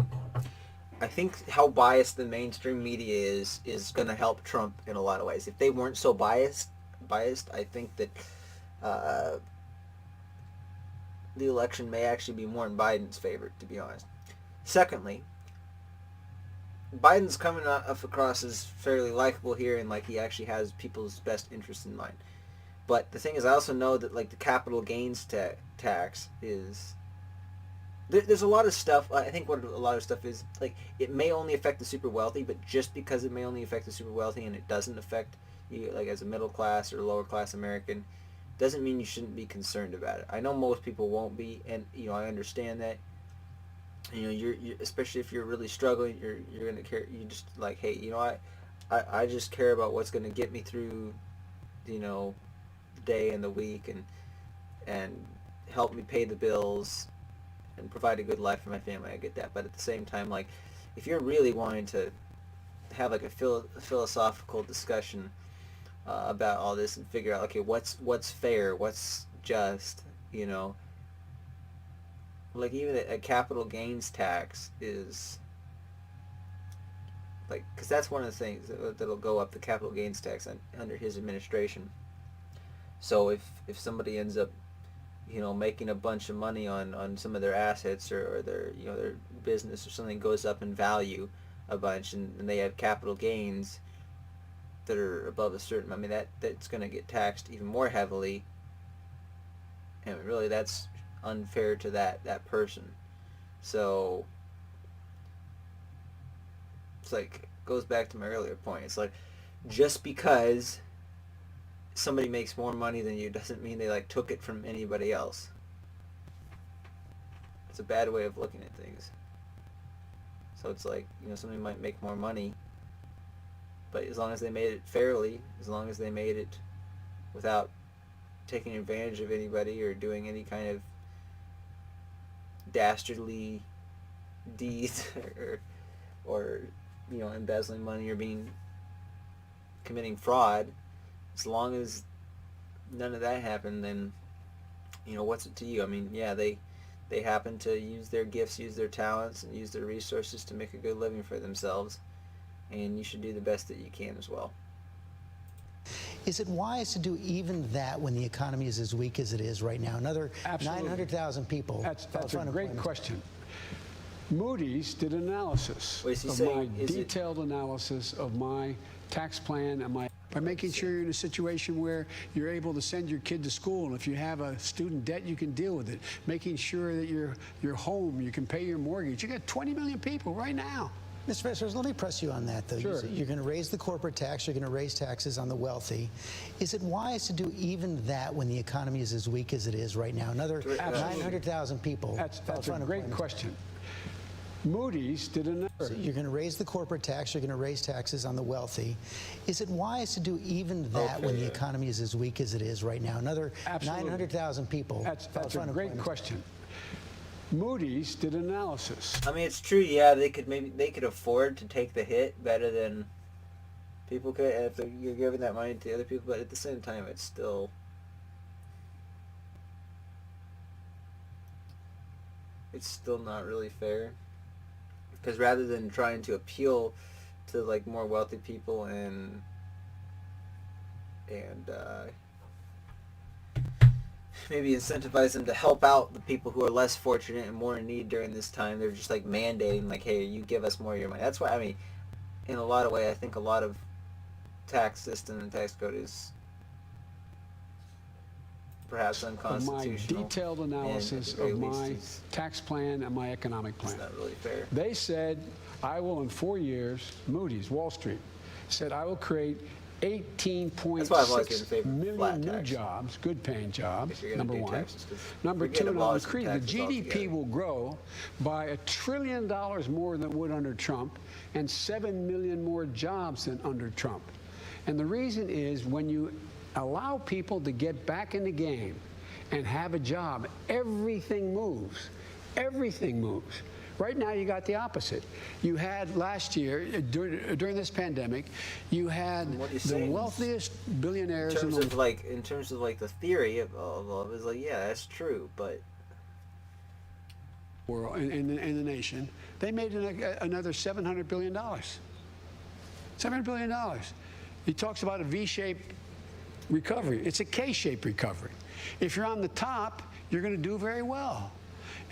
I think how biased the mainstream media is going to help Trump in a lot of ways. If they weren't so biased, I think that the election may actually be more in Biden's favor, to be honest. Secondly, Biden's coming across as fairly likable here, and like he actually has people's best interests in mind. But the thing is, I also know that like the capital gains tax is... There's a lot of stuff. I think what a lot of stuff is, like, it may only affect the super wealthy, but just because it may only affect the super wealthy and it doesn't affect you, like, as a middle class or lower class American, doesn't mean you shouldn't be concerned about it. I know most people won't be, and, you know, I understand that. You know, you're especially if you're really struggling, you're gonna care. You just like, hey, you know, I just care about what's gonna get me through, you know, the day and the week, and help me pay the bills, and provide a good life for my family. I get that, but at the same time, like, if you're really wanting to have like a philosophical discussion about all this and figure out, okay, what's fair, what's just, you know. Like, even a capital gains tax is, like, because that's one of the things that'll go up, the capital gains tax under his administration. So if somebody ends up, you know, making a bunch of money on some of their assets, or their, you know, their business or something goes up in value a bunch, and they have capital gains that are above a certain, I mean, that's going to get taxed even more heavily, and really that's unfair to that person. So it's like, goes back to my earlier point. It's like, just because somebody makes more money than you doesn't mean they like took it from anybody else. It's a bad way of looking at things. So it's like, you know, somebody might make more money, but as long as they made it fairly, as long as they made it without taking advantage of anybody or doing any kind of dastardly deeds, or you know, embezzling money, or committing fraud, as long as none of that happened, then, you know, what's it to you? I mean, yeah, they happen to use their gifts, use their talents, and use their resources to make a good living for themselves, and you should do the best that you can as well. Is it wise to do even that when the economy is as weak as it is right now? Another 900,000 people. That's a great question. Moody's did an analysis detailed analysis of my tax plan and by making sure you're in a situation where you're able to send your kid to school, and if you have a student debt, you can deal with it. Making sure that your home, you can pay your mortgage. You got 20 million people right now. Mr. Vice President, let me press you on that, though. Sure. You're going to raise the corporate tax. You're going to raise taxes on the wealthy. Is it wise to do even that when the economy is as weak as it is right now? Another 900,000 people. That's a great question. Moody's did an analysis. You're going to raise the corporate tax. You're going to raise taxes on the wealthy. Is it wise to do even that when the economy is as weak as it is right now? Another 900,000 people. That's a great question. Moody's did an analysis. I mean, it's true. Yeah, they could afford to take the hit better than people could, and if you're giving that money to other people. But at the same time, it's still not really fair, because rather than trying to appeal to like more wealthy people and maybe incentivize them to help out the people who are less fortunate and more in need during this time, they're just like mandating, like, hey, you give us more of your money. That's why, I mean, in a lot of ways, I think a lot of tax system and tax code is perhaps unconstitutional. My detailed analysis of my tax plan and my economic plan. It's not really fair. They said, I will, in 4 years, Moody's, Wall Street, said I will create 18.6 million new jobs, good-paying jobs, number one. Number two, the GDP will grow by $1 trillion more than it would under Trump, and 7 million more jobs than under Trump. And the reason is, when you allow people to get back in the game and have a job, everything moves. Everything moves. Right now, you got the opposite. You had last year, during this pandemic, you had the wealthiest billionaires in terms of the theory of it, was like, yeah, that's true, but world in the nation, they made another $700 billion. $700 billion. He talks about a V-shaped recovery. It's a K-shaped recovery. If you're on the top, you're going to do very well.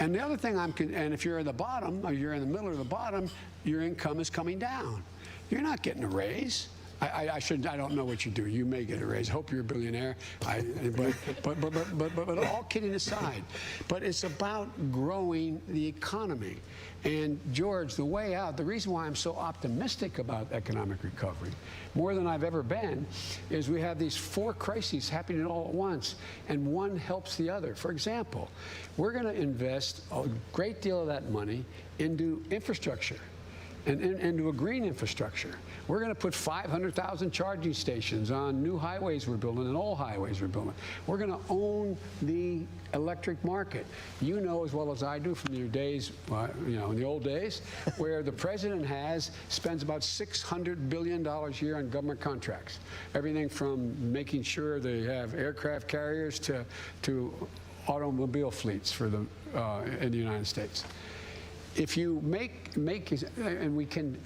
And the other thing and if you're at the bottom, or you're in the middle or the bottom, your income is coming down. You're not getting a raise. I shouldn't. I don't know what you do. You may get a raise. Hope you're a billionaire. But all kidding aside, but it's about growing the economy. And George, the way out, the reason why I'm so optimistic about economic recovery, more than I've ever been, is we have these 4 crises happening all at once, and one helps the other. For example, we're going to invest a great deal of that money into infrastructure. And into a green infrastructure. We're going to put 500,000 charging stations on new highways we're building and old highways we're building. We're going to own the electric market. You know as well as I do from your days, in the old days, where the president spends about $600 billion a year on government contracts. Everything from making sure they have aircraft carriers to automobile fleets for in the United States. If you and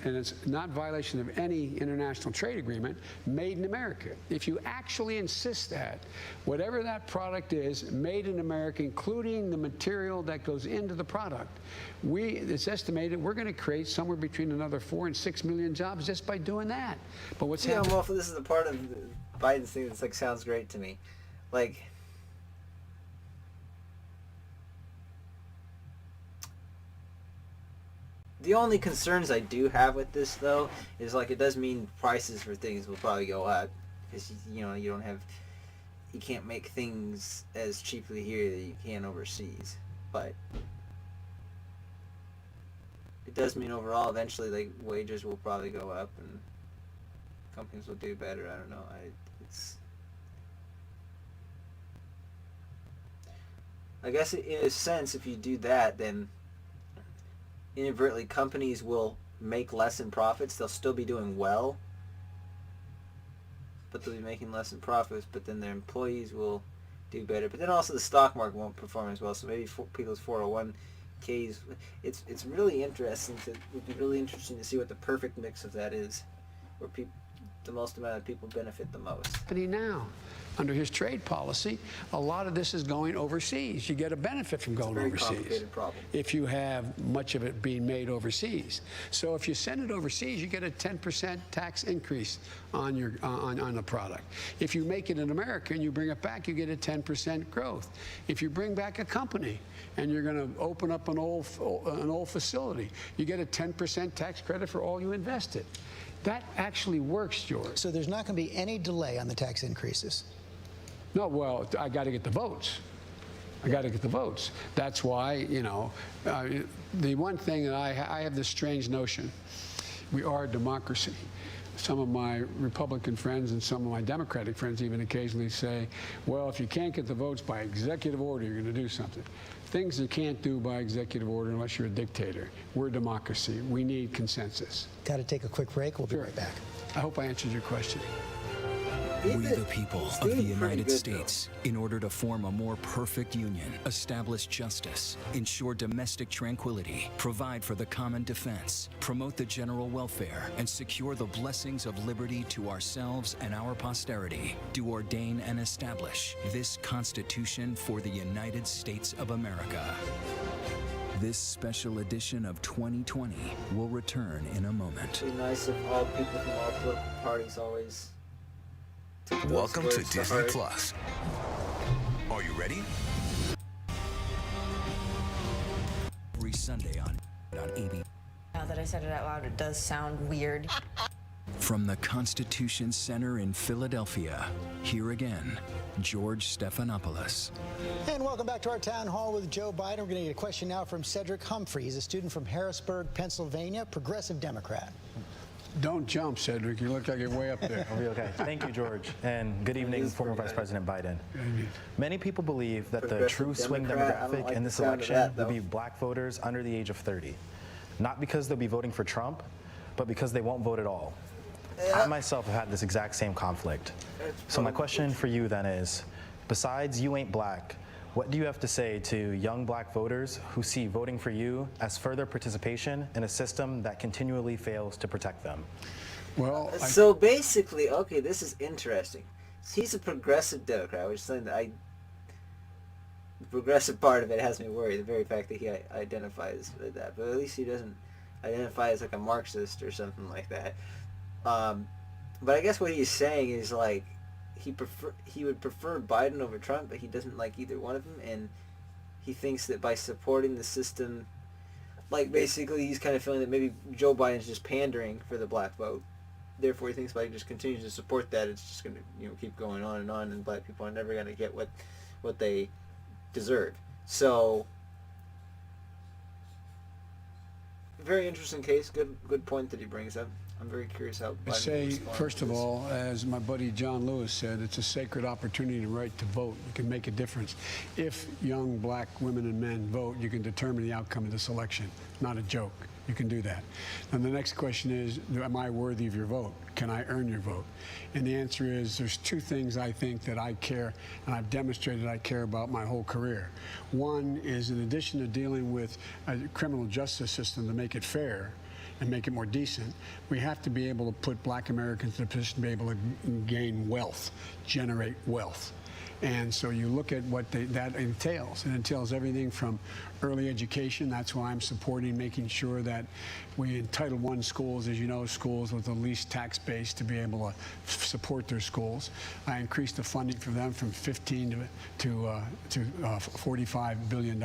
it's not violation of any international trade agreement, made in America. If you actually insist that whatever that product is, made in America, including the material that goes into the product, it's estimated we're going to create somewhere between another 4 and 6 million jobs just by doing that. But what's happening? Well, this is the part of Biden's thing that's sounds great to me, The only concerns I do have with this, though, is it does mean prices for things will probably go up because you can't make things as cheaply here that you can overseas. But it does mean overall, eventually, wages will probably go up and companies will do better. I don't know. I guess in a sense, if you do that, then inadvertently companies will make less in profits. They'll still be doing well, but they'll be making less in profits, but then their employees will do better. But then also the stock market won't perform as well, so maybe people's 401ks, it's really interesting. It would be really interesting to see what the perfect mix of that is, where the most amount of people benefit the most. Now, under his trade policy, a lot of this is going overseas. You get a benefit from going overseas. It's a very complicated problem. If you have much of it being made overseas. So if you send it overseas, you get a 10% tax increase on the product. If you make it in America and you bring it back, you get a 10% growth. If you bring back a company and you're going to open up an old facility, you get a 10% tax credit for all you invested. That actually works, George. So there's not going to be any delay on the tax increases? No, well, I got to get the votes. That's why, the one thing that I have this strange notion. We are a democracy. Some of my Republican friends and some of my Democratic friends even occasionally say, well, if you can't get the votes by executive order, you're going to do something. Things you can't do by executive order unless you're a dictator. We're a democracy. We need consensus. Got to take a quick break. We'll be right back. I hope I answered your question. We the people of the United States, in order to form a more perfect union, establish justice, ensure domestic tranquility, provide for the common defense, promote the general welfare, and secure the blessings of liberty to ourselves and our posterity, do ordain and establish this Constitution for the United States of America. This special edition of 2020 will return in a moment. It'd be nice if all people from all political parties always... Welcome to Disney Plus. Are you ready? Every Sunday on AB. Now that I said it out loud, it does sound weird. From the Constitution Center in Philadelphia, here again, George Stephanopoulos. And welcome back to our town hall with Joe Biden. We're going to get a question now from Cedric Humphrey. He's a student from Harrisburg, Pennsylvania, progressive Democrat. Don't jump, Cedric. You look like you're way up there. I'll be okay. Thank you, George. And good evening, former Vice President Biden. Many people believe that the true swing demographic in this election will be black voters under the age of 30. Not because they'll be voting for Trump, but because they won't vote at all. I myself have had this exact same conflict. So my question for you then is, besides you ain't black, what do you have to say to young black voters who see voting for you as further participation in a system that continually fails to protect them? Well, so basically, okay, this is interesting. He's a progressive Democrat, which is something that the progressive part of it has me worried, the very fact that he identifies with that. But at least he doesn't identify as like a Marxist or something like that. But I guess what he's saying is like he would prefer Biden over Trump, but he doesn't like either one of them, and he thinks that by supporting the system, like basically he's kind of feeling that maybe Joe Biden's just pandering for the black vote. Therefore, he thinks by just continuing to support that, it's just going to keep going on, and black people are never going to get what they deserve. So, very interesting case. Good point that he brings up. I'm very curious how Biden I say, will respond first to of this. all, as my buddy John Lewis said, it's a sacred opportunity, right to vote. You can make a difference. If young black women and men vote, you can determine the outcome of this election. Not a joke. You can do that. And the next question is, am I worthy of your vote? Can I earn your vote? And the answer is, there's two things I think that I care, and I've demonstrated I care about my whole career. One is, in addition to dealing with a criminal justice system to make it fair and make it more decent, we have to be able to put black Americans in a position to be able to gain wealth, generate wealth. And so you look at what that entails. It entails everything from early education. That's why I'm supporting making sure that we, in Title I schools, as you know, schools with the least tax base to be able to support their schools. I increased the funding for them from $15 to $45 billion.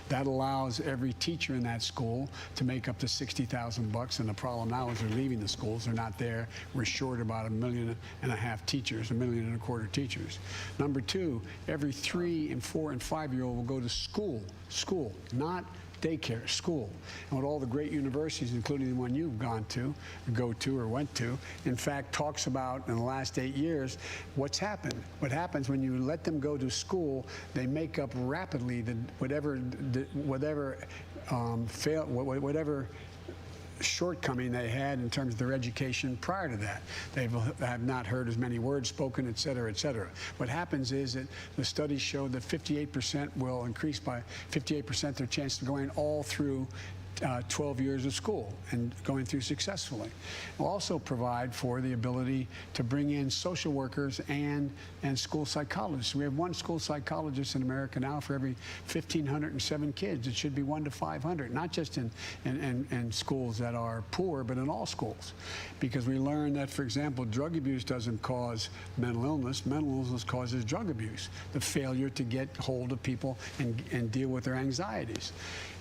That allows every teacher in that school to make up to $60,000 And the problem now is they're leaving the schools. They're not there. We're short about 1.5 million teachers, 1.25 million teachers. Number two, every 3-, 4-, and 5-year-old will go to school, not daycare, school. And what all the great universities, including the one you've gone to, or went to, in fact, talks about in the last 8 years, what's happened. What happens when you let them go to school, they make up rapidly whatever shortcoming they had in terms of their education prior to that. They have not heard as many words spoken, et cetera, et cetera. What happens is that the studies show that 58% will increase by 58% their chance of going all through 12 years of school and going through successfully. We'll also provide for the ability to bring in social workers and school psychologists. We have one school psychologist in America now for every 1,507 kids. It should be 1 to 500, not just in schools that are poor, but in all schools. Because we learned that, for example, drug abuse doesn't cause mental illness. Mental illness causes drug abuse, the failure to get hold of people and deal with their anxieties.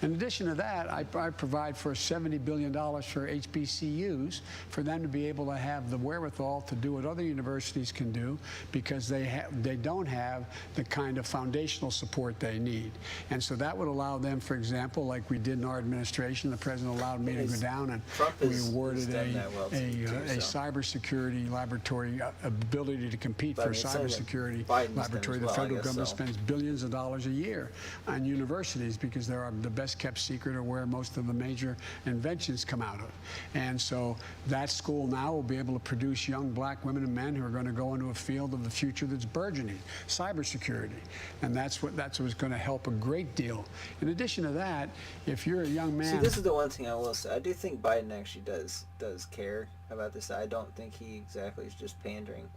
In addition to that, I provide for $70 billion for HBCUs for them to be able to have the wherewithal to do what other universities can do because they don't have the kind of foundational support they need. And so that would allow them, for example, like we did in our administration, the president allowed me to go down and we awarded a cybersecurity laboratory, ability to compete for cybersecurity laboratory. The federal government spends billions of dollars a year on universities because they are the best kept secret or where most of the major inventions come out of. And so that school now will be able to produce young black women and men who are going to go into a field of the future that's burgeoning, cybersecurity. And that's what's going to help a great deal. In addition to that, if you're a young man... See, this is the one thing I will say. I do think Biden actually does care about this. I don't think he exactly is just pandering,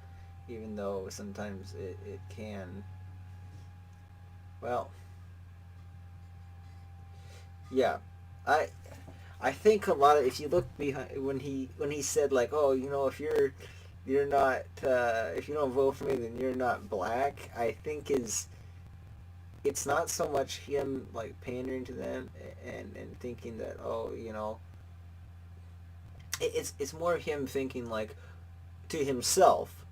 even though sometimes it can. Well, yeah, I think a lot of, if you look behind when he said like, oh, if you're not if you don't vote for me, then you're not black. I think it's not so much him like pandering to them and thinking that, oh, it's more him thinking like to himself.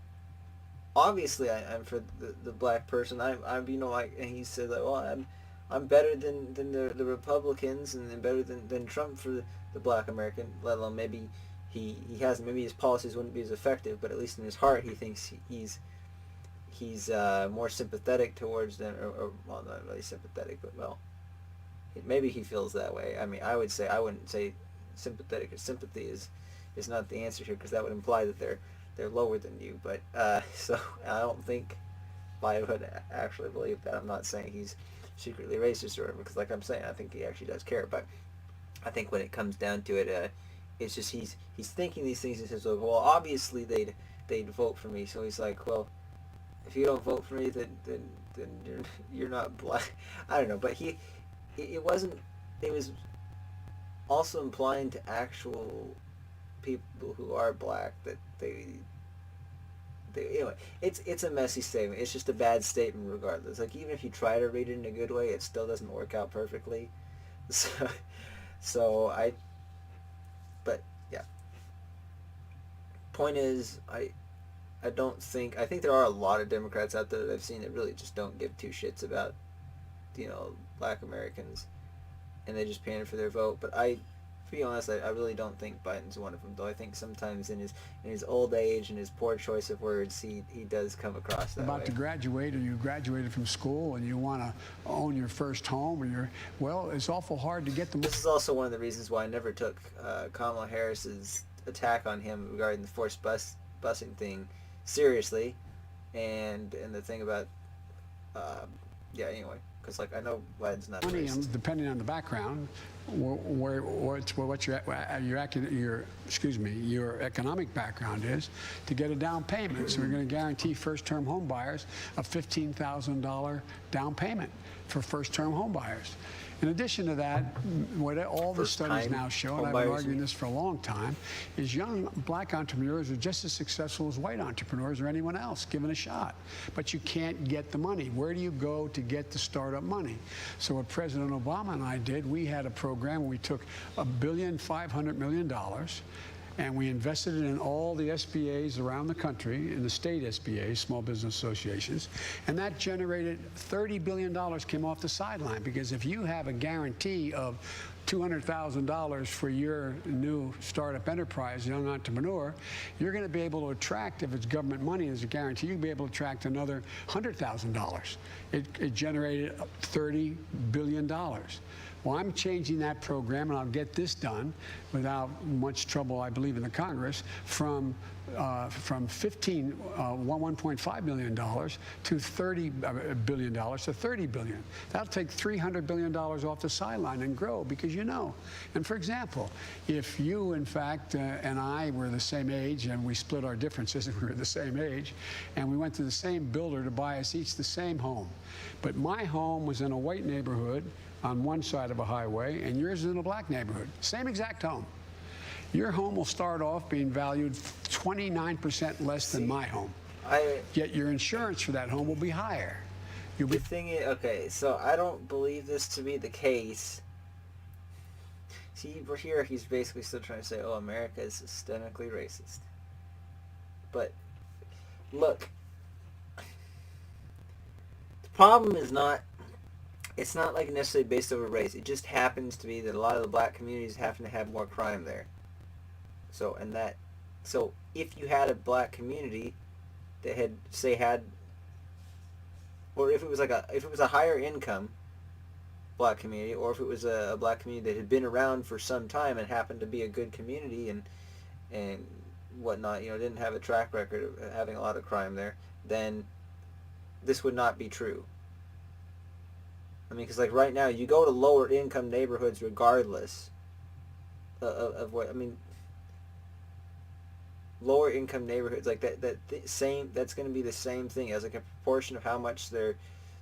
Obviously, I'm for the black person. I'm like, and he said like, well, I'm better than the Republicans and better than Trump for the black American, let alone maybe he hasn't, maybe his policies wouldn't be as effective, but at least in his heart he thinks he's more sympathetic towards them, or well, not really sympathetic, but well, maybe he feels that way. I mean, I wouldn't say sympathetic, because sympathy is not the answer here, because that would imply that they're lower than you, but so I don't think Biden would actually believe that. I'm not saying he's secretly racist or whatever, because like I'm saying, I think he actually does care, but I think when it comes down to it, it's just he's thinking these things and says, well, obviously they'd vote for me, so he's like, well, if you don't vote for me, then you're not black. I don't know, but it was also implying to actual people who are black that they anyway, it's a messy statement. It's just a bad statement regardless. Like, even if you try to read it in a good way, it still doesn't work out perfectly. But yeah. Point is, I think there are a lot of Democrats out there that I've seen that really just don't give two shits about, black Americans, and they just pander for their vote. But to be honest, I really don't think Biden's one of them, though. I think sometimes in his old age and his poor choice of words, he does come across that about way. to graduate, or you graduated from school and you want to own your first home, or it's awful hard to get them. This is also one of the reasons why I never took Kamala Harris's attack on him regarding the forced busing thing seriously, and the thing about anyway, because I know Biden's not money, racist. and depending on the background, what's your economic background is, to get a down payment. So we're going to guarantee first-term home buyers a $15,000 down payment for first-term home buyers. In addition to that, what all the studies now show, and I've been arguing this for a long time, is young black entrepreneurs are just as successful as white entrepreneurs or anyone else given a shot. But you can't get the money. Where do you go to get the startup money? So what President Obama and I did, we had a program where we took $1.5 billion, and we invested it in all the SBAs around the country, in the state SBAs, small business associations, and that generated $30 billion came off the sideline, because if you have a guarantee of $200,000 for your new startup enterprise, young entrepreneur, you're going to be able to attract, if it's government money as a guarantee, you'll be able to attract another $100,000. It generated $30 billion. Well, I'm changing that program, and I'll get this done without much trouble, I believe, in the Congress, from $1.5 billion to $30 billion to $30 billion. That'll take $300 billion off the sideline and grow, because And for example, if you, in fact, and I were the same age, and we split our differences, and we were the same age, and we went to the same builder to buy us each the same home, but my home was in a white neighborhood on one side of a highway, and yours is in a black neighborhood. Same exact home. Your home will start off being valued 29% less than my home. Yet your insurance for that home will be higher. The thing is, okay, so I don't believe this to be the case. See, we're here, he's basically still trying to say, oh, America is systemically racist. But, look, the problem is it's not like necessarily based over race. It just happens to be that a lot of the black communities happen to have more crime there. So if you had a black community that had, or if it was a higher income black community, or if it was a black community that had been around for some time and happened to be a good community and whatnot, didn't have a track record of having a lot of crime there, then this would not be true. I mean, because right now, you go to lower income neighborhoods regardless of what, lower income neighborhoods, that's going to be the same thing as a proportion of how much the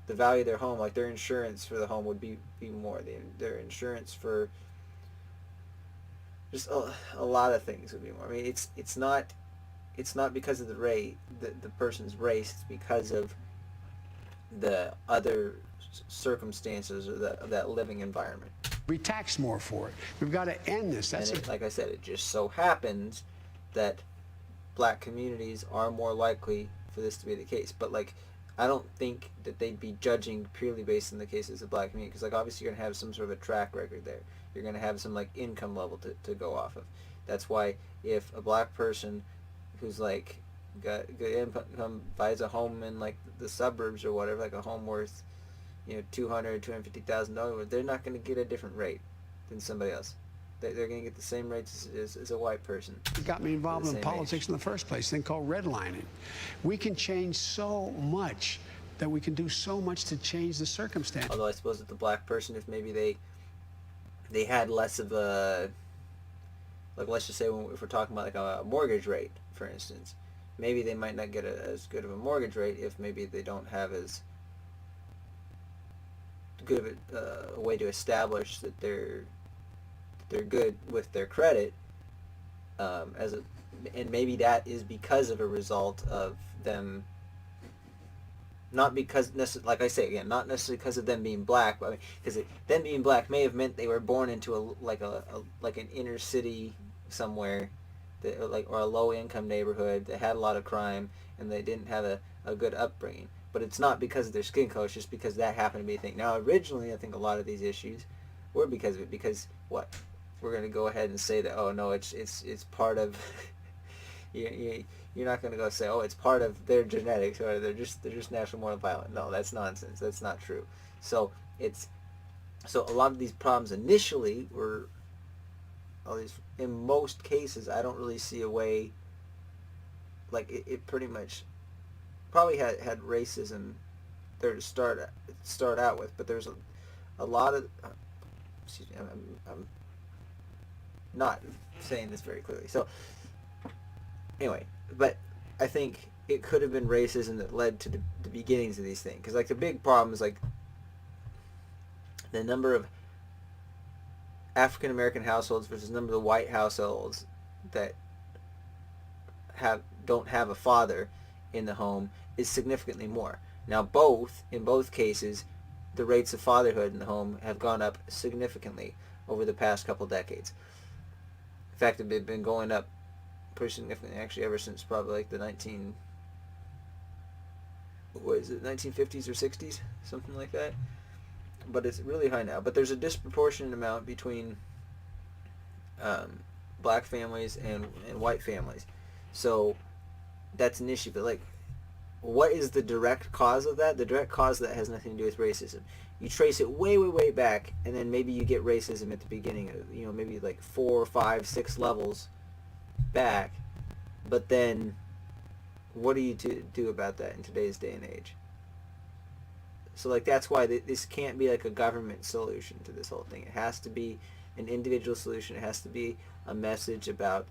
value of their home, like their insurance for the home would be more. Their insurance for just a lot of things would be more. I mean, it's not because of the person's race, it's because of the other circumstances of that living environment. We tax more for it. We've got to end this. Like I said, it just so happens that black communities are more likely for this to be the case. But I don't think that they'd be judging purely based on the cases of black community, because like obviously you're going to have some sort of a track record there. You're going to have some like income level to go off of. That's why if a black person who's like got good income buys a home in like the suburbs or whatever, like a home worth $250,000, they're not going to get a different rate than somebody else. They're going to get the same rates as a white person. It got me involved in politics in the first place, a thing called redlining. We can change so much, that we can do so much to change the circumstance. Although I suppose that the black person, if maybe they had less of a, like let's just say if we're talking about like a mortgage rate, for instance, maybe they might not get as good of a mortgage rate if maybe they don't have as good of a way to establish that they're good with their credit, and maybe that is because of a result of them. Not because like I say again, not necessarily because of them being black, but because them being black may have meant they were born into an inner city somewhere, or a low income neighborhood that had a lot of crime, and they didn't have a good upbringing. But it's not because of their skin color; it's just because that happened to be a thing. Now, originally, I think a lot of these issues were because of it. Because what? We're going to go ahead and say that, oh no, it's part of. You're not going to go say, oh, it's part of their genetics, or they're just naturally more violent. No, that's nonsense. That's not true. So a lot of these problems initially were, at least in most cases, I don't really see a way. Like it pretty much probably had racism there to start out with, but there's a lot of. Excuse me, I'm not saying this very clearly. So anyway, but I think it could have been racism that led to the beginnings of these things. Because like the big problem is like the number of African American households versus the number of the white households that don't have a father in the home is significantly more. Now in both cases, the rates of fatherhood in the home have gone up significantly over the past couple decades. In fact, they've been going up pretty significantly actually ever since probably like the 1950s or 60s, something like that. But it's really high now. But there's a disproportionate amount between black families and white families. So that's an issue. But like, what is the direct cause of that? The direct cause of that has nothing to do with racism. You trace it way, way, way back, and then maybe you get racism at the beginning of, maybe like 4, 5, 6 levels back. But then what do you do about that in today's day and age? So like that's why this can't be like a government solution to this whole thing. It has to be an individual solution. It has to be a message about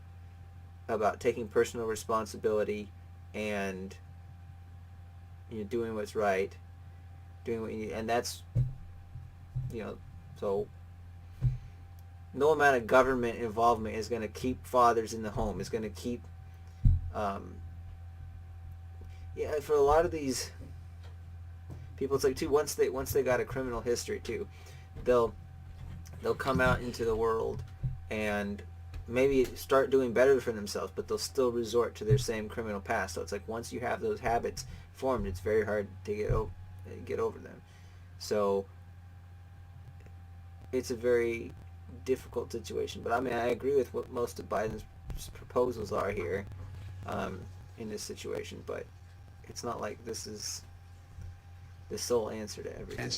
taking personal responsibility and doing what's right, doing what you need. And that's so no amount of government involvement is going to keep fathers in the home. Is going to keep for a lot of these people, it's like too, once they got a criminal history too, they'll come out into the world and maybe start doing better for themselves, but they'll still resort to their same criminal past. So it's like once you have those habits formed, it's very hard to get over them. So it's a very difficult situation. But I mean, I agree with what most of Biden's proposals are here in this situation, but it's not like this is the sole answer to everything.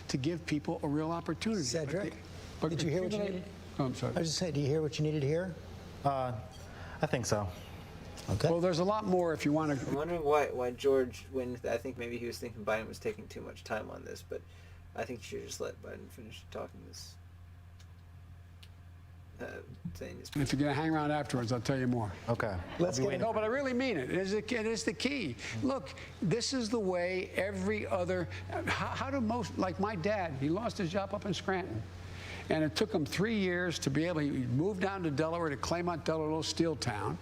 To give people a real opportunity. Cedric, did you hear what you needed? Oh, I'm sorry. I was just saying, do you hear what you needed to hear? I think so. Okay. Well, there's a lot more if you want to. I'm wondering why George, I think maybe he was thinking Biden was taking too much time on this, but I think you should just let Biden finish talking this. Saying this. If you're going to hang around afterwards, I'll tell you more. Okay. Let's get No, but I really mean it. It is the key. Look, this is the way every other. How do most, like my dad, he lost his job up in Scranton. And it took him 3 years to be able to move down to Delaware, to Claymont, Delaware, a little steel town,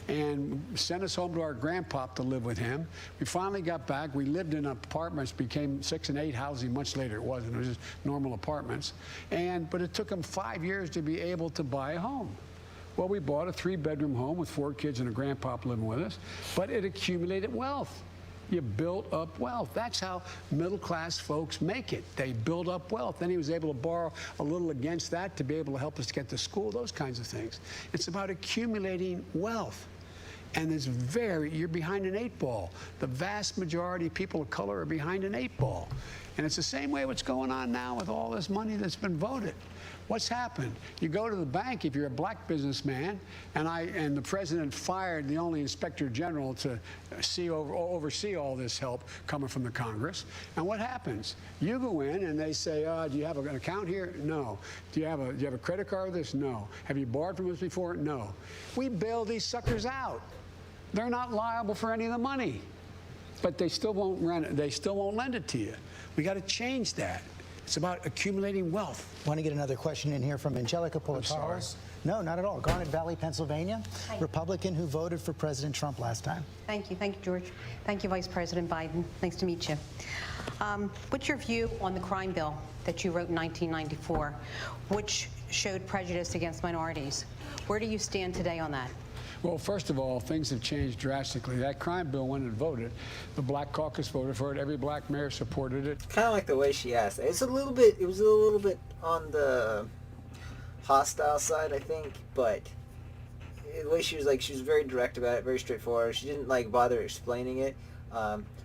and send us home to our grandpa to live with him. We finally got back. We lived in apartments, became 6 and 8 housing. Much later it wasn't. It was just normal apartments. But it took him 5 years to be able to buy a home. Well, we bought a 3-bedroom home with 4 kids and a grandpa living with us, but it accumulated wealth. You build up wealth. That's how middle-class folks make it. They build up wealth. Then he was able to borrow a little against that to be able to help us get to school, those kinds of things. It's about accumulating wealth. And you're behind an 8 ball. The vast majority of people of color are behind an 8 ball. And it's the same way what's going on now with all this money that's been voted. What's happened? You go to the bank if you're a black businessman, and the president fired the only inspector general to oversee all this help coming from the Congress. And what happens? You go in and they say, do you have an account here? No. Do you have a credit card with this? No. Have you borrowed from us before? No. We bail these suckers out. They're not liable for any of the money, but they still won't rent it. They still won't lend it to you. We got to change that. It's about accumulating wealth. Want to get another question in here from Angelica Politaros? No, not at all. Garnet Valley, Pennsylvania, Hi. Republican who voted for President Trump last time. Thank you, George. Thank you, Vice President Biden. Nice to meet you. What's your view on the crime bill that you wrote in 1994, which showed prejudice against minorities? Where do you stand today on that? Well, first of all, things have changed drastically. That crime bill, when it voted, the Black Caucus voted for it. Every black mayor supported it. Kind of like the way she asked. It was a little bit on the hostile side, I think, but the way she was very direct about it, very straightforward. She didn't bother explaining it,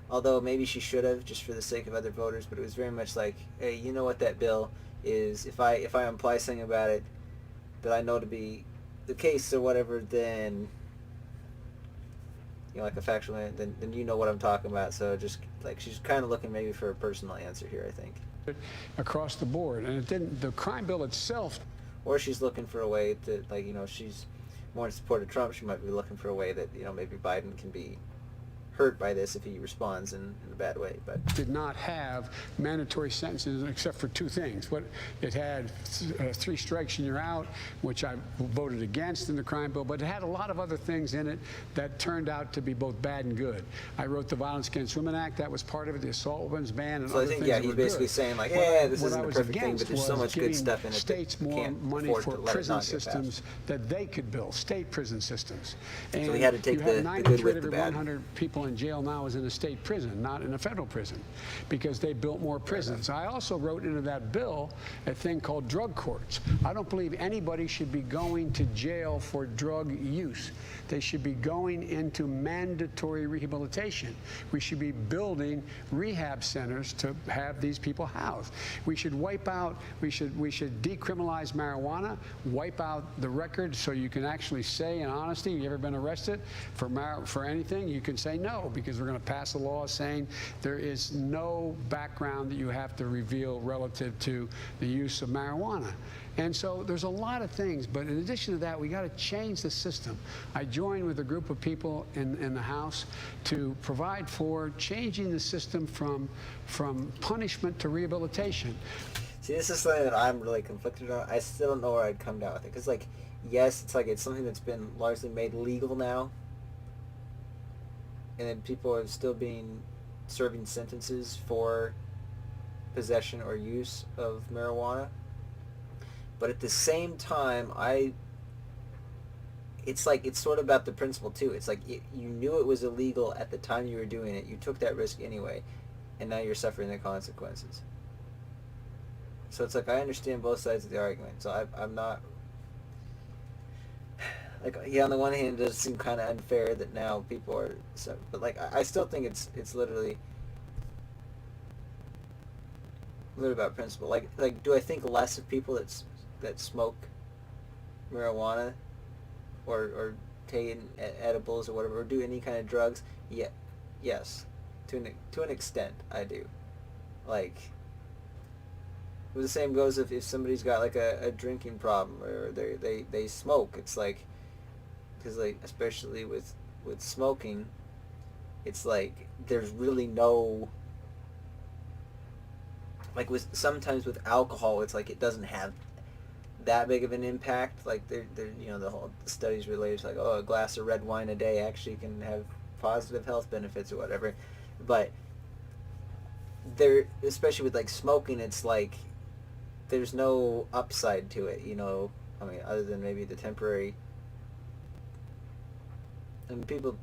although maybe she should have, just for the sake of other voters. But it was very much like, hey, you know what that bill is? If I imply something about it that I know to be the case or whatever, then like a factual, then you know what I'm talking about. So just she's kind of looking maybe for a personal answer here, I think. Across the board, and it didn't. The crime bill itself. Or she's looking for a way to, she's more in support of Trump. She might be looking for a way that, maybe Biden can be hurt by this if he responds in a bad way. But did not have mandatory sentences except for two things. What it had 3 strikes and you're out, which I voted against in the crime bill, but it had a lot of other things in it that turned out to be both bad and good. I wrote the Violence Against Women Act. That was part of it. The assault weapons ban and so other I think, things. yeah, he's basically saying this isn't a perfect thing, but there's so much good giving stuff in it states more money for prison systems that they could build, state prison systems. And so he had to take the good with the bad. 100 people in jail now is in a state prison, not in a federal prison, because they built more prisons. I also wrote into that bill a thing called drug courts. I don't believe anybody should be going to jail for drug use. They should be going into mandatory rehabilitation. We should be building rehab centers to have these people housed. We should wipe out, we should decriminalize marijuana, wipe out the record so you can actually say in honesty, you ever been arrested for anything? You can say no, because we're going to pass a law saying there is no background that you have to reveal relative to the use of marijuana. And so there's a lot of things, but in addition to that, we got to change the system. I joined with a group of people in the House to provide for changing the system from punishment to rehabilitation. See, this is something that I'm really conflicted on. I still don't know where I'd come down with it, because yes, it's something that's been largely made legal now, and then people are still serving sentences for possession or use of marijuana. But at the same time, it's sort of about the principle too. It's like you knew it was illegal at the time you were doing it. You took that risk anyway, and now you're suffering the consequences. So it's I understand both sides of the argument. So I'm not on the one hand, it does seem kind of unfair that now people are. But I still think it's literally about principle. Do I think less of people that smoke marijuana or take edibles or whatever, or do any kind of drugs? Yes, to an extent I do. The same goes if somebody's got a drinking problem or they smoke. It's because especially with smoking, it's there's really no sometimes with alcohol, it's it doesn't have that big of an impact. The whole studies related to a glass of red wine a day actually can have positive health benefits or whatever. But there, especially with smoking, it's there's no upside to it, other than maybe the temporary. And people,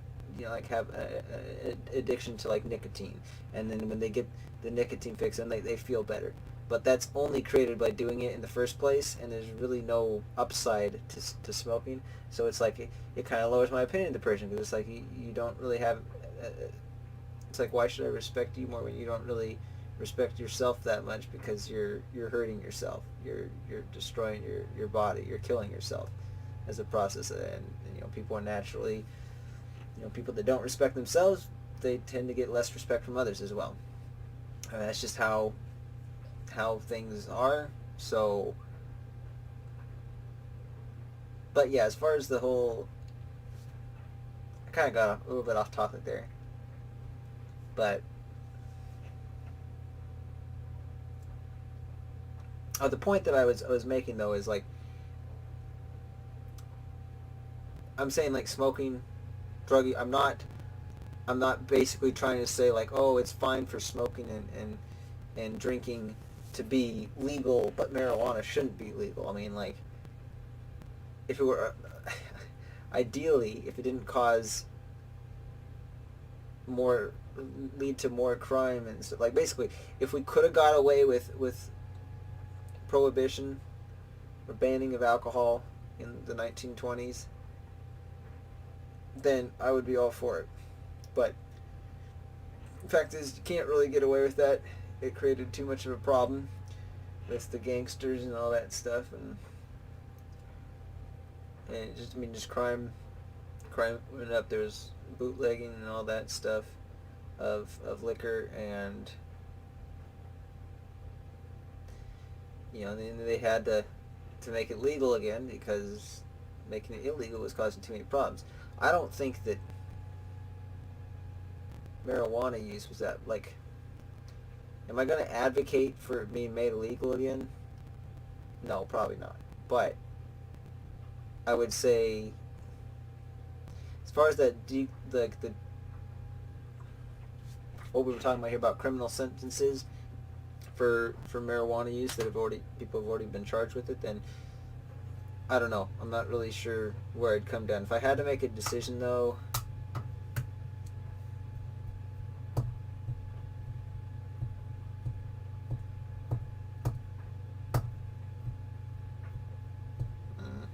have an addiction to nicotine, and then when they get the nicotine fix, then they feel better. But that's only created by doing it in the first place, and there's really no upside to smoking. So it's it kind of lowers my opinion of the person, because it's you don't really have. It's why should I respect you more when you don't really respect yourself that much, because you're hurting yourself, you're destroying your body, you're killing yourself as a process, and people are naturally, people that don't respect themselves, they tend to get less respect from others as well. I mean, that's just how things are. So, but yeah, as far as the whole, I kind of got a little bit off topic there, but The point that I was making though is like, I'm saying like smoking, drug. I'm not basically trying to say like, oh, it's fine for smoking and drinking to be legal, but marijuana shouldn't be legal. I mean, like, if it were ideally, if it didn't lead to more crime and stuff, like basically, if we could have got away with prohibition or banning of alcohol in the 1920s, then I would be all for it. But the fact is, you can't really get away with that. It created too much of a problem with the gangsters and all that stuff, and just crime went up. There was bootlegging and all that stuff of liquor, and then they had to make it legal again, because making it illegal was causing too many problems. I don't think that marijuana use was that, like, am I going to advocate for it being made illegal again? No, probably not. But I would say, as far as that what we were talking about here about criminal sentences for marijuana use that people have already been charged with it, then I don't know. I'm not really sure where I'd come down. If I had to make a decision, though, I'm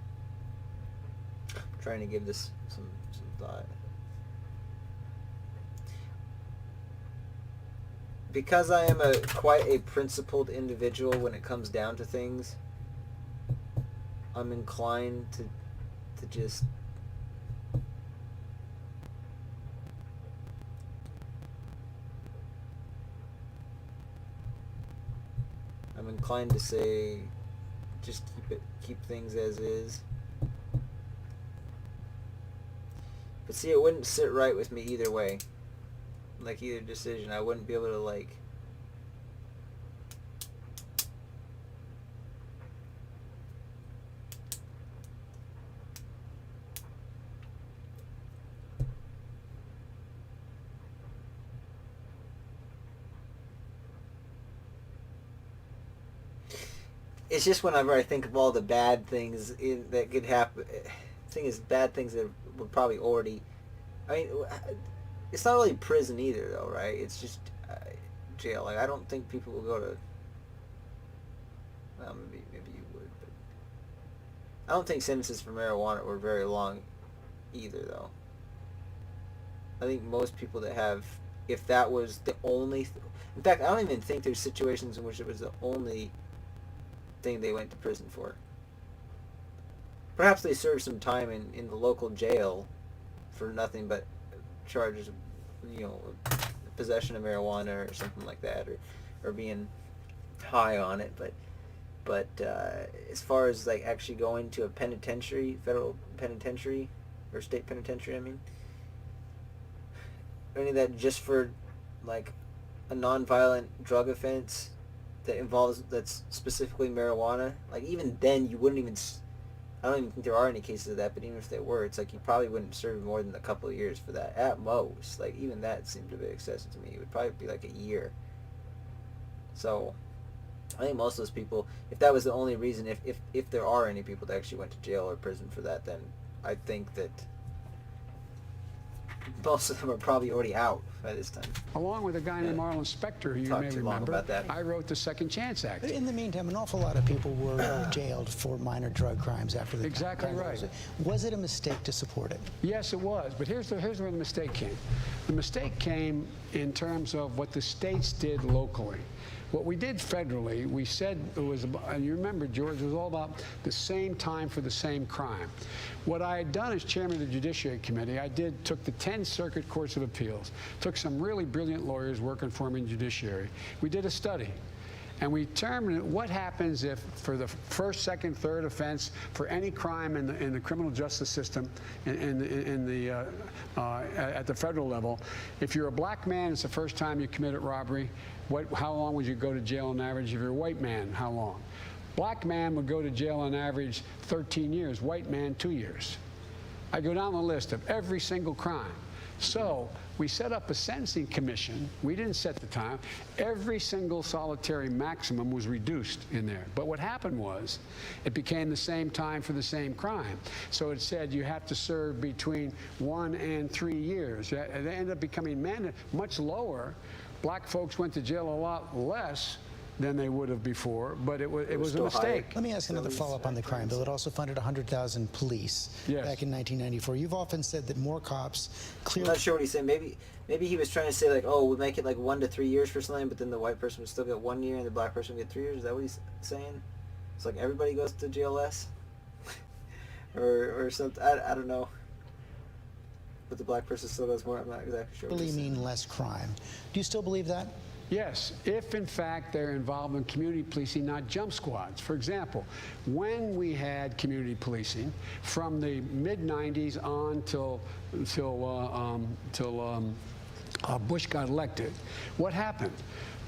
trying to give this some thought. Because I am quite a principled individual when it comes down to things, I'm inclined to just say just keep things as is. But see, it wouldn't sit right with me either way. Like, either decision, I wouldn't be able to, like, it's just whenever I think of all the bad things that could happen. The thing is, bad things that would probably already. I mean, it's not really prison either, though, right? It's just jail. Like, I don't think people will go to. Well, maybe you would, but I don't think sentences for marijuana were very long, either, though. I think most people that have, if that was the only. In fact, I don't even think there's situations in which it was the only thing they went to prison for. Perhaps they served some time in the local jail for nothing but charges of, possession of marijuana or something like that, or being high on it. But as far as like actually going to a penitentiary, federal penitentiary or state penitentiary, I mean, any of that just for like a non-violent drug offense that's specifically marijuana, like even then you wouldn't even. I don't even think there are any cases of that, but even if there were, it's like you probably wouldn't serve more than a couple of years for that at most. Like, even that seemed a bit excessive to me. It would probably be like a year. So I think most of those people, if that was the only reason, if there are any people that actually went to jail or prison for that, then I think that most of them are probably already out by this time. Along with a guy named Marlon Spector, who you may remember, I wrote the Second Chance Act. In the meantime, an awful lot of people were jailed for minor drug crimes after the Exactly right. Was it a mistake to support it? Yes, it was. But here's where the mistake came. The mistake came in terms of what the states did locally. What we did federally, we said it was, and you remember, George, it was all about the same time for the same crime. What I had done as chairman of the Judiciary Committee, took the 10 circuit courts of appeals, took some really brilliant lawyers working for me in judiciary. We did a study. And we determined what happens if, for the first, second, third offense, for any crime in the criminal justice system, at the federal level, if you're a black man, it's the first time you committed robbery. How long would you go to jail on average? If you're a white man, how long? Black man would go to jail on average 13 years, white man 2 years. I go down the list of every single crime. So we set up a sentencing commission. We didn't set the time. Every single solitary maximum was reduced in there. But what happened was it became the same time for the same crime. So it said you have to serve between 1 and 3 years. It ended up becoming much lower. Black folks went to jail a lot less than they would have before, but it was a mistake. Let me ask another follow-up on the crime bill. It also funded 100,000 police back in 1994. You've often said that more cops clearly... I'm not sure what he's saying. Maybe he was trying to say, like, oh, we'll make it like 1 to 3 years for something, but then the white person would still get 1 year and the black person would get 3 years. Is that what he's saying? It's like everybody goes to jail less? or something. I don't know. But the black person still does more. I'm not exactly sure. Really mean less crime. Do you still believe that? Yes, if in fact they're involved in community policing, not jump squads. For example, when we had community policing from the mid-90s on till Bush got elected, what happened?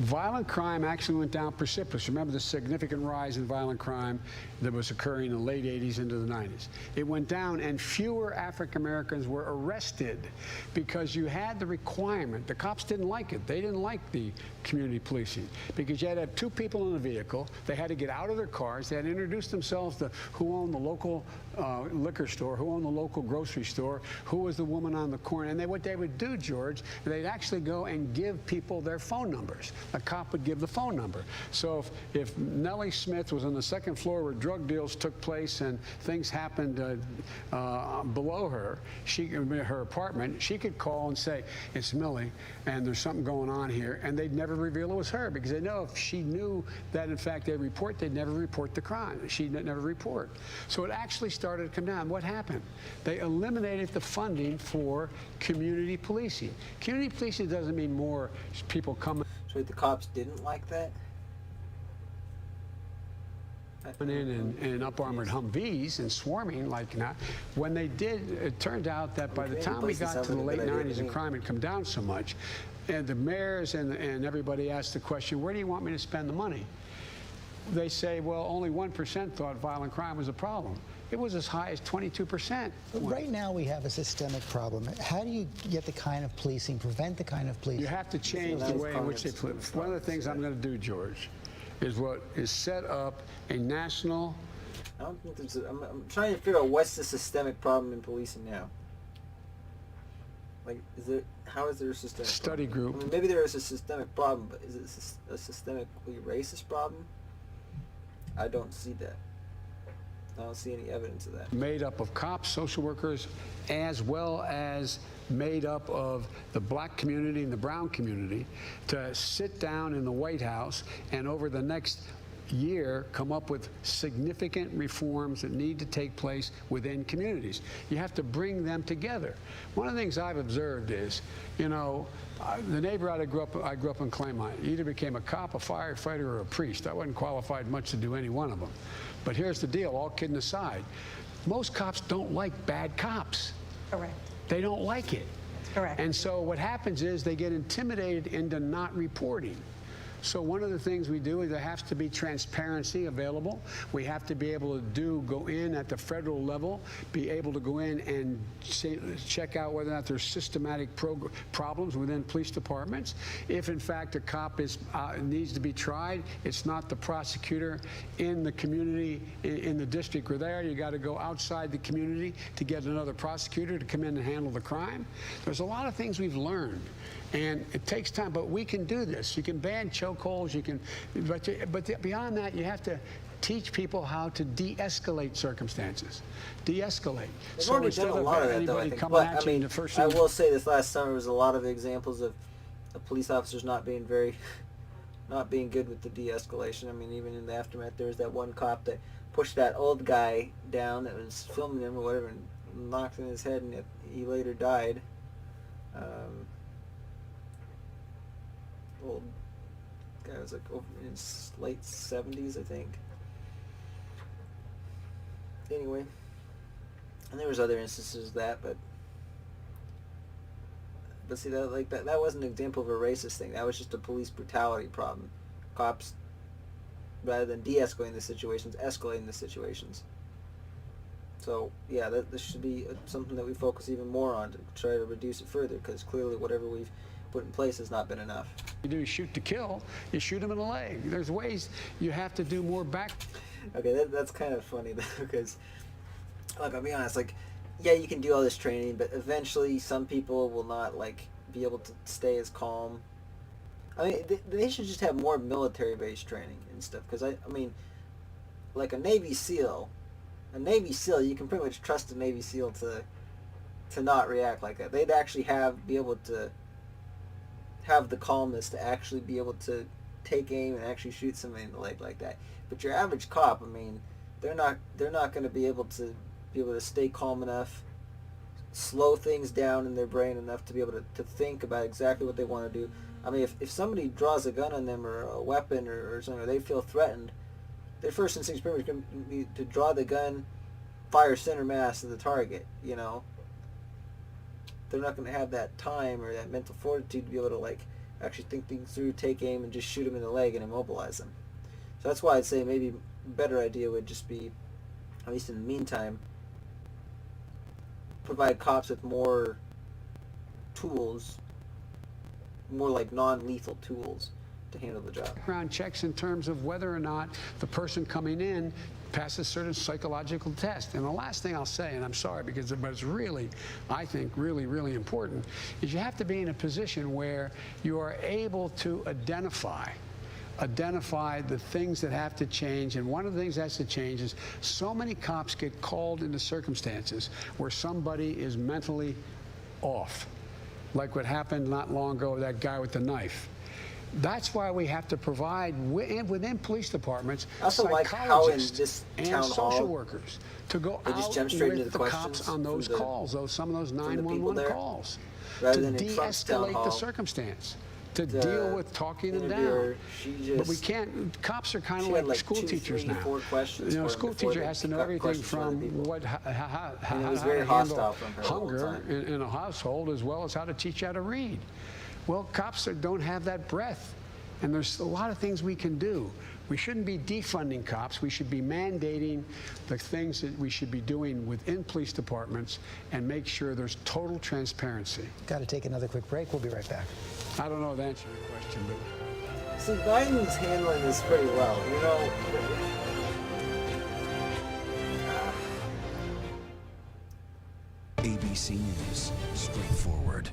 Violent crime actually went down precipitously. Remember the significant rise in violent crime that was occurring in the late 80s into the 90s. It went down, and fewer African Americans were arrested because you had the requirement. The cops didn't like it. They didn't like the community policing because you had to have 2 people in a vehicle. They had to get out of their cars. They had to introduce themselves to who owned the local liquor store, who owned the local grocery store, who was the woman on the corner. And what they would do, George, they'd actually go and give people their phone numbers. A cop would give the phone number. So if Nellie Smith was on the 2nd floor where drug deals took place and things happened below her, her apartment, she could call and say, it's Millie, and there's something going on here, and they'd never reveal it was her because they know if she knew that, in fact, they'd never report the crime. She'd never report. So it actually started to come down. What happened? They eliminated the funding for community policing. Community policing doesn't mean more people coming. So the cops didn't like that? In up-armored Humvees and swarming like that. When they did, it turned out that by the time we got to the late 90s and crime had come down so much, and the mayors and everybody asked the question, where do you want me to spend the money? They say, well, only 1% thought violent crime was a problem. It was as high as 22%. But right now we have a systemic problem. How do you get the kind of policing, prevent the kind of policing? You have to change the way in which they police. One of the things I'm going to do, George, is set up a national... I don't think there's I'm trying to figure out what's the systemic problem in policing now. Like, how is there a systemic study problem? group? I mean, maybe there is a systemic problem, but is it a systemically racist problem? I don't see that. I don't see any evidence of that. Made up of cops, social workers, as well as made up of the black community and the brown community to sit down in the White House and over the next year come up with significant reforms that need to take place within communities. You have to bring them together. One of the things I've observed is, you know, the neighborhood I grew up in Claymont, you either became a cop, a firefighter, or a priest. I wasn't qualified much to do any one of them. But here's the deal, all kidding aside. Most cops don't like bad cops. Correct. They don't like it. Correct. And so what happens is they get intimidated into not reporting. So one of the things we do is there has to be transparency available. We have to be able to go in at the federal level, be able to go in and check out whether or not there's systematic problems within police departments. If in fact a cop needs to be tried, it's not the prosecutor in the community, in the district where they are. You got to go outside the community to get another prosecutor to come in and handle the crime. There's a lot of things we've learned. And it takes time, but we can do this. You can ban chokeholds, but beyond that, you have to teach people how to de-escalate circumstances. De-escalate. They've already done a lot of that, though, I think. But, I mean, I will say this last summer was a lot of examples of police officers not being good with the de-escalation. I mean, even in the aftermath, there was that one cop that pushed that old guy down that was filming him or whatever and knocked him in his head, and he later died. Old guy was like over in his late 70s, I think. Anyway, and there was other instances of that, but see that wasn't an example of a racist thing. That was just a police brutality problem. Cops rather than de-escalating the situations, escalating the situations. So yeah, this should be something that we focus even more on to try to reduce it further, because clearly whatever we've put in place has not been enough. You do shoot to kill, you shoot them in the leg. There's ways you have to do more back. Okay, that's kind of funny though, because, look, I'll be honest, like, yeah, you can do all this training, but eventually some people will not, like, be able to stay as calm. I mean, they should just have more military-based training and stuff, because, I mean, like a Navy SEAL, you can pretty much trust a Navy SEAL to not react like that. They'd actually be able to have the calmness to actually be able to take aim and actually shoot somebody in the leg like that. But your average cop, I mean, they're not going to be able to stay calm enough, slow things down in their brain enough to be able to think about exactly what they want to do. I mean, if somebody draws a gun on them or a weapon or something, or they feel threatened, their first instinct is pretty much going to be to draw the gun, fire center mass to the target, you know. They're not going to have that time or that mental fortitude to be able to, like, actually think things through, take aim, and just shoot them in the leg and immobilize them. So that's why I'd say maybe a better idea would just be, at least in the meantime, provide cops with more tools, more like non-lethal tools to handle the job. Background checks in terms of whether or not the person coming in passes certain psychological tests. And the last thing I'll say, and I'm sorry because it's really, I think, really, really important, is you have to be in a position where you are able to identify the things that have to change. And one of the things that has to change is so many cops get called into circumstances where somebody is mentally off, like what happened not long ago with that guy with the knife. That's why we have to provide within police departments psychologists and social workers to go out with the cops on those calls, some of those 911 calls, to de-escalate the circumstance, to deal with talking them down. But we can't. Cops are kind of like school teachers now. You know, a school teacher has to know everything from how to handle hunger in a household, as well as how to teach you how to read. Well, cops don't have that breadth, and there's a lot of things we can do. We shouldn't be defunding cops. We should be mandating the things that we should be doing within police departments and make sure there's total transparency. Got to take another quick break. We'll be right back. I don't know the answer to your question, but... See, Biden's handling this pretty well, you know. ABC News, straightforward.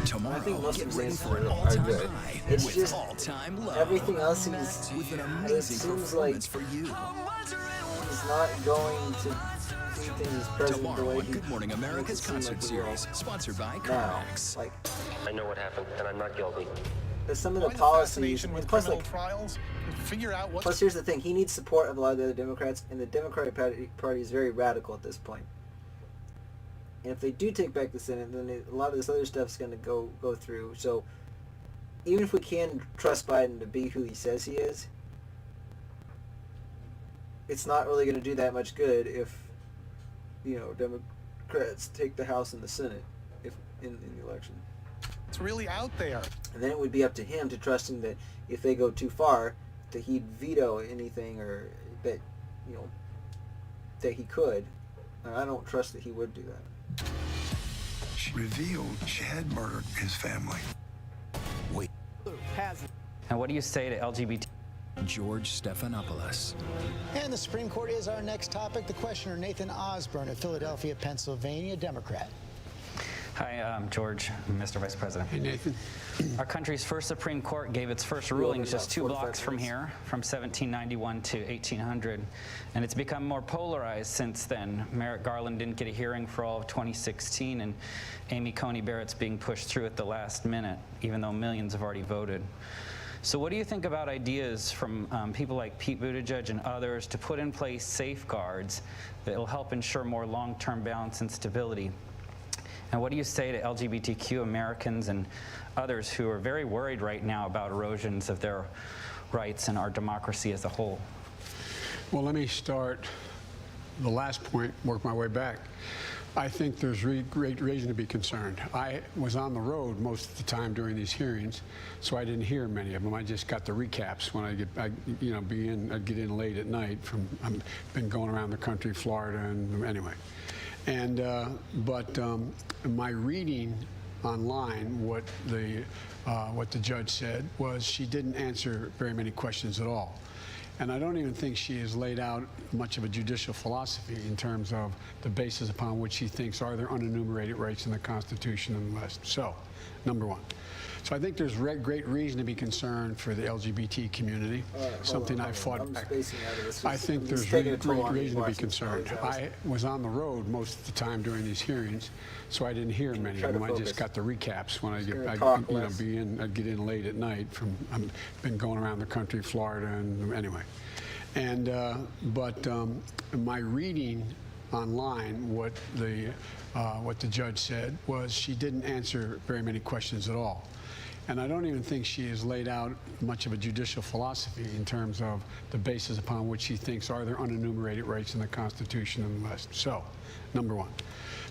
Tomorrow, I think most get of his ready answers for an are all-time good. high It's with just all-time low. everything else he's with an it amazing seems like performance for you. he's not going to do things as president the Tomorrow way on Good Morning America's concert series, sponsored by now. CarMax. Like, I know what happened, and I'm not guilty. there's some of the policies, and plus, like, trials, figure out what. plus here's the thing: he needs support of a lot of the other Democrats, and the Democratic Party is very radical at this point. And if they do take back the Senate, then a lot of this other stuff's going to go through. So even if we can trust Biden to be who he says he is, it's not really going to do that much good if, you know, Democrats take the House and the Senate if in the election. It's really out there. And then it would be up to him to trust him that if they go too far, that he'd veto anything, or that, you know, that he could. And I don't trust that he would do that. She revealed she had murdered his family. Wait. And what do you say to LGBT? George Stephanopoulos. And the Supreme Court is our next topic. The questioner, Nathan Osborne of Philadelphia, Pennsylvania, Democrat. Hi, I'm George, Mr. Vice President. Hey, Nathan. Our country's first Supreme Court gave its first rulings just 2 blocks from here, from 1791 to 1800, and it's become more polarized since then. Merrick Garland didn't get a hearing for all of 2016, and Amy Coney Barrett's being pushed through at the last minute, even though millions have already voted. So what do you think about ideas from people like Pete Buttigieg and others to put in place safeguards that will help ensure more long-term balance and stability? And what do you say to LGBTQ Americans and others who are very worried right now about erosions of their rights and our democracy as a whole? Well, let me start the last point, work my way back. I think there's great reason to be concerned. I was on the road most of the time during these hearings, so I didn't hear many of them. I just got the recaps when I'd get in late at night. I've been going around the country, Florida, and anyway. And but my reading online, what the judge said was she didn't answer very many questions at all. And I don't even think she has laid out much of a judicial philosophy in terms of the basis upon which she thinks are there unenumerated rights in the Constitution and the rest. So, number one. So I think there's great reason to be concerned for the LGBT community, something I fought back. I think there's great reason to be concerned. I was on the road most of the time during these hearings, so I didn't hear many of them. I just got the recaps when I'd get in late at night. I've been going around the country, Florida, and anyway. And but my reading online, what the judge said was she didn't answer very many questions at all. And I don't even think she has laid out much of a judicial philosophy in terms of the basis upon which she thinks are there unenumerated rights in the Constitution and the rest. So, number one.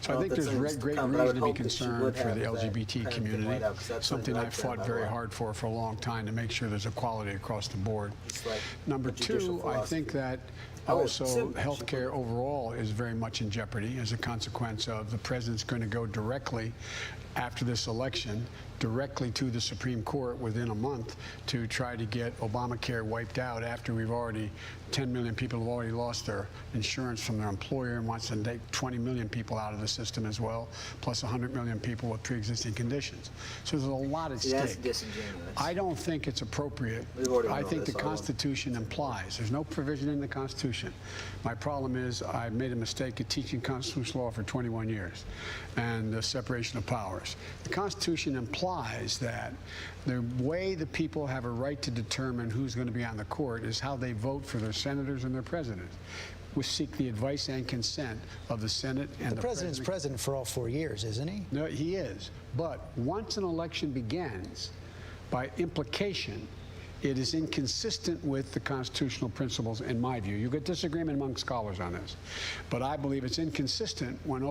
So I think there's great reason to be concerned for the LGBT community, something I fought very hard for a long time to make sure there's equality across the board. Number two, I think that also healthcare overall is very much in jeopardy as a consequence of the president's going to go directly after this election directly to the Supreme Court within a month to try to get Obamacare wiped out after 10 million people have already lost their insurance from their employer and wants to take 20 million people out of the system as well, plus 100 million people with pre-existing conditions. So there's a lot at stake. That's disingenuous. I don't think it's appropriate. I think the Constitution implies. There's no provision in the Constitution. My problem is I made a mistake of teaching constitutional law for 21 years and the separation of powers. The Constitution implies that the way the people have a right to determine who's going to be on the court is how they vote for their senators and their presidents. We seek the advice and consent of the Senate and the president's president for all 4 years, isn't he? No, he is. But once an election begins, by implication, it is inconsistent with the constitutional principles, in my view. You get disagreement among scholars on this. But I believe it's inconsistent when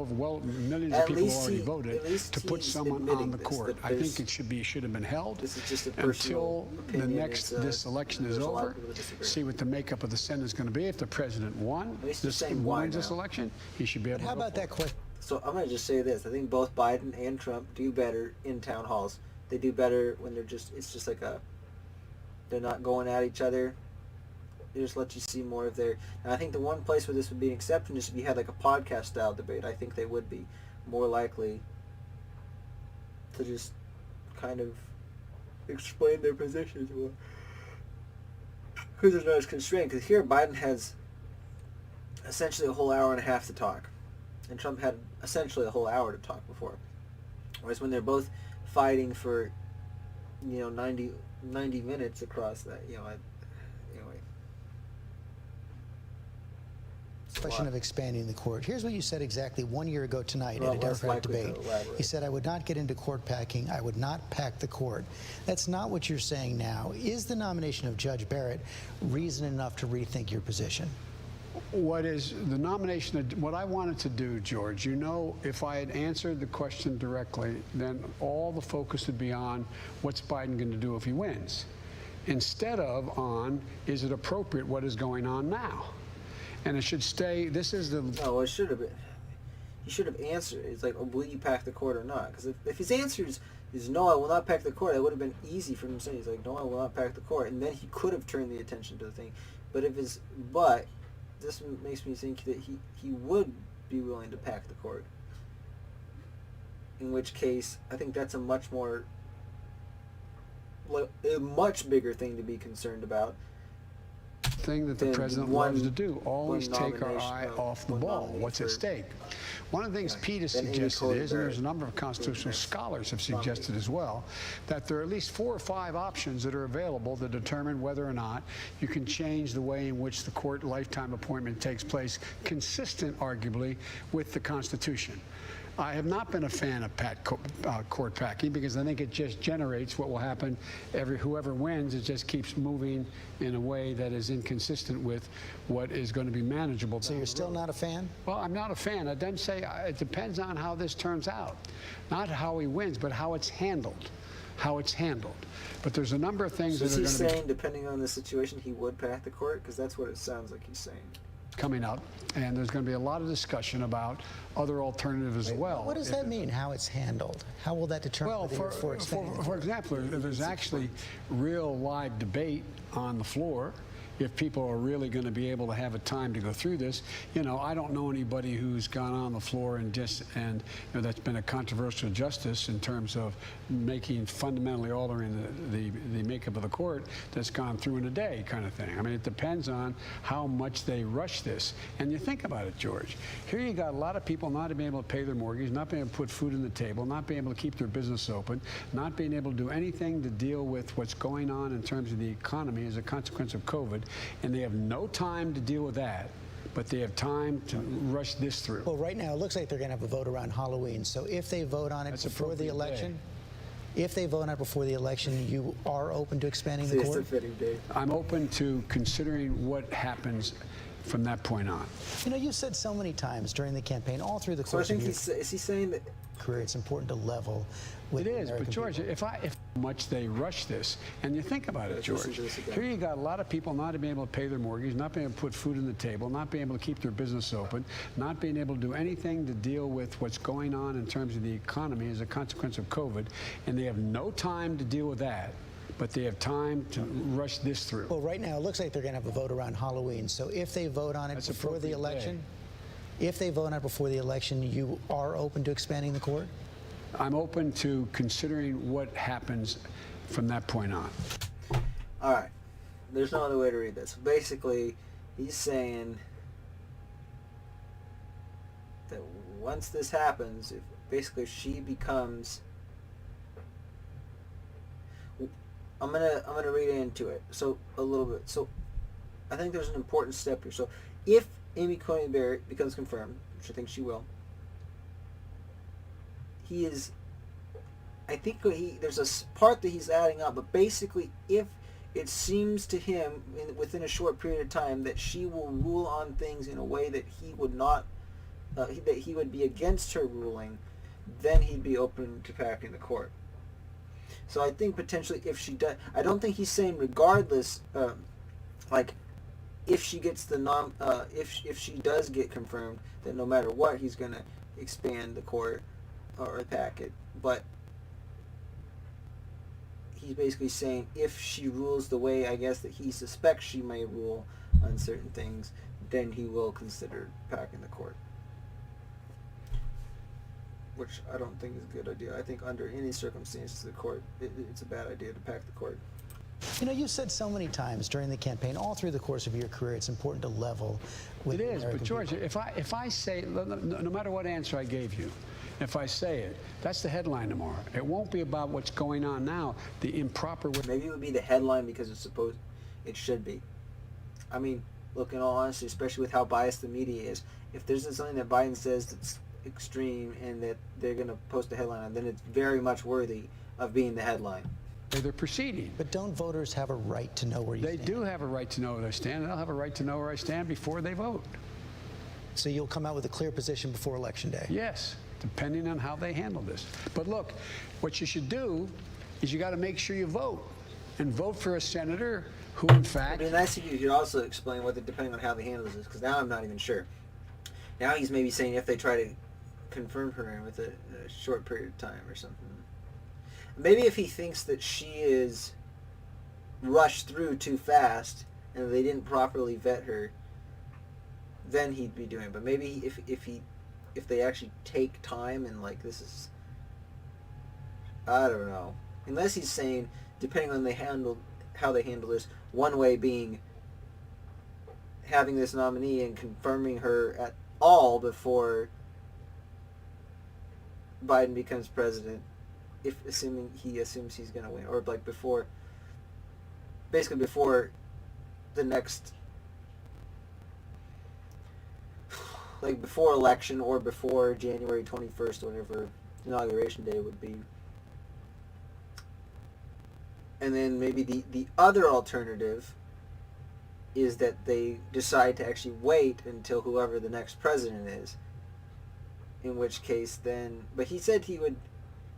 millions of people already voted to put someone on the court. I think it should have been held until this election is over, see what the makeup of the Senate is going to be. If the president wins this election, he should be able to How about that question? So I'm going to just say this. I think both Biden and Trump do better in town halls. They do better when it's just like they're not going at each other. They just let you see more of their... And I think the one place where this would be an exception is if you had like a podcast-style debate. I think they would be more likely to just kind of explain their positions more. Because there's not as constrained. Because here Biden has essentially a whole hour and a half to talk. And Trump had essentially a whole hour to talk before. Whereas when they're both fighting for, 90 minutes across that, anyway. Question of expanding the court. Here's what you said exactly 1 year ago tonight at a Democratic debate. He said, I would not get into court packing. I would not pack the court. That's not what you're saying now. Is the nomination of Judge Barrett reason enough to rethink your position? What is the nomination? What I wanted to do, George, if I had answered the question directly, then all the focus would be on what's Biden going to do if he wins, instead of on, is it appropriate what is going on now? And it should stay, this is the... No, it should have been. He should have answered. It's like, will you pack the court or not? Because if his answer is no, I will not pack the court, it would have been easy for him to say. He's like, no, I will not pack the court. And then he could have turned the attention to the thing. But this makes me think that he would be willing to pack the court. In which case, I think that's a much bigger thing to be concerned about. Thing that the president loves to do, always take our eye off the ball. What's at stake? One of the things Pete has suggested is, and there's a number of constitutional scholars have suggested as well, that there are at least 4 or 5 options that are available to determine whether or not you can change the way in which the court lifetime appointment takes place, consistent, arguably, with the Constitution. I have not been a fan of court packing because I think it just generates what will happen. Whoever wins, it just keeps moving in a way that is inconsistent with what is going to be manageable. So you're still not a fan? Well, I'm not a fan. I didn't say it depends on how this turns out, not how he wins, but how it's handled. How it's handled. But there's a number of things So that are going to be... saying, depending on the situation, he would pack the court? Because that's what it sounds like he's saying. Coming up, and there's going to be a lot of discussion about other alternatives as well. What does that mean, how it's handled? How will that determine Well, for example, there's actually real live debate on the floor. If people are really going to be able to have a time to go through this, you know, I don't know anybody who's gone on the floor and you know, that's been a controversial justice in terms of fundamentally altering the makeup of the court that's gone through in a day, kind of thing. I mean, it depends on how much they rush this. And you think about it, George. Here you got a lot of people not being able to pay their mortgage, not being able to put food on the table, not being able to keep their business open, not being able to do anything to deal with what's going on in terms of the economy as a consequence of COVID. And they have no time to deal with that, but they have time to rush this through. Well, right now, it looks like they're going to have a vote around Halloween. So if they vote on it before the election, you are open to expanding the court? I'm open to considering what happens from that point on. You know, you said so many times during the campaign, all through the course of your is he saying that career, it's important to level with It is, American but George, people. if much they rush this, and you think about it, George, here you got a lot of people not being able to pay their mortgage, not being able to put food on the table, not being able to keep their business open, not being able to do anything to deal with what's going on in terms of the economy as a consequence of COVID, and they have no time to deal with that. But they have time to rush this through. Well, right now, it looks like they're going to have a vote around Halloween. So if they vote on it before the election, you are open to expanding the court? I'm open to considering what happens from that point on. All right. There's no other way to read this. Basically, he's saying that once this happens, if she becomes... I'm gonna read into it a little bit. So I think there's an important step here. So if Amy Coney Barrett becomes confirmed, which I think she will, I think there's a part that he's adding up, but basically if it seems to him within a short period of time that she will rule on things in a way that he would not, that he would be against her ruling, then he'd be open to packing the court. So I think potentially if she does, I don't think he's saying regardless, like if she gets if she does get confirmed, that no matter what he's going to expand the court or pack it. But he's basically saying if she rules the way I guess that he suspects she may rule on certain things, then he will consider packing the court. Which I don't think is a good idea. I think under any circumstances, it's a bad idea to pack the court. You know, you said so many times during the campaign, all through the course of your career, it's important to level with It is, American but George, people. if I say, no matter what answer I gave you, if I say it, that's the headline tomorrow. It won't be about what's going on now, the improper way. Maybe it would be the headline because it should be. I mean, look, in all honesty, especially with how biased the media is, if there's something that Biden says that's extreme and that they're going to post a headline on, then it's very much worthy of being the headline. They're proceeding. But don't voters have a right to know where you stand? They do have a right to know where they stand, and they'll have a right to know where I stand before they vote. So you'll come out with a clear position before Election Day? Yes, depending on how they handle this. But look, what you should do is you got to make sure you vote, and vote for a senator who, in fact... I mean, nice of you. You'd also explain depending on how they handle this, because now I'm not even sure. Now he's maybe saying if they try to confirm her in with a short period of time or something. Maybe if he thinks that she is rushed through too fast and they didn't properly vet her, then he'd be doing it. But maybe if they actually take time and like this is, I don't know. Unless he's saying depending on how they handle this, one way being having this nominee and confirming her at all before Biden becomes president, assuming he assumes he's going to win, or like before the next, like before election or before January 21st, whenever Inauguration Day would be. And then maybe the other alternative is that they decide to actually wait until whoever the next president is. In which case then, but he said he would,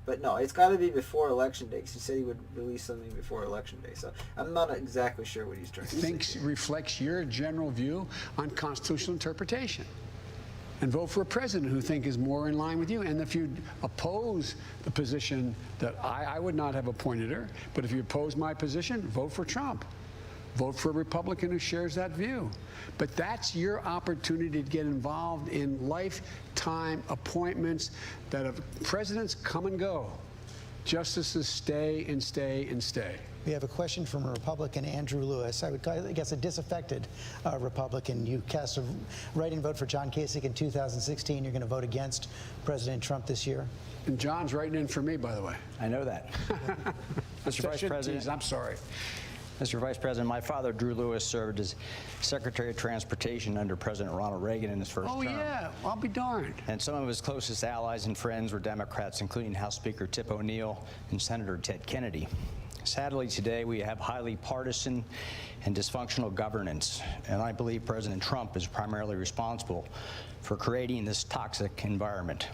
but no, it's got to be before Election Day, 'cause he said he would release something before Election Day. So I'm not exactly sure what he's trying to say. Reflects your general view on constitutional interpretation. And vote for a president who think is more in line with you. And if you oppose the position that I would not have appointed her, but if you oppose my position, vote for Trump. Vote for a Republican who shares that view. But that's your opportunity to get involved in lifetime appointments that have presidents come and go. Justices stay and stay and stay. We have a question from a Republican, Andrew Lewis. I guess a disaffected Republican. You cast a write-in vote for John Kasich in 2016. You're going to vote against President Trump this year. And John's writing in for me, by the way. I know that. Mr. Vice President. I'm sorry. Mr. Vice President, my father, Drew Lewis, served as Secretary of Transportation under President Ronald Reagan in his first term. Oh, yeah. I'll be darned. And some of his closest allies and friends were Democrats, including House Speaker Tip O'Neill and Senator Ted Kennedy. Sadly, today we have highly partisan and dysfunctional governance, and I believe President Trump is primarily responsible for creating this toxic environment.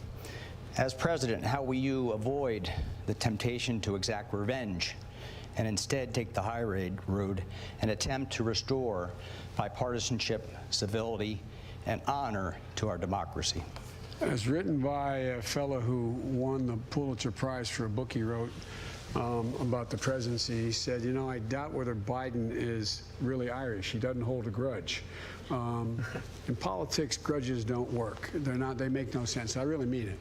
As president, how will you avoid the temptation to exact revenge and instead take the high road and attempt to restore bipartisanship, civility, and honor to our democracy? As written by a fellow who won the Pulitzer Prize for a book he wrote about the presidency, he said, you know, I doubt whether Biden is really Irish. He doesn't hold a grudge. In politics, grudges don't work. They make no sense. I really mean it.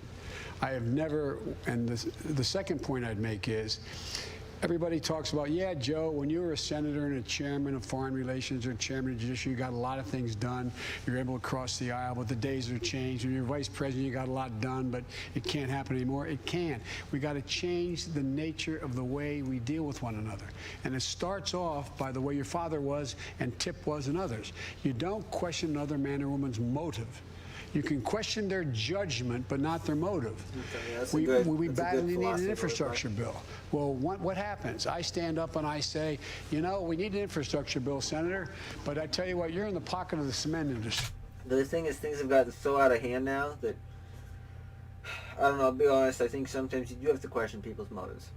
I have never, and the second point I'd make is, everybody talks about, yeah, Joe, when you were a senator and a chairman of foreign relations or chairman of judiciary, you got a lot of things done. You're able to cross the aisle, but the days are changed. When you're vice president, you got a lot done, but it can't happen anymore. It can. We got to change the nature of the way we deal with one another. And it starts off by the way your father was and Tip was and others. You don't question another man or woman's motive. You can question their judgment, but not their motive. Okay, we badly need an infrastructure bill. Well, what happens? I stand up and I say, you know, we need an infrastructure bill, Senator, but I tell you what, you're in the pocket of the cement industry. The thing is, things have gotten so out of hand now that, I don't know, I'll be honest, I think sometimes you do have to question people's motives.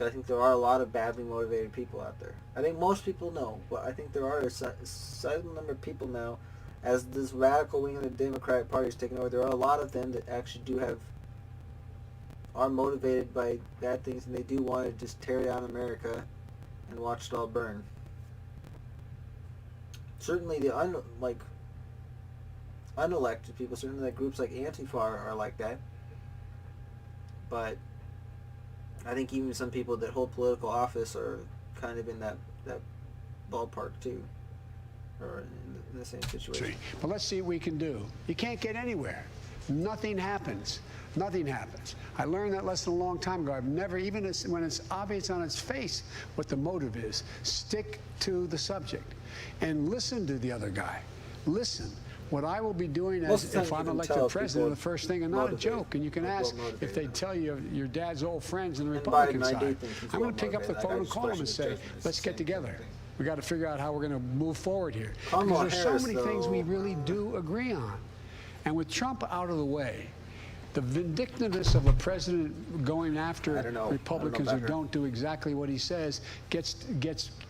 I think there are a lot of badly motivated people out there. I think most people know, but I think there are a sizable number of people now, as this radical wing of the Democratic Party is taking over, there are a lot of them that actually are motivated by bad things, and they do want to just tear down America and watch it all burn. Certainly the unelected people, certainly like groups like Antifa are like that. But I think even some people that hold political office are kind of in that ballpark too. Or in the same situation. But let's see what we can do. You can't get anywhere. Nothing happens. Nothing happens. I learned that lesson a long time ago. I've never, even when it's obvious on its face what the motive is, stick to the subject and listen to the other guy. Listen. What I will be doing if I'm elected president, the first thing, and not a joke, and you can ask if they tell you your dad's old friends in the Republican side. I'm going to pick up the phone and call them and say, let's get together. We got to figure out how we're going to move forward here. Because there's so many things we really do agree on. And with Trump out of the way, the vindictiveness of a president going after Republicans who don't do exactly what he says gets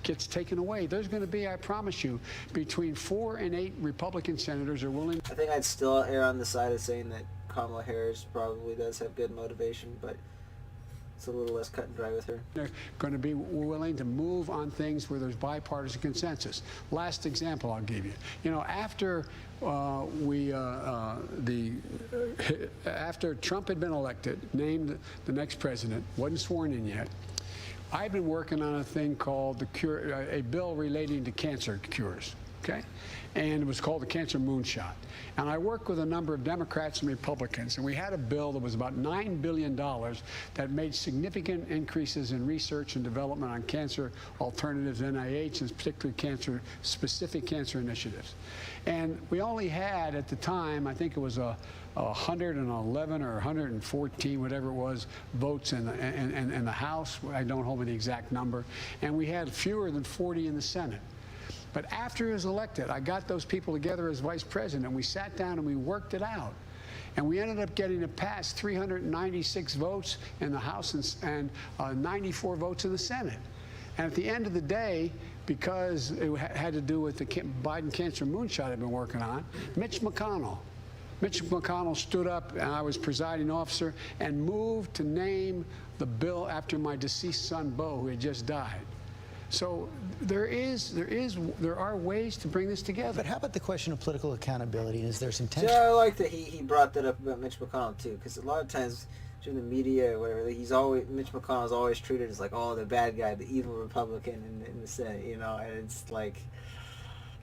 taken away. There's going to be, I promise you, between 4 and 8 Republican senators are willing. I think I'd still err on the side of saying that Kamala Harris probably does have good motivation, but it's a little less cut and dry with her. They're going to be willing to move on things where there's bipartisan consensus. Last example I'll give you. You know, after after Trump had been elected, named the next president, wasn't sworn in yet, I've been working on a thing called a bill relating to cancer cures. okay? And it was called the Cancer Moonshot. And I worked with a number of Democrats and Republicans, and we had a bill that was about $9 billion that made significant increases in research and development on cancer alternatives, NIH, and particularly specific cancer initiatives. And we only had, at the time, I think it was 111 or 114, whatever it was, votes in the House. I don't hold me the exact number. And we had fewer than 40 in the Senate. But after he was elected, I got those people together as vice president, and we sat down and we worked it out. And we ended up getting it passed 396 votes in the House and 94 votes in the Senate. And at the end of the day, because it had to do with the Biden cancer moonshot I've been working on, Mitch McConnell stood up, and I was presiding officer, and moved to name the bill after my deceased son, Bo, who had just died. So there are ways to bring this together. But how about the question of political accountability? Is there some tension? Yeah, I like that he brought that up about Mitch McConnell too, because a lot of times through the media or whatever, Mitch McConnell is always treated as like, oh, the bad guy, the evil Republican in the Senate, you know, and it's like,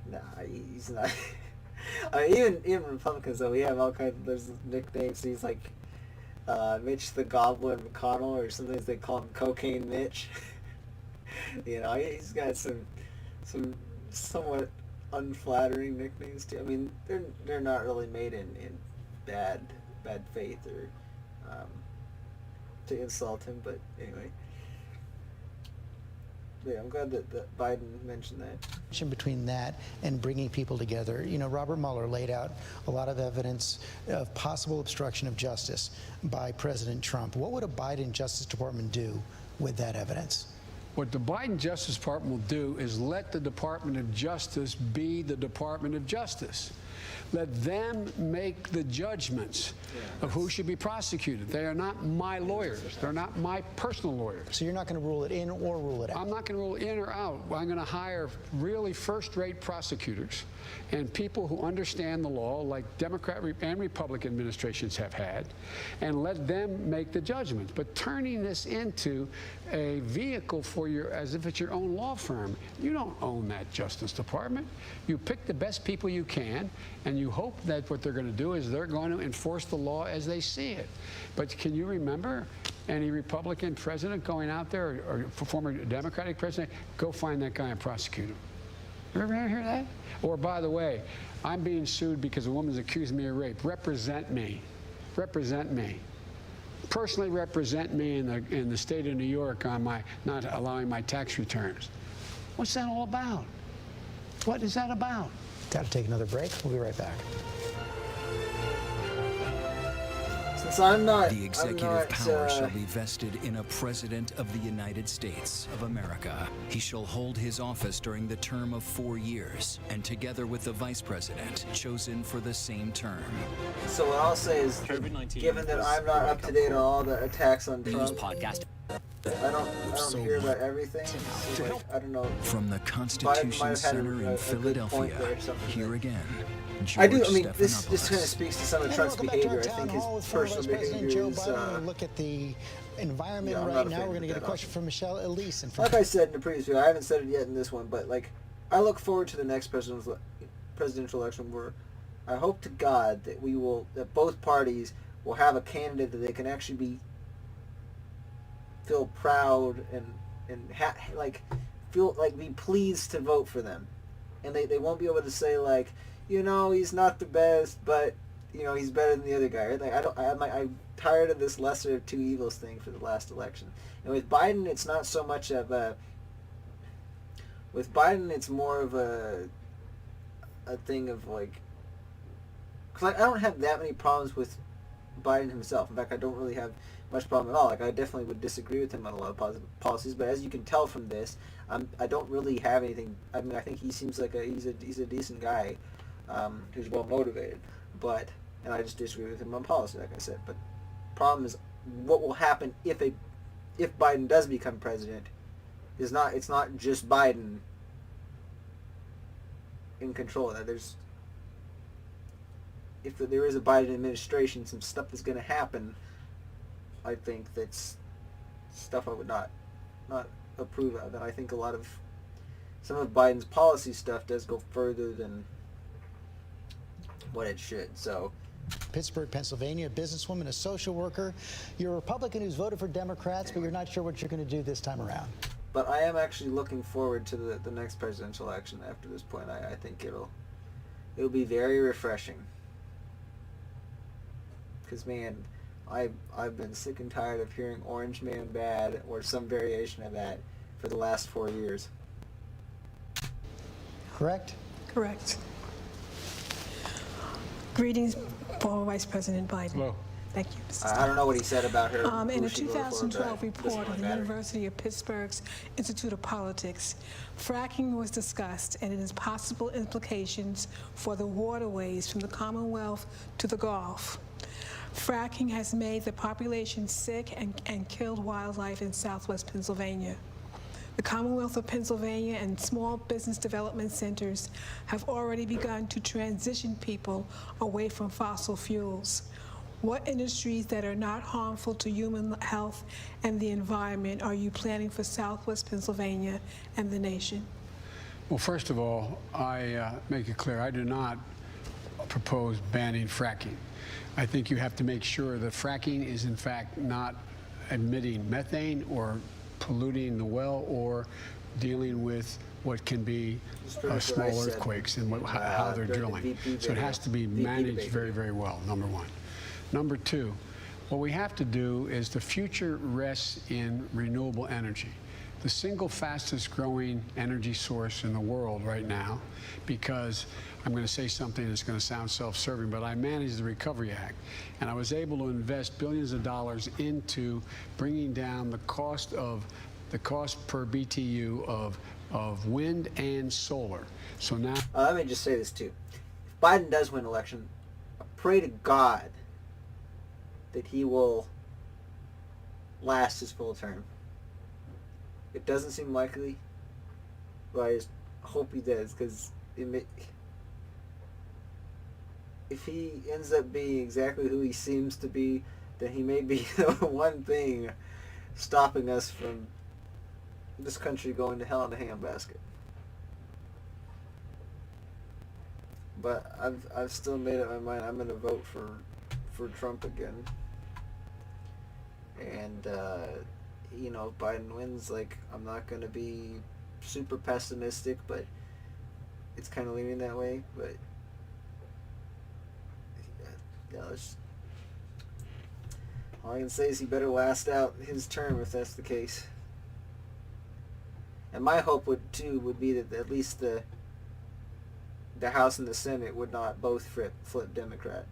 nah, he's not. I mean, even Republicans though, we have all kinds of there's nicknames. He's like Mitch the Goblin McConnell, or sometimes they call him Cocaine Mitch. You know, he's got some somewhat unflattering nicknames too. I mean, they're not really made in bad faith or to insult him, but anyway. Yeah, I'm glad that Biden mentioned that. Between that and bringing people together, you know, Robert Mueller laid out a lot of evidence of possible obstruction of justice by President Trump. What would a Biden Justice Department do with that evidence? What the Biden Justice Department will do is let the Department of Justice be the Department of Justice. Let them make the judgments of who should be prosecuted. They are not my lawyers. They're not my personal lawyers. So you're not going to rule it in or rule it out? I'm not going to rule in or out. I'm going to hire really first-rate prosecutors and people who understand the law, like Democrat and Republican administrations have had, and let them make the judgments. But turning this into a vehicle for as if it's your own law firm, you don't own that Justice Department. You pick the best people you can, and you hope that what they're going to do is they're going to enforce the law as they see it. But can you remember any Republican president going out there, or former Democratic president, go find that guy and prosecute him? Ever hear that? Or, by the way, I'm being sued because a woman's accusing me of rape. Represent me. Represent me. Personally represent me in the state of New York on my not allowing my tax returns. What's that all about? What is that about? Got to take another break. We'll be right back. Since I'm not, the executive power shall be vested in a President of the United States of America. He shall hold his office during the term of 4 years, and together with the Vice President, chosen for the same term. So what I'll say is, given that I'm not up to date on all the attacks on Trump, I don't hear about everything. Like, I don't know. From the Constitution Center in Philadelphia, here again. I do. I mean, this kind of speaks to some of Trump's behavior. I think his personal behavior is. Look at the environment right now. We're going to get a question from Michelle Elise. Like I said in the previous video, I haven't said it yet in this one, but like, I look forward to the next presidential election where I hope to God that both parties will have a candidate that they can actually feel proud and be pleased to vote for them, and they won't be able to say like, you know, he's not the best, but you know, he's better than the other guy. Right? Like, I'm tired of this lesser of two evils thing for the last election. And with Biden, it's not so much of a. With Biden, it's more of a thing of like. Because I don't have that many problems with Biden himself. In fact, I don't really have much problem at all. Like, I definitely would disagree with him on a lot of policies, but as you can tell from this, I don't really have anything. I mean, I think he seems like he's a decent guy. Who's well motivated, and I just disagree with him on policy, like I said. But problem is, what will happen if Biden does become president? It's not just Biden in control of that. If there is a Biden administration, some stuff is going to happen. I think that's stuff I would not approve of, and I think a lot of some of Biden's policy stuff does go further than what it should. So, Pittsburgh, Pennsylvania, a businesswoman, a social worker. You're a Republican who's voted for Democrats, but you're not sure what you're going to do this time around. But I am actually looking forward to the next presidential election after this point. I think it'll be very refreshing. Because, man, I've been sick and tired of hearing Orange Man bad or some variation of that for the last 4 years. Correct? Correct. Greetings, former Vice President Biden. Hello. Thank you. I don't know what he said about her. In a who she voted for, 2012 report of the matter. University of Pittsburgh's Institute of Politics, fracking was discussed and its possible implications for the waterways from the Commonwealth to the Gulf. Fracking has made the population sick and killed wildlife in southwest Pennsylvania. The Commonwealth of Pennsylvania and small business development centers have already begun to transition people away from fossil fuels. What industries that are not harmful to human health and the environment are you planning for southwest Pennsylvania and the nation? Well, first of all, I make it clear I do not propose banning fracking. I think you have to make sure that fracking is in fact not emitting methane or polluting the well or dealing with what can be small earthquakes and how they're drilling. So it has to be managed very, very well, number one. Number two, what we have to do is the future rests in renewable energy. The single fastest growing energy source in the world right now, because I'm going to say something that's going to sound self-serving, but I managed the Recovery Act, and I was able to invest billions of dollars into bringing down the cost per BTU of wind and solar. So now, let me just say this too: if Biden does win election, I pray to God that he will last his full term. It doesn't seem likely, but I just hope he does, because if he ends up being exactly who he seems to be, then he may be the one thing stopping us from this country going to hell in a handbasket. But I've still made up my mind. I'm going to vote for Trump again. And you know, if Biden wins, like, I'm not going to be super pessimistic, but it's kind of leaning that way. But yeah, all I can say is he better last out his term if that's the case. And my hope would be that at least the House and the Senate would not both flip Democrat.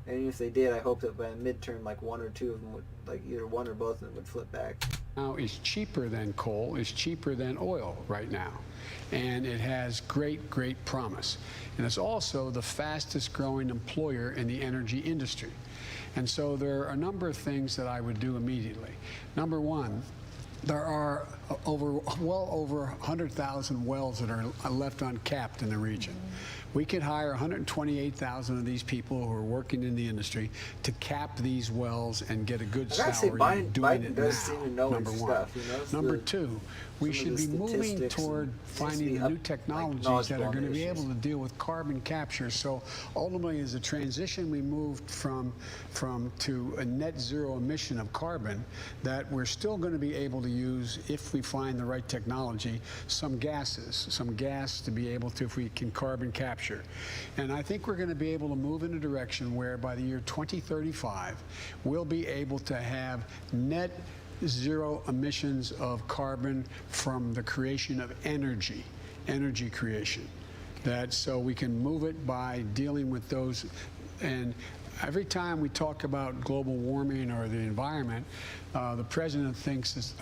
And even if they did, I hope that by midterm, like one or two of them would, like either one or both of them would flip back. Now is cheaper than coal, is cheaper than oil right now. And it has great, great promise. And it's also the fastest growing employer in the energy industry. And so there are a number of things that I would do immediately. Number one, there are well over 100,000 wells that are left uncapped in the region. We could hire 128,000 of these people who are working in the industry to cap these wells and get a good salary doing it now, number one. Number two, we should be moving toward finding the new technologies that are going to be able to deal with carbon capture. So ultimately, as a transition, we moved to a net zero emission of carbon, that we're still going to be able to use, if we find the right technology, some gas to be able to, if we can carbon capture. And I think we're going to be able to move in a direction where by the year 2035, we'll be able to have net zero emissions of carbon from the creation of energy creation. So we can move it by dealing with those. And every time we talk about global warming or the environment, the president thinks it's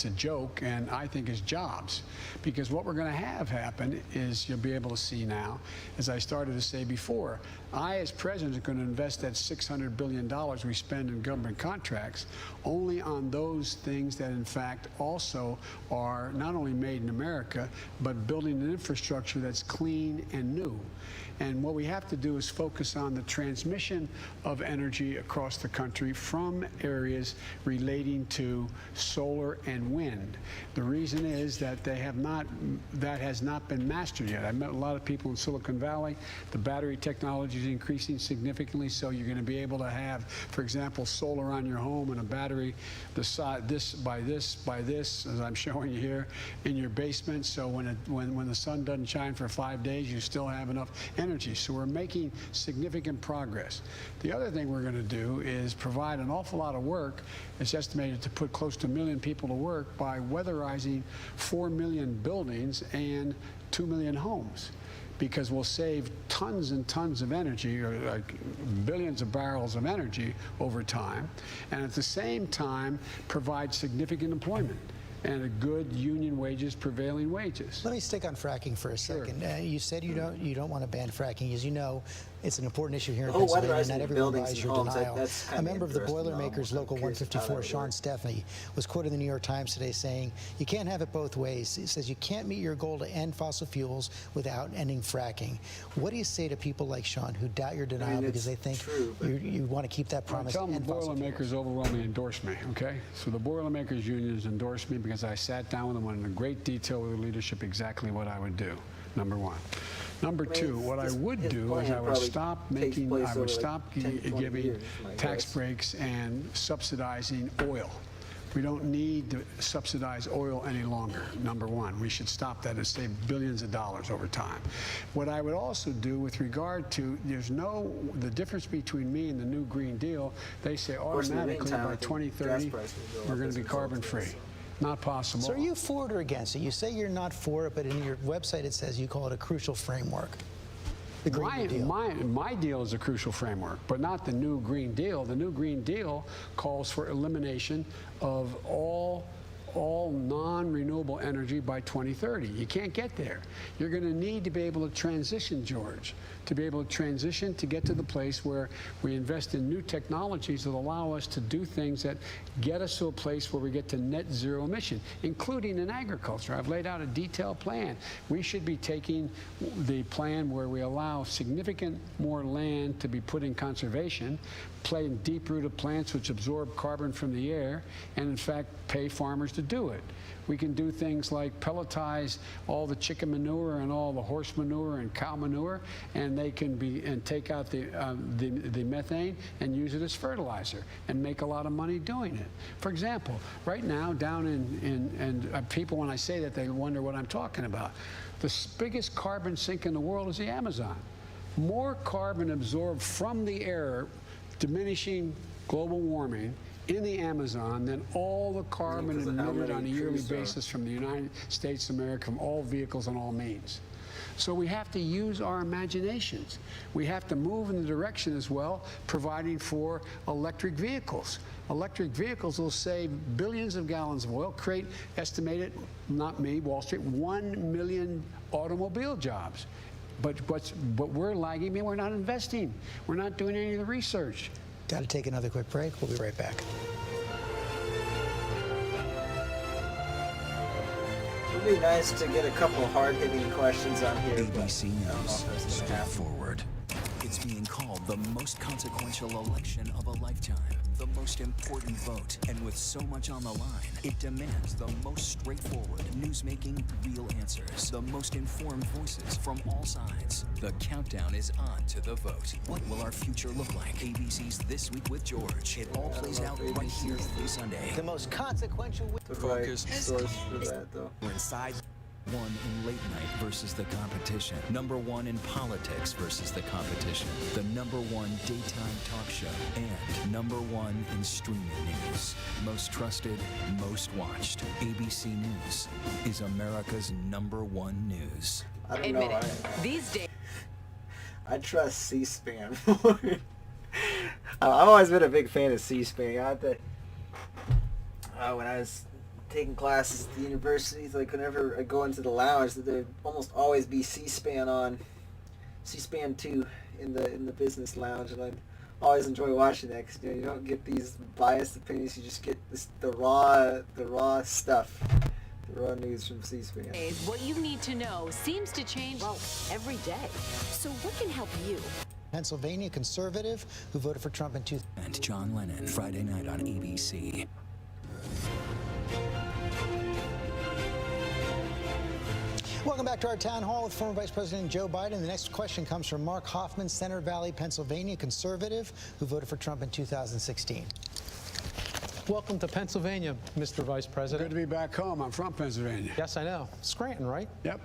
a joke, and I think it's jobs. Because what we're going to have happen is, you'll be able to see now, as I started to say before, I, as president, am going to invest that $600 billion we spend in government contracts only on those things that, in fact, also are not only made in America, but building an infrastructure that's clean and new. And what we have to do is focus on the transmission of energy across the country from areas relating to solar and wind. The reason is that that has not been mastered yet. I met a lot of people in Silicon Valley. The battery technology is increasing significantly, so you're going to be able to have, for example, solar on your home and a battery the size this by this, as I'm showing you here, in your basement. So when the sun doesn't shine for 5 days, you still have enough energy. So we're making significant progress. The other thing we're going to do is provide an awful lot of work. It's estimated to put close to 1 million people to work by weatherizing 4 million buildings and 2 million homes, because we'll save tons and tons of energy, or like billions of barrels of energy over time, and at the same time provide significant employment and a good union wages, prevailing wages. Let me stick on fracking for a second. You said you don't want to ban fracking. As you know, it's an important issue here in Pennsylvania. Not everyone buys your denial. A member of the Boilermakers Local 154, Sean Stepney, was quoted in the New York Times today saying, "You can't have it both ways." He says you can't meet your goal to end fossil fuels without ending fracking. What do you say to people like Sean who doubt your denial because they think you want to keep that promise? Tell them the Boilermakers overwhelmingly endorsed me, okay? So the Boilermakers union has endorsed me because I sat down with them in great detail with the leadership exactly what I would do, number one. Number two, what I would do is I would stop giving tax breaks and subsidizing oil. We don't need to subsidize oil any longer, number one. We should stop that and save billions of dollars over time. What I would also do with regard to, the difference between me and the new Green Deal, they say automatically by 2030, we're going to be carbon free. Not possible. So are you for it or against it? You say you're not for it, but in your website it says you call it a crucial framework. The Green Deal. My deal is a crucial framework, but not the new Green Deal. The new Green Deal calls for elimination of all non-renewable energy by 2030. You can't get there. You're going to need to be able to transition, George, to be able to transition to get to the place where we invest in new technologies that allow us to do things that get us to a place where we get to net zero emission, including in agriculture. I've laid out a detailed plan. We should be taking the plan where we allow significant more land to be put in conservation, plant deep-rooted plants which absorb carbon from the air, and in fact pay farmers to do it. We can do things like pelletize all the chicken manure and all the horse manure and cow manure, and they can take out the methane and use it as fertilizer and make a lot of money doing it. For example, right now down in people, when I say that, they wonder what I'm talking about. The biggest carbon sink in the world is the Amazon. More carbon absorbed from the air, diminishing global warming, in the Amazon than all the carbon emitted on a yearly basis from the United States of America, from all vehicles and all means. So we have to use our imaginations. We have to move in the direction as well, providing for electric vehicles. Electric vehicles will save billions of gallons of oil, create, estimated, not me, Wall Street, 1 million automobile jobs. But we're lagging. We're not investing. We're not doing any of the research. Got to take another quick break. We'll be right back. It would be nice to get a couple hard-hitting questions on here. ABC News, straightforward. It's being called the most consequential election of a lifetime, the most important vote, and with so much on the line, it demands the most straightforward news-making, real answers, the most informed voices from all sides. The countdown is on to the vote. What will our future look like? ABC's This Week with George. It all plays out right here every Sunday. The most consequential focus source for that, though. We're inside. One in late night versus the competition. Number one in politics versus the competition. The number one daytime talk show. And number one in streaming news. Most trusted, most watched. ABC News is America's number one news. I don't know. These days, I trust C-SPAN more. I've always been a big fan of C-SPAN. When I was taking classes at the universities, like whenever I go into the lounge, there'd almost always be C-SPAN on, C-SPAN 2 in the business lounge, and I always enjoy watching that because you don't get these biased opinions, you just get the raw stuff, the raw news from C-SPAN. what you need to know seems to change, well, every day. So what can help you? Pennsylvania conservative who voted for Trump in 2000. And John Lennon, Friday night on ABC. Welcome back to our town hall with former Vice President Joe Biden. The next question comes from Mark Hoffman, Center Valley, Pennsylvania conservative who voted for Trump in 2016. Welcome to Pennsylvania, Mr. Vice President. Good to be back home. I'm from Pennsylvania. Yes, I know. Scranton, right? Yep.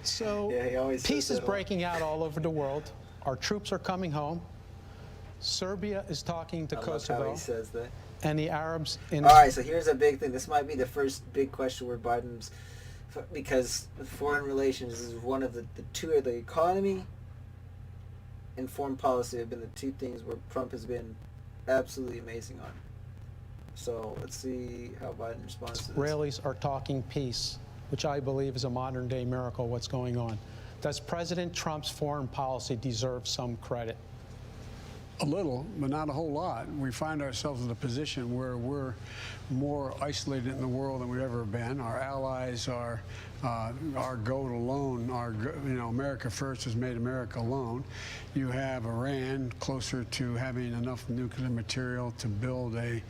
So, Yeah, he always peace says is that. breaking out all over the world. Our troops are coming home. Serbia is talking to I love how Kosovo. he says that. And the Arabs in... All right, so here's a big thing. This might be the first big question where Biden's, because foreign relations is one of the two of the economy and foreign policy have been the two things where Trump has been absolutely amazing on. So let's see how Biden responds to this. Israelis are talking peace, which I believe is a modern-day miracle, what's going on. Does President Trump's foreign policy deserve some credit? A little, but not a whole lot. We find ourselves in a position where we're more isolated in the world than we've ever been. Our allies are our goat alone. America first has made America alone. You have Iran closer to having enough nuclear material to build a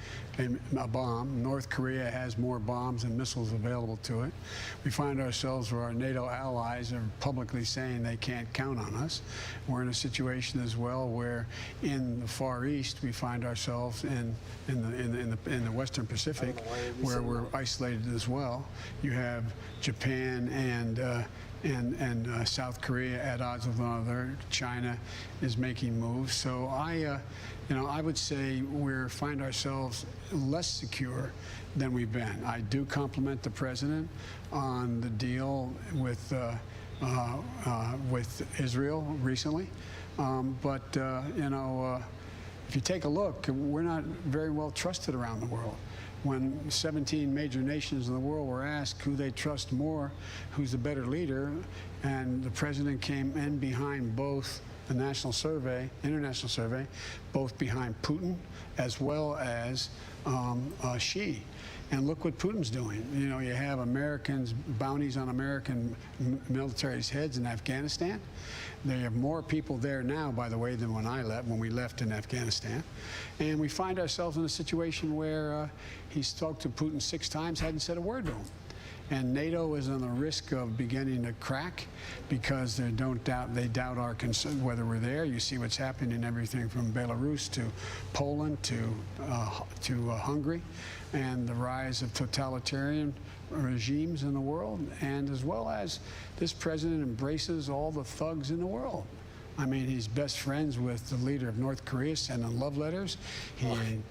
bomb. North Korea has more bombs and missiles available to it. We find ourselves where our NATO allies are publicly saying they can't count on us. We're in a situation as well where in the Far East we find ourselves in the Western Pacific where we're isolated as well. You have Japan and South Korea at odds with one another. China is making moves. So I would say we find ourselves less secure than we've been. I do compliment the president on the deal with Israel recently, but if you take a look, we're not very well trusted around the world. When 17 major nations in the world were asked who they trust more, who's the better leader, and the president came in behind both the international survey, both behind Putin as well as Xi. And look what Putin's doing. You have Americans, bounties on American military's heads in Afghanistan. They have more people there now, by the way, than when we left in Afghanistan. And we find ourselves in a situation where he's talked to Putin 6 times, hadn't said a word to him. And NATO is on the risk of beginning to crack because they doubt our concern whether we're there. You see what's happening in everything from Belarus to Poland to Hungary, and the rise of totalitarian regimes in the world, and as well as this president embraces all the thugs in the world. I mean, he's best friends with the leader of North Korea, sending love letters.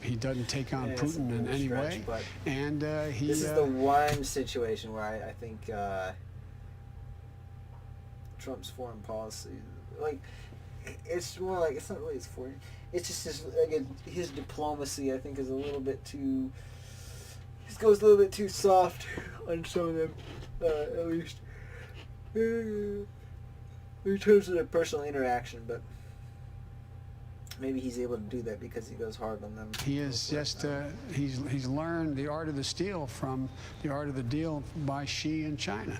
He doesn't take on Putin in any way. And this is the one situation where I think Trump's foreign policy, it's more like, it's not really his foreign, it's just his diplomacy, I think, is a little bit too, it goes a little bit too soft on some of them, at least. In terms of their personal interaction, but maybe he's able to do that because he goes hard on them. He is just, he's learned the art of the steal from the art of the deal by Xi in China.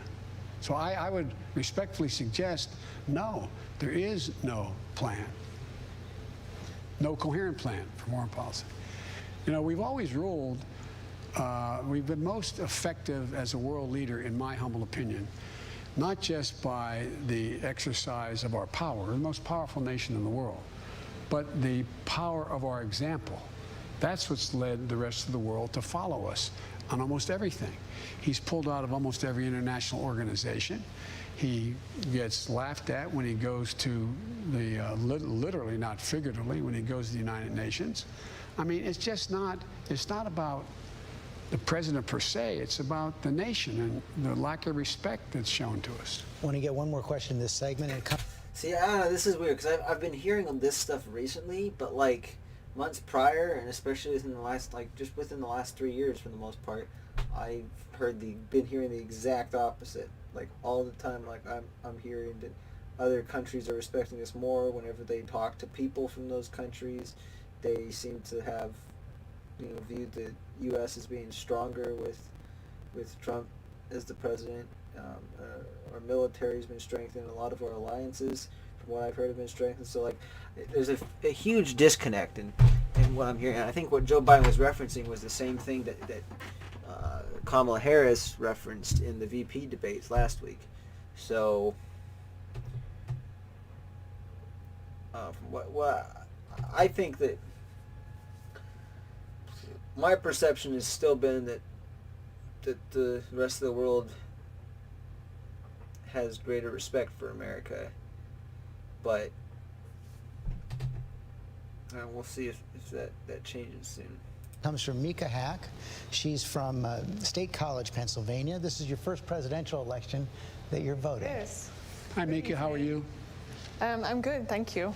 So I would respectfully suggest, no, there is no plan, no coherent plan for foreign policy. We've always ruled, we've been most effective as a world leader, in my humble opinion, not just by the exercise of our power, the most powerful nation in the world, but the power of our example. That's what's led the rest of the world to follow us on almost everything. He's pulled out of almost every international organization. He gets laughed at when he goes to the, literally, not figuratively, when he goes to the United Nations. I mean, it's just not, it's not about the president per se, it's about the nation and the lack of respect that's shown to us. I want to get one more question in this segment. See, I don't know, this is weird, because I've been hearing on this stuff recently, but months prior, and especially within the last, just within the last 3 years for the most part, I've been hearing the exact opposite. All the time, I'm hearing that other countries are respecting us more whenever they talk to people from those countries. They seem to have viewed the U.S. as being stronger with Trump as the president. Our military has been strengthened. A lot of our alliances what I've heard have been strengthened. So like, there's a huge disconnect in what I'm hearing. And I think what Joe Biden was referencing was the same thing that Kamala Harris referenced in the VP debates last week. So, what I think that my perception has still been that the rest of the world has greater respect for America, but we'll see if that changes soon. Comes from Mika Hack. She's from State College, Pennsylvania. This is your first presidential election that you're voting. Yes. Hi, Mika. How are you? I'm good, thank you.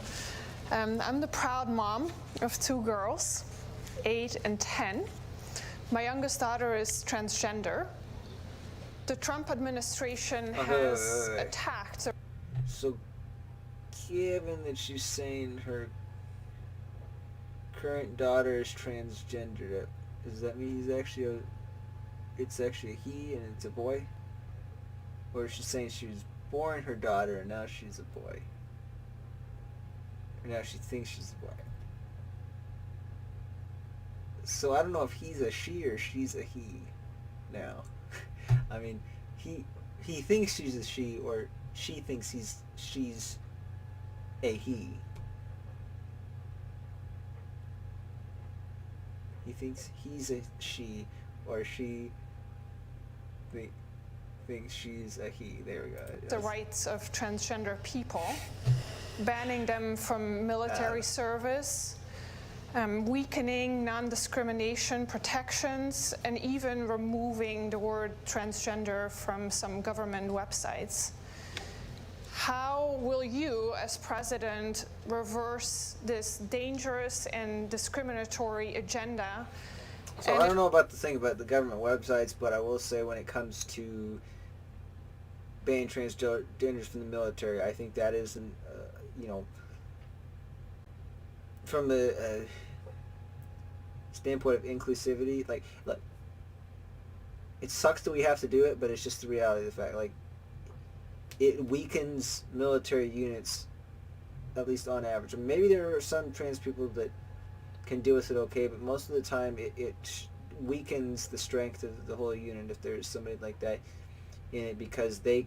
I'm the proud mom of 2 girls, 8 and 10. My youngest daughter is transgender. The Trump administration has attacked. So, given that she's saying her current daughter is transgender, does that mean it's actually a he and it's a boy? Or is she saying she was born her daughter and now she's a boy? Or now she thinks she's a boy? So I don't know if he's a she or she's a he now. I mean, he thinks she's a she, or she thinks she's a he. He thinks he's a she, or she thinks she's a he. There we go. The rights of transgender people, banning them from military service, weakening non-discrimination protections, and even removing the word transgender from some government websites. How will you, as president, reverse this dangerous and discriminatory agenda? So I don't know about the thing about the government websites, but I will say when it comes to banning transgenders from the military, I think that is, from the standpoint of inclusivity, like, look, it sucks that we have to do it, but it's just the reality of the fact. Like, it weakens military units, at least on average. And maybe there are some trans people that can deal with it okay, but most of the time it weakens the strength of the whole unit if there's somebody like that in it, because they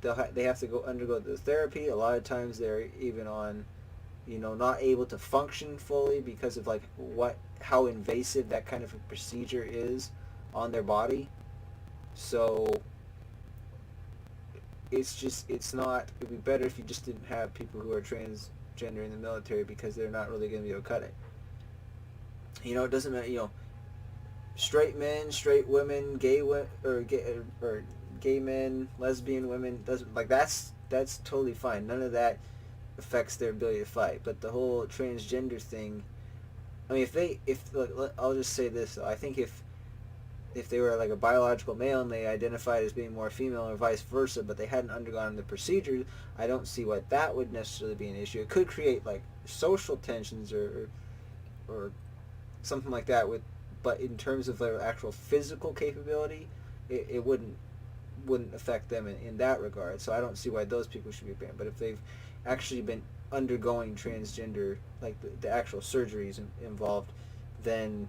have to undergo the therapy. A lot of times they're even on, not able to function fully because of how invasive that kind of a procedure is on their body. So it'd be better if you just didn't have people who are transgender in the military, because they're not really going to be able to cut it. It doesn't matter, straight men, straight women, gay men, lesbian women, that's totally fine. None of that affects their ability to fight. But the whole transgender thing, I mean, I'll just say this, though. I think if they were like a biological male and they identified as being more female or vice versa, but they hadn't undergone the procedure, I don't see why that would necessarily be an issue. It could create like social tensions or something like that, but in terms of their actual physical capability, it wouldn't affect them in that regard. So I don't see why those people should be banned. But if they've actually been undergoing transgender, like the actual surgeries involved, then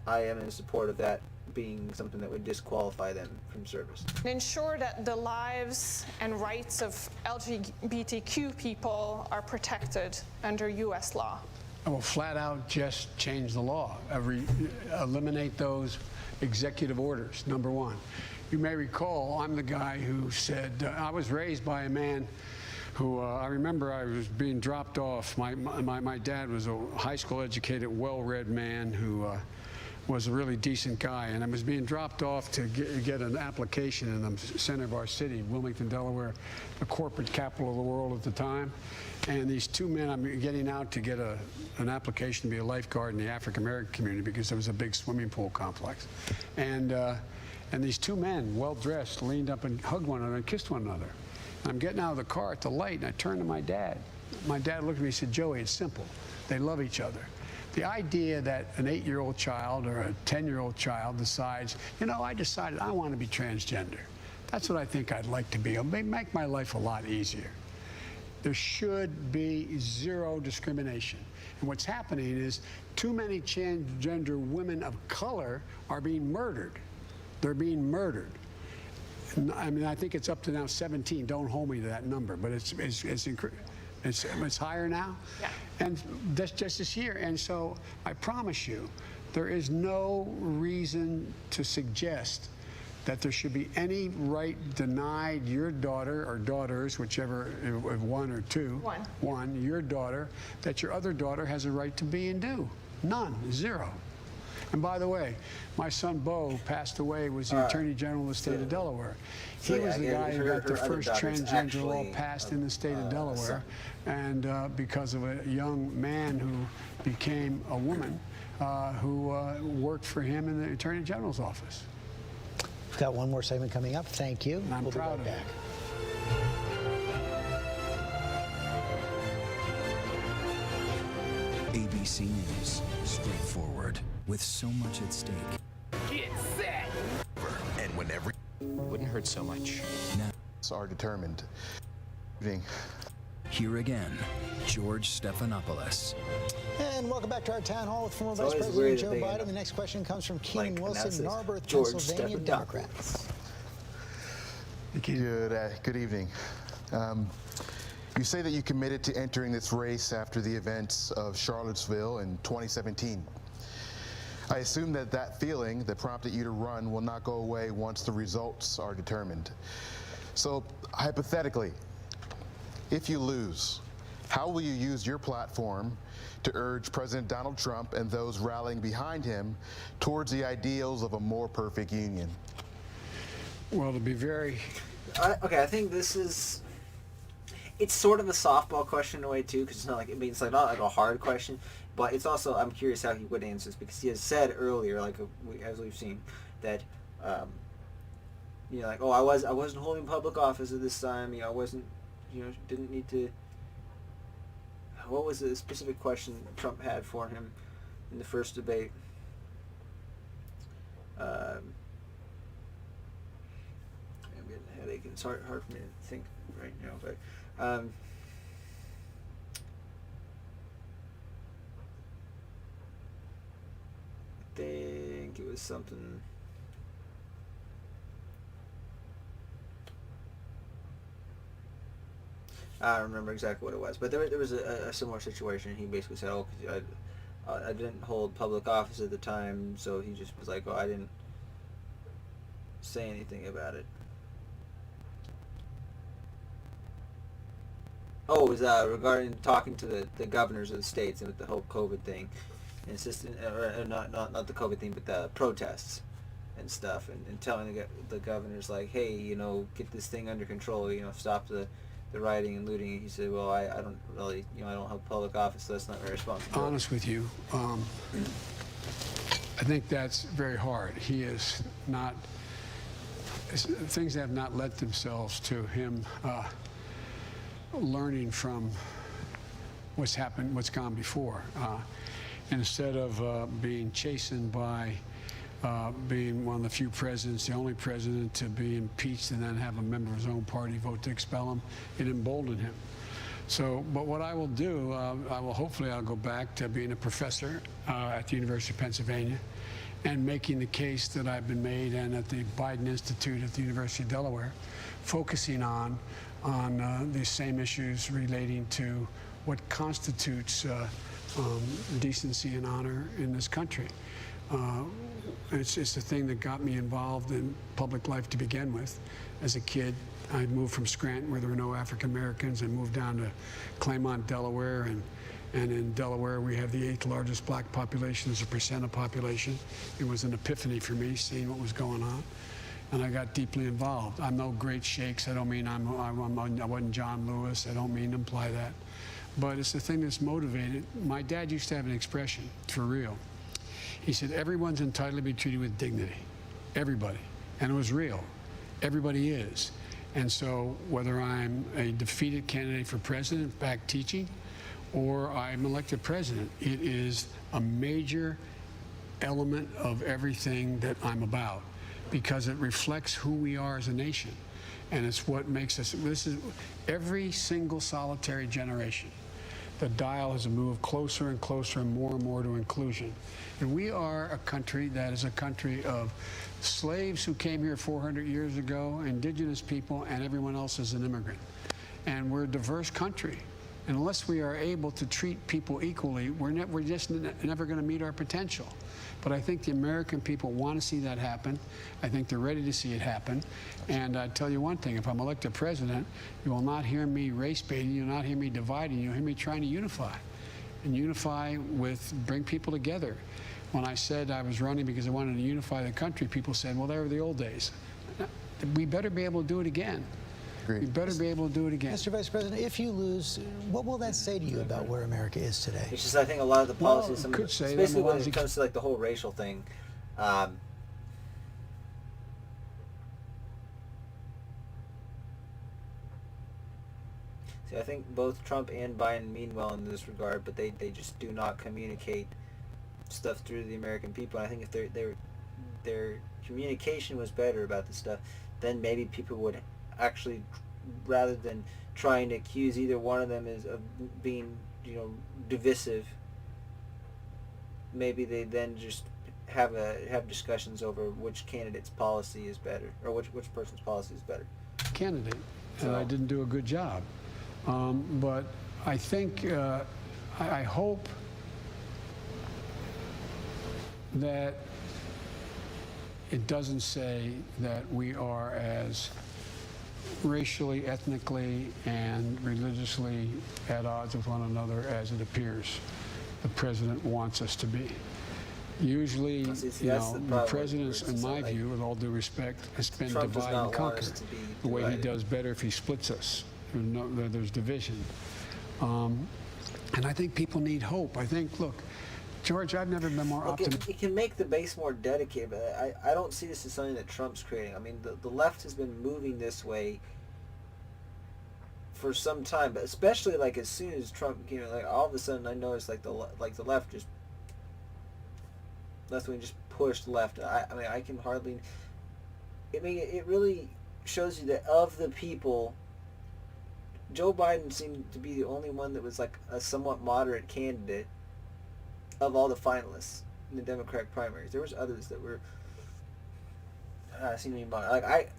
I am in support of that being something that would disqualify them from service. Ensure that the lives and rights of LGBTQ people are protected under U.S. law. I will flat out just change the law. Eliminate those executive orders, number one. You may recall, I'm the guy who said, I was raised by a man who, I remember I was being dropped off. My dad was a high school educated, well-read man who was a really decent guy, and I was being dropped off to get an application in the center of our city, Wilmington, Delaware, the corporate capital of the world at the time. And these 2 men, I'm getting out to get an application to be a lifeguard in the African-American community because there was a big swimming pool complex. And these 2 men, well-dressed, leaned up and hugged one another and kissed one another. And I'm getting out of the car at the light, and I turned to my dad. My dad looked at me and said, Joey, it's simple. They love each other. The idea that an 8-year-old child or a 10-year-old child decides, I decided I want to be transgender. That's what I think I'd like to be. It'll make my life a lot easier. There should be zero discrimination. And what's happening is too many transgender women of color are being murdered. They're being murdered. I mean, I think it's up to now 17. Don't hold me to that number, but it's higher now. Yeah. And that's just this year. And so I promise you, there is no reason to suggest that there should be any right denied your daughter or daughters, whichever, if one or two, one, your daughter, that your other daughter has a right to be and do. None, zero. And by the way, my son Bo passed away, was the Attorney General of the state of Delaware. He was the guy who got the first transgender law passed in the state of Delaware, and because of a young man who became a woman who worked for him in the Attorney General's office. We've got one more segment coming up. Thank you. And I'm proud of it. ABC News, straightforward, with so much at stake. Get set! And whenever... Wouldn't hurt so much. Now are determined. Here again, George Stephanopoulos. And welcome back to our town hall with former Vice President Joe Biden. The next question comes from Keenan Wilson, Narberth, Pennsylvania, Democrats. Good evening. You say that you committed to entering this race after the events of Charlottesville in 2017. I assume that that feeling that prompted you to run will not go away once the results are determined. So, hypothetically, if you lose, how will you use your platform to urge President Donald Trump and those rallying behind him towards the ideals of a more perfect union? Well, to be very... Okay, I think this is... It's sort of a softball question in a way, too, because it's not like... I mean, it's like not like a hard question, but it's also... I'm curious how he would answer this, because he has said earlier, like as we've seen, that... you know, like, oh, I wasn't holding public office at this time. You know, I wasn't... You know, didn't need to... What was the specific question Trump had for him in the first debate? I'm getting a headache. It's hard for me to think right now, but I think it was something. I don't remember exactly what it was, but there was a similar situation. He basically said, "Oh, cause I didn't hold public office at the time," so he just was like, "Oh, I didn't say anything about it." Oh, it was regarding talking to the governors of the states and with the whole COVID thing, and insisting, not the COVID thing, but the protests and stuff, and telling the governors like, "Hey, you know, get this thing under control. You know, stop the rioting and looting." And he said, "Well, I don't really, you know, I don't have public office, so that's not very responsible." Honest with you, I think that's very hard. He is not. Things have not lent themselves to him learning from what's happened, what's gone before. Instead of being chastened by being one of the few presidents, the only president to be impeached and then have a member of his own party vote to expel him, it emboldened him. So, but what I will do, hopefully I'll go back to being a professor at the University of Pennsylvania and making the case that I've been made, and at the Biden Institute at the University of Delaware, focusing on these same issues relating to what constitutes decency and honor in this country. It's the thing that got me involved in public life to begin with. As a kid, I moved from Scranton, where there were no African Americans, and moved down to Claymont, Delaware, and in Delaware we have the 8th largest black population as a percent of population. It was an epiphany for me, seeing what was going on, and I got deeply involved. I'm no great shakes. I don't mean I wasn't John Lewis. I don't mean to imply that, but it's the thing that's motivated. My dad used to have an expression, for real. He said, "Everyone's entitled to be treated with dignity." Everybody. And it was real. Everybody is. And so whether I'm a defeated candidate for president back teaching, or I'm elected president, it is a major element of everything that I'm about, because it reflects who we are as a nation. And it's what makes us, this is every single solitary generation. The dial has moved closer and closer and more to inclusion. And we are a country that is a country of slaves who came here 400 years ago, indigenous people, and everyone else is an immigrant. And we're a diverse country. And unless we are able to treat people equally, we're just never going to meet our potential. But I think the American people want to see that happen. I think they're ready to see it happen. And I tell you one thing, if I'm elected president, you will not hear me race baiting, you'll not hear me dividing, you'll hear me trying to unify. And unify with, bring people together. When I said I was running because I wanted to unify the country, people said, well, they were the old days. We better be able to do it again. We better be able to do it again. Mr. Vice President, if you lose, what will that say to you about where America is today? It's just, I think a lot of the policies, Well, could say especially that when it comes to like the whole racial thing, see, I think both Trump and Biden mean well in this regard, but they just do not communicate stuff through the American people. And I think if their communication was better about this stuff, then maybe people would actually, rather than trying to accuse either one of them of being, divisive, maybe they then just have discussions over which candidate's policy is better, or which person's policy is better. Candidate, and I didn't do a good job. But I think, I hope that it doesn't say that we are as racially, ethnically, and religiously at odds with one another as it appears the president wants us to be. Usually, the presidents, in my view, with all due respect, has been divide and conquer. The way he does better if he splits us. There's division. And I think people need hope. I think, look, George, I've never been more optimistic. It can make the base more dedicated, but I don't see this as something that Trump's creating. I mean, the left has been moving this way for some time, but especially like as soon as Trump, like all of a sudden I noticed like the left just left-wing just pushed left. I mean, I can hardly. It really shows you that of the people, Joe Biden seemed to be the only one that was like a somewhat moderate candidate of all the finalists in the Democratic primaries. There was others that were seemed to be moderate. Like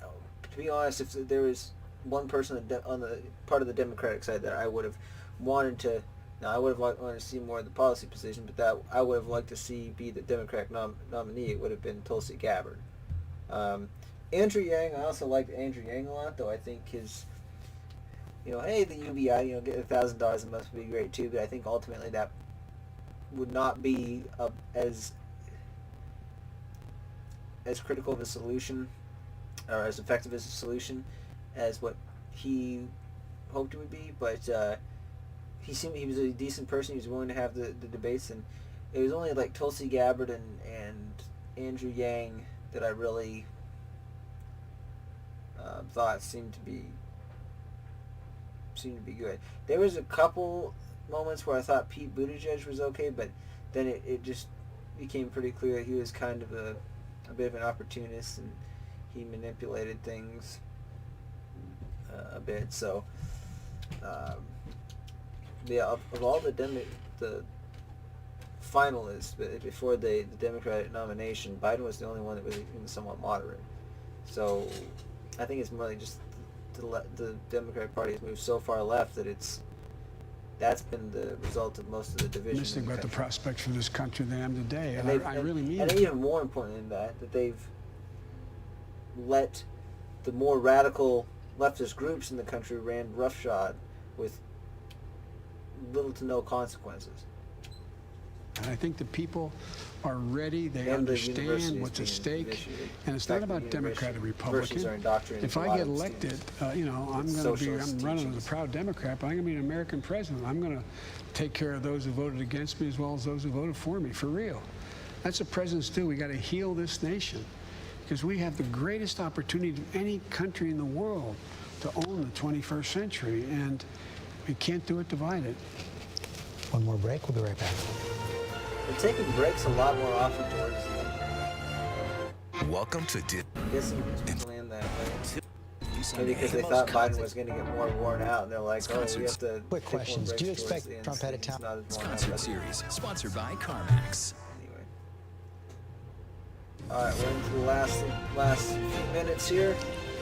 to be honest, if there was one person on the part of the Democratic side that I would have wanted to. Now, I would have wanted to see more of the policy position, but that I would have liked to see be the Democratic nominee. It would have been Tulsi Gabbard. Andrew Yang, I also liked Andrew Yang a lot, though I think his, hey, the UBI, get $1,000 a month would be great too, but I think ultimately that would not be as critical of a solution, or as effective as a solution as what he hoped it would be, but he seemed he was a decent person. He was willing to have the debates, and it was only like Tulsi Gabbard and Andrew Yang that I really thought seemed to be good. There was a couple moments where I thought Pete Buttigieg was okay, but then it just became pretty clear that he was kind of a bit of an opportunist, and he manipulated things a bit. So of all the finalists before the Democratic nomination, Biden was the only one that was even somewhat moderate. So I think it's more like just the Democratic Party has moved so far left that that's been the result of most of the division. Optimistic about the prospects for this country than I am today, and I really mean it. And even more important than that they've let the more radical leftist groups in the country ran roughshod with little to no consequences. And I think the people are ready. They understand what's at stake, and it's not about Democrat or Republican. If I get elected, I'm running as a proud Democrat, but I'm going to be an American president. I'm going to take care of those who voted against me as well as those who voted for me, for real. That's what presidents do. We got to heal this nation, because we have the greatest opportunity of any country in the world to own the 21st century, and we can't do it divided. One more break. We'll be right back. We're taking breaks a lot more often, George. Welcome to I guess you can land that way. Maybe because they thought Biden was going to get more worn out, and they're like, oh, we have to. Quick questions. Do you expect Trump had a town? Concert series sponsored by CarMax. Anyway. All right, we're into the last few minutes here.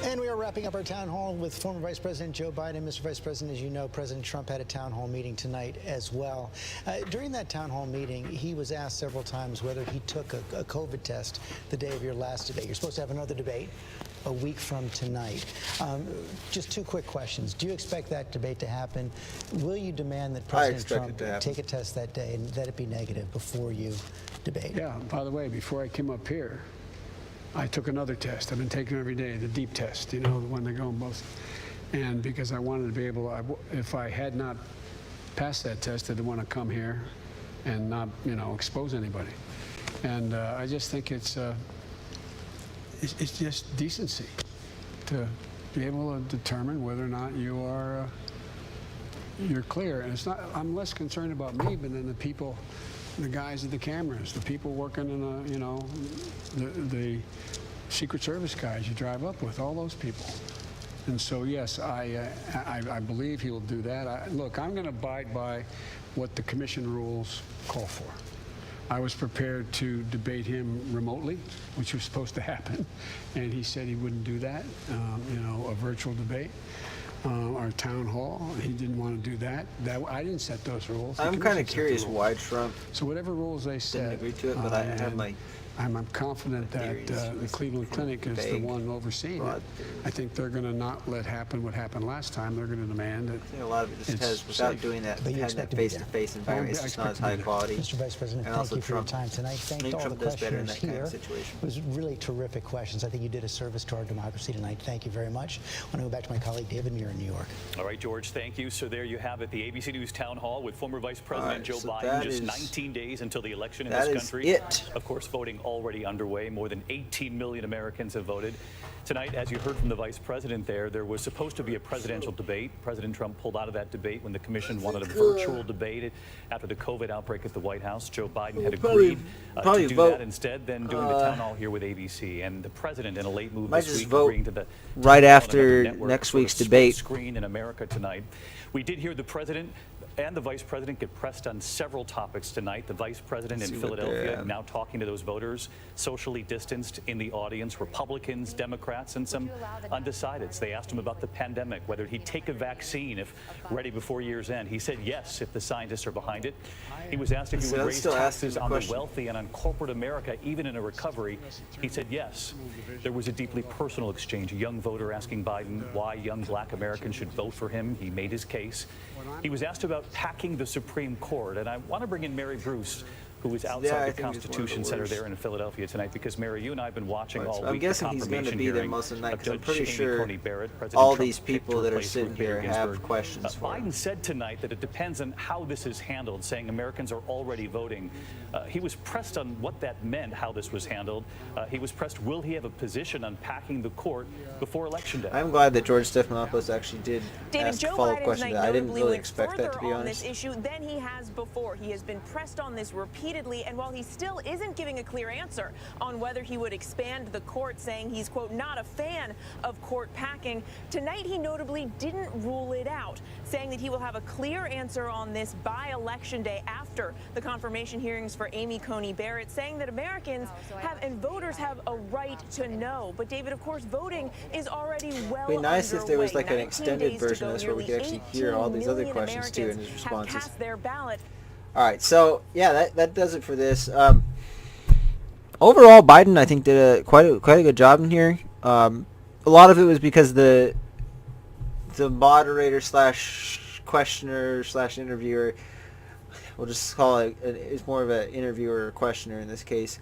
And we are wrapping up our town hall with former Vice President Joe Biden. Mr. Vice President, as you know, President Trump had a town hall meeting tonight as well. During that town hall meeting, he was asked several times whether he took a COVID test the day of your last debate. You're supposed to have another debate a week from tonight. Just two quick questions. Do you expect that debate to happen? Will you demand that President Trump take a test that day and that it be negative before you debate? Yeah, by the way, before I came up here, I took another test. I've been taking every day, the deep test, you know, the one they go in both. And because I wanted to be able, if I had not passed that test, I didn't want to come here and not, you know, expose anybody. And I just think it's just decency to be able to determine whether or not you are, you're clear. And it's not, I'm less concerned about me, but then the people, the guys at the cameras, the people working in a, you know, the Secret Service guys you drive up with, all those people. And so, yes, I believe he'll do that. Look, I'm going to abide by what the commission rules call for. I was prepared to debate him remotely, which was supposed to happen, and he said he wouldn't do that, you know, a virtual debate. Our town hall, he didn't want to do that. I didn't set those rules. I'm kind of curious why Trump so whatever rules they set, didn't agree to it, but I have my I'm confident that the Cleveland Clinic is the one overseeing it. I think they're going to not let happen what happened last time. They're going to demand it. I think a lot of it just has, without doing that, having that face-to-face environment, it's just not as high quality. Mr. Vice President, thank you for your time tonight. Thank all the questioners here. It was really terrific questions. I think you did a service to our democracy tonight. Thank you very much. I want to go back to my colleague David Muir in New York. All right, George, thank you. So there you have it, the ABC News Town Hall with former Vice President Joe Biden. Just 19 days until the election in this country. Of course, voting already underway. More than 18 million Americans have voted. Tonight, as you heard from the Vice President there was supposed to be a presidential debate. President Trump pulled out of that debate when the commission wanted a virtual debate after the COVID outbreak at the White House. Joe Biden had agreed to do that instead, then doing the town hall here with ABC. And the president, in a late move this week, agreeing to the right after next week's debate. Screen in America tonight. We did hear the president and the vice president get pressed on several topics tonight. The vice president in Philadelphia now talking to those voters, socially distanced in the audience, Republicans, Democrats, and some undecideds. They asked him about the pandemic, whether he'd take a vaccine if ready before year's end. He said yes, if the scientists are behind it. He was asked if he would raise taxes on the wealthy and on corporate America, even in a recovery. He said yes. There was a deeply personal exchange. A young voter asking Biden why young black Americans should vote for him. He made his case. He was asked about packing the Supreme Court, and I want to bring in Mary Bruce, who is outside the Constitution Center there in Philadelphia tonight, because Mary, you and I have been watching all week. I'm guessing he's going to be there most of the night, because I'm pretty sure all these people that are sitting here have questions for him. Biden said tonight that it depends on how this is handled, saying Americans are already voting. He was pressed on what that meant, how this was handled. He was pressed, will he have a position on packing the court before Election Day? I'm glad that George Stephanopoulos actually did ask a follow-up question to that. I didn't really expect that, to be honest. This issue than he has before. He has been pressed on this repeatedly, and while he still isn't giving a clear answer on whether he would expand the court, saying he's, quote, not a fan of court packing, tonight he notably didn't rule it out, saying that he will have a clear answer on this by Election Day after the confirmation hearings for Amy Coney Barrett, saying that Americans have and voters have a right to know. But David, of course, voting is already well It'd be nice underway. if there was like an extended version of this where we could actually hear all these other questions too and his responses. Cast their ballot. All right, so yeah, that does it for this. Overall, Biden I think did quite a good job in here. A lot of it was because the moderator slash questioner slash interviewer, we'll just call it, it's more of an interviewer or questioner in this case,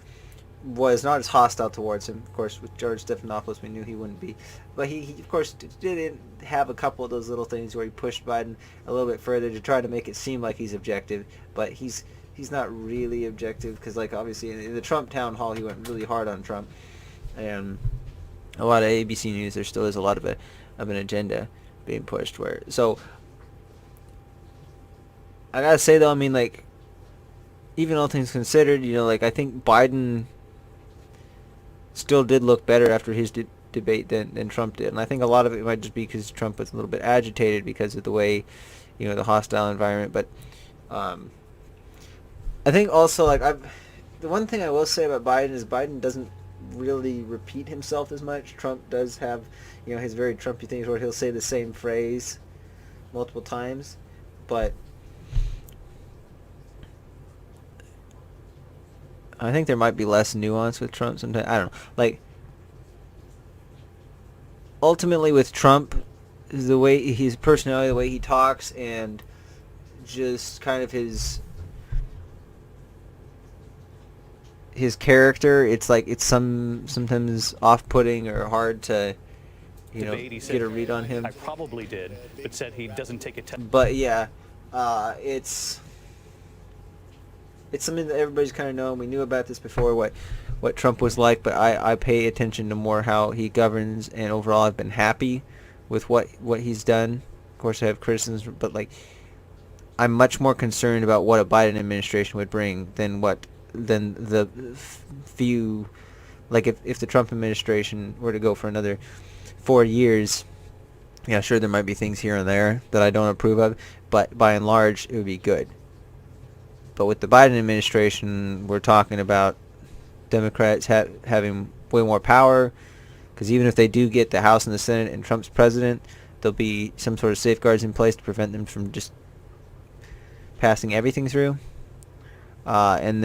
was not as hostile towards him. Of course, with George Stephanopoulos, we knew he wouldn't be. But he of course, did have a couple of those little things where he pushed Biden a little bit further to try to make it seem like he's objective. But he's not really objective, because, like, obviously in the Trump town hall, he went really hard on Trump. And a lot of ABC News, there still is a lot of an agenda being pushed. So I gotta say, though, I mean, like, even all things considered, you know, like, I think Biden still did look better after his debate than Trump did, and I think a lot of it might just be because Trump was a little bit agitated because of the way, the hostile environment. But I think also the one thing I will say about Biden is Biden doesn't really repeat himself as much. Trump does have, his very Trumpy things where he'll say the same phrase multiple times, but I think there might be less nuance with Trump sometimes. I don't know. Ultimately with Trump, the way his personality, the way he talks, and just kind of his character, it's sometimes off-putting or hard to get a read on him. I probably did, but said he doesn't take it. But yeah, it's something that everybody's kind of known. We knew about this before, what Trump was like, but I pay attention to more how he governs, and overall I've been happy with what he's done. Of course I have criticisms, but I'm much more concerned about what a Biden administration would bring than the few, if the Trump administration were to go for another 4 years, yeah, sure, there might be things here and there that I don't approve of, but by and large, it would be good. But with the Biden administration, we're talking about Democrats having way more power, because even if they do get the House and the Senate and Trump's president, there'll be some sort of safeguards in place to prevent them from just passing everything through. And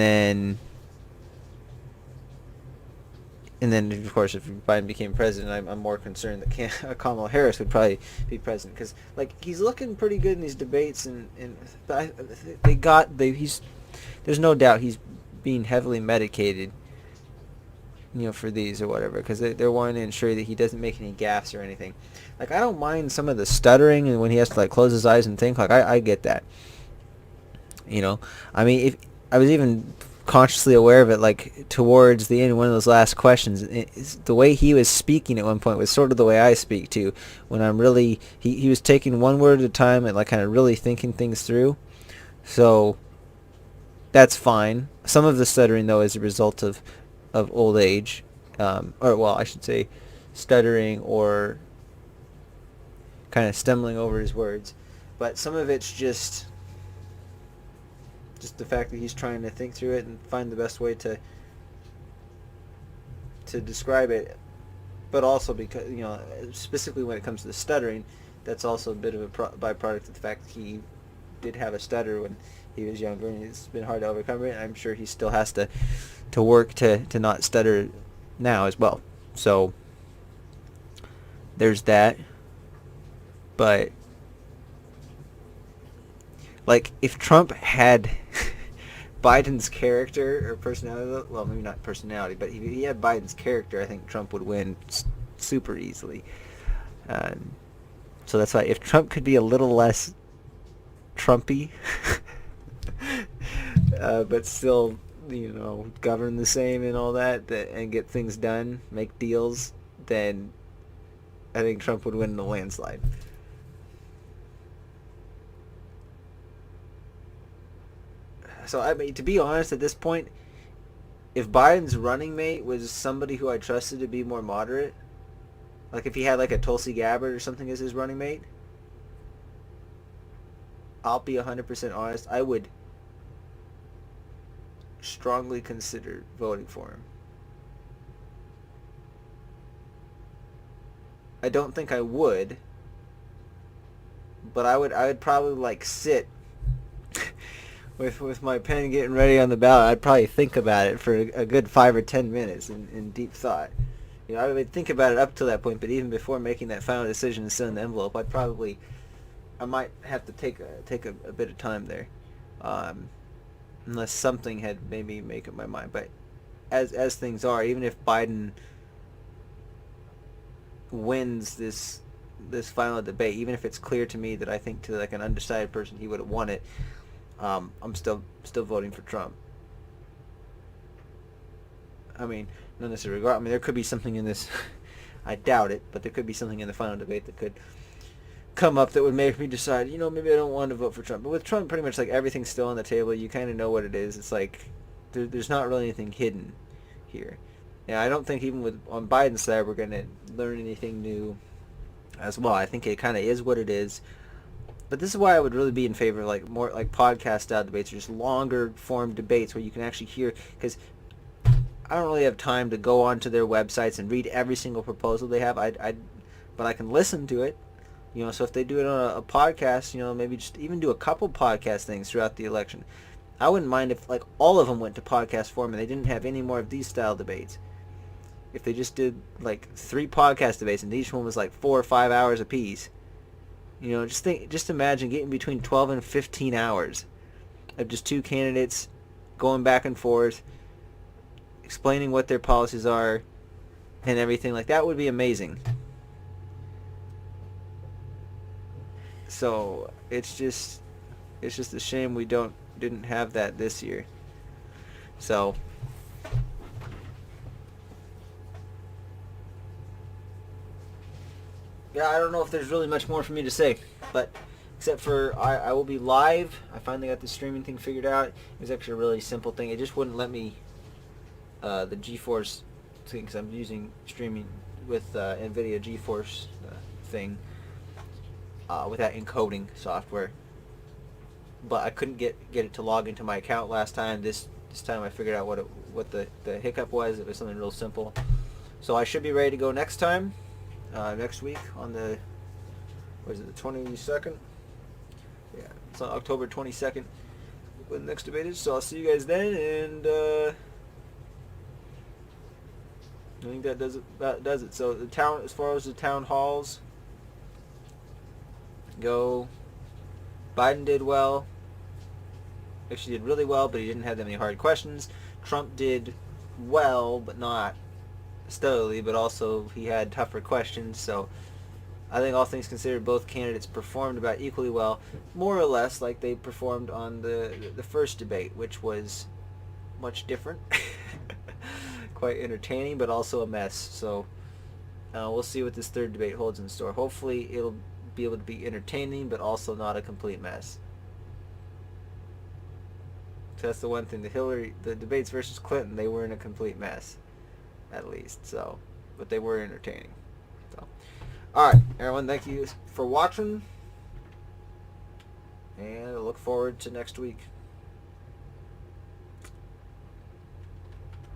then, of course, if Biden became president, I'm more concerned that Kamala Harris would probably be president, because he's looking pretty good in these debates, but there's no doubt he's being heavily medicated, for these or whatever, because they're wanting to ensure that he doesn't make any gaffes or anything. I don't mind some of the stuttering and when he has to close his eyes and think. I get that. I mean, if I was even consciously aware of it, towards the end, one of those last questions, the way he was speaking at one point was sort of the way I speak too, when I'm really, he was taking one word at a time and kind of really thinking things through. So that's fine. Some of the stuttering, though, is a result of old age, I should say stuttering or kind of stumbling over his words, but some of it's just the fact that he's trying to think through it and find the best way to describe it, but also because, specifically when it comes to the stuttering, that's also a bit of a byproduct of the fact that he did have a stutter when he was younger, and it's been hard to overcome it. I'm sure he still has to work to not stutter now as well. So there's that. But if Trump had Biden's character or personality, well, maybe not personality, but if he had Biden's character, I think Trump would win super easily. So that's why if Trump could be a little less Trumpy, but still, govern the same and all that, and get things done, make deals, then I think Trump would win in a landslide. So, I mean, to be honest, at this point, if Biden's running mate was somebody who I trusted to be more moderate, if he had a Tulsi Gabbard or something as his running mate, I'll be 100% honest, I would strongly consider voting for him. I don't think I would, but I would probably sit with my pen getting ready on the ballot. I'd probably think about it for a good 5 or 10 minutes in deep thought. I would think about it up to that point, but even before making that final decision and sending the envelope, I might have to take a bit of time there, unless something had made me make up my mind. But as things are, even if Biden wins this final debate, even if it's clear to me that I think to an undecided person he would have won it, I'm still voting for Trump. I mean, not necessarily. I mean, there could be something in this. I doubt it, but there could be something in the final debate that could come up that would make me decide, maybe I don't want to vote for Trump. But with Trump, pretty much everything's still on the table. You kind of know what it is. It's there's not really anything hidden here. Yeah, I don't think even on Biden's side we're going to learn anything new as well. I think it kind of is what it is. But this is why I would really be in favor of like more like podcast style debates or just longer form debates where you can actually hear, because I don't really have time to go onto their websites and read every single proposal they have. But I can listen to it. So if they do it on a podcast, maybe just even do a couple podcast things throughout the election. I wouldn't mind if like all of them went to podcast form and they didn't have any more of these style debates. If they just did like 3 podcast debates and each one was like 4 or 5 hours apiece. Just imagine getting between 12 and 15 hours of just 2 candidates going back and forth, explaining what their policies are and everything. Like that would be amazing. So it's just a shame we didn't have that this year. So yeah, I don't know if there's really much more for me to say, but except for I will be live. I finally got the streaming thing figured out. It was actually a really simple thing. It just wouldn't let me the GeForce thing, because I'm using streaming with NVIDIA GeForce thing with that encoding software. But I couldn't get it to log into my account last time. This time I figured out what the hiccup was. It was something real simple. So I should be ready to go next time. Next week on the, what is it, the 22nd? Yeah, it's on October 22nd when the next debate is. So I'll see you guys then, and I think that does it. So as far as the town halls go, Biden did well. Actually did really well, but he didn't have that many hard questions. Trump did well, but not stellarly, but also he had tougher questions. So I think all things considered, both candidates performed about equally well, more or less like they performed on the first debate, which was much different. Quite entertaining, but also a mess. So we'll see what this third debate holds in store. Hopefully it'll be able to be entertaining, but also not a complete mess. So that's the one thing. The debates versus Clinton, they were in a complete mess, at least. So, but they were entertaining. So, all right, everyone, thank you for watching, and I look forward to next week.